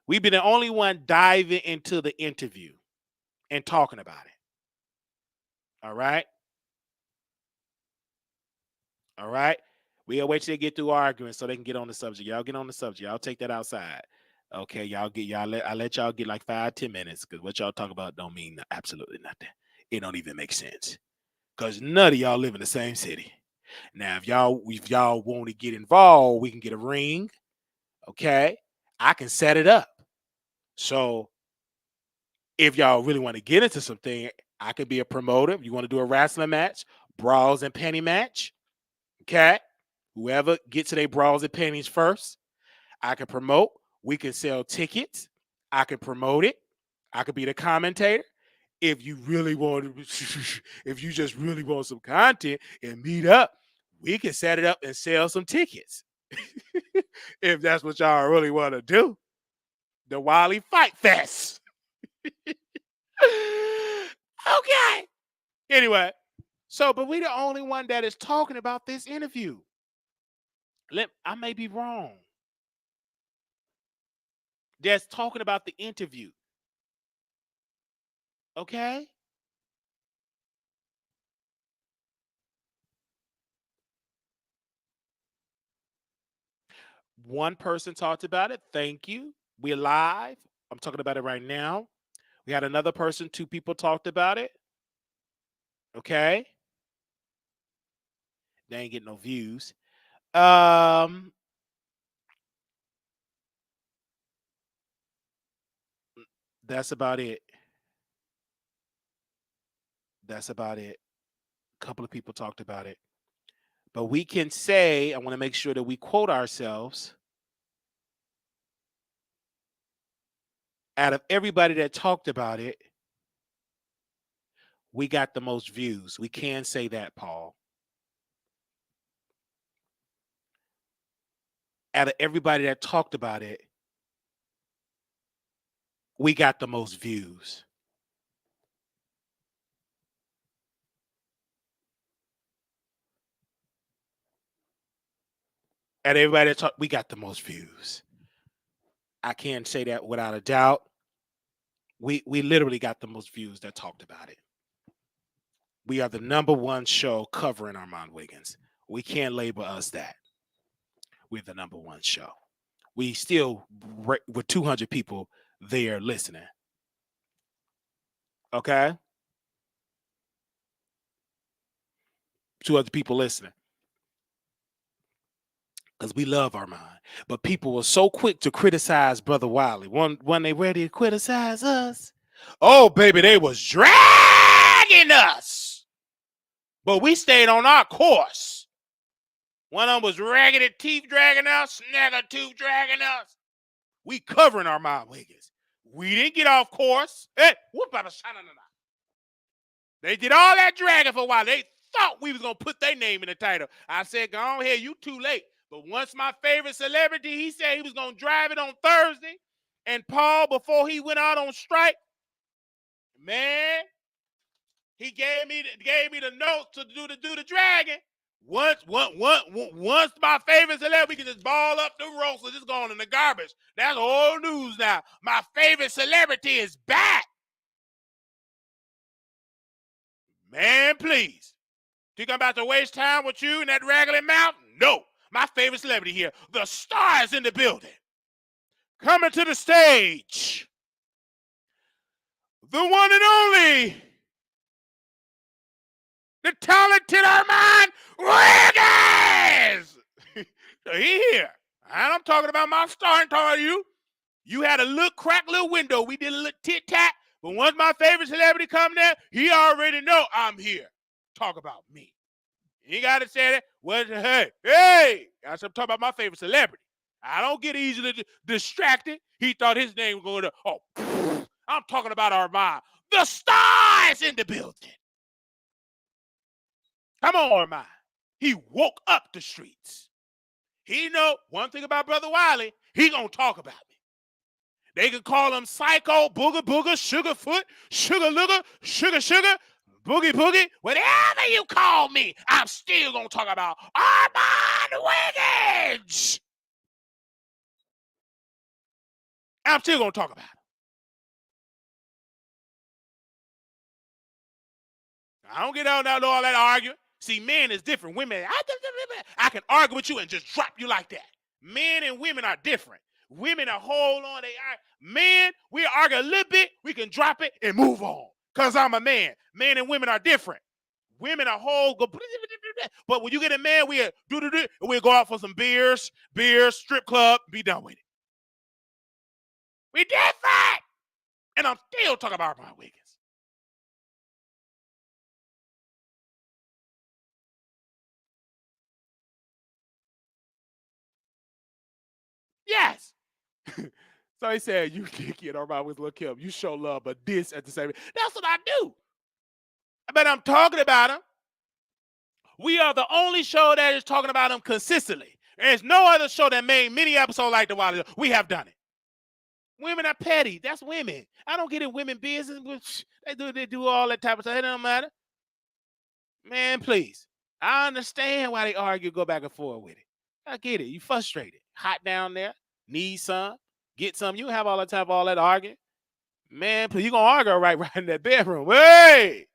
S1: We've been the only one diving into the interview and talking about it. All right. All right. We'll wait till they get through arguing so they can get on the subject. Y'all get on the subject. Y'all take that outside. Okay. I let y'all get like 5-10 minutes because what y'all talk about don't mean absolutely nothing. It don't even make sense because none of y'all live in the same city. Now, if y'all want to get involved, we can get a ring. Okay. I can set it up. So if y'all really want to get into something, I could be a promoter. If you want to do a wrestling match, bras and panty match. Okay. Whoever gets to their bras and panties first, I can promote. We can sell tickets. I can promote it. I could be the commentator. If you really want to, if you just really want some content and meet up, we can set it up and sell some tickets. If that's what y'all really want to do. The Wiley Fight Fest. Okay. Anyway, so but we the only one that is talking about this interview. I may be wrong. That's talking about the interview. Okay? One person talked about it. Thank you. We're live. I'm talking about it right now. We had another person, 2 people talked about it. Okay? They ain't getting no views. That's about it. That's about it. A couple of people talked about it. But we can say, I want to make sure that we quote ourselves. Out of everybody that talked about it, we got the most views. We can say that, Paul. Out of everybody that talked about it, we got the most views. Out of everybody that talked, we got the most views. I can't say that without a doubt. We literally got the most views that talked about it. We are the #1 show covering Armon Wiggins. We can't label us that. We're the #1 show. We still with 200 people there listening. Okay? 200 people listening. Because we love Armon. But people were so quick to criticize Brother Wiley. When they ready to criticize us, oh, baby, they was dragging us. But we stayed on our course. One of them was raggedy teeth dragging us, snagger tooth dragging us. We covering Armon Wiggins. We didn't get off course. Hey, whoop, they did all that dragging for a while. They thought we was going to put their name in the title. I said, go on here, you too late. But once my favorite celebrity, he said he was going to drive it on Thursday, And Paul, before he went out on strike, man, he gave me the notes to do the dragon. Once my favorite celebrity can just ball up the roast and just going in the garbage. That's old news now. My favorite celebrity is back. Man, please. Think I'm about to waste time with you in that raggedy mountain? No. My favorite celebrity here. The star is in the building. Coming to the stage. The one and only. The talented Armon Wiggins. He here. And I'm talking about my star and talking about you. You had a little crack little window. We did a little tit-tat. But once my favorite celebrity come there, he already know I'm here. Talk about me. You got to say that. Well, hey. I'm talking about my favorite celebrity. I don't get easily distracted. He thought his name was going to, I'm talking about Armon. The star is in the building. Come on, Armon. He woke up the streets. He know one thing about Brother Wiley. He going to talk about me. They can call him Psycho, Booger Booger, Sugarfoot, Sugar Looger, Sugar Sugar, Boogie Boogie. Whatever you call me, I'm still going to talk about Armon Wiggins. I'm still going to talk about him. I don't get out and all that arguing. See, men is different. Women, I can argue with you and just drop you like that. Men and women are different. Women are hold on. Men, we argue a little bit, we can drop it and move on. Because I'm a man. Men and women are different. Women are whole. But when you get a man, we'll go out for some beers, strip club, be done with it. We different. And I'm still talking about Armon Wiggins. Yes. So he said, you Nicki and Armon with Lil Kim. You show love, but this at the same time. That's what I do. But I'm talking about him. We are the only show that is talking about him consistently. There's no other show that made many episodes like the Wiley Show. We have done it. Women are petty. That's women. I don't get in women business. They do all that type of stuff. It don't matter. Man, please. I understand why they argue, go back and forth with it. I get it. You frustrated. Hot down there. Need some. Get some. You don't have all the time for all that arguing. Man, please, you going to argue right in that bedroom. Hey!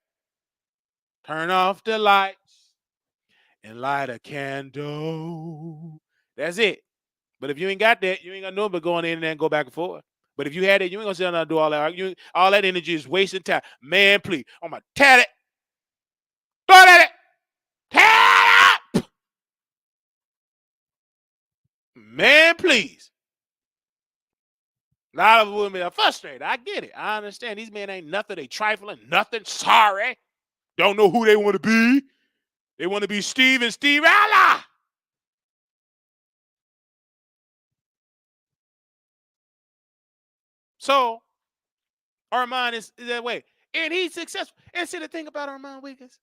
S1: Turn off the lights and light a candle. That's it. But if you ain't got that, you ain't got no but going in there and go back and forth. But if you had it, you ain't going to sit down and do all that arguing. All that energy is wasting time. Man, please. I'm going to tat it. Throw it at it. Tat up. Man, please. A lot of women are frustrated. I get it. I understand. These men ain't nothing. They trifling. Nothing. Sorry. Don't know who they want to be. They want to be Steve and Steve Alla. So, Armon is that way. And he's successful. And see the thing about Armon Wiggins.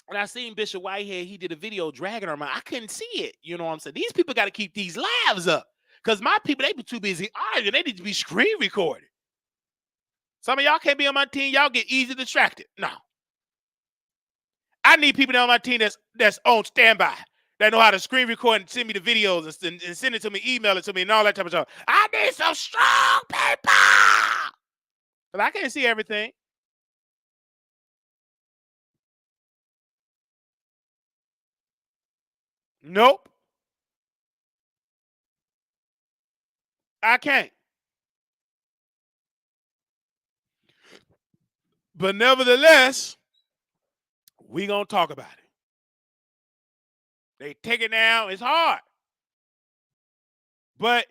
S1: When I seen Bishop Whitehead, he did a video dragging Armon. I couldn't see it. You know what I'm saying? These people got to keep these lives up. Because my people, they be too busy arguing. They need to be screen recorded. Some of y'all can't be on my team. Y'all get easily distracted. No. I need people on my team that's on standby. That know how to screen record and send me the videos and send it to me, email it to me, and all that type of stuff. I need some strong people. But I can't see everything. Nope. I can't. But nevertheless, we gonna talk about it. They take it down. It's hard. But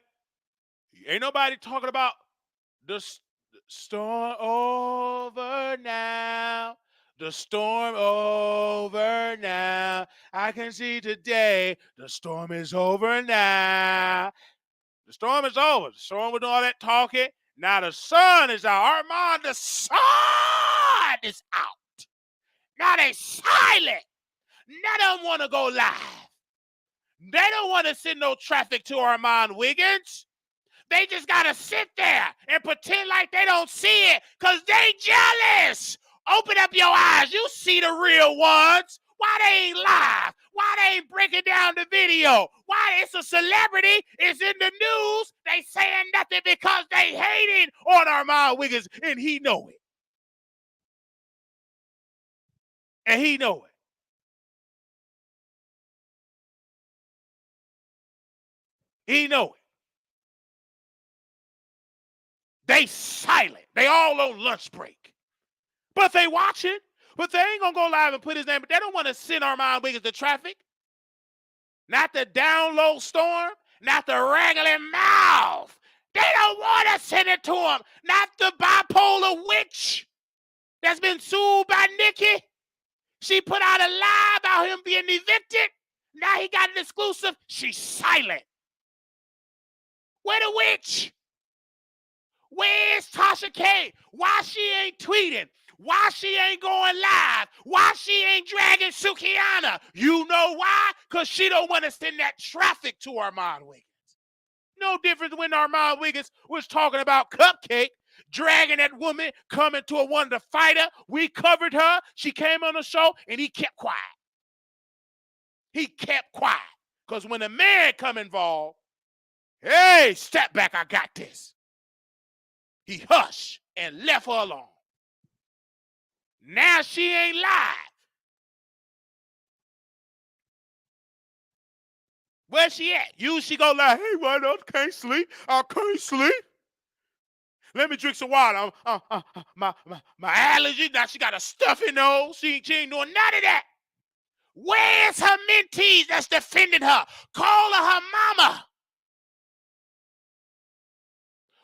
S1: ain't nobody talking about the storm over now. The storm over now. I can see today the storm is over now. The storm is over. The storm was doing all that talking. Now the sun is out. Armon, the sun is out. Now they silent. Now they don't want to go live. They don't want to send no traffic to Armon Wiggins. They just got to sit there and pretend like they don't see it because they jealous. Open up your eyes. You see the real ones. Why they ain't live? Why they ain't breaking down the video? Why it's a celebrity, it's in the news, they saying nothing because they hating on Armon Wiggins, and he know it. And he know it. He know it. They silent. They all on lunch break. But they watching. But they ain't going to go live and put his name. But they don't want to send Armon Wiggins to traffic. Not the download storm. Not the wrangling mouth. They don't want to send it to him. Not the bipolar witch that's been sued by Nicki. She put out a lie about him being evicted. Now he got an exclusive. She's silent. Where the witch? Where's Tasha K? Why she ain't tweeting? Why she ain't going live? Why she ain't dragging Sukihana? You know why? Because she don't want to send that traffic to Armon Wiggins. No difference when Armon Wiggins was talking about Cupcake, dragging that woman, coming to a one to fight her. We covered her. She came on the show, and he kept quiet. He kept quiet. Because when a man come involved, hey, step back, I got this. He hushed and left her alone. Now she ain't live. Where she at? She go like, hey, why not? Can't sleep. I can't sleep. Let me drink some water. My allergy. Now she got a stuffy nose. She ain't doing none of that. Where's her mentees that's defending her? Call her mama.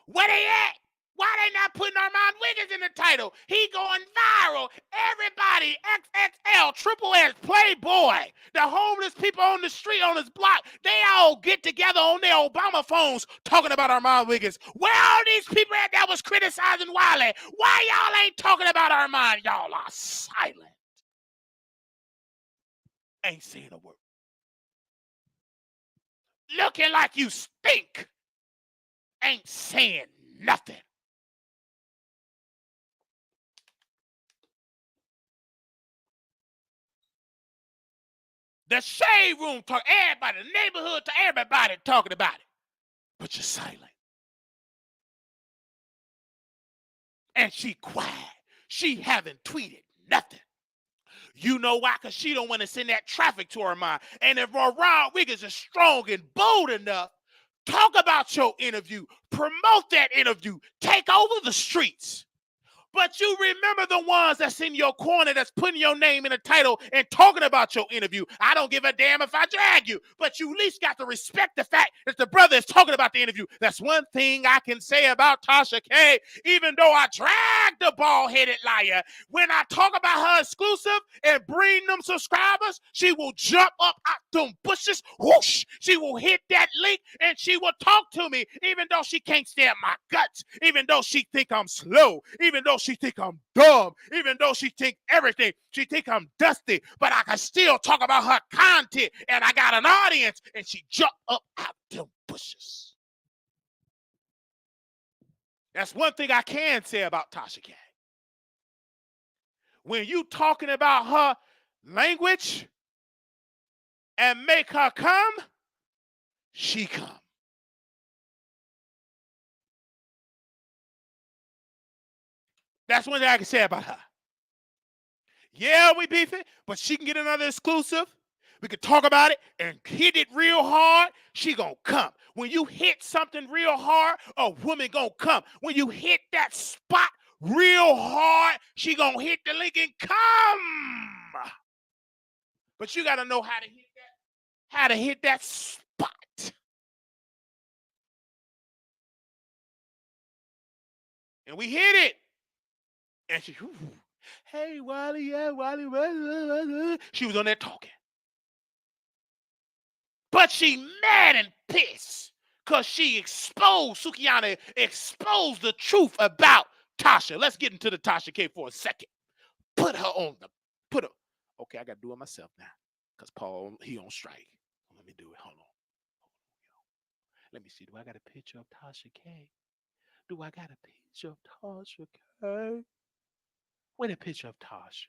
S1: Where they at? Why they not putting Armon Wiggins in the title? He going viral. Everybody, XXL, Triple S, Playboy, the homeless people on the street, on his block, they all get together on their Obama phones talking about Armon Wiggins. Where all these people at that was criticizing Wiley? Why y'all ain't talking about Armon? Y'all are silent. Ain't saying a word. Looking like you stink. Ain't saying nothing. The shade room talk, everybody, the neighborhood, to everybody talking about it. But you're silent. And she quiet. She haven't tweeted nothing. You know why? Because she don't want to send that traffic to her mind. And if Armon Wiggins is strong and bold enough, talk about your interview. Promote that interview. Take over the streets. But you remember the ones that's in your corner that's putting your name in the title and talking about your interview. I don't give a damn if I drag you, but you at least got to respect the fact that the brother is talking about the interview. That's one thing I can say about Tasha K. Even though I drag the bald-headed liar, when I talk about her exclusive and bring them subscribers, she will jump up out them bushes, whoosh, she will hit that link and she will talk to me, even though she can't stand my guts, even though she think I'm slow, even though she think I'm dumb, even though she think everything. She think I'm dusty, but I can still talk about her content, and I got an audience, and she jump up out them bushes. That's one thing I can say about Tasha K. When you talking about her language and make her come, she come. That's one thing I can say about her. Yeah, we beefing, but she can get another exclusive. We can talk about it and hit it real hard. She gonna come. When you hit something real hard, a woman gonna come. When you hit that spot real hard, she gonna hit the link and come. But you gotta know how to hit that spot. And we hit it. And she, hey, Wiley, yeah, Wiley. She was on there talking. But she mad and pissed because she exposed, Sukihana exposed the truth about Tasha. Let's get into the Tasha K for a second. Put her. Okay, I got to do it myself now because Paul, he on strike. Let me do it. Hold on. Let me see. Do I got a picture of Tasha K? Do I got a picture of Tasha K? Where the picture of Tasha?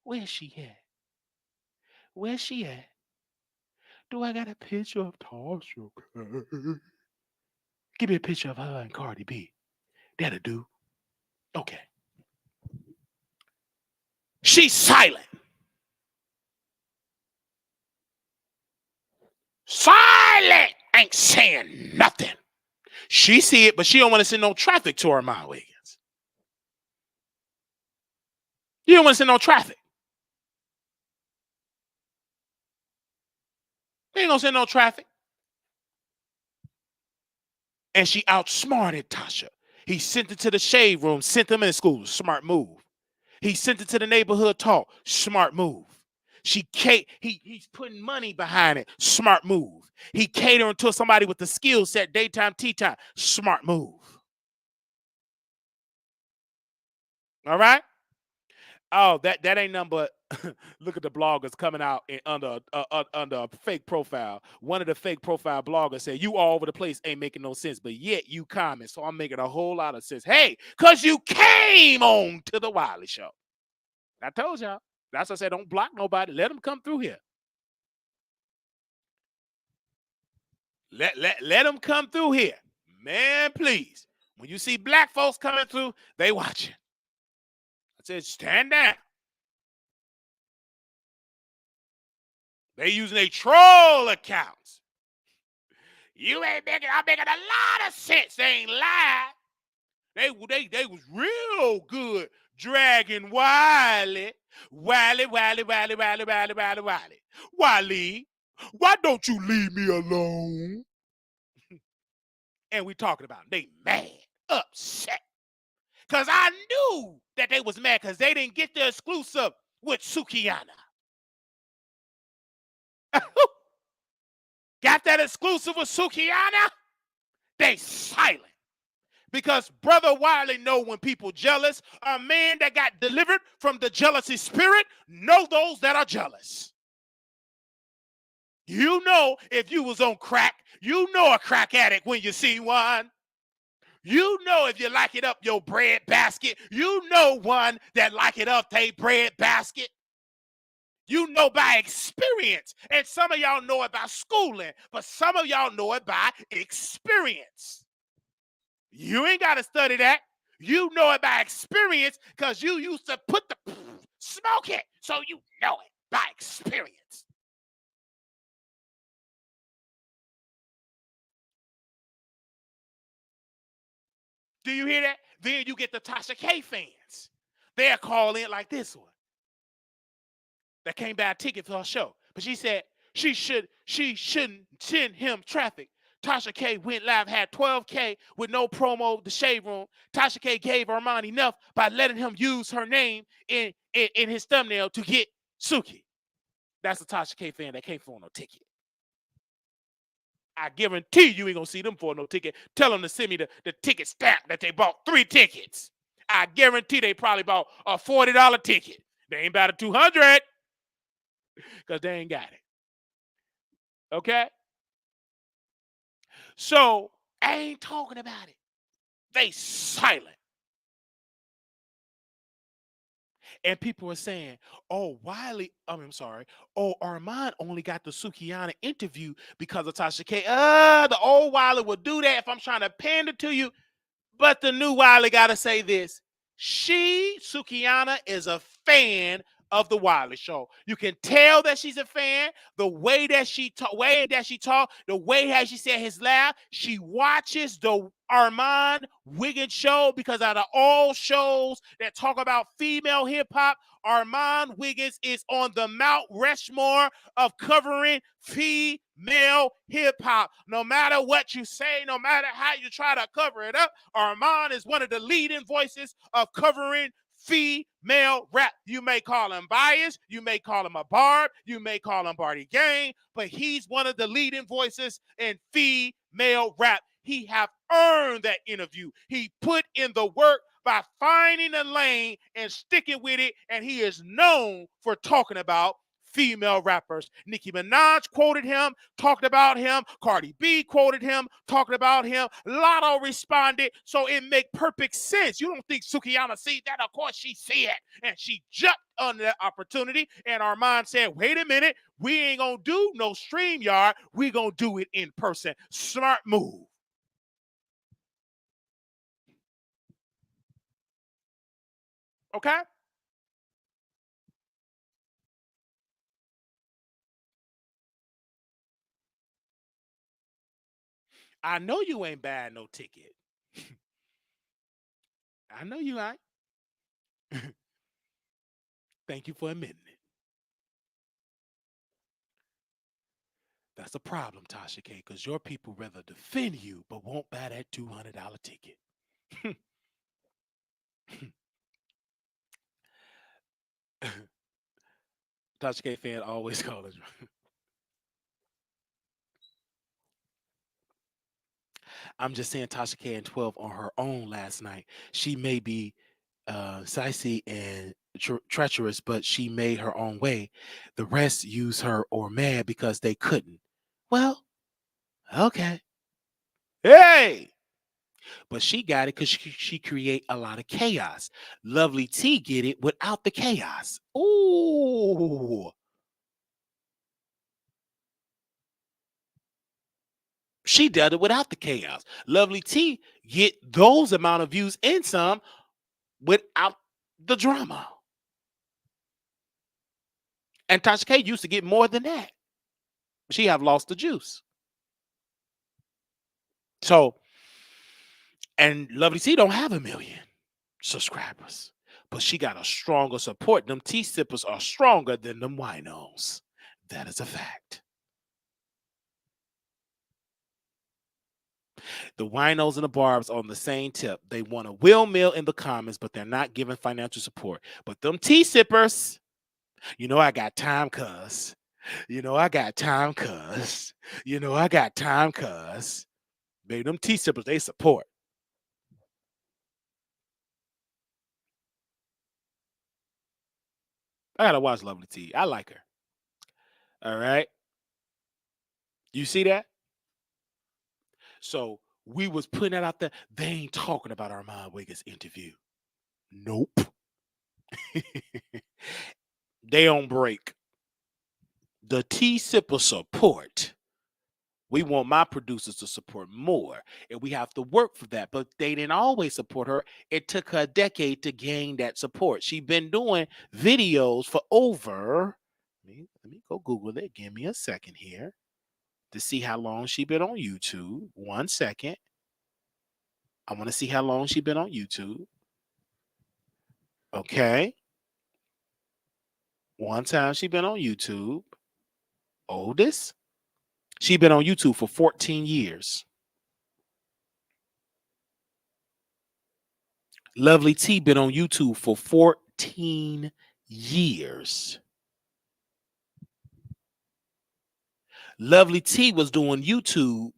S1: Where's she at? Where's she at? Do I got a picture of Tasha K? Give me a picture of her and Cardi B. That'll do. Okay. She's silent. Silent. Ain't saying nothing. She see it, but she don't want to send no traffic to Armon Wiggins. You don't want to send no traffic. They ain't gonna send no traffic. And she outsmarted Tasha. He sent it to the shade room, sent them in school. Smart move. He sent it to the neighborhood talk. Smart move. He's putting money behind it. Smart move. He catering to somebody with the skill set, daytime, tea time. Smart move. All right? Oh, that ain't nothing but look at the bloggers coming out under a fake profile. One of the fake profile bloggers said, "You all over the place ain't making no sense, but yet you comment, so I'm making a whole lot of sense." Hey, because you came on to the Wiley Show. I told y'all. That's why I said don't block nobody. Let them come through here. Let them come through here. Man, please. When you see black folks coming through, they watching. I said, stand down. They using a troll accounts. You ain't making, I'm making a lot of sense. They ain't lied. They was real good dragging Wiley. Wiley. Wiley, why don't you leave me alone? And we talking about them. They mad, upset. Because I knew that they was mad because they didn't get the exclusive with Sukihana. Got that exclusive with Sukihana? They silent. Because Brother Wiley know when people jealous, a man that got delivered from the jealousy spirit know those that are jealous. You know if you was on crack, you know a crack addict when you see one. You know if you like it up your bread basket, you know one that like it up their bread basket. You know by experience. And some of y'all know it by schooling, but some of y'all know it by experience. You ain't got to study that. You know it by experience because you used to put the smoke it, so you know it by experience. Do you hear that? Then you get the Tasha K fans. They'll call in like this one. That came buy a ticket for her show. But she said she shouldn't send him traffic. Tasha K went live, had 12K with no promo, the shade room. Tasha K gave Armon enough by letting him use her name in his thumbnail to get Suki. That's a Tasha K fan that came for no ticket. I guarantee you ain't gonna see them for no ticket. Tell them to send me the ticket stamp that they bought 3 tickets. I guarantee they probably bought a $40 ticket. They ain't about a $200 because they ain't got it. Okay? So I ain't talking about it. They silent. And people are saying, oh, Armon only got the Sukihana interview because of Tasha K. The old Wiley would do that if I'm trying to pander to you. But the new Wiley got to say this. Sukihana, is a fan of the Wiley Show. You can tell that she's a fan. The way that she talk, the way how she said his laugh. She watches the Armon Wiggins show because out of all shows that talk about female hip hop, Armon Wiggins is on the Mount Rushmore of covering female hip hop. No matter what you say, no matter how you try to cover it up, Armon is one of the leading voices of covering female rap. You may call him biased, you may call him a barb, you may call him Barty Gang, but he's one of the leading voices in female rap. He have earned that interview. He put in the work by finding a lane and sticking with it, and he is known for talking about female rappers. Nicki Minaj quoted him, talked about him. Cardi B quoted him, talked about him. Lotto responded, so it make perfect sense. You don't think Sukihana see that? Of course she see it. And she jumped on that opportunity. And Armon said, wait a minute, we ain't gonna do no StreamYard. We gonna do it in person. Smart move. Okay? I know you ain't buying no ticket. I know you ain't. Thank you for admitting it. That's a problem, Tasha K, because your people rather defend you but won't buy that $200 ticket. Tasha K fan always calling. I'm just saying Tasha K and 12 on her own last night. She may be Sicey and treacherous, but she made her own way. The rest use her or mad because they couldn't. Well, okay. Hey! But she got it because she create a lot of chaos. Lovely T get it without the chaos. Ooh. She did it without the chaos. Lovely T get those amount of views and some without the drama. And Tasha K used to get more than that. She have lost the juice. So, and Lovely T don't have 1 million subscribers, but she got a stronger support. Them tea sippers are stronger than them winos. That is a fact. The winos and the barbs on the same tip. They want a will mill in the comments, but they're not giving financial support. But them tea sippers, you know I got time, cuz. You know I got time, cuz. You know I got time, cuz. Baby, them tea sippers, they support. I gotta watch Lovely T. I like her. All right. You see that? So we was putting that out there. They ain't talking about Armon Wiggins' interview. Nope. They don't break. The tea sipper support. We want my producers to support more, and we have to work for that. But they didn't always support her. It took her a decade to gain that support. She's been doing videos for over. Let me go Google it. Give me a second here to see how long she's been on YouTube. 1 second. I want to see how long she's been on YouTube. Okay. One time she been on YouTube. Oldest. She been on YouTube for 14 years. Lovely T been on YouTube for 14 years. Lovely T was doing YouTube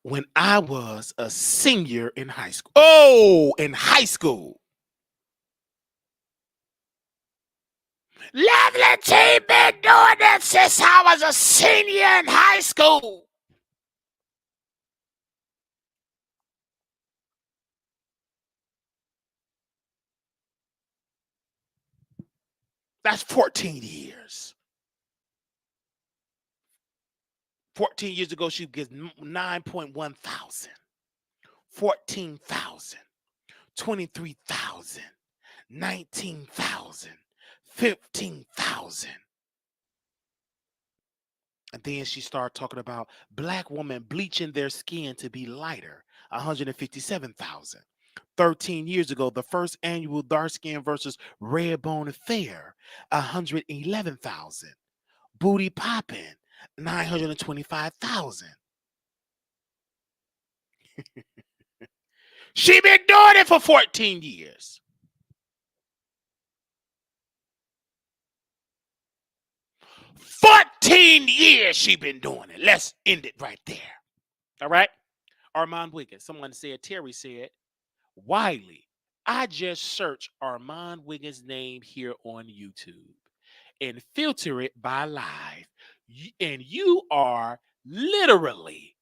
S1: when I was a senior in high school. Oh, in high school. Lovely T been doing that since I was a senior in high school. That's 14 years. 14 years ago, she gets 9.1 thousand, 14,000, 23,000, 19,000, 15,000. And then she started talking about black women bleaching their skin to be lighter, 157,000. 13 years ago, the first annual dark skin versus red bone affair, 111,000. Booty popping, 925,000. She been doing it for 14 years. Years she been doing it. Let's end it right there. All right. Armon Wiggins. Someone said, Terry said, Wiley, I just search Armon Wiggins' name here on YouTube and filter it by live. And you are literally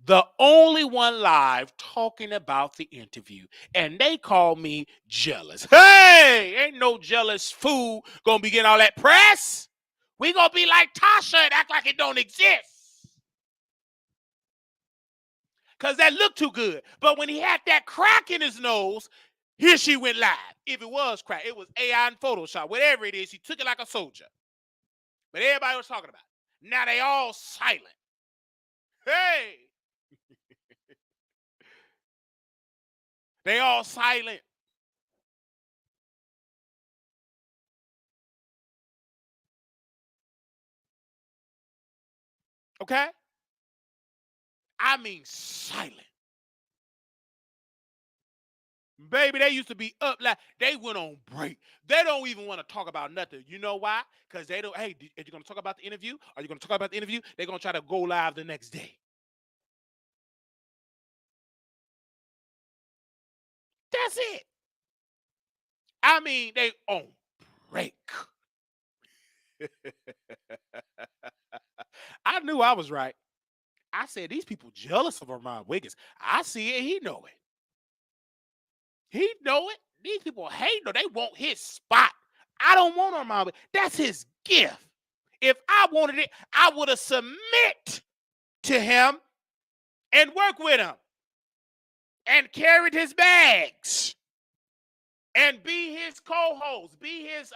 S1: the only one live talking about the interview. And they call me jealous. Hey, ain't no jealous fool gonna be getting all that press. We gonna be like Tasha and act like it don't exist. Because that looked too good. But when he had that crack in his nose, here she went live. If it was crack, it was AI and Photoshop. Whatever it is, he took it like a soldier. But everybody was talking about it. Now they all silent. Hey! They all silent. Okay? I mean silent. Baby, they used to be up like they went on break. They don't even want to talk about nothing. You know why? Because they don't, hey, are you going to talk about the interview? Are you going to talk about the interview? They're going to try to go live the next day. That's it. I mean, they on break. I knew I was right. I said, these people jealous of Armon Wiggins. I see it. He know it. He know it. These people hate him. They want his spot. I don't want Armon Wiggins. That's his gift. If I wanted it, I would have submit to him and work with him and carried his bags and be his co-host, be his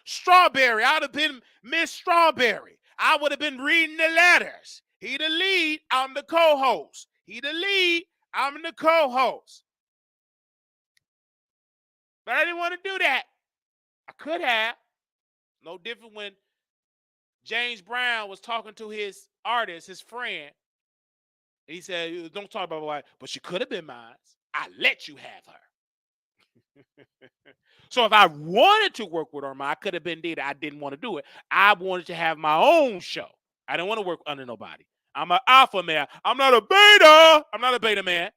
S1: strawberry. I would have been Miss Strawberry. I would have been reading the letters. He the lead, I'm the co-host. He the lead, I'm the co-host. But I didn't want to do that. I could have. No different when James Brown was talking to his artist, his friend. And he said, don't talk about my wife, but she could have been mine. I let you have her. So if I wanted to work with Armon, I could have been did. I didn't want to do it. I wanted to have my own show. I didn't want to work under nobody. I'm an alpha man. I'm not a beta. I'm not a beta man.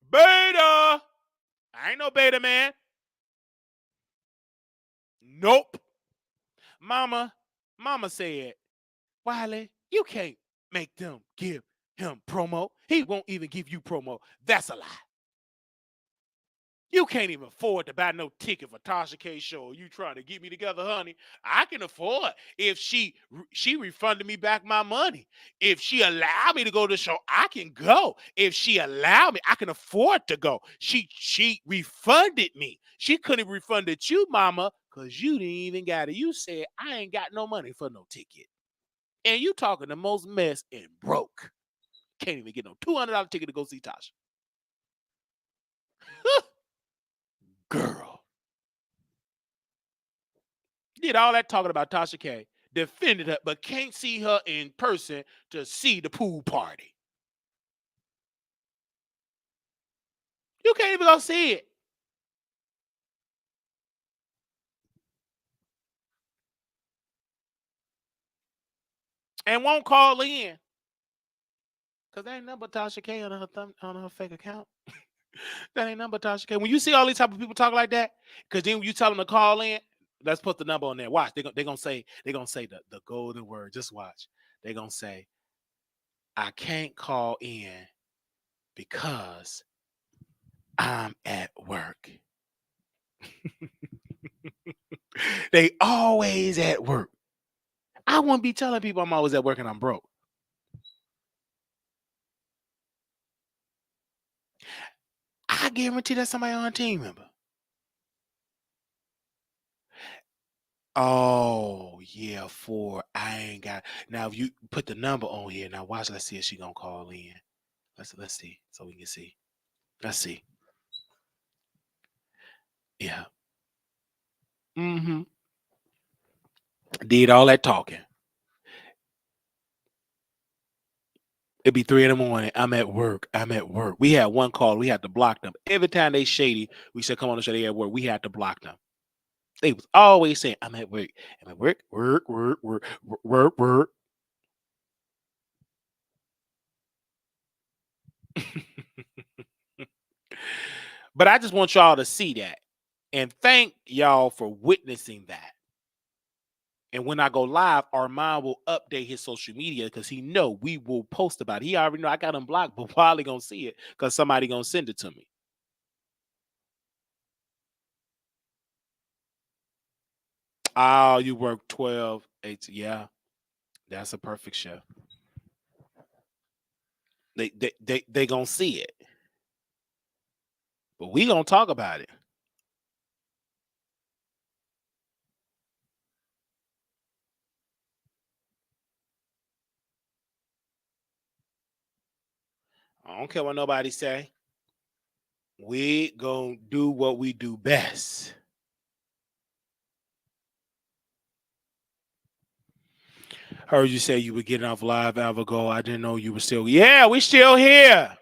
S1: Beta. I ain't no beta man. Nope. Mama said, Wiley, you can't make them give him promo. He won't even give you promo. That's a lie. You can't even afford to buy no ticket for Tasha K show. You trying to get me together, honey? I can afford if she refunded me back my money. If she allowed me to go to the show, I can go. If she allowed me, I can afford to go. She refunded me. She couldn't have refunded you, mama, because you didn't even got it. You said, I ain't got no money for no ticket. And you talking the most mess and broke. Can't even get no $200 ticket to go see Tasha. Girl. Did all that talking about Tasha K, defended her, but can't see her in person to see the pool party. You can't even go see it. And won't call in. Because that ain't nothing but Tasha K on her fake account. That ain't nothing but Tasha K. When you see all these type of people talk like that, because then when you tell them to call in, let's put the number on there. Watch. They're gonna say the golden word. Just watch. They're gonna say, I can't call in because I'm at work. They always at work. I wouldn't be telling people I'm always at work and I'm broke. I guarantee that's somebody on a team member. Oh, yeah, I ain't got. Now, if you put the number on here, now watch, let's see if she gonna call in. Let's see, so we can see. Let's see. Yeah. Mm-hmm. Did all that talking. It'd be 3 a.m. I'm at work. We had one call. We had to block them. Every time they shady, we said, come on the show, they at work. We had to block them. They was always saying, I'm at work. I'm at work. Work. But I just want y'all to see that. And thank y'all for witnessing that. And when I go live, Armon will update his social media because he know we will post about it. He already know I got him blocked, but Wiley gonna see it because somebody gonna send it to me. Oh, you work 12, 8. Yeah, that's a perfect shift. They gonna see it. But we gonna talk about it. I don't care what nobody say. We gonna do what we do best. Heard you say you were getting off live hour ago. I didn't know you were still. Yeah, we still here.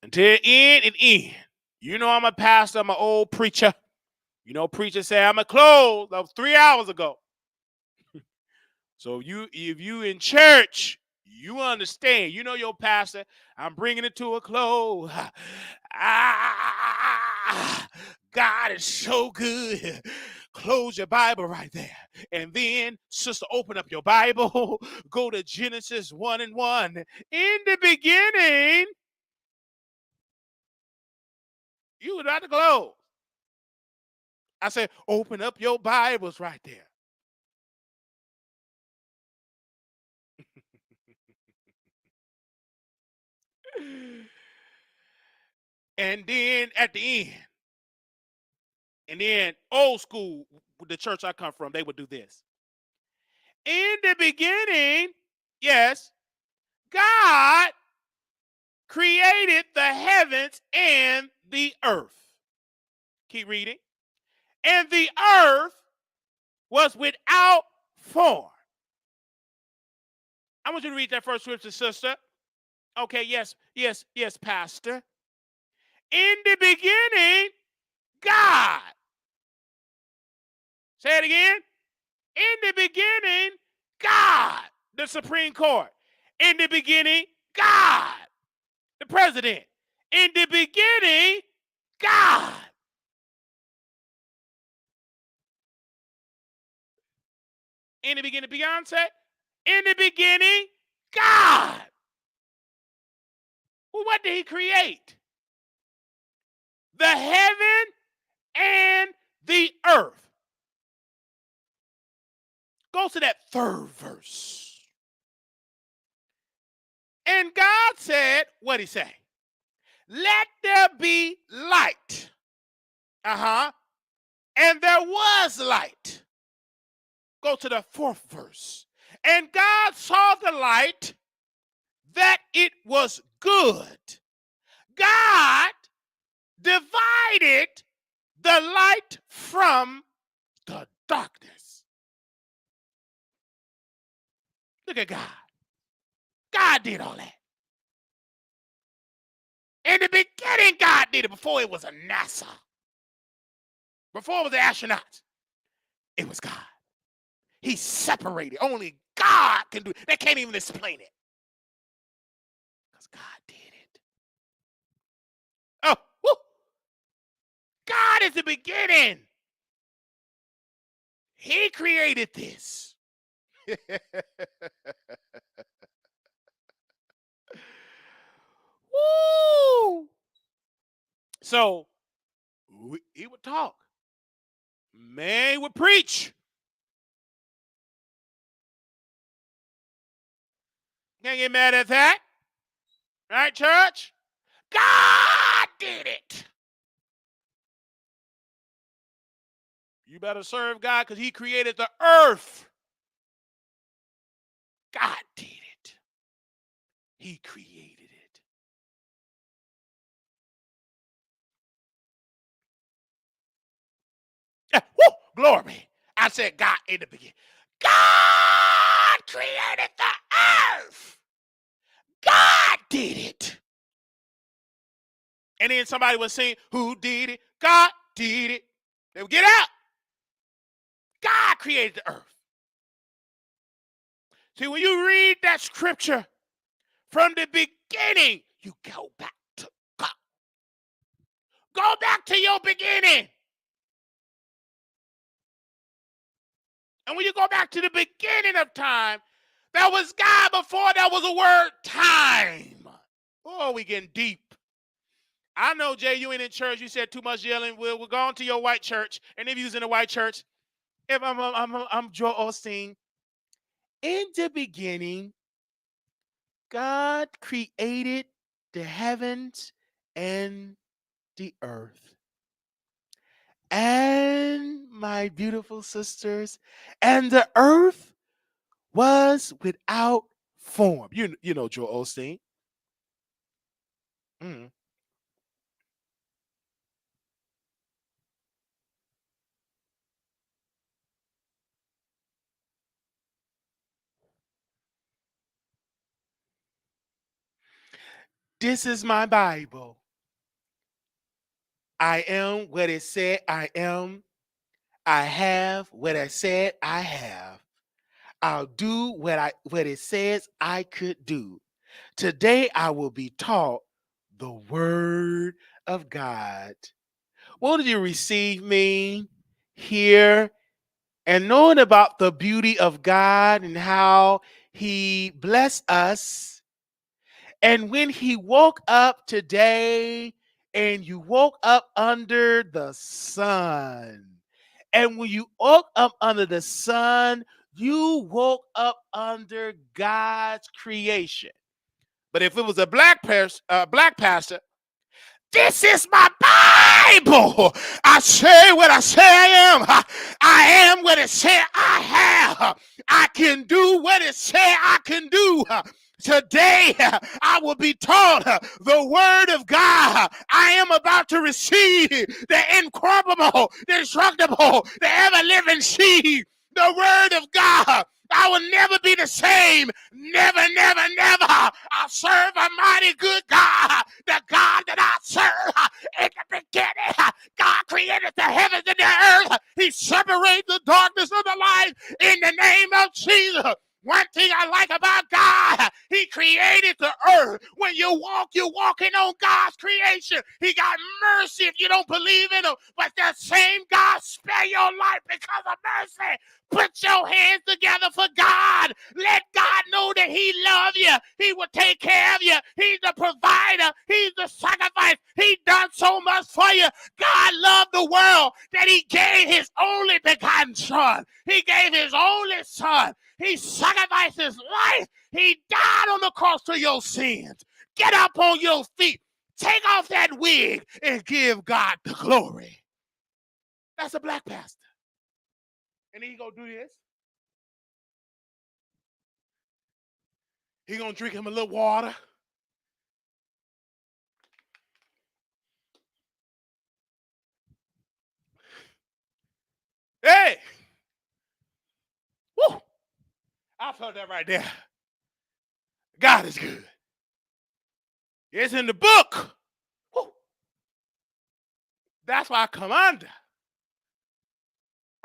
S1: Until end and end. You know I'm a pastor, I'm an old preacher. You know, preacher say I'm a close. That was 3 hours ago. So if you in church, you understand. You know your pastor. I'm bringing it to a close. God is so good. Close your Bible right there. And then, sister, open up your Bible. Go to Genesis 1:1. In the beginning, you were about to close. I said, open up your Bibles right there. And then at the end, and then old school, the church I come from, they would do this. In the beginning, yes, God created the heavens and the earth. Keep reading. And the earth was without form. I want you to read that first scripture, sister. Okay, yes, pastor. In the beginning, God. Say it again. In the beginning, God, the Supreme Court. In the beginning, God, the president. In the beginning, God. In the beginning, Beyonce. In the beginning, God. Well, what did he create? The heaven and the earth. Go to that third verse. And God said, what'd he say? Let there be light. And there was light. Go to the fourth verse. And God saw the light, that it was good. God divided the light from the darkness. Look at God. God did all that. In the beginning, God did it before it was a NASA. Before it was the astronauts. It was God. He separated. Only God can do it. They can't even explain it. Because God did it. Oh, woo. God is the beginning. He created this. Woo! So he would talk. Man, he would preach. Can't get mad at that. Right, church? God did it. You better serve God because he created the earth. God did it. He created it. Woo, glory. I said God in the beginning. God created the earth. God did it. And then somebody was saying, who did it? God did it. They would get out. God created the earth. See, when you read that scripture from the beginning, you go back to God. Go back to your beginning. And when you go back to the beginning of time, there was God before there was a word time. Oh, we getting deep. I know, Jay, you ain't in church. You said too much yelling. We're going to your white church. And if you're in a white church, if I'm Joel Osteen. In the beginning, God created the heavens and the earth. And my beautiful sisters, and the earth was without form. You know Joel Osteen. Mm. This is my Bible. I am what it said I am. I have what I said I have. I'll do what it says I could do. Today I will be taught the word of God. Won't you receive me here and knowing about the beauty of God and how he blessed us? And when he woke up today and you woke up under the sun, and when you woke up under the sun, you woke up under God's creation. But if it was a black pastor, this is my Bible. I say what I say I am. I am what it said I have. I can do what it said I can do. Today, I will be taught the word of God. I am about to receive the incorruptible, the indestructible, the ever-living seed, the word of God. I will never be the same. Never, never, never. I serve a mighty good God. The God that I serve in the beginning, God created the heavens and the earth. He separated the darkness from the light in the name of Jesus. One thing I like about God, he created the earth. When you walk, you're walking on God's creation. He got mercy if you don't believe in him. But that same God spare your life because of mercy. Put your hands together for God. Let God know that he loves you. He will take care of you. He's the provider. He's the sacrifice. He done so much for you. God loved the world that he gave his only begotten son. He gave his only son. He sacrificed his life. He died on the cross for your sins. Get up on your feet. Take off that wig and give God the glory. That's a black pastor. And then he go do this. He gonna drink him a little water. Hey! Woo! I felt that right there. God is good. It's in the book. Woo! That's why I come under.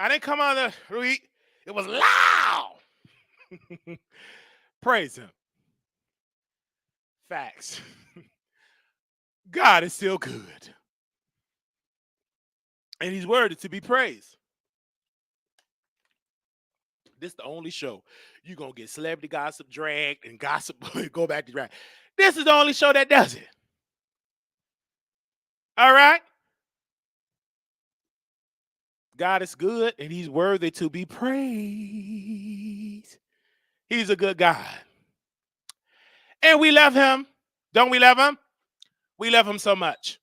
S1: I didn't come under. It was loud. Praise him. Facts. God is still good. And he's worthy to be praised. This is the only show you're going to get celebrity gossip dragged and gossip go back to drag. This is the only show that does it. All right? God is good and he's worthy to be praised. He's a good God. And we love him. Don't we love him? We love him so much.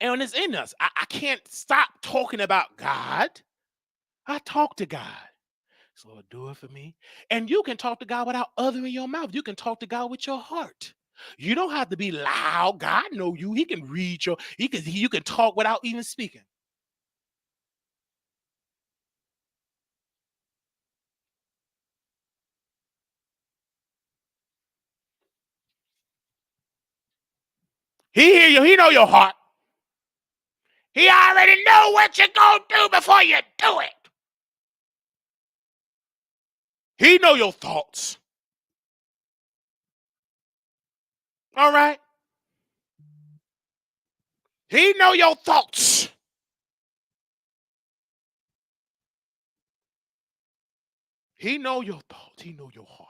S1: And it's in us. I can't stop talking about God. I talk to God. So Lord, do it for me. And you can talk to God without othering your mouth. You can talk to God with your heart. You don't have to be loud. God knows you. He can read you can talk without even speaking. He hear you. He know your heart. He already know what you're going to do before you do it. He know your thoughts. All right? He know your thoughts. He know your thoughts. He know your heart.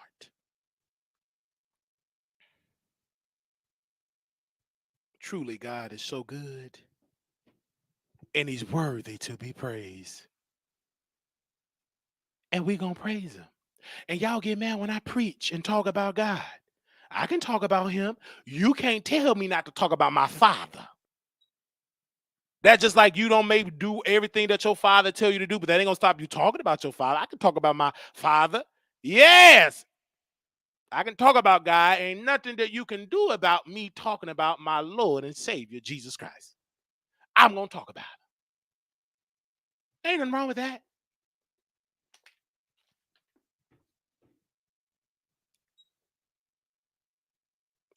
S1: Truly, God is so good. And he's worthy to be praised. And we gonna praise him. And y'all get mad when I preach and talk about God. I can talk about him. You can't tell me not to talk about my Father. That's just like you don't maybe do everything that your father tell you to do, but that ain't gonna stop you talking about your father. I can talk about my father. Yes, I can talk about God. Ain't nothing that you can do about me talking about my Lord and Savior, Jesus Christ. I'm gonna talk about it. Ain't nothing wrong with that.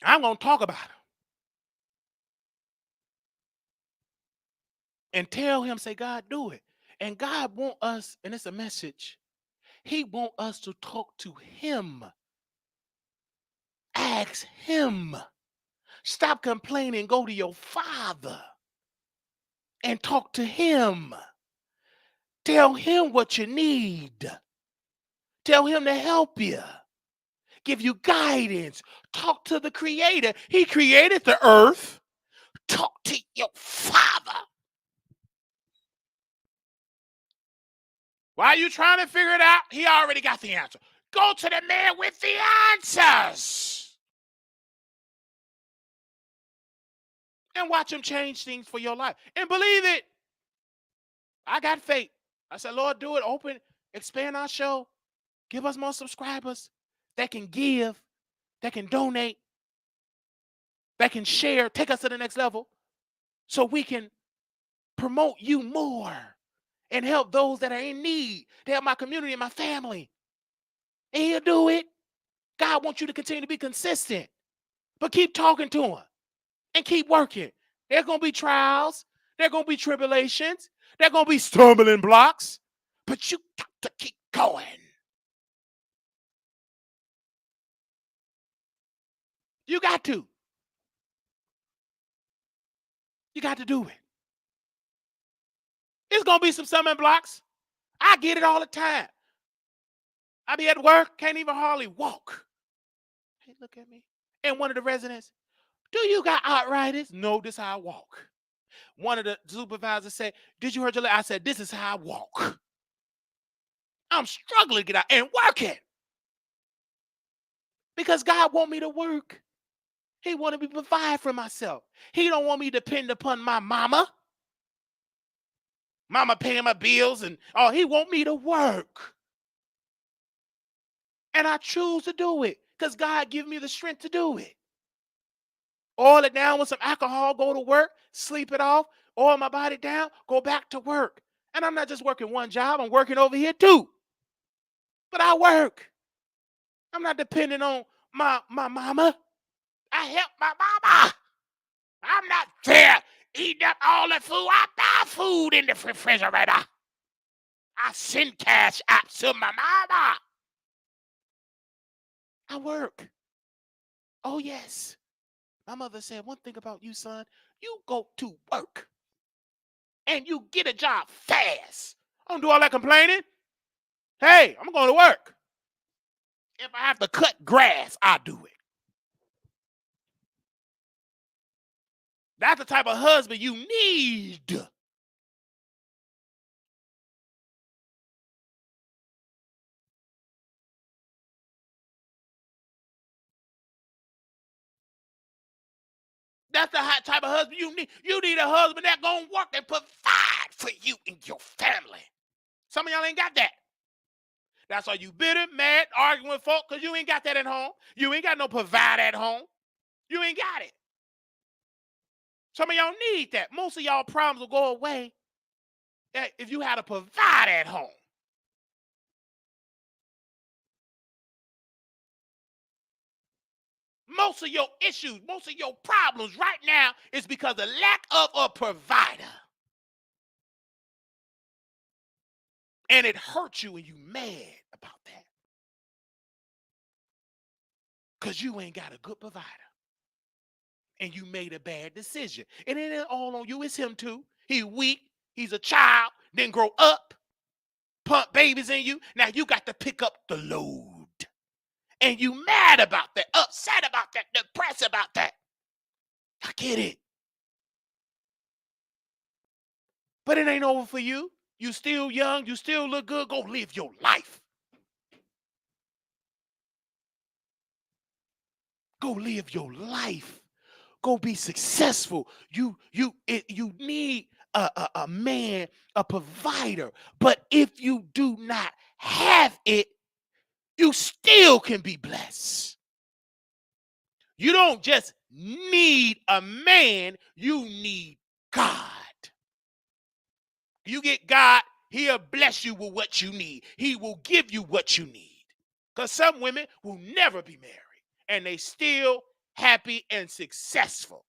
S1: I'm gonna talk about him. And tell him, say, God, do it. And God want us, and it's a message. He want us to talk to him. Ask him. Stop complaining. Go to your Father and talk to him. Tell him what you need. Tell him to help you. Give you guidance. Talk to the Creator. He created the earth. Talk to your Father. Why are you trying to figure it out? He already got the answer. Go to the man with the answers. And watch him change things for your life. And believe it. I got faith. I said, Lord, do it. Open, expand our show. Give us more subscribers that can give, that can donate, that can share, take us to the next level so we can promote you more and help those that are in need, to help my community and my family. And he'll do it. God wants you to continue to be consistent, but keep talking to him and keep working. There's going to be trials. There's going to be tribulations. There's going to be stumbling blocks, but you got to keep going. You got to. You got to do it. It's going to be some stumbling blocks. I get it all the time. I be at work, can't even hardly walk. Hey, look at me. And one of the residents, do you got arthritis? No, this is how I walk. One of the supervisors said, did you hurt your leg? I said, this is how I walk. I'm struggling to get out and working. Because God want me to work. He want me to provide for myself. He don't want me to depend upon my mama. Mama paying my bills and he want me to work. And I choose to do it because God give me the strength to do it. Oil it down with some alcohol, go to work, sleep it off, oil my body down, go back to work. And I'm not just working one job, I'm working over here too. But I work. I'm not depending on my mama. I help my mama. I'm not there eating up all the food. I buy food in the refrigerator. I send cash out to my mama. I work. Oh, yes. My mother said, one thing about you, son, you go to work and you get a job fast. I don't do all that complaining. Hey, I'm going to work. If I have to cut grass, I'll do it. That's the type of husband you need. That's the type of husband you need. You need a husband that's going to work and provide for you and your family. Some of y'all ain't got that. That's why you bitter, mad, arguing with folk, because you ain't got that at home. You ain't got no provider at home. You ain't got it. Some of y'all need that. Most of y'all problems will go away if you had a provider at home. Most of your issues, most of your problems right now is because of lack of a provider. And it hurts you and you mad about that. Because you ain't got a good provider. and you made a bad decision. And it ain't all on you. It's him too. He weak. He's a child. Then grow up. Pump babies in you. Now you got to pick up the load. And you mad about that, upset about that, depressed about that. I get it. But it ain't over for you. You still young. You still look good. Go live your life. Go live your life. Go be successful. You need a man, a provider. But if you do not have it, you still can be blessed. You don't just need a man, you need God. You get God, he'll bless you with what you need. He will give you what you need. Because some women will never be married, and they still happy and successful.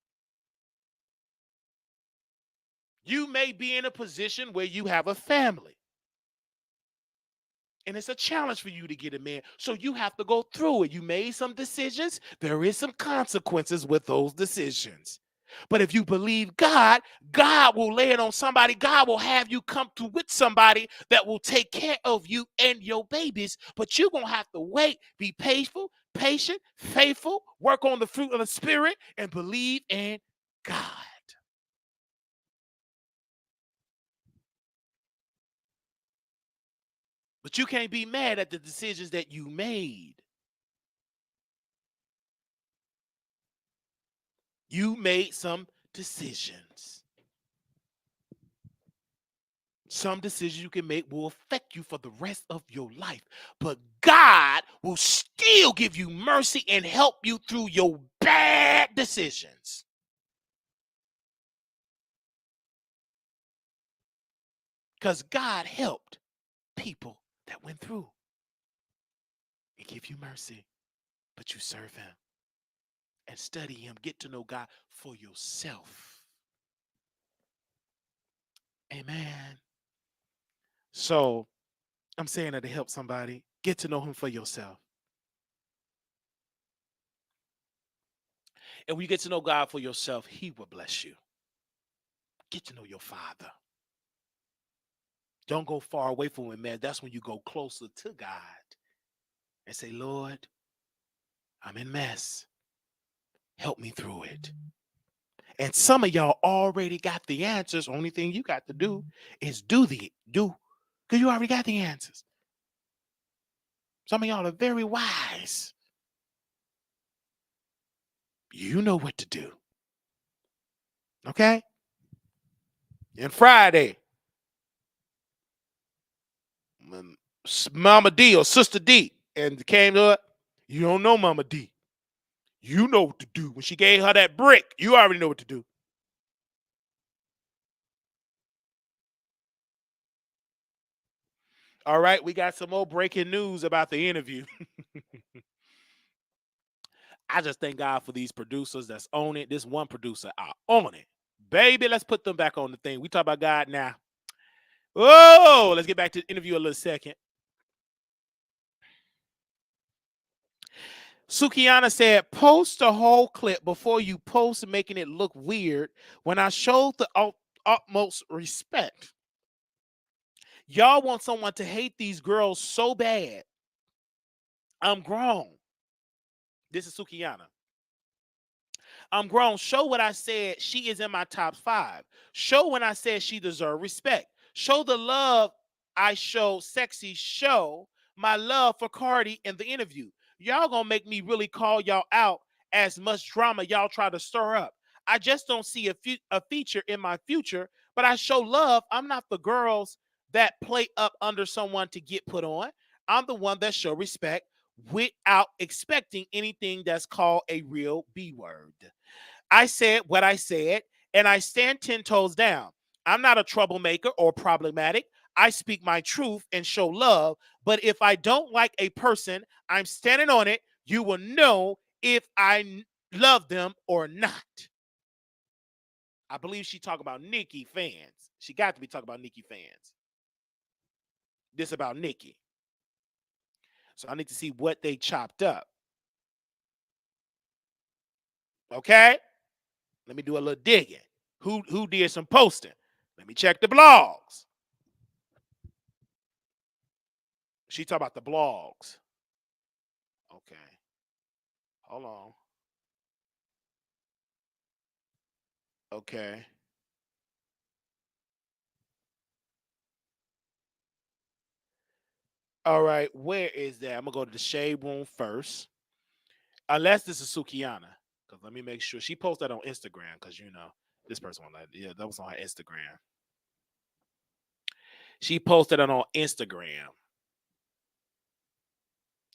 S1: You may be in a position where you have a family, and it's a challenge for you to get a man. So you have to go through it. You made some decisions. There is some consequences with those decisions. But if you believe God, God will lay it on somebody. God will have you come through with somebody that will take care of you and your babies. But you're going to have to wait, be patient, faithful, work on the fruit of the Spirit, and believe in God. But you can't be mad at the decisions that you made. You made some decisions. Some decisions you can make will affect you for the rest of your life. But God will still give you mercy and help you through your bad decisions. Because God helped people that went through and give you mercy. But you serve him and study him. Get to know God for yourself. Amen. So I'm saying that to help somebody. Get to know him for yourself. And when you get to know God for yourself, he will bless you. Get to know your Father. Don't go far away from him, man. That's when you go closer to God and say, Lord, I'm in mess. Help me through it. And some of y'all already got the answers. Only thing you got to do is do. Because you already got the answers. Some of y'all are very wise. You know what to do. Okay? And Friday, when Mama D or Sister D and came to her, you don't know Mama D. You know what to do. When she gave her that brick, you already know what to do. All right, we got some more breaking news about the interview. I just thank God for these producers that's on it. This one producer on it. Baby, let's put them back on the thing. We talk about God now. Oh, let's get back to the interview a little second. Sukihana said, post the whole clip before you post, making it look weird when I showed the utmost respect. Y'all want someone to hate these girls so bad. I'm grown. This is Sukihana. I'm grown. Show what I said. She is in my top 5. Show when I said she deserves respect. Show the love I show Sexy. Show my love for Cardi in the interview. Y'all gonna make me really call y'all out as much drama y'all try to stir up. I just don't see a feature in my future, but I show love. I'm not the girls that play up under someone to get put on. I'm the one that show respect without expecting anything that's called a real B word. I said what I said, and I stand 10 toes down. I'm not a troublemaker or problematic. I speak my truth and show love. But if I don't like a person, I'm standing on it. You will know if I love them or not. I believe she talking about Nicki fans. She got to be talking about Nicki fans. This about Nicki. So I need to see what they chopped up. Okay? Let me do a little digging. Who did some posting? Let me check the blogs. She talk about the blogs. Okay. Hold on. Okay. All right. Where is that? I'm gonna go to the shade room first. Unless this is Sukihana. Because let me make sure. She posted that on Instagram because this person yeah, that was on her Instagram. She posted it on Instagram.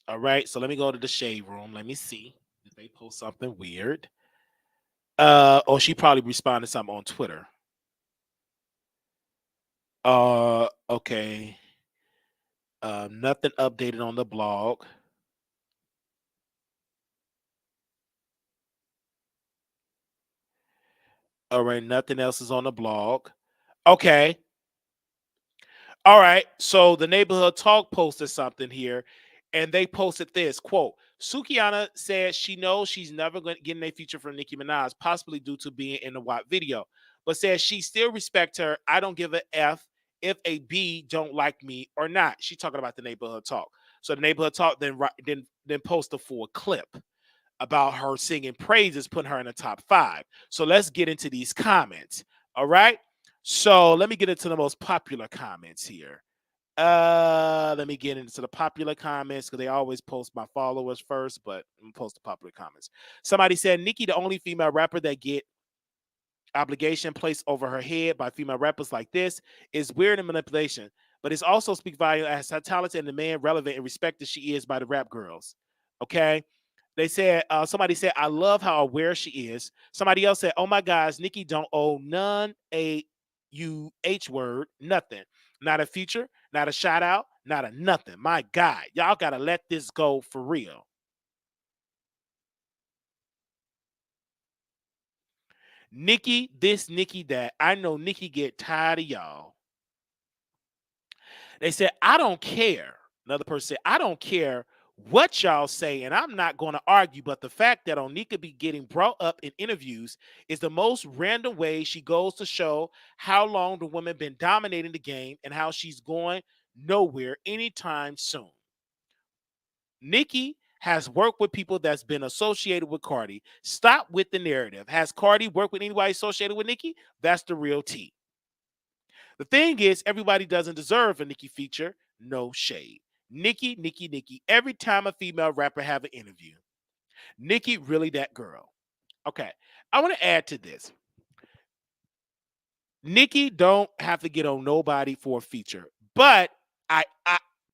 S1: All right. So let me go to the shade room. Let me see. Did they post something weird? Or she probably responded something on Twitter. Okay. Nothing updated on the blog. All right, nothing else is on the blog. Okay. All right. So the neighborhood talk posted something here, and they posted this quote: Sukihana says she knows she's never going to get a feature from Nicki Minaj, possibly due to being in the WAP video, but says she still respects her. I don't give a F if a B don't like me or not. She talking about the neighborhood talk. So the neighborhood talk then post a full clip about her singing praises, putting her in the top 5. So let's get into these comments. All right. So let me get into the most popular comments here. Let me get into the popular comments because they always post my followers first, but I'm gonna post the popular comments. Somebody said Nicki, the only female rapper that get obligation placed over her head by female rappers like this is weird and manipulation, but it's also speak volume as how talented and the man relevant and respected she is by the rap girls. Okay. They said, somebody said, I love how aware she is. Somebody else said, oh my gosh, Nicki don't owe none a UH word, nothing. Not a feature, not a shout out, not a nothing. My God, y'all got to let this go for real. Nicki this, Nicki that. I know Nicki get tired of y'all. They said, I don't care. Another person said, I don't care what y'all say, and I'm not going to argue, but the fact that Onika be getting brought up in interviews is the most random way she goes to show how long the woman been dominating the game and how she's going nowhere anytime soon. Nicki has worked with people that's been associated with Cardi. Stop with the narrative. Has Cardi worked with anybody associated with Nicki? That's the real tea. The thing is, everybody doesn't deserve a Nicki feature. No shade. Nicki, Nicki, Nicki. Every time a female rapper have an interview, Nicki really that girl. Okay, I want to add to this. Nicki don't have to get on nobody for a feature, but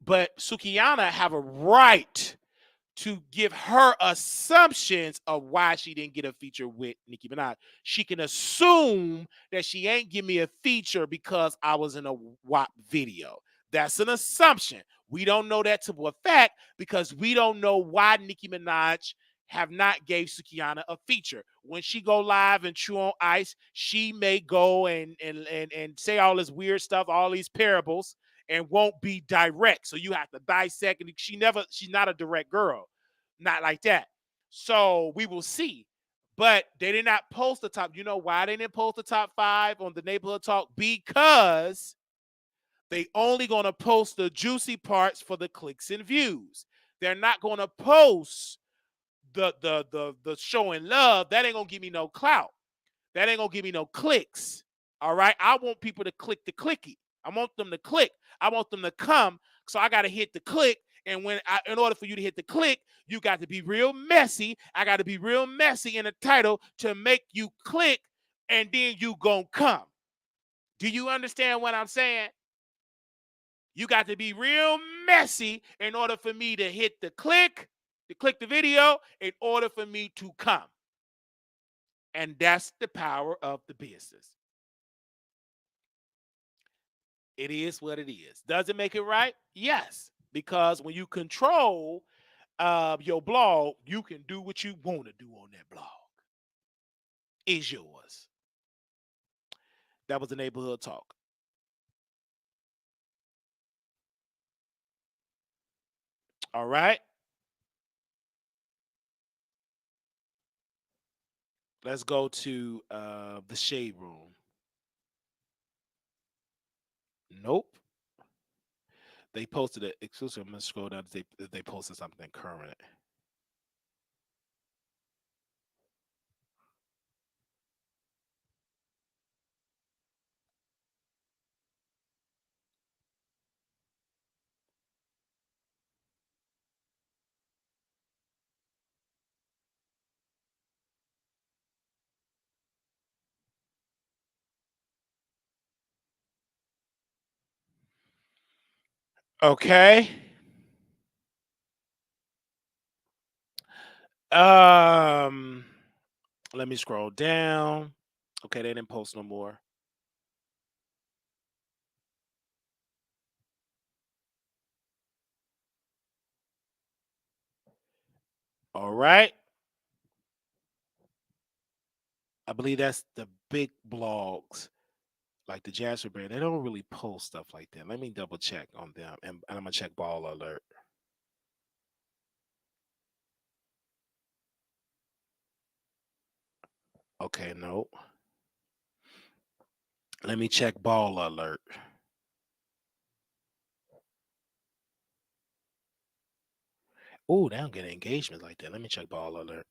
S1: but Sukihana have a right to give her assumptions of why she didn't get a feature with Nicki Minaj. She can assume that she ain't give me a feature because I was in a WAP video. That's an assumption. We don't know that to a fact because we don't know why Nicki Minaj have not gave Sukihana a feature. When she go live and chew on ice, she may go and say all this weird stuff, all these parables, and won't be direct. So you have to dissect. And she's not a direct girl. Not like that. So we will see. But they did not post the top. You know why they didn't post the top 5 on the neighborhood talk? Because they only going to post the juicy parts for the clicks and views. They're not going to post the showing love. That ain't gonna give me no clout. That ain't gonna give me no clicks. All right. I want people to click the clicky. I want them to click. I want them to come. So I gotta hit the click. And in order for you to hit the click, you got to be real messy. I got to be real messy in the title to make you click, and then you gonna come. Do you understand what I'm saying? You got to be real messy in order for me to hit the click, to click the video, in order for me to come. And that's the power of the business. It is what it is. Does it make it right? Yes. Because when you control your blog, you can do what you want to do on that blog. It's yours. That was the neighborhood talk. All right. Let's go to the Shade Room. Nope. They posted it exclusive. I'm gonna scroll down. They posted something current. Okay. Um, let me scroll down. Okay, they didn't post no more. All right. I believe that's the big blogs, like the Jasper brand. They don't really post stuff like that. Let me double check on them, and I'm gonna check Ball Alert. Okay, no. Let me check Ball Alert. Oh, they don't get engagement like that. Let me check Ball Alert.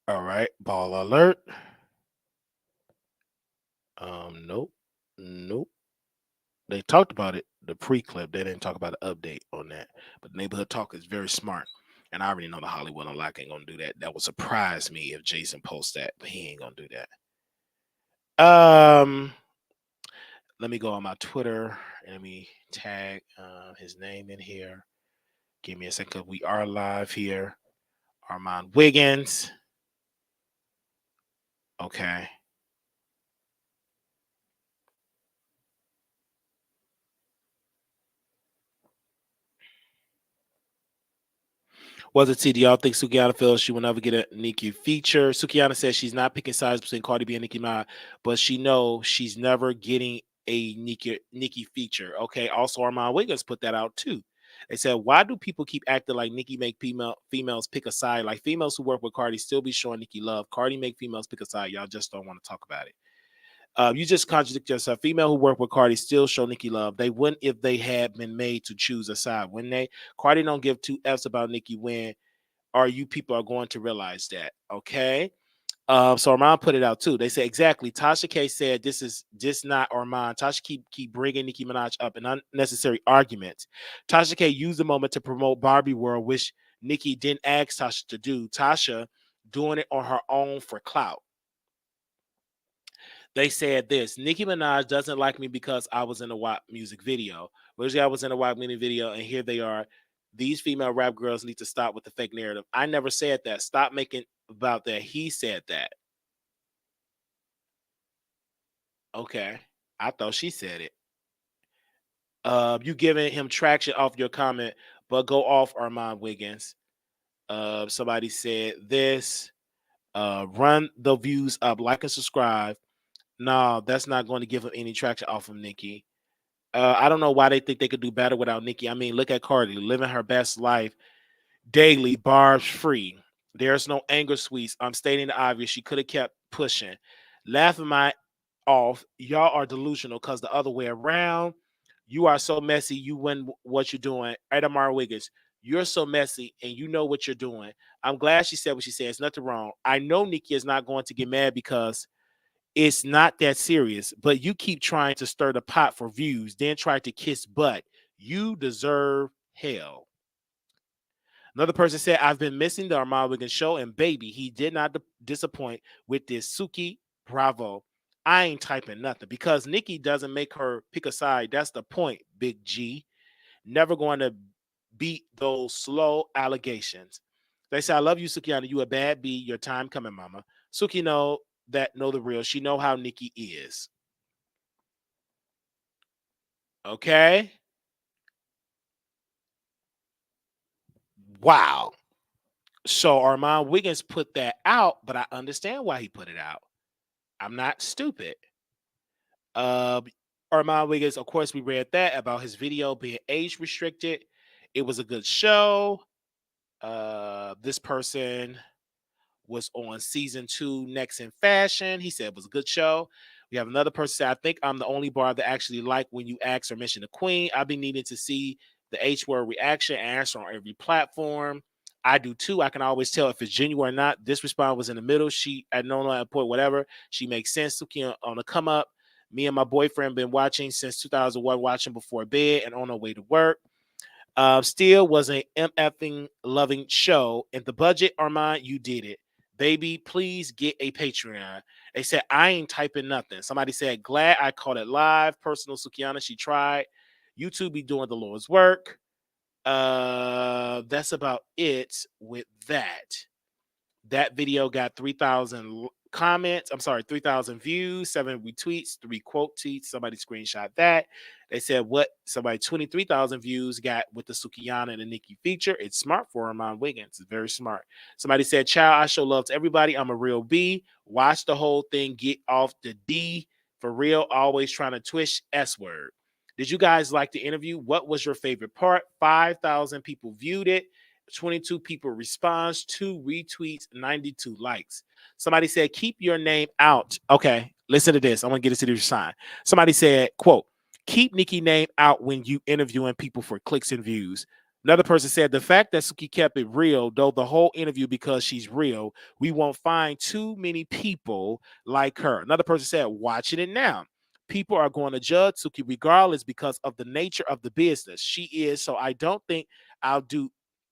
S1: All right, Ball Alert. Nope, nope. They talked about it, the pre-clip. They didn't talk about the update on that. But Neighborhood Talk is very smart, and I already know the Hollywood Unlock ain't gonna do that. That would surprise me if Jason posts that, but he ain't gonna do that. Let me go on my Twitter and let me tag his name in here. Give me a second. We are live here. Armon Wiggins. Okay. Was it T? Do y'all think Sukihana feels she will never get a Nicki feature? Sukihana says she's not picking sides between Cardi B and Nicki Minaj, but she knows she's never getting a Nicki feature. Okay. Also, Armon Wiggins put that out too. They said, why do people keep acting like Nicki make females pick a side? Like females who work with Cardi still be showing Nicki love. Cardi make females pick a side. Y'all just don't want to talk about it. You just contradict yourself. Female who work with Cardi still show Nicki love. They wouldn't if they had been made to choose a side, wouldn't they? Cardi don't give two F's about Nicki when or you people are going to realize that. Okay. So Armand put it out too. They say exactly. Tasha K said this is just not Armand. Tasha keep bringing Nicki Minaj up in unnecessary arguments. Tasha K used the moment to promote Barbie World, which Nicki didn't ask Tasha to do. Tasha doing it on her own for clout. They said this: Nicki Minaj doesn't like me because I was in a WAP music video. Originally, I was in a WAP music video, and here they are. These female rap girls need to stop with the fake narrative. I never said that. Stop making about that. He said that. Okay. I thought she said it. You giving him traction off your comment, but go off Armon Wiggins. Somebody said this. Run the views up, like and subscribe. No, that's not going to give him any traction off of Nicki. I don't know why they think they could do better without Nicki. I mean, look at Cardi living her best life daily, barbs free. There's no anger sweets. I'm stating the obvious. She could have kept pushing. Laughing my off. Y'all are delusional because the other way around. You are so messy. You win what you're doing. Adamar Wiggins, you're so messy and you know what you're doing. I'm glad she said what she said. It's nothing wrong. I know Nicki is not going to get mad because it's not that serious, but you keep trying to stir the pot for views, then try to kiss butt. You deserve hell. Another person said, I've been missing the Armon Wiggins show, and baby, he did not disappoint with this Suki. Bravo. I ain't typing nothing because Nicki doesn't make her pick a side. That's the point, Big G. Never going to beat those slow allegations. They say, I love you, Sukihana. You a bad bee. Your time coming, mama. Suki know the real. She know how Nicki is. Okay. Wow. So Armon Wiggins put that out, but I understand why he put it out. I'm not stupid. Armon Wiggins, of course, we read that about his video being age restricted. It was a good show. This person was on season 2 Next in Fashion. He said it was a good show. We have another person say, I think I'm the only bar that actually like when you ask or mention the queen. I've been needing to see the H word reaction answer on every platform. I do too. I can always tell if it's genuine or not. This response was in the middle. She at no point, whatever. She makes sense. Suki on the come up. Me and my boyfriend been watching since 2001, watching before bed and on our way to work. Still was an MFing loving show. And the budget, Armon, you did it. Baby, please get a Patreon. They said, I ain't typing nothing. Somebody said, glad I caught it live. Personal Sukihana, she tried. YouTube be doing the Lord's work. That's about it with that. That video got 3,000 comments. I'm sorry, 3,000 views, 7 retweets, 3 quote tweets. Somebody screenshot that. They said what somebody 23,000 views got with the Sukihana and the Nicki feature. It's smart for Armon Wiggins. It's very smart. Somebody said, child, I show love to everybody. I'm a real B. Watch the whole thing. Get off the D. For real, always trying to twist S word. Did you guys like the interview? What was your favorite part? 5,000 people viewed it. 22 people responds, 2 retweets, 92 likes. Somebody said, keep your name out. Okay, listen to this. I want to get it to the sign. Somebody said, quote, keep Nicki name out when you interviewing people for clicks and views. Another person said, the fact that Suki kept it real, though the whole interview because she's real, we won't find too many people like her. Another person said, watching it now. People are going to judge Suki regardless because of the nature of the business. She is, so I don't think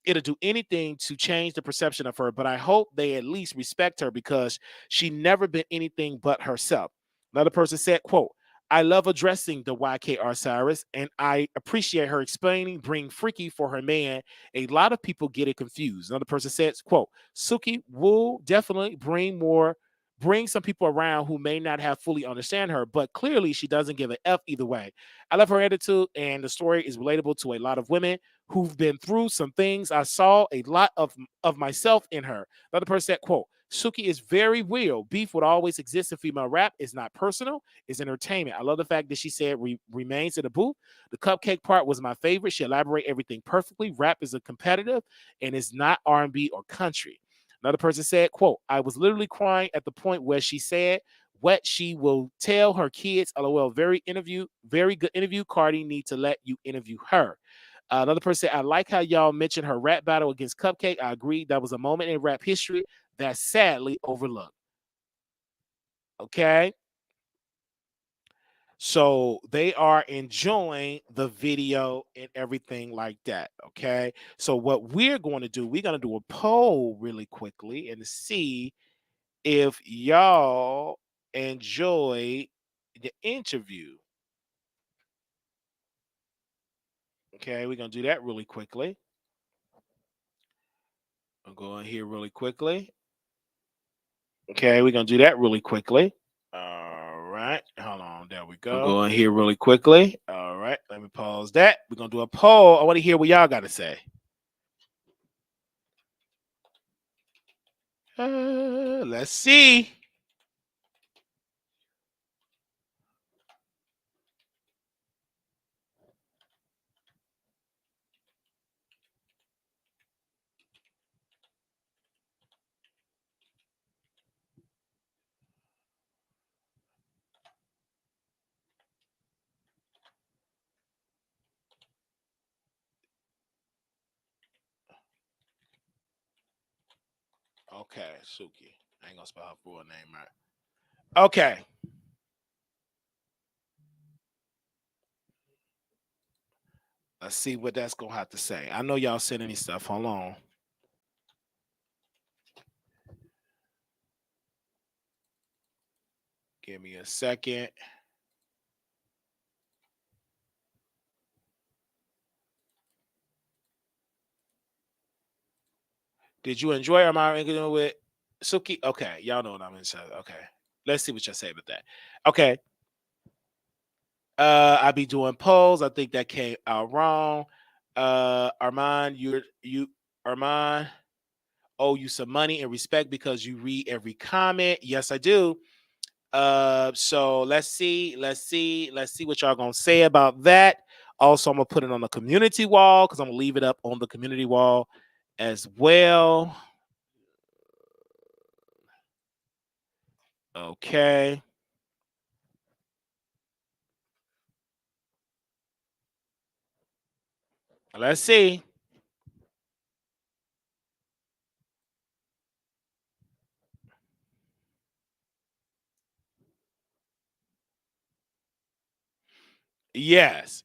S1: it'll do anything to change the perception of her, but I hope they at least respect her because she never been anything but herself. Another person said, quote, I love addressing the YK Osiris, and I appreciate her explaining, bring freaky for her man. A lot of people get it confused. Another person says, quote, Suki will definitely bring some people around who may not have fully understand her, but clearly she doesn't give an F either way. I love her attitude, and the story is relatable to a lot of women who've been through some things. I saw a lot of myself in her. Another person said, quote, Suki is very real. Beef would always exist in female rap. It's not personal. It's entertainment. I love the fact that she said remains in the booth. The cupcake part was my favorite. She elaborated everything perfectly. Rap is a competitive and it's not R&B or country. Another person said, quote, I was literally crying at the point where she said what she will tell her kids. LOL, very good interview. Cardi need to let you interview her. Another person said, I like how y'all mentioned her rap battle against Cupcake. I agree. That was a moment in rap history that's sadly overlooked. Okay. So they are enjoying the video and everything like that. Okay. So what we're going to do, we're going to do a poll really quickly and see if y'all enjoy the interview. Okay. We're going to do that really quickly. I'll go in here really quickly. Okay. We're going to do that really quickly. All right. Hold on. There we go. Go in here really quickly. All right. Let me pause that. We're going to do a poll. I want to hear what y'all got to say. Let's see. Okay, Suki. I ain't gonna spell her full name right. Okay. Let's see what that's gonna have to say. I know y'all sending me stuff. Hold on. Give me a second. Did you enjoy our interview with Suki? Okay, y'all know what I'm inside. Okay. Let's see what y'all say about that. Okay. I be doing polls. I think that came out wrong. Armon, Armon owe you some money and respect because you read every comment. Yes, I do. So let's see what y'all gonna say about that. Also, I'm gonna put it on the community wall because I'm gonna leave it up on the community wall as well. Okay. Let's see. Yes.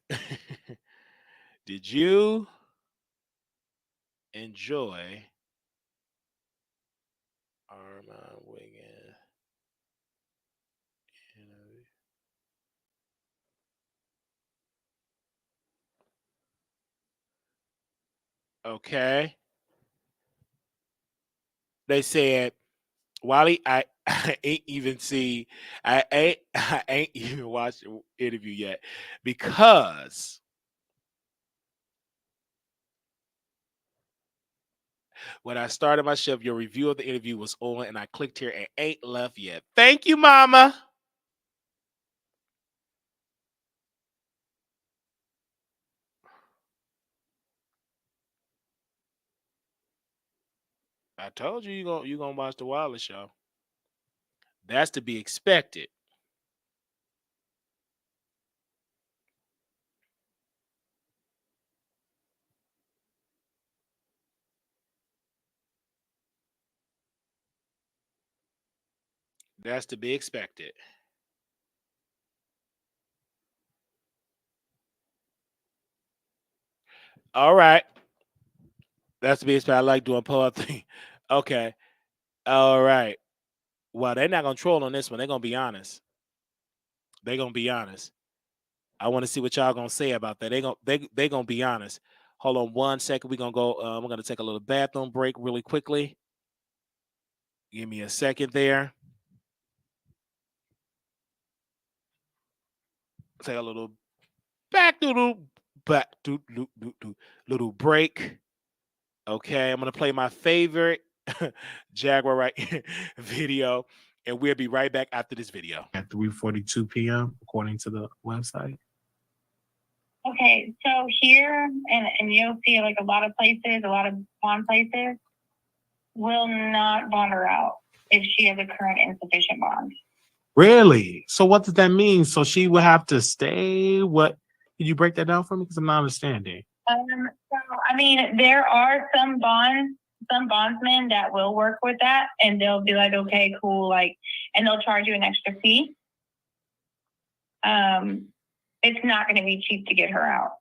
S1: Did you enjoy Armon Wiggins interview? Okay. They said, Wiley, I ain't even see, I ain't even watched the interview yet because when I started my shift, your review of the interview was on, and I clicked here and ain't left yet. Thank you, Mama. I told you you gonna watch the Wiley Show. That's to be expected. That's to be expected. All right. That's to be expected. I like doing pull-up thing. Okay. All right. Well, they're not gonna troll on this one. They're gonna be honest. They're gonna be honest. I want to see what y'all gonna say about that. They gonna be honest. Hold on 1 second. We're gonna go. We're gonna take a little bathroom break really quickly. Give me a second there. Take a little little break. Okay, I'm gonna play my favorite Jaguar right video, and we'll be right back after this video.
S4: At 3:42 p.m. according to the website.
S5: Okay, so here, and you'll see like a lot of places, a lot of bond places will not bond her out if she has a current insufficient bond.
S4: Really? So what does that mean? So she would have to stay? What? Can you break that down for me? Because I'm not understanding.
S5: So I mean, there are some bondsmen that will work with that, and they'll be like, okay, cool, like, and they'll charge you an extra fee. It's not going to be cheap to get her out.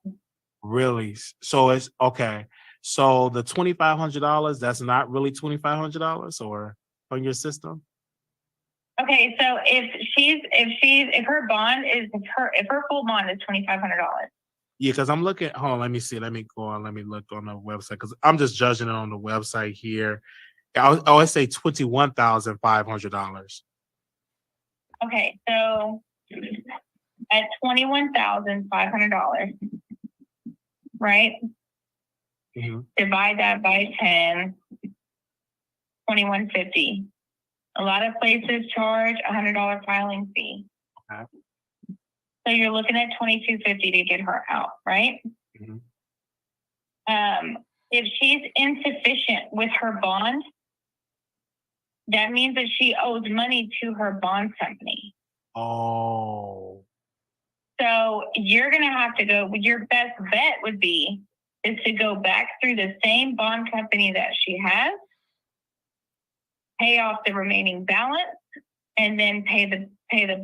S4: Really? So it's okay. So the $2,500, that's not really $2,500 or on your system?
S5: Okay, so if her bond is if her full bond is $2,500.
S4: Yeah, because I'm looking. Hold on, let me see. Let me go on. Let me look on the website because I'm just judging it on the website here. I always say $21,500.
S5: Okay, so at $21,500, right?
S4: Mm-hmm.
S5: Divide that by 10, $2,150. A lot of places charge $100 filing fee.
S4: Okay.
S5: So you're looking at $2,250 to get her out, right?
S4: Mm-hmm.
S5: If she's insufficient with her bond, that means that she owes money to her bond company.
S4: Oh.
S5: So you're going to have to go, your best bet would be is to go back through the same bond company that she has, pay off the remaining balance, and then pay the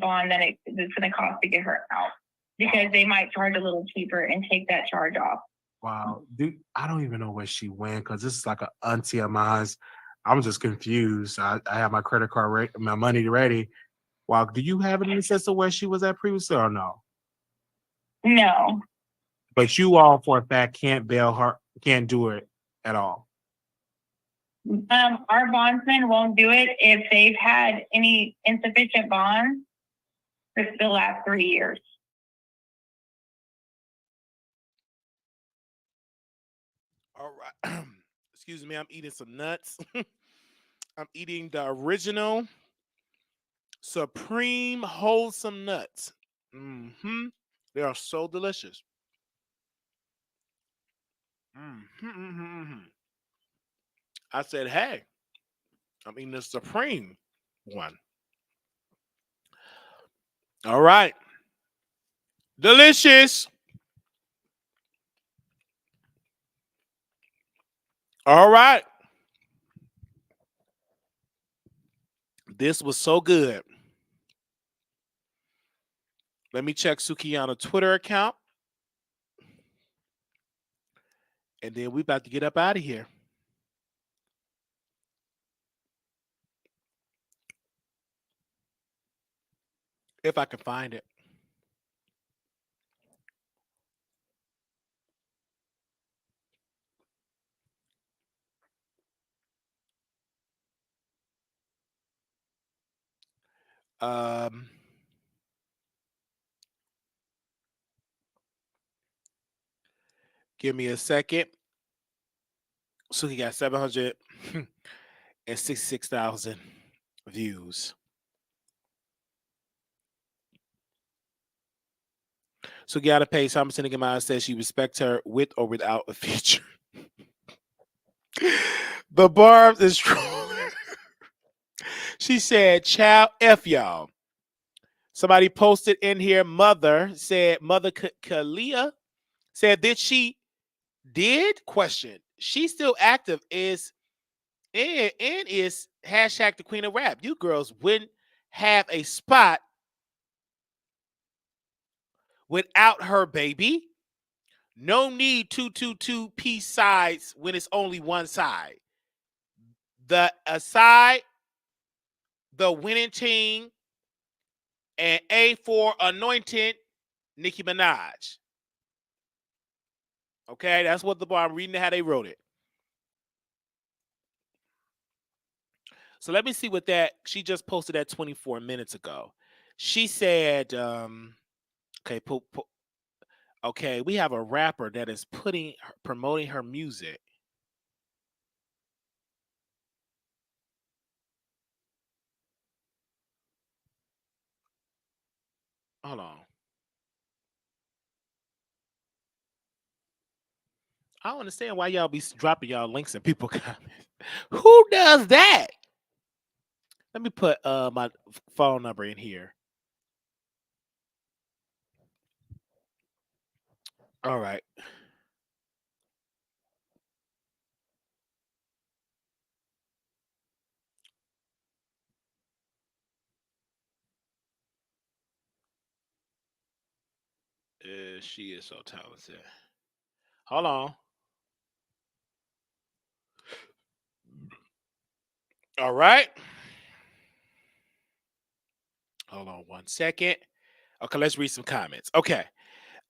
S5: bond that it's going to cost to get her out, because they might charge a little cheaper and take that charge off.
S4: Wow. Dude, I don't even know where she went because this is like an auntie of mine. I'm just confused. I have my credit card, my money ready. Wow. Do you have any sense of where she was at previously or no?
S5: No.
S4: But you all for a fact can't bail her, can't do it at all.
S5: Our bondsmen won't do it if they've had any insufficient bonds for the last 3 years.
S1: All right. Excuse me, I'm eating some nuts. I'm eating the original Supreme Wholesome Nuts. Mm-hmm. They are so delicious. Mm-hmm. I said, hey, I'm eating the Supreme one. All right. Delicious. All right. This was so good. Let me check Sukihana Twitter account. And then we about to get up out of here. If I can find it. Give me a second. Suki got 766,000 views. So Got to pay. Thompson Nicki Minaj says she respects her with or without a feature. The Barbs is trolling. She said, "Child F y'all." Somebody posted in here. Mother Kalia said that she did question. She's still active and is hashtag the queen of rap. You girls wouldn't have a spot without her, baby. No need two piece sides when it's only one side. The side, the winning team, and A for anointed Nicki Minaj. Okay, that's what I'm reading how they wrote it. So let me see what that she just posted that 24 minutes ago. She said, okay, okay, we have a rapper that is promoting her music. Hold on. I don't understand why y'all be dropping y'all links in people comments. Who does that? Let me put my phone number in here. All right. She is so talented. Hold on. All right. Hold on 1 second. Okay, let's read some comments. Okay.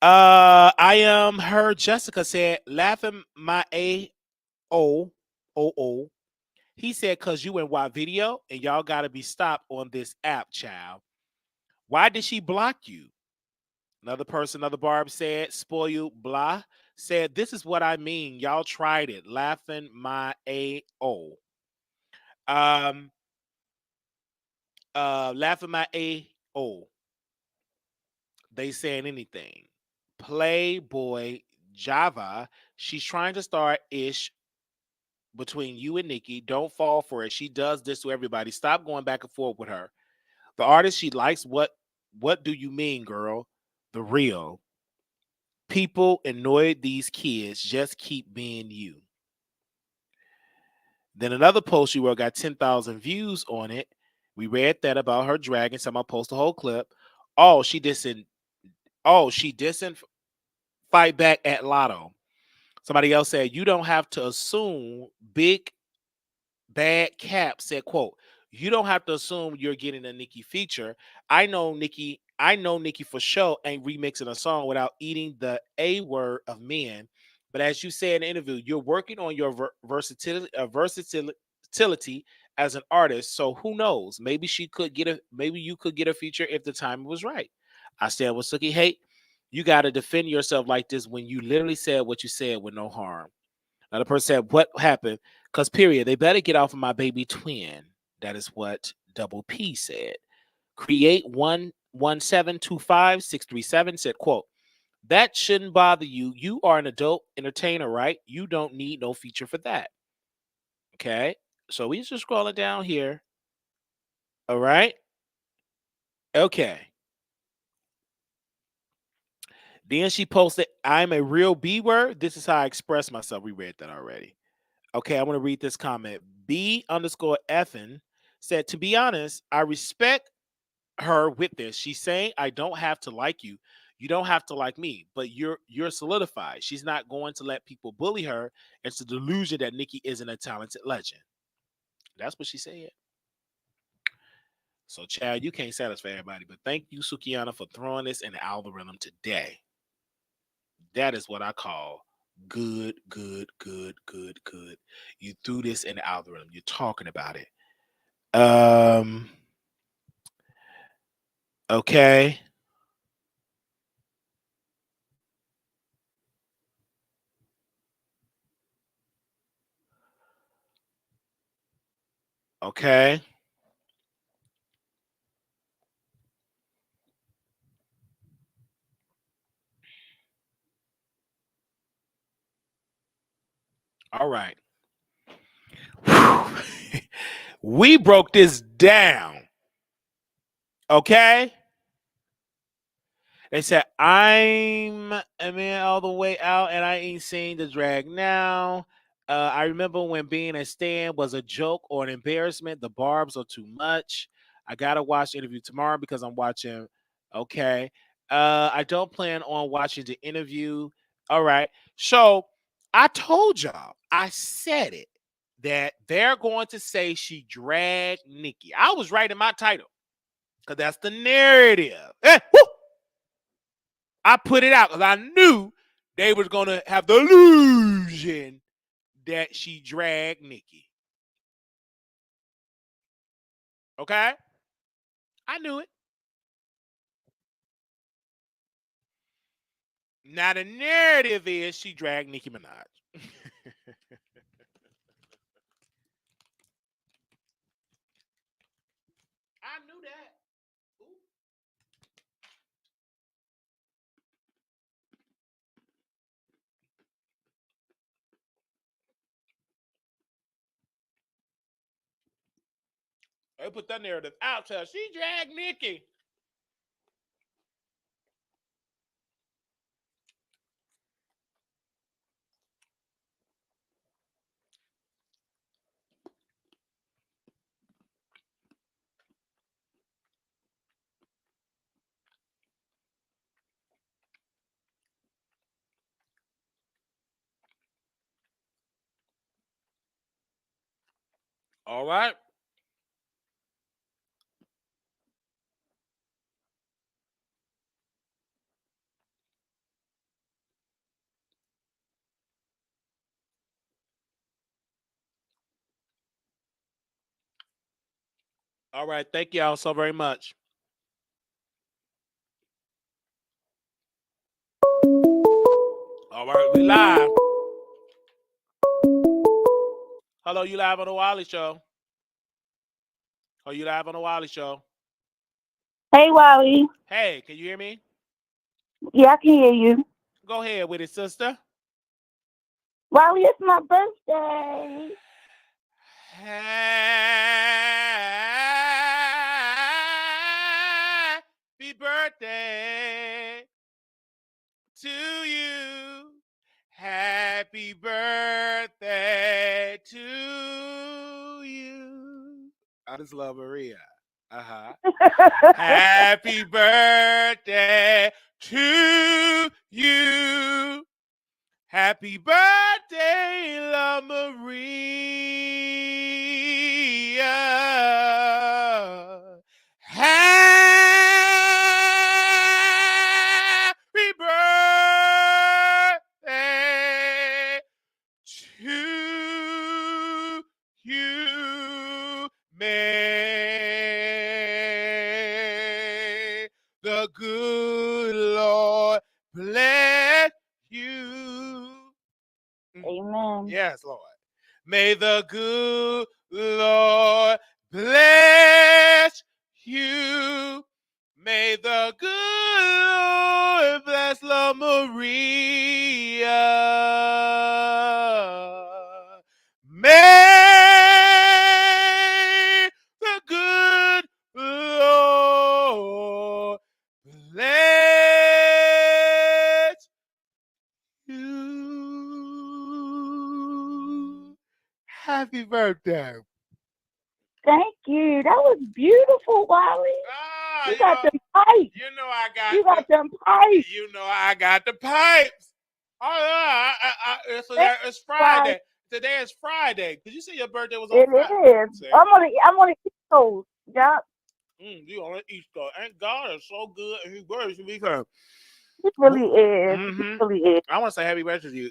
S1: I am her. Jessica said, laughing my O. He said, cause you in Y video and y'all gotta be stopped on this app, child. Why did she block you? Another person, another Barb said, spoil blah. Said, this is what I mean. Y'all tried it. Laughing my A-O. Laughing my A-O. They saying anything. Playboy Java. She's trying to start ish between you and Nicki. Don't fall for it. She does this to everybody. Stop going back and forth with her. The artist she likes, what do you mean, girl? The real. People annoyed these kids. Just keep being you. Then another post she wrote got 10,000 views on it. We read that about her dragging. Someone post the whole clip. Oh, she didn't fight back at Lotto. Somebody else said, you don't have to assume Big Bad Cap said, quote, you don't have to assume you're getting a Nicki feature. I know Nicki for sure ain't remixing a song without eating the A word of men. But as you said in the interview, you're working on your versatility as an artist. So who knows? Maybe you could get a feature if the time was right. I stand with Suki. Hey, you got to defend yourself like this when you literally said what you said with no harm. Another person said, what happened? Because, period, they better get off of my baby twin. That is what Double P said. Create 11725-637 said, quote, that shouldn't bother you. You are an adult entertainer, right? You don't need no feature for that. Okay. So we just scrolling down here. All right. Okay. Then she posted, I'm a real B word. This is how I express myself. We read that already. Okay, I want to read this comment. B_Effin said, to be honest, I respect her with this. She's saying, I don't have to like you. You don't have to like me, but you're solidified. She's not going to let people bully her. It's a delusion that Nicki isn't a talented legend. That's what she said. So, Chad, you can't satisfy everybody, but thank you, Sukihana, for throwing this in the algorithm today. That is what I call good. You threw this in the algorithm. You're talking about it. Okay. Okay. All right. We broke this down. Okay. They said, I'm all the way out and I ain't seen the drag now. I remember when being a stand was a joke or an embarrassment. The barbs are too much. I got to watch the interview tomorrow because I'm watching. Okay. I don't plan on watching the interview. All right. So I told y'all, I said it, that they're going to say she dragged Nicki. I was right in my title because that's the narrative. Woo! I put it out because I knew they was going to have the illusion that she dragged Nicki. Okay? I knew it. Now the narrative is she dragged Nicki Minaj. I knew that. Ooh. They put that narrative out there. She dragged Nicki. All right. All right. Thank y'all so very much. All right. We live. Hello, you live on the Wiley Show. Oh, you live on the Wiley Show.
S2: Hey, Wiley.
S1: Hey, can you hear me?
S2: Yeah, I can hear you.
S1: Go ahead with it, sister.
S2: Wiley, it's my birthday.
S1: Happy birthday to you. Happy birthday to you. I just love Maria. Happy birthday to you. Happy birthday, La Maria. Happy birthday to you. May the good Lord bless you.
S2: Amen.
S1: Yes, Lord. May the good Lord bless you. May the good Lord bless La Maria. May the good Lord bless Happy birthday.
S2: Thank you. That was beautiful, Wiley.
S1: Ah,
S2: You got them pipes.
S1: You know I got.
S2: You got them pipes.
S1: You know I got the pipes. Oh yeah, it's Friday. Today is Friday. Did you say your birthday was on Friday?
S2: It is. I'm on the East Coast. Yep.
S1: You on the East Coast. And God is so good and his birthday should be fun.
S2: It really is.
S1: Mm-hmm.
S2: It really is.
S1: I want to say happy birthday to you.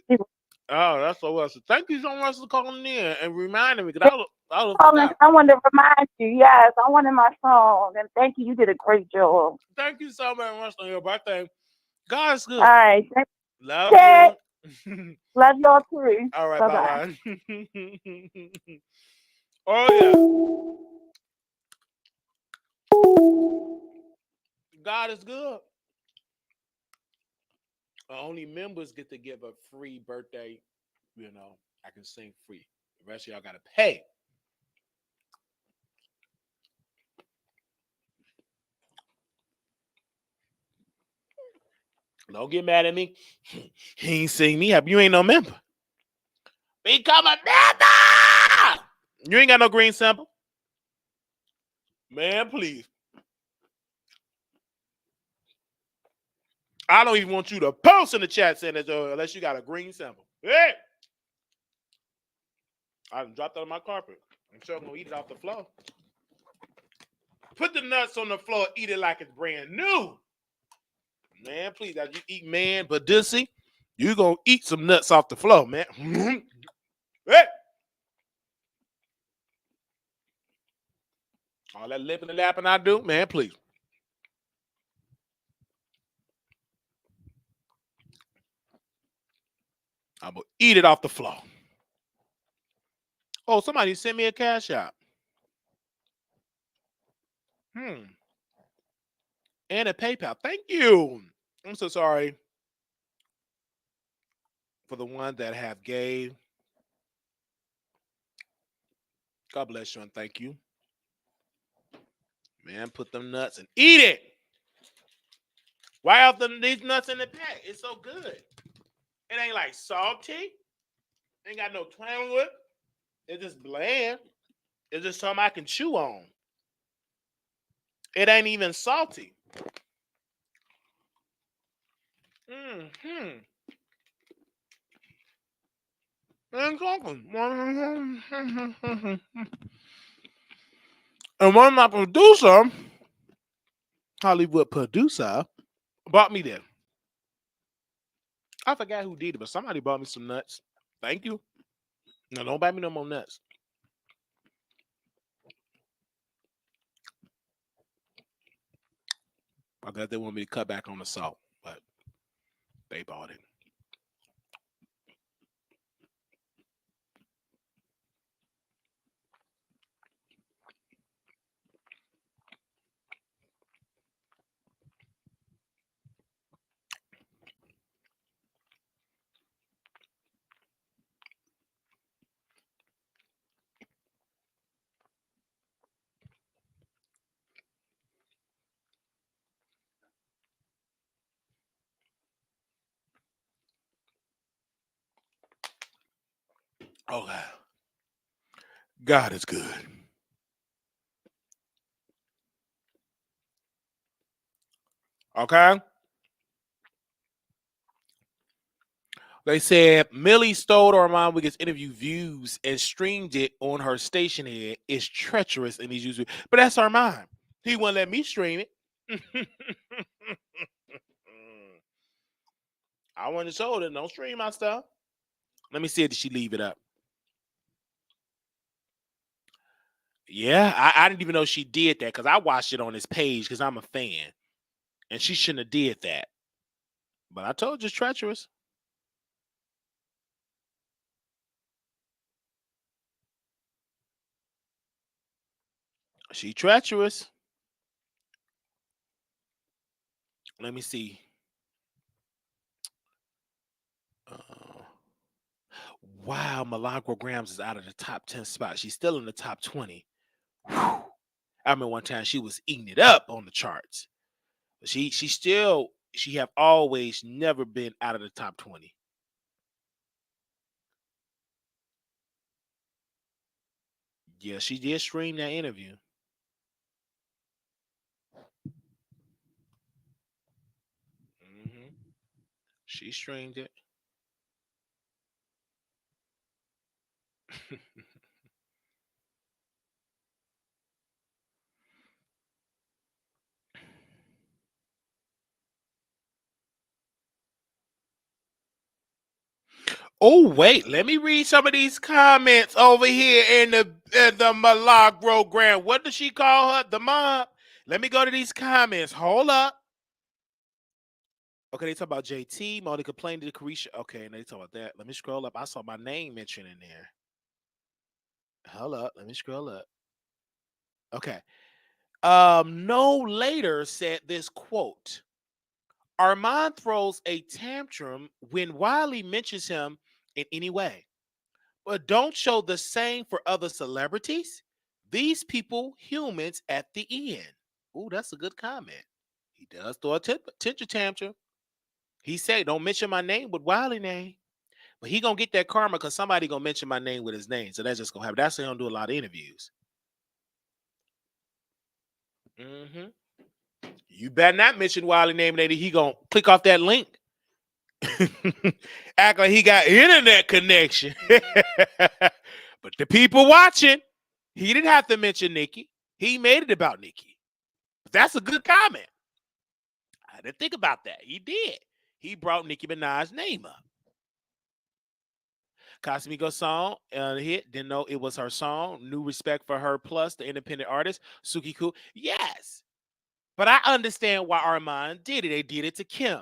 S1: Oh, that's so awesome. Thank you so much for calling in and reminding me. Because I
S2: wanted to remind you. Yes, I wanted my song. And thank you. You did a great job.
S1: Thank you so very much on your birthday. God is good.
S2: All right.
S1: Love you.
S2: Love y'all too.
S1: All right.
S2: Bye-bye.
S1: Oh, yeah. God is good. Only members get to give a free birthday. You know, I can sing free. The rest of y'all got to pay. Don't get mad at me. He ain't sing me up. You ain't no member. Become a member. You ain't got no green sample. Man, please. I don't even want you to post in the chat saying that unless you got a green sample. Hey! I done dropped that on my carpet. I'm sure I'm going to eat it off the floor. Put the nuts on the floor. Eat it like it's brand new. Man, please. As you eat man, but Dissy, you going to eat some nuts off the floor, man. Hey! All that lipping and lapping I do, man, please. I'm going to eat it off the floor. Oh, somebody sent me a cash out. And a PayPal. Thank you. I'm so sorry for the ones that have gave. God bless you and thank you. Man, put them nuts and eat it. Why are these nuts in the pack? It's so good. It ain't like salty. Ain't got no twang with it. It's just bland. It's just something I can chew on. It ain't even salty. And one of my producer, Hollywood producer, bought me that. I forgot who did it, but somebody bought me some nuts. Thank you. No, don't buy me no more nuts. I guess they want me to cut back on the salt, but they bought it. Okay. God is good. Okay. They said Millie stole Armon Wiggins' interview views and streamed it on her station head. It's treacherous in these usual, but that's Armon. He wouldn't let me stream it. I wouldn't have told her, don't stream my stuff. Let me see if she leave it up. Yeah, I didn't even know she did that because I watched it on his page because I'm a fan. And she shouldn't have did that. But I told you it's treacherous. She treacherous. Let me see. Wow, Milagro Grams is out of the top 10 spot. She's still in the top 20. Whew. I remember one time she was eating it up on the charts. She have always never been out of the top 20. Yeah, she did stream that interview. She streamed it. Oh, wait, let me read some of these comments over here in the Milagro Grand. What does she call her? The mob? Let me go to these comments. Hold up. Okay, they talk about JT. Monica complained to Carisha. Okay, and they talk about that. Let me scroll up. I saw my name mentioned in there. Hold up. Let me scroll up. Okay. No later said this quote. Armon throws a tantrum when Wiley mentions him in any way. But don't show the same for other celebrities. These people, humans at the end. Ooh, that's a good comment. He does throw a temper tantrum. He said, don't mention my name with Wiley name. But he gonna get that karma because somebody gonna mention my name with his name. So that's just gonna happen. That's why he don't do a lot of interviews. You better not mention Wiley name, lady. He gonna click off that link. Act like he got internet connection. But the people watching, he didn't have to mention Nicki. He made it about Nicki. That's a good comment. I didn't think about that. He did. He brought Nicki Minaj's name up. Cosmico song hit. Didn't know it was her song. New respect for her plus the independent artist. Sukihana. Yes. But I understand why Armon did it. They did it to Kim.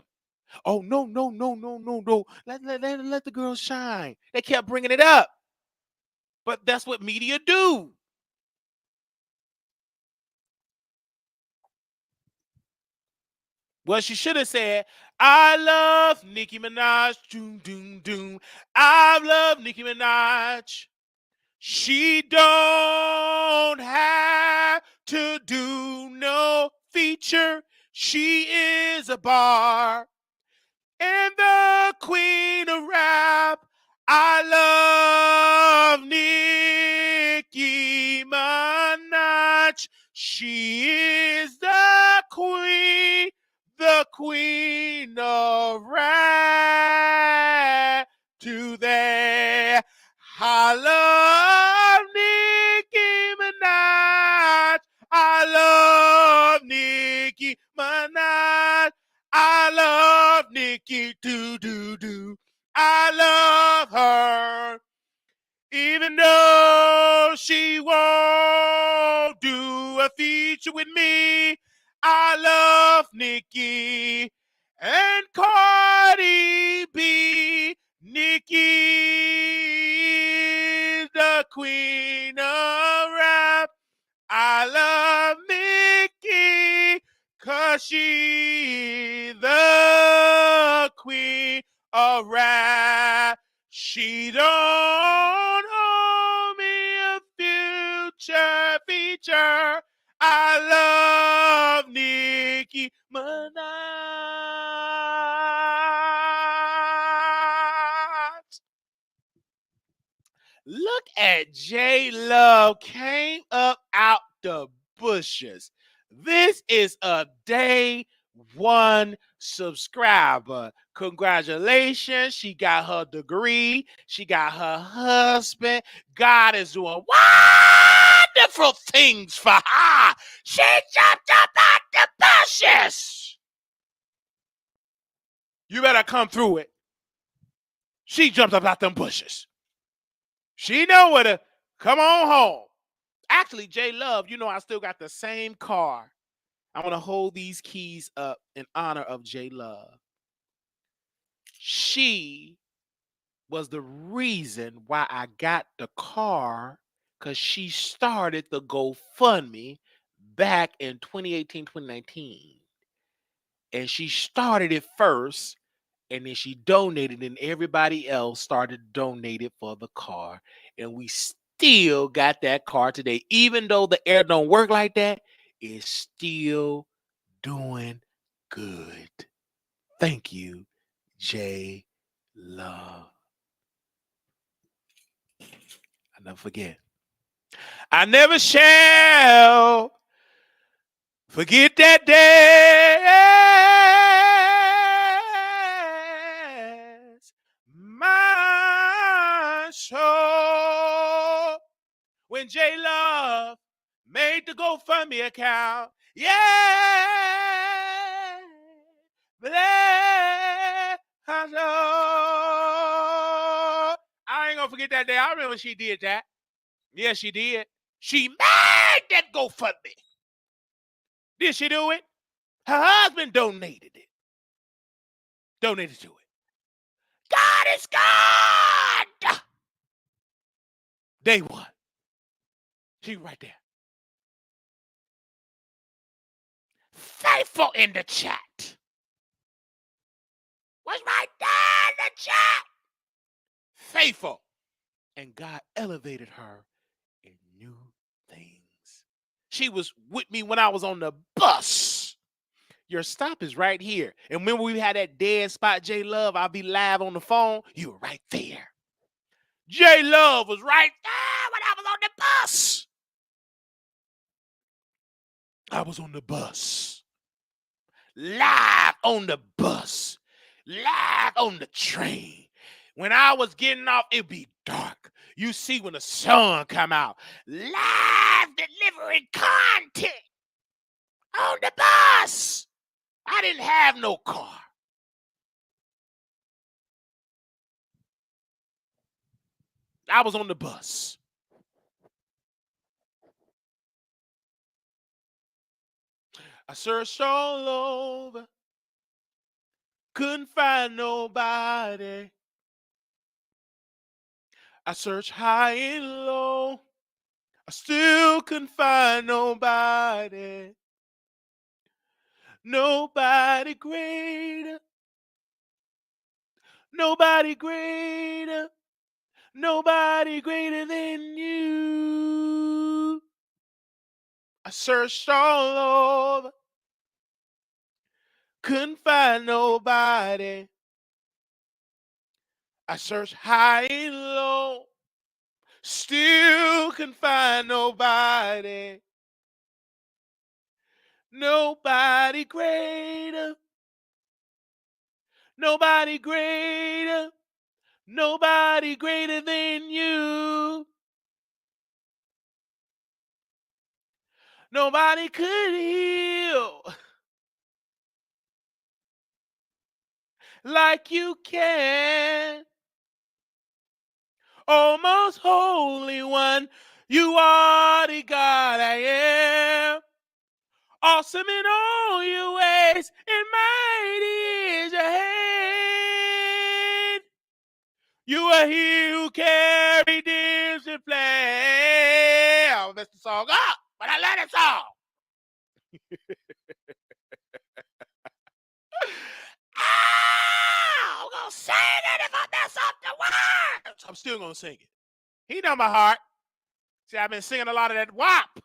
S1: Oh, no. Let the girl shine. They kept bringing it up. But that's what media do. Well, she should have said, I love Nicki Minaj. Doom, doom, doom. I love Nicki Minaj. She don't have to do no feature. She is a bar. And the queen of rap. I love Nicki Minaj. She is the queen of rap. To there, I love Nicki Minaj. I love Nicki Minaj. I love Nicki, do. I love her. Even though she won't do a feature with me, I love Nicki and Cardi B. Nicki is the queen of rap. I love Nicki cause she the queen of rap. She don't owe me a future feature. I love Nicki Minaj. Look at J Love came up out the bushes. This is a day one subscriber. Congratulations. She got her degree. She got her husband. God is doing wonderful things for her. She jumped up out the bushes. You better come through it. She jumped up out them bushes. She know where to come on home. Actually, J Love, you know I still got the same car. I want to hold these keys up in honor of J Love. She was the reason why I got the car because she started the GoFundMe back in 2018, 2019. And she started it first, and then she donated, and everybody else started donating for the car. And we still got that car today. Even though the air don't work like that, it's still doing good. Thank you, J Love. I never forget. I never shall forget that day. My soul. When J Love made the GoFundMe account. Yeah. Bless her soul. I ain't gonna forget that day. I remember she did that. Yeah, she did. She made that GoFundMe. Did she do it? Her husband donated it. Donated to it. God is God. Day one. She right there. Faithful in the chat. Was right there in the chat. Faithful. And God elevated her in new things. She was with me when I was on the bus. Your stop is right here. And when we had that dead spot, J Love, I'll be live on the phone. You were right there. J Love was right there when I was on the bus. I was on the bus. Live on the bus. Live on the train. When I was getting off, it'd be dark. You see when the sun come out. Live delivering content on the bus. I didn't have no car. I was on the bus. I searched all over. Couldn't find nobody. I searched high and low. I still couldn't find nobody. Nobody greater. Nobody greater. Nobody greater than you. I searched all over. Couldn't find nobody. I searched high and low. Still couldn't find nobody. Nobody greater. Nobody greater. Nobody greater than you. Nobody could heal like you can. Oh, most holy one, you are the God I am. Awesome in all your ways, and mighty is your hand. You are he who carried redemption flag. I messed the song up, but I love that song. I'm gonna sing it if I mess up the words. I'm still gonna sing it. He know my heart. See, I've been singing a lot of that WAP.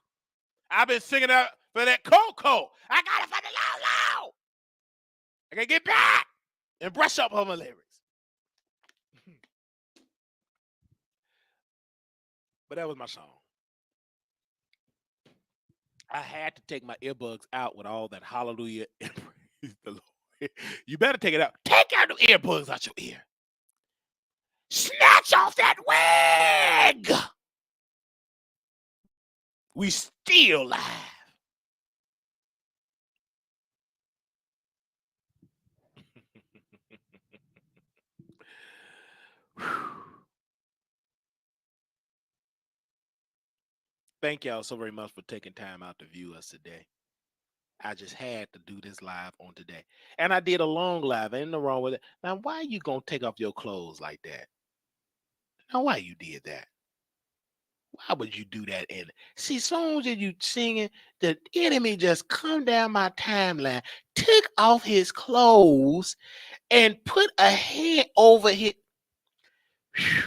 S1: I've been singing for that Coco. I got it for the low. I gotta get back and brush up on my lyrics. But that was my song. I had to take my earbuds out with all that hallelujah and praise the Lord. You better take it out. Take out the earbuds out your ear. Snatch off that wig. We still live. Thank y'all so very much for taking time out to view us today. I just had to do this live on today. And I did a long live. Ain't no wrong with it. Now, why you going to take off your clothes like that? Now, why you did that? Why would you do that? And see, songs that you singing, the enemy just come down my timeline, took off his clothes, and put a hand over his. Whew,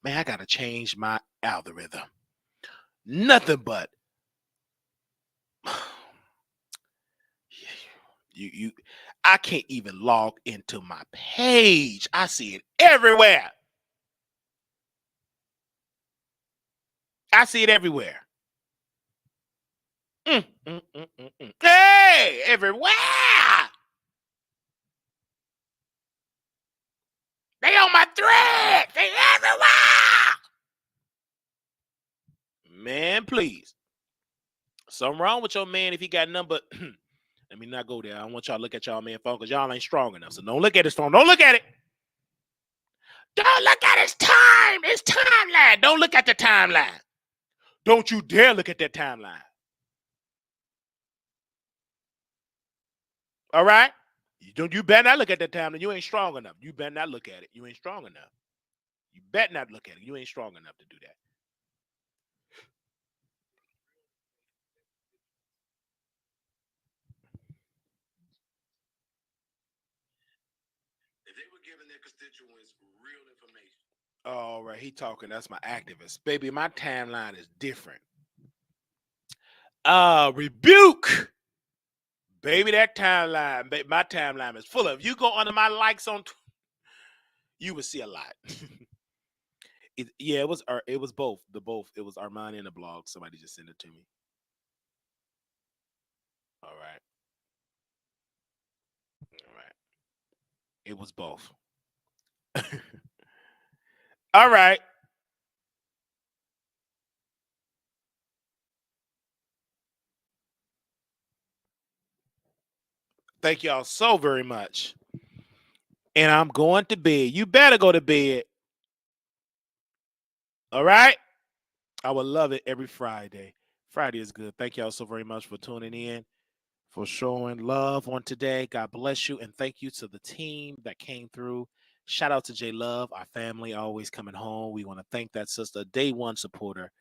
S1: man, I got to change my algorithm. Nothing but. I can't even log into my page. I see it everywhere. I see it everywhere. Hey, everywhere. They on my thread. They everywhere. Man, please. Something wrong with your man if he got number. Let me not go there. I don't want y'all to look at y'all man phone because y'all ain't strong enough. So don't look at his phone. Don't look at it. Don't look at his time. His timeline. Don't look at the timeline. Don't you dare look at that timeline. All right? You better not look at that timeline. You ain't strong enough. You better not look at it. You ain't strong enough. You better not look at it. You ain't strong enough to do that. If they were giving their constituents real information. All right, he talking. That's my activist. Baby, my timeline is different. Rebuke. Baby, that timeline, my timeline is full of. You go under my likes on, you would see a lot. It was both. It was Armon and the blog. Somebody just sent it to me. All right. It was both. All right. Thank y'all so very much. And I'm going to bed. You better go to bed. All right? I would love it every Friday. Friday is good. Thank y'all so very much for tuning in, for showing love on today. God bless you. And thank you to the team that came through. Shout out to J Love, our family, always coming home. We want to thank that sister, day one supporter,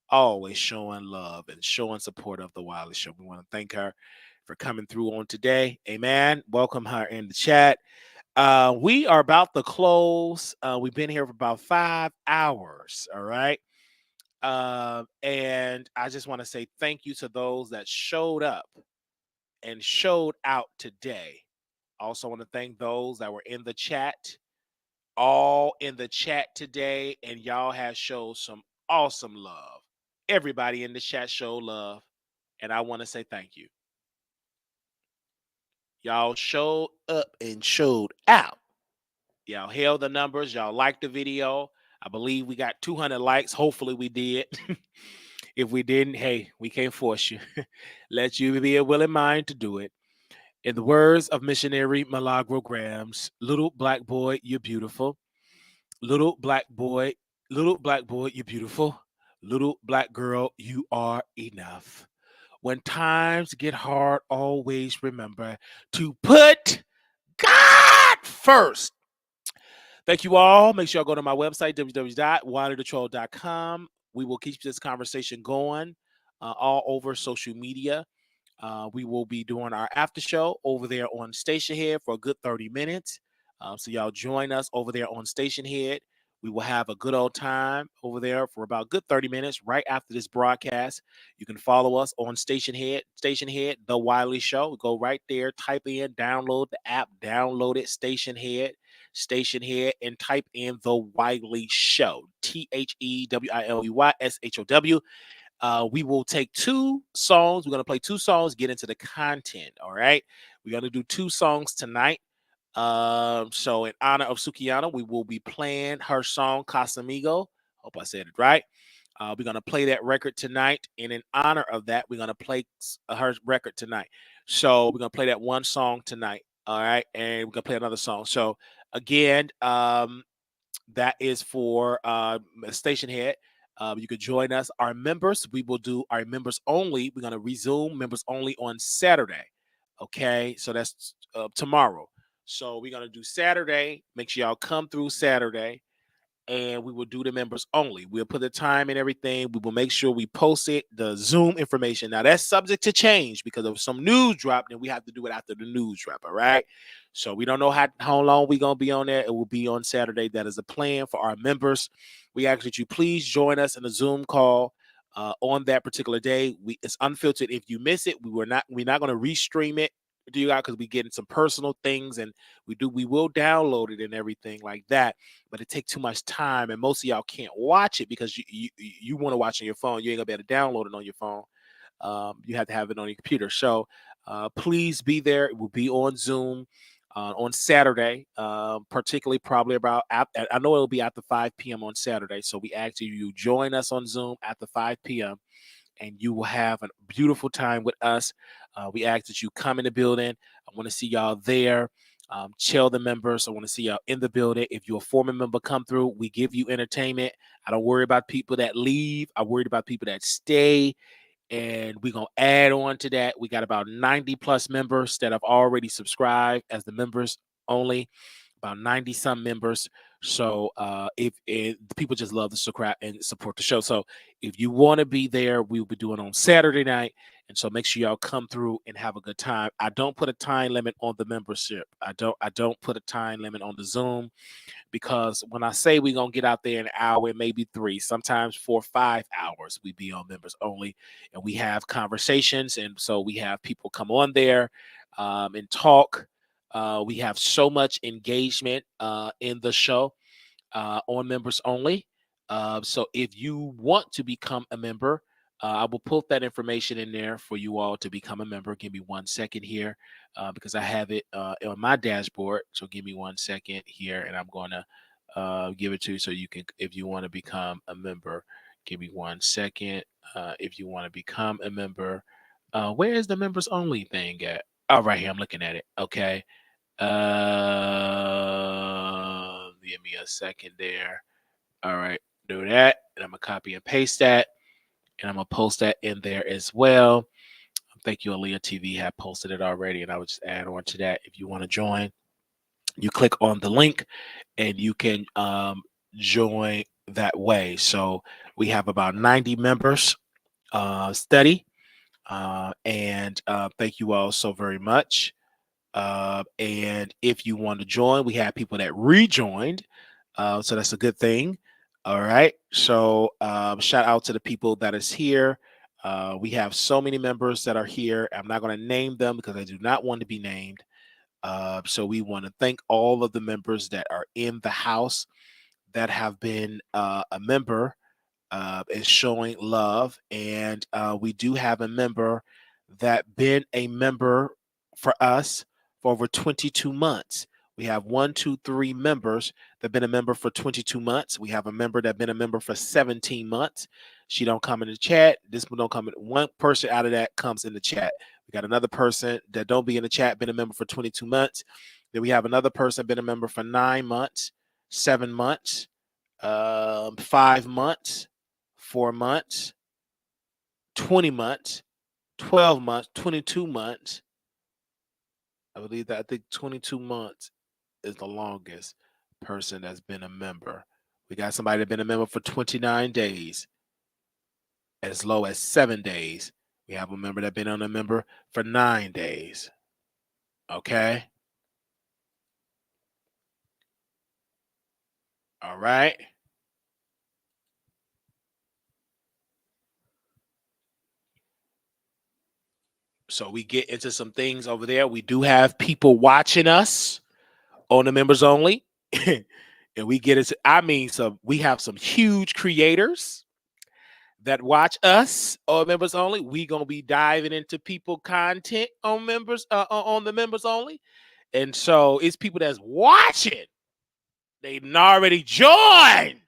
S1: always showing love and showing support of the Wiley Show. We want to thank her for coming through on today. Amen. Welcome her in the chat. We are about to close. We've been here for about 5 hours. All right. And I just want to say thank you to those that showed up and showed out today. Also want to thank those that were in the chat, all in the chat today, and y'all have showed some awesome love. Everybody in the chat showed love, and I want to say thank you. Y'all showed up and showed out. Y'all held the numbers. Y'all liked the video. I believe we got 200 likes. Hopefully we did. If we didn't, hey, we can't force you. Let you be a willing mind to do it. In the words of missionary Milagro Grams, little black boy, you're beautiful. Little black boy, you're beautiful. Little black girl, you are enough. When times get hard, always remember to put God first. Thank you all. Make sure y'all go to my website, www.wileythetroll.com. We will keep this conversation going all over social media. We will be doing our after show over there on Station Head for a good 30 minutes. So y'all join us over there on Station Head. We will have a good old time over there for about a good 30 minutes right after this broadcast. You can follow us on Station Head, The Wiley Show. Go right there, type in, download the app, download it, Station Head, and type in The Wiley Show, TheWileyShow. We will take 2 songs. We're going to play 2 songs, get into the content. All right. We're going to do 2 songs tonight. So in honor of Sukihana, we will be playing her song Casamigo. Hope I said it right. We're going to play that record tonight. And in honor of that, we're going to play her record tonight. So we're going to play that one song tonight. All right. And we're going to play another song. So again, that is for Station Head. You could join us. Our members, we will do our members only. We're going to resume members only on Saturday. Okay. So that's tomorrow. So we're going to do Saturday. Make sure y'all come through Saturday. And we will do the members only. We'll put the time and everything. We will make sure we post it, the Zoom information. Now, that's subject to change because of some news drop, and we have to do it after the news drop, all right? So we don't know how long we're going to be on there. It will be on Saturday. That is a plan for our members. We ask that you please join us in a Zoom call on that particular day. It's unfiltered. If you miss it, we're not going to restream it to you guys because we getting some personal things, and we will download it and everything like that. But it takes too much time, and most of y'all can't watch it because you want to watch on your phone. You ain't gonna be able to download it on your phone. You have to have it on your computer. So please be there. It will be on Zoom on Saturday, particularly probably about, I know it'll be after 5 p.m. on Saturday. So we ask you join us on Zoom after 5 p.m. and you will have a beautiful time with us. We ask that you come in the building. I want to see y'all there. Chill the members. I want to see y'all in the building. If you're a former member, come through. We give you entertainment. I don't worry about people that leave. I worry about people that stay. And we're going to add on to that. We got about 90 plus members that have already subscribed as the members only, about 90 some members. So if people just love to subscribe and support the show. So if you want to be there, we'll be doing on Saturday night. And so make sure y'all come through and have a good time. I don't put a time limit on the membership. I don't put a time limit on the Zoom, because when I say we're going to get out there an hour, maybe 3, sometimes 4 or 5 hours, we be on members only, and we have conversations. And so we have people come on there and talk. We have so much engagement in the show on members only. So if you want to become a member, I will put that information in there for you all to become a member. Give me 1 second here because I have it on my dashboard. So give me 1 second here, and I'm going to give it to you so you can, if you want to become a member, give me 1 second. If you want to become a member, where is the members only thing at? Oh, right here. I'm looking at it. Okay. Give me a second there. All right, do that, and I'm gonna copy and paste that, and I'm gonna post that in there as well. Thank you, Aaliyah TV have posted it already, and I would just add on to that. If you want to join, you click on the link, and you can join that way. So we have about 90 members steady, and thank you all so very much. And if you want to join, we have people that rejoined. So that's a good thing. All right. So shout out to the people that is here. We have so many members that are here. I'm not going to name them because I do not want to be named. So we want to thank all of the members that are in the house that have been a member is showing love. And we do have a member that been a member for us for over 22 months. We have 1, 2, 3 members that been a member for 22 months. We have a member that been a member for 17 months. She don't come in the chat. This one don't come in. One person out of that comes in the chat. We got another person that don't be in the chat, been a member for 22 months. Then we have another person been a member for 9 months, 7 months, 5 months, 4 months, 20 months, 12 months, 22 months. I believe that, I think 22 months is the longest person that's been a member. We got somebody that's been a member for 29 days, as low as 7 days. We have a member that's been on a member for 9 days. Okay. All right. So we get into some things over there. We do have people watching us on the members only. And we get into, I mean, we have some huge creators that watch us on members only. We gonna be diving into people content on members on the members only. And so it's people that's watching. They already joined.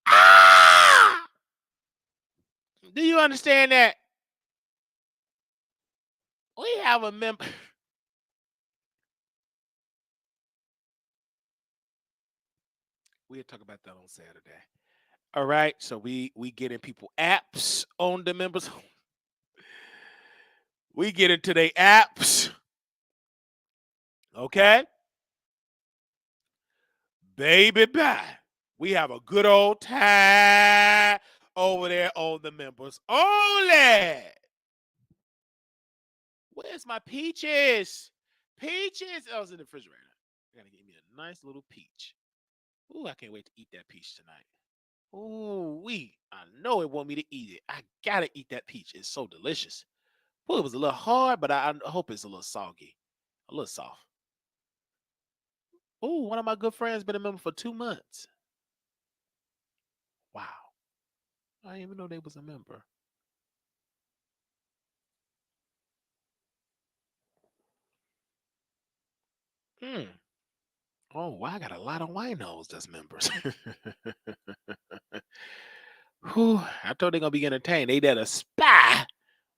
S1: Ah! Do you understand that? We have a member. We'll talk about that on Saturday. All right. So we getting people apps on the members. We get into their apps. Okay. Baby bye. We have a good old time over there on the members only. Where's my peaches? Peaches. Oh, it's in the refrigerator. I gotta get me a nice little peach. Ooh, I can't wait to eat that peach tonight. Ooh, I know it want me to eat it. I gotta eat that peach. It's so delicious. Well, it was a little hard, but I hope it's a little soggy, a little soft. Ooh, one of my good friends been a member for 2 months. Wow, I didn't even know they was a member. Hmm. Oh, wow, I got a lot of winos that's members. Whew, I thought they gonna be entertained. They did a spy,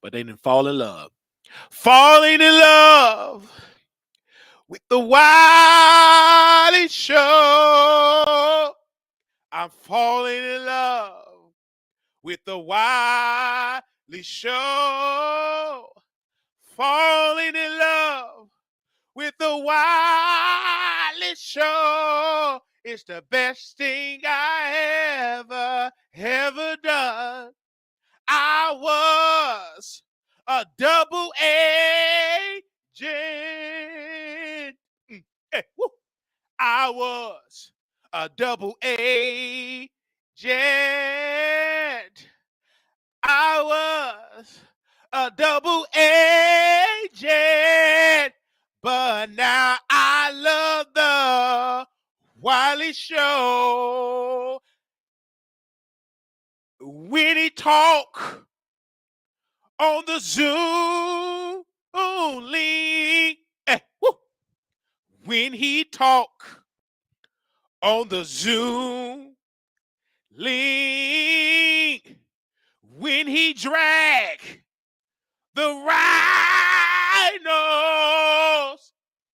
S1: but they didn't fall in love. Falling in love with the Wiley Show. I'm falling in love with the Wiley Show. Falling in love with the Wiley Show. It's the best thing I ever done. I was a double agent. Hey, woo. I was a double agent. I was a double agent. But now I love the Wiley Show. When he talk on the Zoom link. When he talk on the Zoom link. When he drag the rhinos.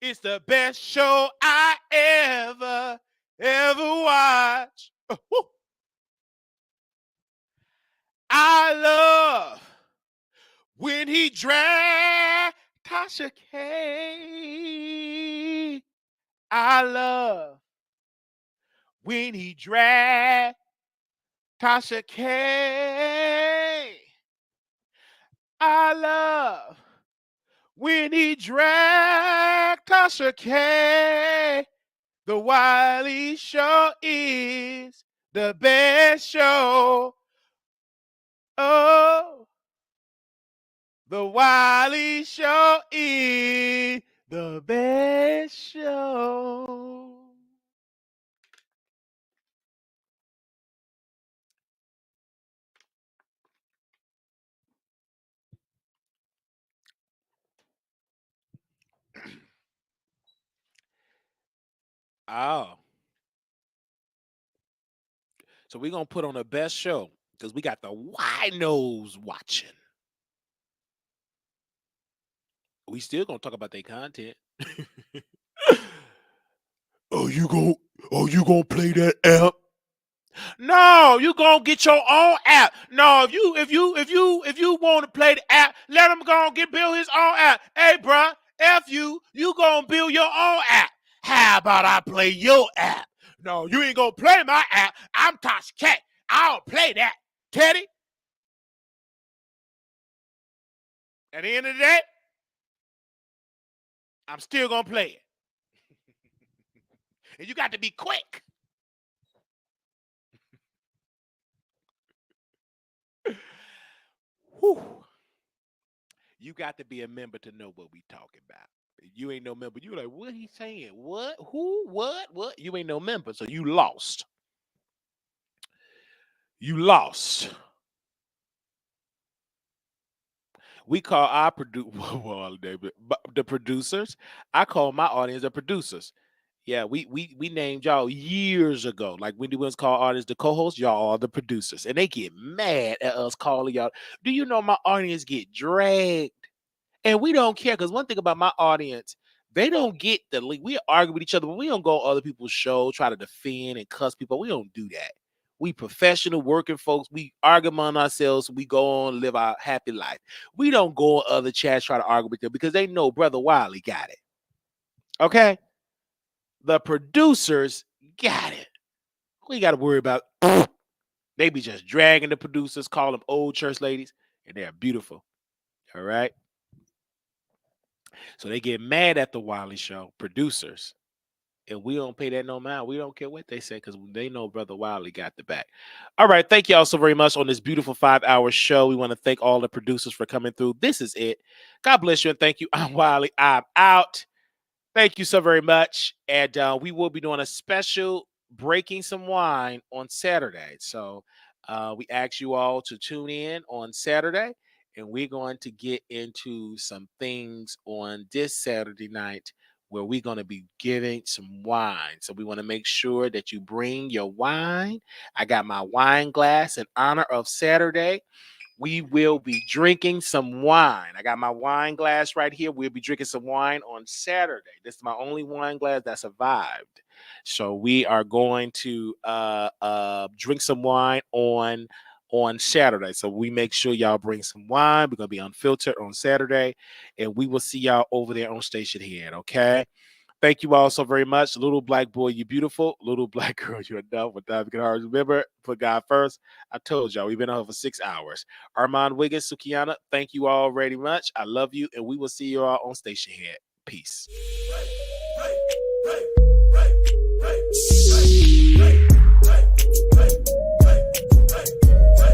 S1: It's the best show I ever watched. I love when he dragged Tasha K. I love when he dragged Tasha K. I love when he dragged Tasha K. The Wiley Show is the best show. Oh, the Wiley Show is the best show. Oh. So we're going to put on the best show because we got the winos watching. We still going to talk about their content. You going to play that app? No, you gonna get your own app. No, if you want to play the app, let him go and build his own app. Hey, bruh, F you gonna build your own app. How about I play your app? No, you ain't gonna play my app. I'm Tasha K. I'll play that. Teddy. At the end of the day, I'm still gonna play it. And you got to be quick. Whew. You got to be a member to know what we talking about. If you ain't no member, you like, what he saying? What? Who? What? You ain't no member, so you lost. You lost. We call our the producers. I call my audience the producers. Yeah, we named y'all years ago. Like when we was call artists the co-hosts, y'all are the producers. And they get mad at us calling y'all. Do you know my audience get dragged? And we don't care because one thing about my audience, they don't get the link. We argue with each other, but we don't go on other people's show, try to defend and cuss people. We don't do that. We professional working folks. We argue among ourselves. We go on, live our happy life. We don't go on other chats, try to argue with them because they know Brother Wiley got it. Okay? The producers got it. We got to worry about. They be just dragging the producers, call them old church ladies, and they're beautiful. All right? So they get mad at the Wiley Show producers. And we don't pay that no mind. We don't care what they say because they know Brother Wiley got the back. All right. Thank you all so very much on this beautiful 5-hour show. We want to thank all the producers for coming through. This is it. God bless you and thank you. I'm Wiley. I'm out. Thank you so very much. And we will be doing a special Breaking Some Wine on Saturday. So we ask you all to tune in on Saturday. And we're going to get into some things on this Saturday night where we're going to be giving some wine. So we want to make sure that you bring your wine. I got my wine glass in honor of Saturday. We will be drinking some wine. I got my wine glass right here. We'll be drinking some wine on Saturday. This is my only wine glass that survived. So we are going to drink some wine on Saturday. So we make sure y'all bring some wine. We're going to be unfiltered on Saturday. And we will see y'all over there on Station Head, okay? Thank you all so very much. Little black boy, you beautiful. Little black girl, you're enough. With that, remember, put God first. I told y'all, we've been on for 6 hours. Armon Wiggins, Sukihana, thank you all very much. I love you, and we will see you all on Station Head. Peace.
S6: Hey, hey, hey.